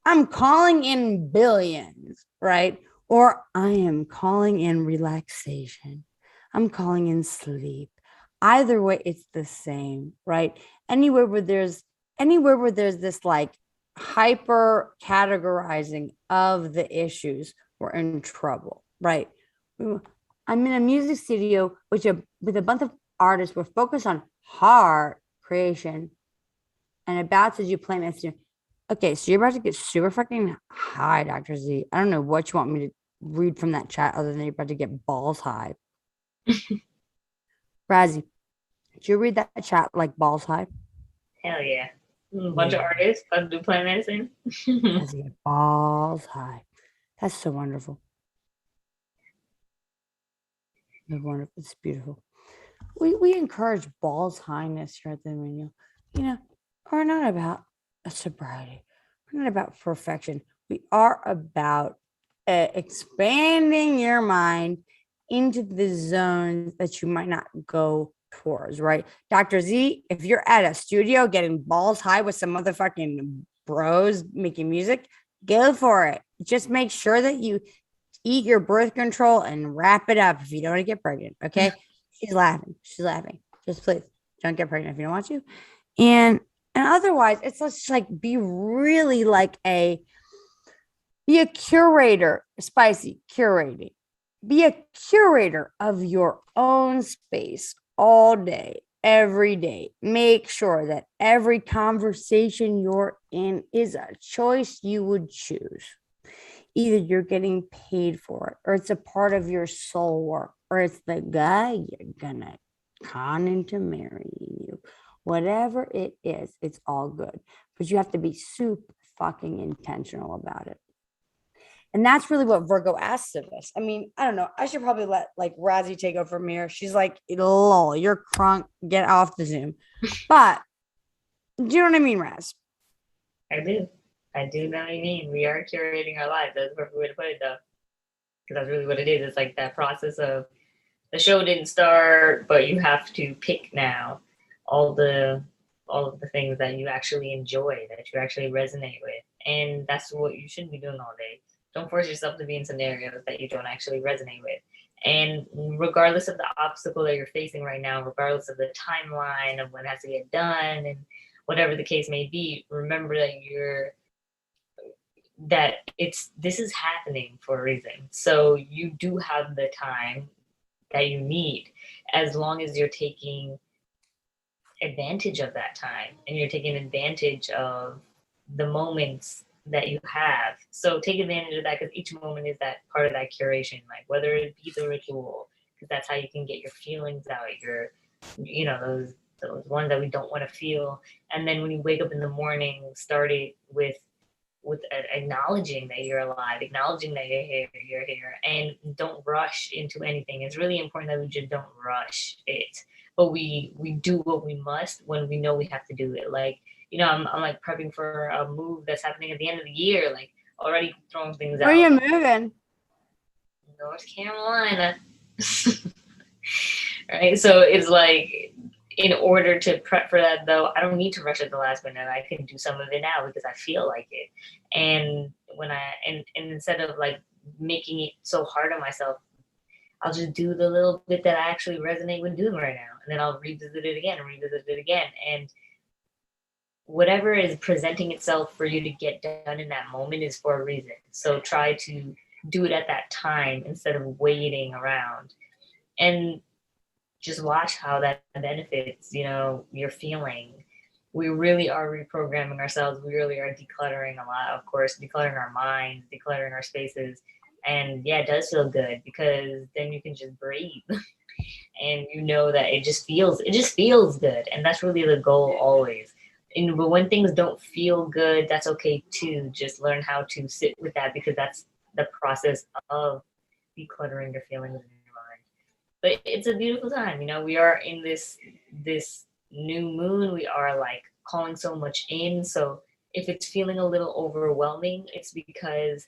I'm calling in billions, right? Or I am calling in relaxation. I'm calling in sleep. Either way, it's the same, right? Anywhere where there's this like hyper categorizing of the issues, we're in trouble, right? I'm in a music studio with a bunch of artists. We're focused on heart creation and about to do playmaster. Okay, so you're about to get super fucking high, Dr. Z. I don't know what you want me to read from that chat other than you're about to get balls high. Razzie, did you read that chat like balls high? Hell yeah. A bunch of artists about to do plant medicine. Razzie, get balls high. That's so wonderful. It's wonderful. It's beautiful. We encourage balls highness here at the menu. You know, we're not about a sobriety. We're not about perfection. We are about expanding your mind into the zones that you might not go towards, right? Dr. Z, if you're at a studio getting balls high with some motherfucking bros making music, go for it. Just make sure that you eat your birth control and wrap it up if you don't want to get pregnant, okay? She's laughing. Just please don't get pregnant if you don't want to. And otherwise, it's just like be a curator, spicy curating. Be a curator of your own space all day, every day. Make sure that every conversation you're in is a choice you would choose. Either you're getting paid for it, or it's a part of your soul work, or it's the guy you're gonna con into marrying you. Whatever it is, it's all good. But you have to be super fucking intentional about it. And that's really what Virgo asks of us. I mean, I don't know. I should probably let like Razzie take over from here. She's like, lol, you're crunk. Get off the Zoom. But do you know what I mean, Raz? I do. I do know what you mean. We are curating our lives. That's the perfect way to put it, though. Because that's really what it is. It's like that process of the show didn't start, but you have to pick now all of the things that you actually enjoy, that you actually resonate with. And that's what you should be doing all day. Don't force yourself to be in scenarios that you don't actually resonate with. And regardless of the obstacle that you're facing right now, regardless of the timeline of what has to get done and whatever the case may be, remember that this is happening for a reason. So you do have the time that you need, as long as you're taking advantage of that time and you're taking advantage of the moments that you have. So take advantage of that, because each moment is that part of that curation, like whether it be the ritual, because that's how you can get your feelings out, those those ones that we don't want to feel. And then when you wake up in the morning, start it with acknowledging that you're alive, acknowledging that you're here, and don't rush into anything. It's really important that we just don't rush it, but we do what we must when we know we have to do it. Like, you know, I'm like prepping for a move that's happening at the end of the year, like already throwing things Where out. you moving? North Carolina. Right, so it's like, in order to prep for that, though, I don't need to rush at the last minute. I can do some of it now because I feel like it. And when and instead of like making it so hard on myself, I'll just do the little bit that I actually resonate with doing right now. And then I'll revisit it again and revisit it again. And whatever is presenting itself for you to get done in that moment is for a reason. So try to do it at that time instead of waiting around. And just watch how that benefits, you know, your feeling. We really are reprogramming ourselves. We really are decluttering a lot, of course, decluttering our minds, decluttering our spaces. And yeah, it does feel good because then you can just breathe. And you know that it just feels good. And that's really the goal always. But when things don't feel good, that's okay too. Just learn how to sit with that, because that's the process of decluttering your feelings. But it's a beautiful time, you know. We are in this new moon. We are like calling so much in. So if it's feeling a little overwhelming, it's because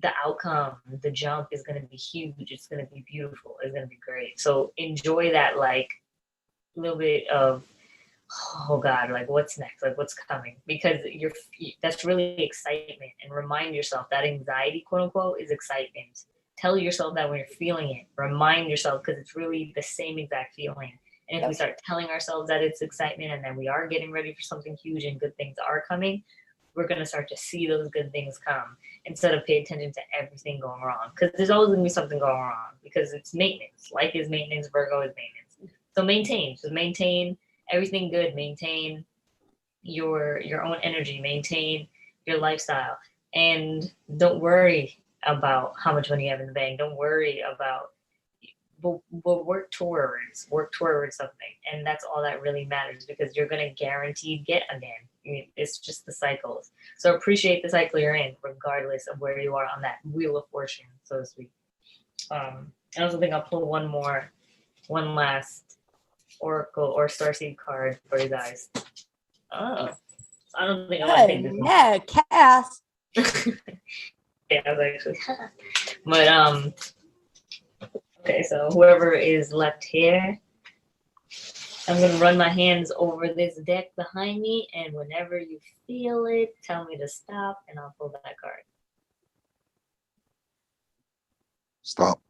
the outcome, the jump is going to be huge. It's going to be beautiful. It's going to be great. So enjoy that, like, little bit of, oh God, like what's next? Like what's coming? Because that's really excitement. And remind yourself that anxiety, quote unquote, is excitement. Tell yourself that when you're feeling it. Remind yourself, because it's really the same exact feeling. And if we start telling ourselves that it's excitement and then we are getting ready for something huge and good things are coming, we're going to start to see those good things come instead of pay attention to everything going wrong. Because there's always going to be something going wrong, because it's maintenance. Life is maintenance. Virgo is maintenance. So maintain everything good. Maintain your own energy. Maintain your lifestyle. And don't worry about how much money you have in the bank. Don't worry about, but work towards something. And that's all that really matters, because you're going to guaranteed get again. It's just the cycles. So appreciate the cycle you're in, regardless of where you are on that wheel of fortune, so to speak. I also think I'll pull one last oracle or starseed card for you guys. Oh, I don't think I want to take this one. Yeah, Cass. Yeah, I was actually. But okay, so whoever is left here, I'm gonna run my hands over this deck behind me, and whenever you feel it, tell me to stop, and I'll pull that card. Stop.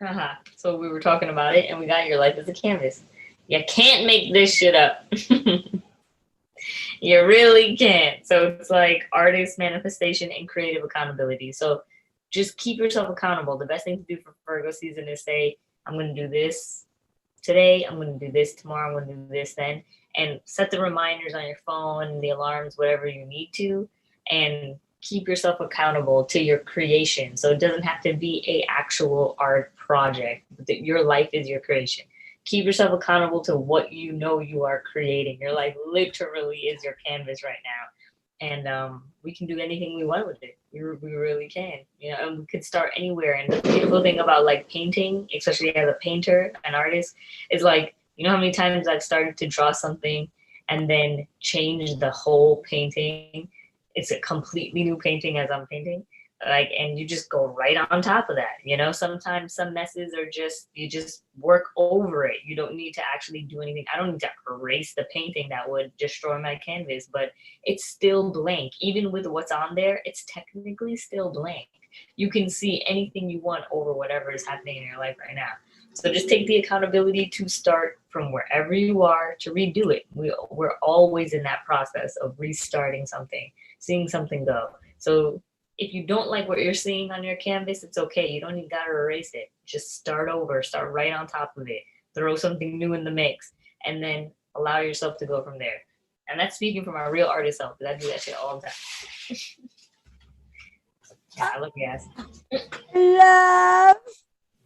Haha. So we were talking about it, and we got your life as a canvas. You can't make this shit up. You really can't. So it's like artist manifestation and creative accountability. So just keep yourself accountable. The best thing to do for Virgo season is say, I'm going to do this today. I'm going to do this tomorrow. I'm going to do this then. And set the reminders on your phone, the alarms, whatever you need to. And keep yourself accountable to your creation. So it doesn't have to be an actual art project. Your life is your creation. Keep yourself accountable to what you know you are creating. Your life literally is your canvas right now. And we can do anything we want with it. We really can. You know, and we could start anywhere. And the beautiful thing about like painting, especially as a painter, an artist, is like, you know how many times I've started to draw something and then change the whole painting. It's a completely new painting as I'm painting. Like, and you just go right on top of that. You know, sometimes some messes are just, you just work over it. You don't need to actually do anything. I don't need to erase the painting. That would destroy my canvas, but it's still blank. Even with what's on there, it's technically still blank. You can see anything you want over whatever is happening in your life right now. So just take the accountability to start from wherever you are to redo it. We're always in that process of restarting something, seeing something go. So if you don't like what you're seeing on your canvas, it's okay. You don't even gotta erase it. Just start over, start right on top of it, throw something new in the mix, and then allow yourself to go from there. And that's speaking from my real artist self, because I do that shit all the time. I love you guys. Love.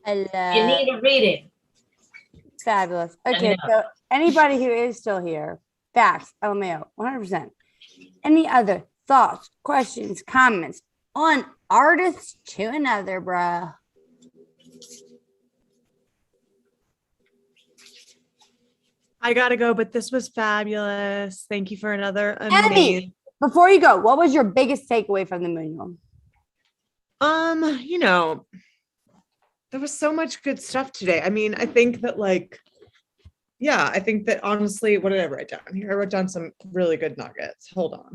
You need a reading. Fabulous. Let me Okay, know. so anybody who is still here, facts, LMAO, 100%. Any other thoughts, questions, comments on artists to another, bruh? I gotta go, but this was fabulous. Thank you for another Emmy, amazing. before you go, what was your biggest takeaway from the Moon? You know, there was so much good stuff today. I mean, I think that I think that honestly, what did I write down here? I wrote down some really good nuggets. Hold on.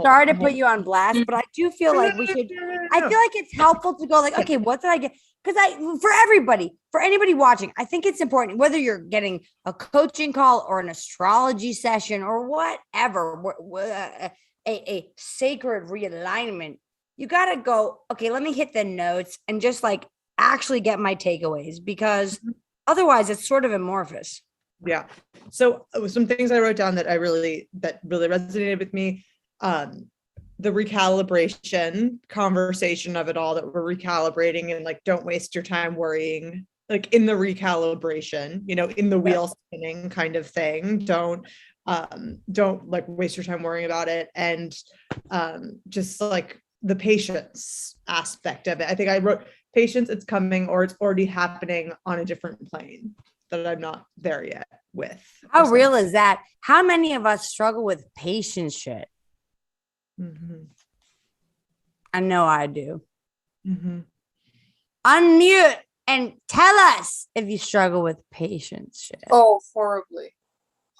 Sorry to put you on blast, but I do feel like we should. I feel like it's helpful to go like, okay, what did I get? Because for everybody, for anybody watching, I think it's important whether you're getting a coaching call or an astrology session or whatever, a sacred realignment. You gotta go. Okay, let me hit the notes and just like actually get my takeaways because otherwise it's sort of amorphous. Yeah. So some things I wrote down that really resonated with me. The recalibration conversation of it all, that we're recalibrating and like, don't waste your time worrying, like in the recalibration, in the wheel spinning kind of thing. Don't like waste your time worrying about it. And just like the patience aspect of it. I think I wrote patience, it's coming or it's already happening on a different plane that I'm not there yet with. How real is that? How many of us struggle with patience shit? Mm-hmm. I know I do. Mm-hmm. Unmute and tell us if you struggle with patience shit. Oh, horribly.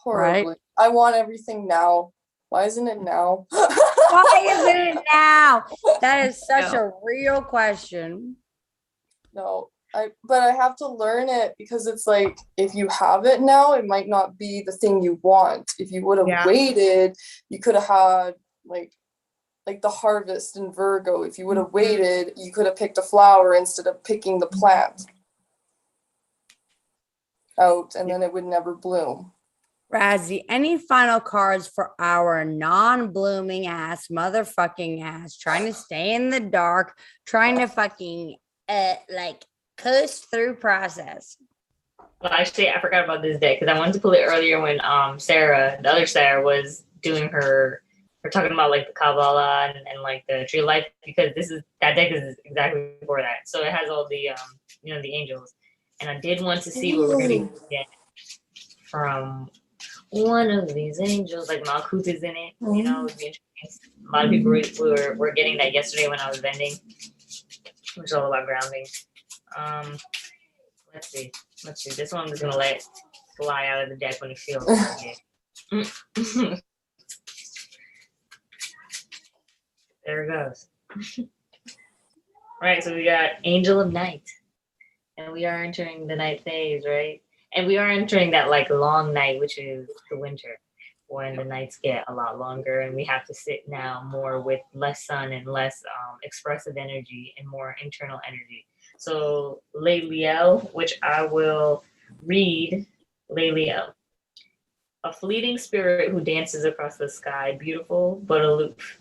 Right? I want everything now. Why isn't it now? Why isn't it now? That is such a real question. No, but I have to learn it because it's like, if you have it now, it might not be the thing you want. If you would have waited, you could have had like the harvest in Virgo. If you would have waited, you could have picked a flower instead of picking the plant out, and then it would never bloom. Razzie, any final cards for our non-blooming ass, motherfucking ass, trying to stay in the dark, trying to fucking like coast through process? Well, actually, I forgot about this deck because I wanted to pull it earlier when Sarah, the other Sarah, was doing her. We're talking about like the Kabbalah and like the Tree of Life, because that deck is exactly for that. So it has all the the angels, and I did want to see what we're gonna get from one of these angels. Like Malkuth is in it. It would be interesting. A lot of people were getting that yesterday when I was vending, which is all about grounding. Let's see. This one I'm just gonna let fly out of the deck when it feels like it. There it goes. All right, so we got Angel of Night, and we are entering the night phase, right? And we are entering that like long night, which is the winter, when the nights get a lot longer, and we have to sit now more with less sun and less expressive energy and more internal energy. So Leo, which I will read, Leo. A fleeting spirit who dances across the sky, beautiful but aloof.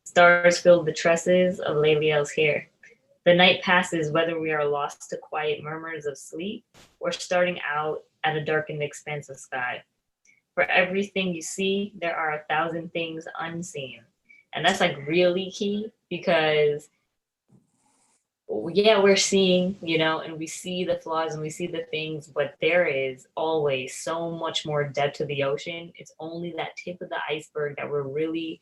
Stars fill the tresses of Leliel's hair. The night passes whether we are lost to quiet murmurs of sleep or starting out at a darkened expanse of sky. For everything you see, there are 1,000 things unseen. And that's like really key because we're seeing, and we see the flaws and we see the things, but there is always so much more depth to the ocean. It's only that tip of the iceberg that we're really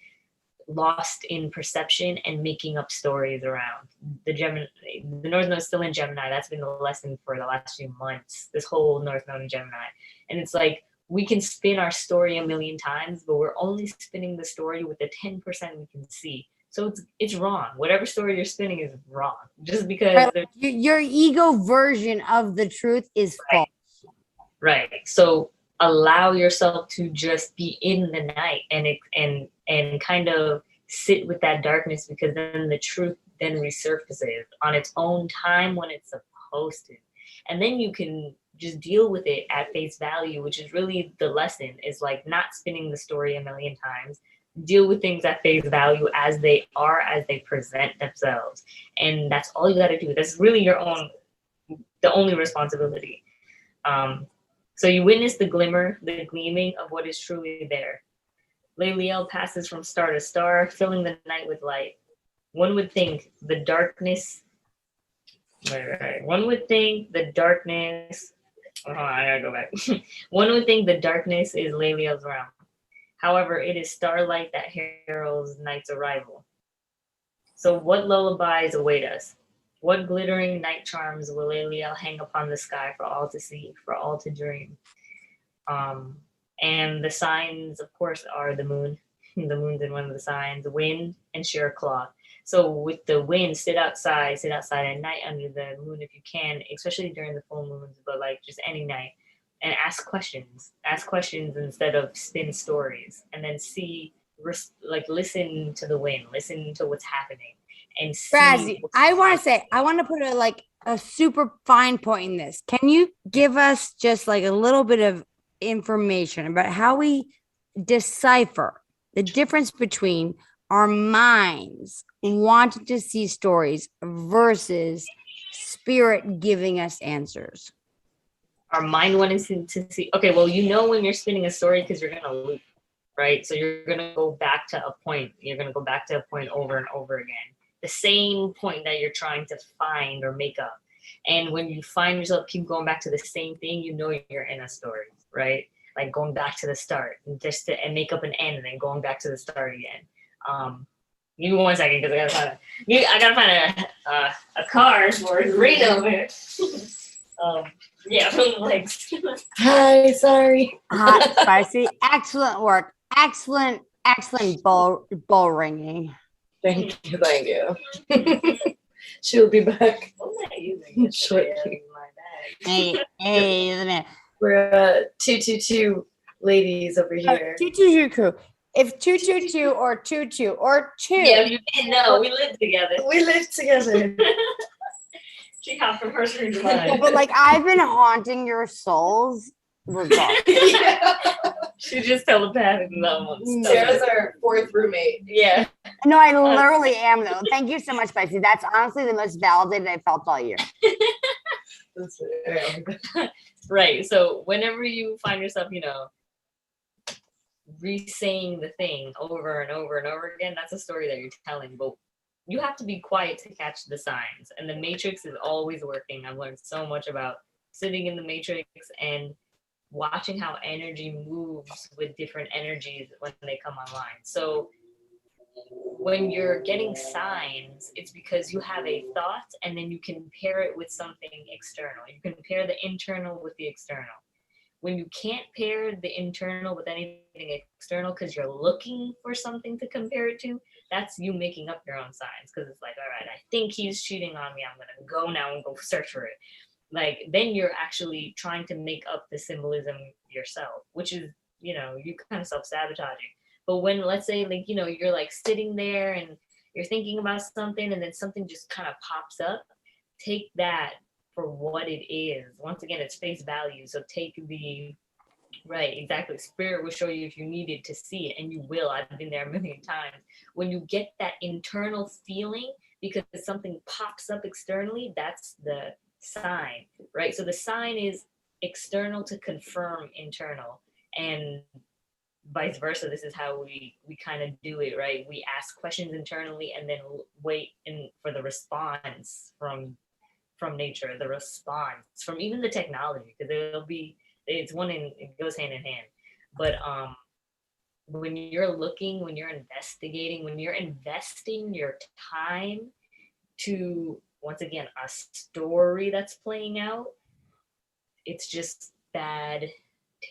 lost in perception and making up stories around. The North Node is still in Gemini. That's been the lesson for the last few months, this whole North Node in Gemini. And it's like, we can spin our story a million times, but we're only spinning the story with the 10% we can see. So it's wrong. Whatever story you're spinning is wrong. Just because your ego version of the truth is false. Right. So allow yourself to just be in the night and kind of sit with that darkness, because then the truth then resurfaces on its own time when it's supposed to. And then you can just deal with it at face value, which is really the lesson, is like not spinning the story a million times. Deal with things at face value as they are, as they present themselves. And that's all you got to do. That's really your own the only responsibility. So you witness the glimmer, the gleaming of what is truly there. Laeliel passes from star to star, filling the night with light. One would think the darkness. One would think the darkness. Oh, I gotta go back. One would think the darkness is Laeliel's realm. However, it is starlight that heralds night's arrival. So, what lullabies await us? What glittering night charms will Laeliel hang upon the sky for all to see, for all to dream? And the signs, of course, are the moon. The moon's in one of the signs, wind, and Claw. So with the wind, sit outside at night under the moon if you can, especially during the full moons, but like just any night, and ask questions. Ask questions instead of spin stories, and then listen to the wind, listen to what's happening, and see. Razzie, I want to put a super fine point in this. Can you give us just like a little bit of information about how we decipher the difference between our minds wanting to see stories versus spirit giving us answers? Our mind wanted to see. Okay, well, when you're spinning a story because you're gonna loop, right? So you're gonna go back to a point. You're gonna go back to a point over and over again. The same point that you're trying to find or make up. And when you find yourself keep going back to the same thing, you're in a story, right? Like going back to the start and and make up an end and then going back to the start again. Give me 1 second because I gotta find a card for it right over here. Yeah, like hi, sorry. Hot, spicy, excellent work, excellent bell ringing. Thank you. She'll be back shortly. Hey, we're 222 ladies over here. 222 crew. If 222 or 22 or 2. Yeah, you didn't know. We lived together. We lived together. She hopped from her screen to mine. But like I've been haunting your souls regardless. She just telepathic levels. Sarah's our fourth roommate. Yeah. No, I literally am though. Thank you so much, Spicy. That's honestly the most validated I felt all year. Right. So whenever you find yourself, re-saying the thing over and over and over again, that's a story that you're telling. But you have to be quiet to catch the signs. And the matrix is always working. I've learned so much about sitting in the matrix and watching how energy moves with different energies when they come online. So when you're getting signs, it's because you have a thought and then you can pair it with something external. You can pair the internal with the external. When you can't pair the internal with anything external because you're looking for something to compare it to, that's you making up your own signs. Because it's like, all right, I think he's cheating on me. I'm going to go now and go search for it. Like, then you're actually trying to make up the symbolism yourself, which is, you kind of self-sabotaging. But when, let's say, like, you're like sitting there and you're thinking about something and then something just kind of pops up, take that for what it is. Once again, it's face value. So take right, exactly. Spirit will show you if you needed to see it, and you will. I've been there a million times. When you get that internal feeling because something pops up externally, that's the sign, right? So the sign is external to confirm internal, and vice versa. This is how we kind of do it, right? We ask questions internally and then wait for the response from nature, the response from even the technology, because it goes hand in hand. But when you're looking, when you're investigating, when you're investing your time to, once again, a story that's playing out, it's just bad.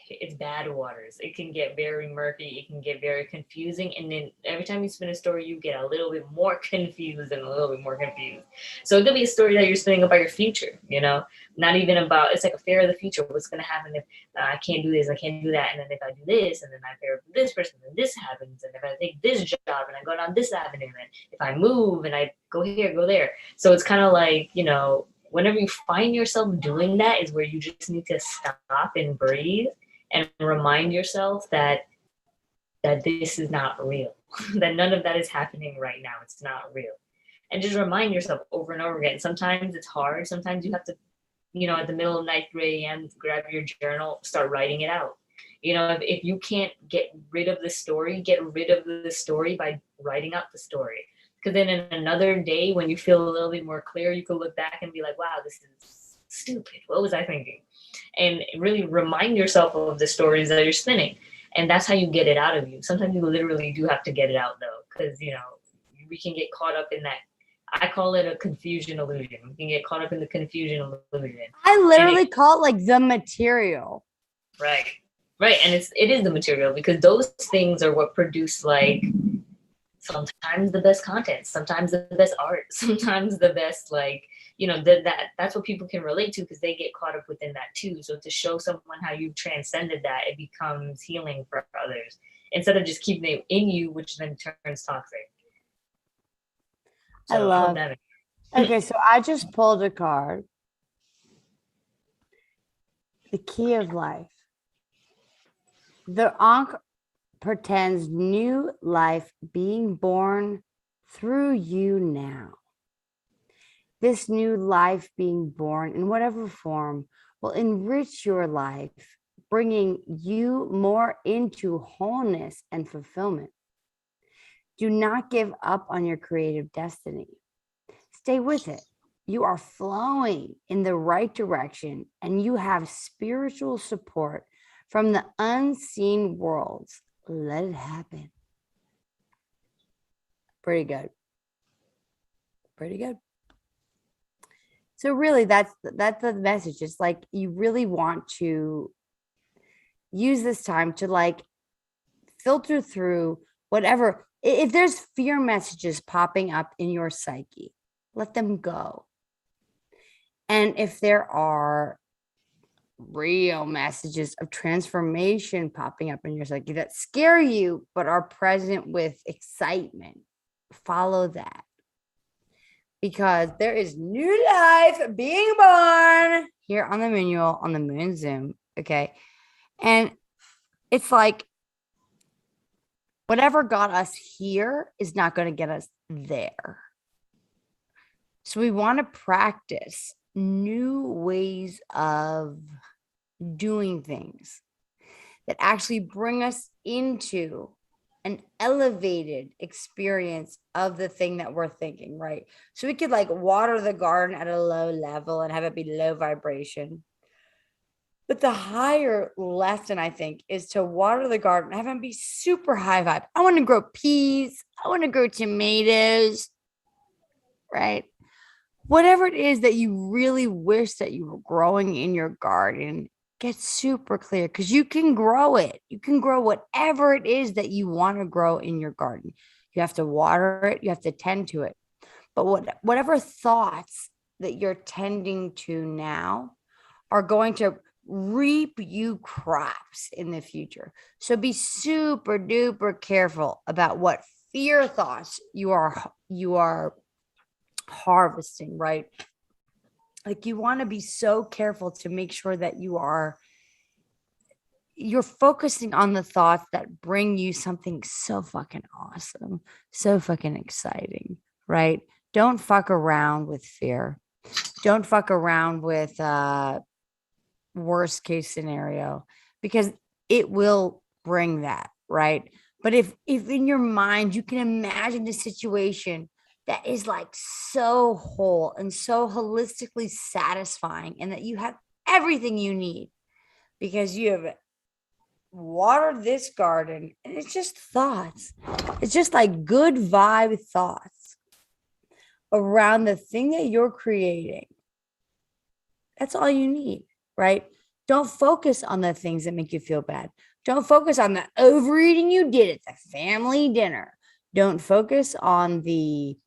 It's bad waters. It can get very murky. It can get very confusing. And then every time you spin a story, you get a little bit more confused and a little bit more confused. So it could be a story that you're spinning about your future, not even about, it's like a fear of the future. What's going to happen if I can't do this, I can't do that. And then if I do this, and then I pair with this person, then this happens. And if I take this job and I go down this avenue, and if I move and I go here, go there. So it's kind of like, whenever you find yourself doing that is where you just need to stop and breathe and remind yourself that this is not real, that none of that is happening right now. It's not real. And just remind yourself over and over again. Sometimes it's hard. Sometimes you have to at the middle of the night, 3 a.m., grab your journal, start writing it out. If you can't get rid of the story, get rid of the story by writing out the story. Because then in another day, when you feel a little bit more clear, you can look back and be like, wow, this is stupid. What was I thinking? And really remind yourself of the stories that you're spinning. And that's how you get it out of you. Sometimes you literally do have to get it out, though, because, we can get caught up in that. I call it a confusion illusion. We can get caught up in the confusion illusion. I literally call it like the material. Right. And it is the material, because those things are what produce, like, sometimes the best content, sometimes the best art, sometimes the best, like, that's what people can relate to, because they get caught up within that too. So to show someone how you transcended that, it becomes healing for others instead of just keeping it in you, which then turns toxic. I love that. Okay, so I just pulled a card. The Key of Life. The Ankh pretends new life being born through you now. This new life being born in whatever form will enrich your life, bringing you more into wholeness and fulfillment. Do not give up on your creative destiny. Stay with it. You are flowing in the right direction, and you have spiritual support from the unseen worlds. Let it happen. Pretty good. Pretty good. So really, that's the message. It's like you really want to use this time to like filter through whatever. If there's fear messages popping up in your psyche, let them go. And if there are real messages of transformation popping up in your psyche that scare you but are present with excitement, follow that. Because there is new life being born here on the manual, on the Moon Zoom. Okay. And it's like, whatever got us here is not going to get us there. So we want to practice new ways of doing things that actually bring us into an elevated experience of the thing that we're thinking, right? So we could like water the garden at a low level and have it be low vibration. But the higher lesson, I think, is to water the garden, have them be super high vibe. I want to grow peas. I want to grow tomatoes, right? Whatever it is that you really wish that you were growing in your garden, get super clear, because you can grow it. You can grow whatever it is that you want to grow in your garden. You have to water it. You have to tend to it. But whatever thoughts that you're tending to now are going to reap you crops in the future. So be super duper careful about what fear thoughts you are harvesting, right? Like you want to be so careful to make sure that you're focusing on the thoughts that bring you something so fucking awesome, so fucking exciting, right? Don't fuck around with fear. Don't fuck around with worst case scenario, because it will bring that, right? But if in your mind you can imagine a situation that is like so whole and so holistically satisfying, and that you have everything you need because you have watered this garden, and it's just thoughts. It's just like good vibe thoughts around the thing that you're creating. That's all you need, right? Don't focus on the things that make you feel bad. Don't focus on the overeating you did at the family dinner. Don't focus on the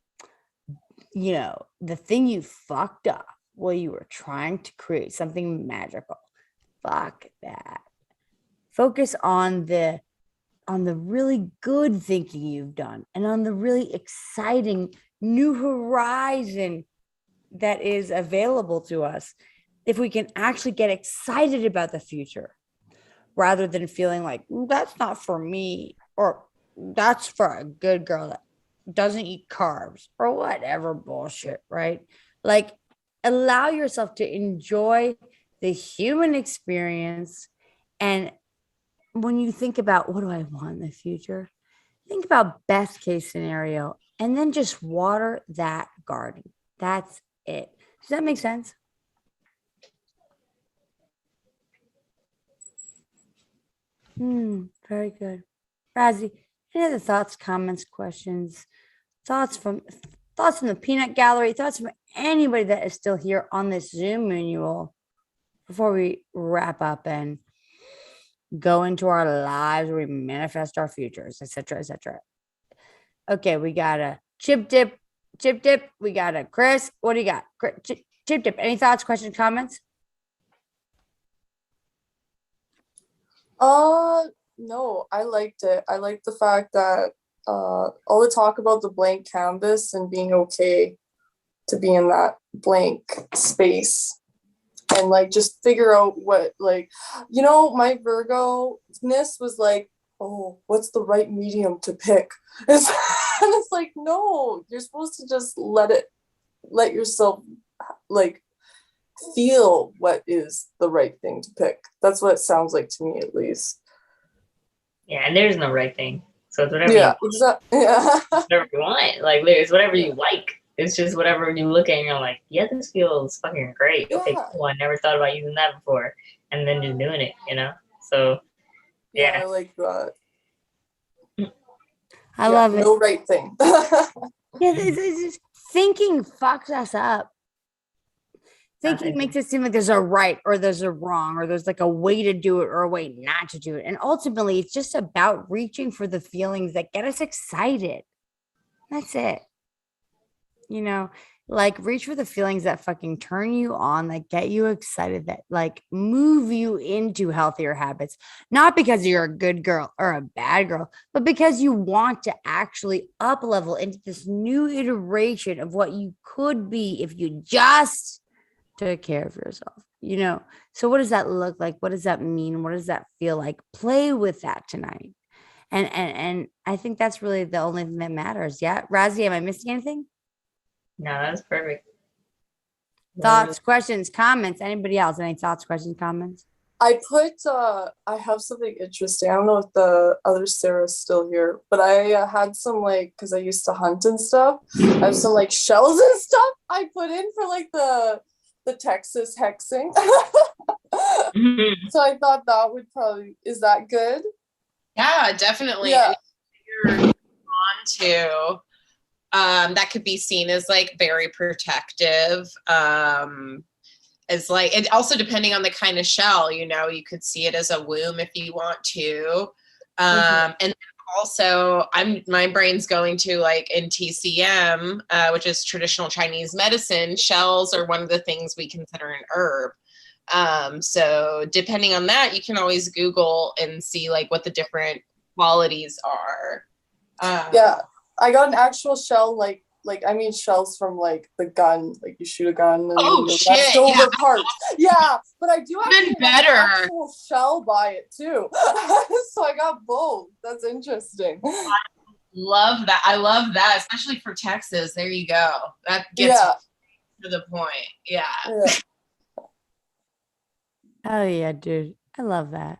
thing you fucked up while you were trying to create something magical. Fuck that. Focus on the really good thinking you've done, and on the really exciting new horizon that is available to us if we can actually get excited about the future, rather than feeling like that's not for me, or that's for a good girl that doesn't eat carbs, or whatever bullshit, right? Like, allow yourself to enjoy the human experience. And when you think about what do I want in the future, think about best case scenario and then just water that garden. That's it. Does that make sense? Very good. Razzie, any other thoughts, comments, questions, thoughts from the peanut gallery, thoughts from anybody that is still here on this Zoom manual before we wrap up and go into our lives where we manifest our futures, etc., etc. Okay, we got a chip dip. We got a Chris. What do you got? Chip dip. Any thoughts, questions, comments? No, I liked it. I liked the fact that all the talk about the blank canvas and being okay to be in that blank space and like just figure out what, like, my Virgo-ness was like, oh, what's the right medium to pick? And it's like, no, you're supposed to just let yourself like feel what is the right thing to pick. That's what it sounds like to me, at least. Yeah, and there's no right thing. So it's whatever Yeah, you exactly. Yeah. whatever you want. Like it's whatever you like. It's just whatever you look at and you're like, yeah, this feels fucking great. Okay, cool. I never thought about using that before. And then just doing it, So yeah, I like that. I love it. No right thing. Yeah, thinking fucks us up. Thinking makes it seem like there's a right or there's a wrong or there's like a way to do it or a way not to do it. And ultimately, it's just about reaching for the feelings that get us excited. That's it. Like reach for the feelings that fucking turn you on, that get you excited, that like move you into healthier habits, not because you're a good girl or a bad girl, but because you want to actually up level into this new iteration of what you could be if you just took care of yourself. So what does that look like? What does that mean? What does that feel like? Play with that tonight. And I think that's really the only thing that matters. Yeah. Razzie, am I missing anything? No, that's perfect. Thoughts, questions, comments? Anybody else? Any thoughts, questions, comments? I have something interesting. I don't know if the other Sarah's still here, but I had some because I used to hunt and stuff. I have some shells and stuff I put in for the Texas hexing. So I thought that would is that good? Yeah, definitely. Yeah. You're on to that could be seen as very protective. As and also depending on the kind of shell, you could see it as a womb if you want to. And also my brain's going to in TCM, which is traditional Chinese medicine, shells are one of the things we consider an herb. So depending on that, you can always Google and see what the different qualities are. Yeah, I got an actual shell, shells from the gun, you shoot a gun and the leftover parts. Yeah, but I do have an actual shell by it too. So I got both. That's interesting. I love that. I love that, especially for Texas. There you go. That gets to the point. Yeah. Oh yeah, dude. I love that.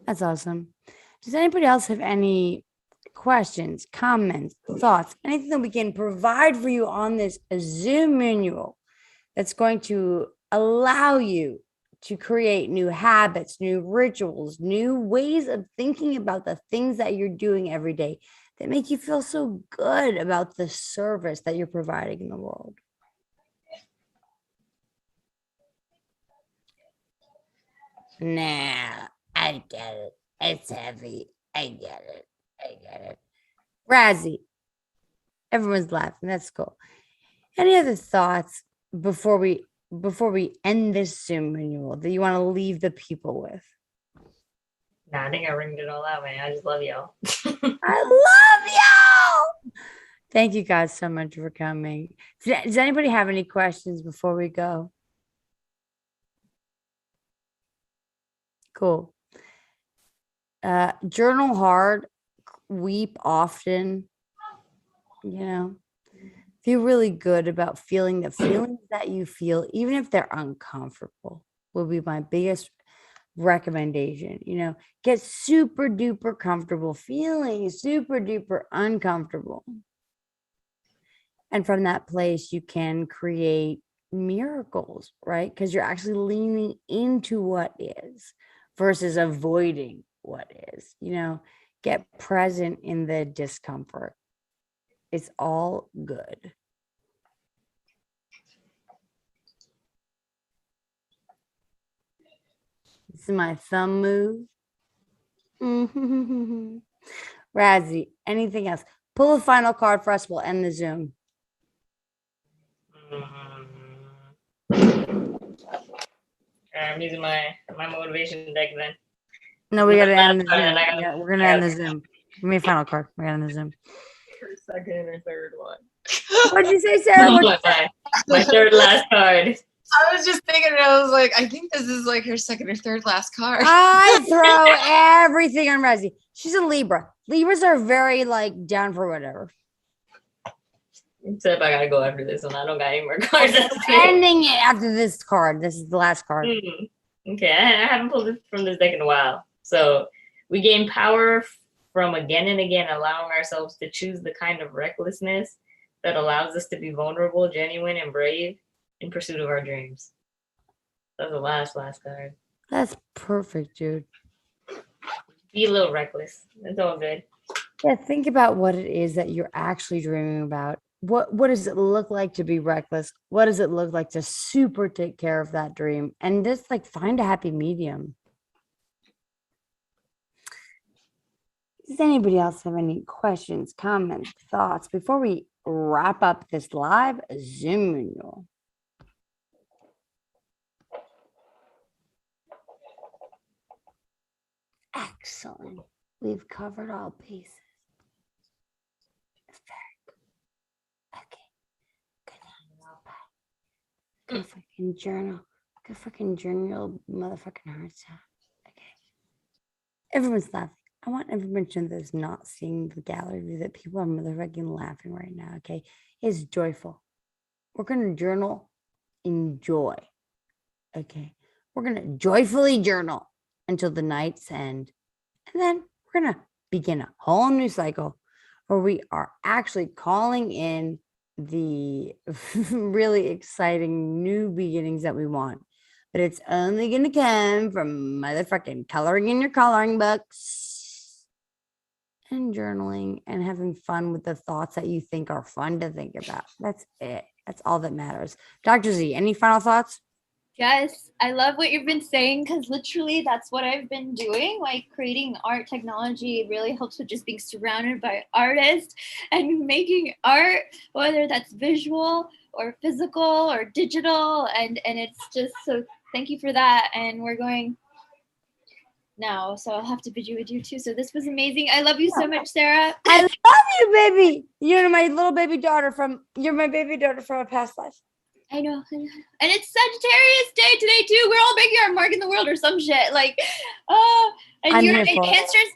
That's awesome. Does anybody else have any questions, comments, thoughts, anything that we can provide for you on this Zoom manual that's going to allow you to create new habits, new rituals, new ways of thinking about the things that you're doing every day that make you feel so good about the service that you're providing in the world? Nah, I get it. It's heavy. I get it. Razzie. Everyone's laughing. That's cool. Any other thoughts before we end this Zoom manual that you want to leave the people with? No, I think I ringed it all out, man. I just love y'all. I love y'all. Thank you guys so much for coming. Does anybody have any questions before we go? Cool. Journal hard, weep often. Feel really good about feeling the feelings that you feel, even if they're uncomfortable, will be my biggest recommendation. Get super duper comfortable feeling super duper uncomfortable. And from that place, you can create miracles, right? Because you're actually leaning into what is versus avoiding what is. Get present in the discomfort. It's all good. This is my thumb move. Razzie, anything else? Pull a final card for us. We'll end the Zoom. I'm using my motivation deck then. No, we gotta end the Zoom. Yeah, we're gonna end the Zoom. Give me a final card. We're gonna end the Zoom. Second or third one. What'd you say, Sarah? My third last card. I was just thinking, I was like, I think this is like her second or third last card. I throw everything on Razzie. She's a Libra. Libras are very down for whatever. Except I gotta go after this one. I don't got any more cards. Ending it after this card. This is the last card. Okay, I haven't pulled it from this deck in a while. So we gain power from again and again allowing ourselves to choose the kind of recklessness that allows us to be vulnerable, genuine, and brave in pursuit of our dreams. That's the last card. That's perfect, dude. Be a little reckless. It's all good. Yeah, think about what it is that you're actually dreaming about. What does it look like to be reckless? What does it look like to super take care of that dream? And just find a happy medium. Does anybody else have any questions, comments, thoughts before we wrap up this live Zoom? Excellent. We've covered all bases. Go fucking journal. Go fucking journal, motherfucking hearts out. Okay. Everyone's laughing. I want everyone to know that's not seeing the gallery view that people are motherfucking laughing right now. Okay. It's joyful. We're going to journal in joy. Okay. We're going to joyfully journal until the night's end. And then we're going to begin a whole new cycle where we are actually calling in the really exciting new beginnings that we want. But it's only going to come from motherfucking coloring in your coloring books and journaling and having fun with the thoughts that you think are fun to think about. That's it. That's all that matters. Dr. Z, any final thoughts? Yes, I love what you've been saying because literally that's what I've been doing. Creating art technology really helps with just being surrounded by artists and making art, whether that's visual or physical or digital. And it's just so thank you for that. And we're going now, so I'll have to bid you adieu too. So this was amazing. I love you so much, Sarah. I love you, baby. You're my little baby daughter you're my baby daughter from a past life. I know. And it's Sagittarius Day today too. We're all making our mark in the world or some shit.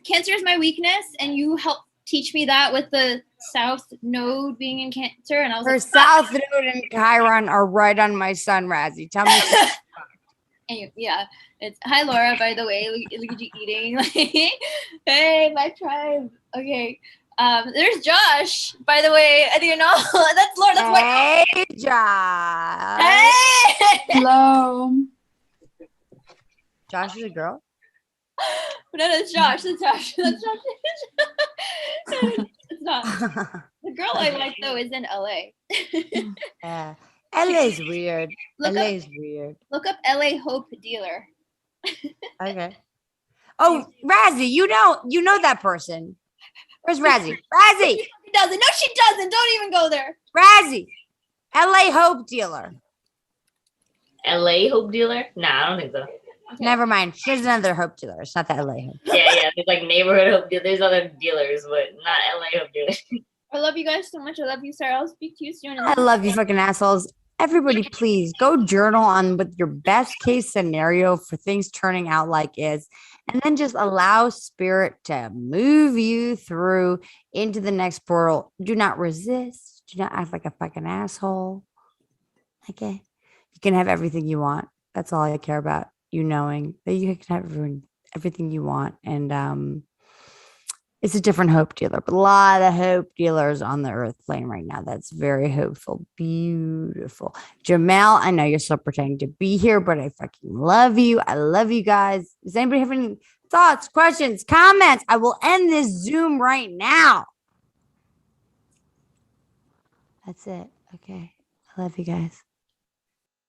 Cancer is my weakness, and you helped teach me that with the South Node being in Cancer. And I was South Node and Chiron are right on my sun, Razzie. Tell me. Yeah, it's hi Laura. By the way, look at you eating. Hey, my tribe. Okay. There's Josh, by the way. I didn't know. That's Laura. That's my Hey, Josh. Hey. Hello. Josh is a girl? No, it's Josh. That's Josh. That's Josh. It's not. The girl I like though is in LA. Yeah. LA is weird. LA is weird. Look up LA Hope Dealer. Okay. Oh, Razzie, you know that person. Where's Razzie? Razzie! She doesn't. No, she doesn't. Don't even go there. Razzie! LA Hope Dealer. LA Hope Dealer? Nah, I don't think so. Okay. Never mind. There's another Hope Dealer. It's not the LA Hope. Yeah. There's neighborhood Hope Dealer. There's other dealers, but not LA Hope Dealer. I love you guys so much. I love you, Sarah. I'll speak to you soon. I love you fucking assholes. Everybody, please go journal on what your best case scenario for things turning out like is, and then just allow spirit to move you through into the next portal. Do not resist. Do not act like a fucking asshole. Okay. You can have everything you want. That's all I care about. You knowing that you can have everything you want. And it's a different hope dealer, but a lot of hope dealers on the earth plane right now. That's very hopeful. Beautiful. Jamel, I know you're still pretending to be here, but I fucking love you. I love you guys. Does anybody have any thoughts, questions, comments? I will end this Zoom right now. That's it. Okay. I love you guys.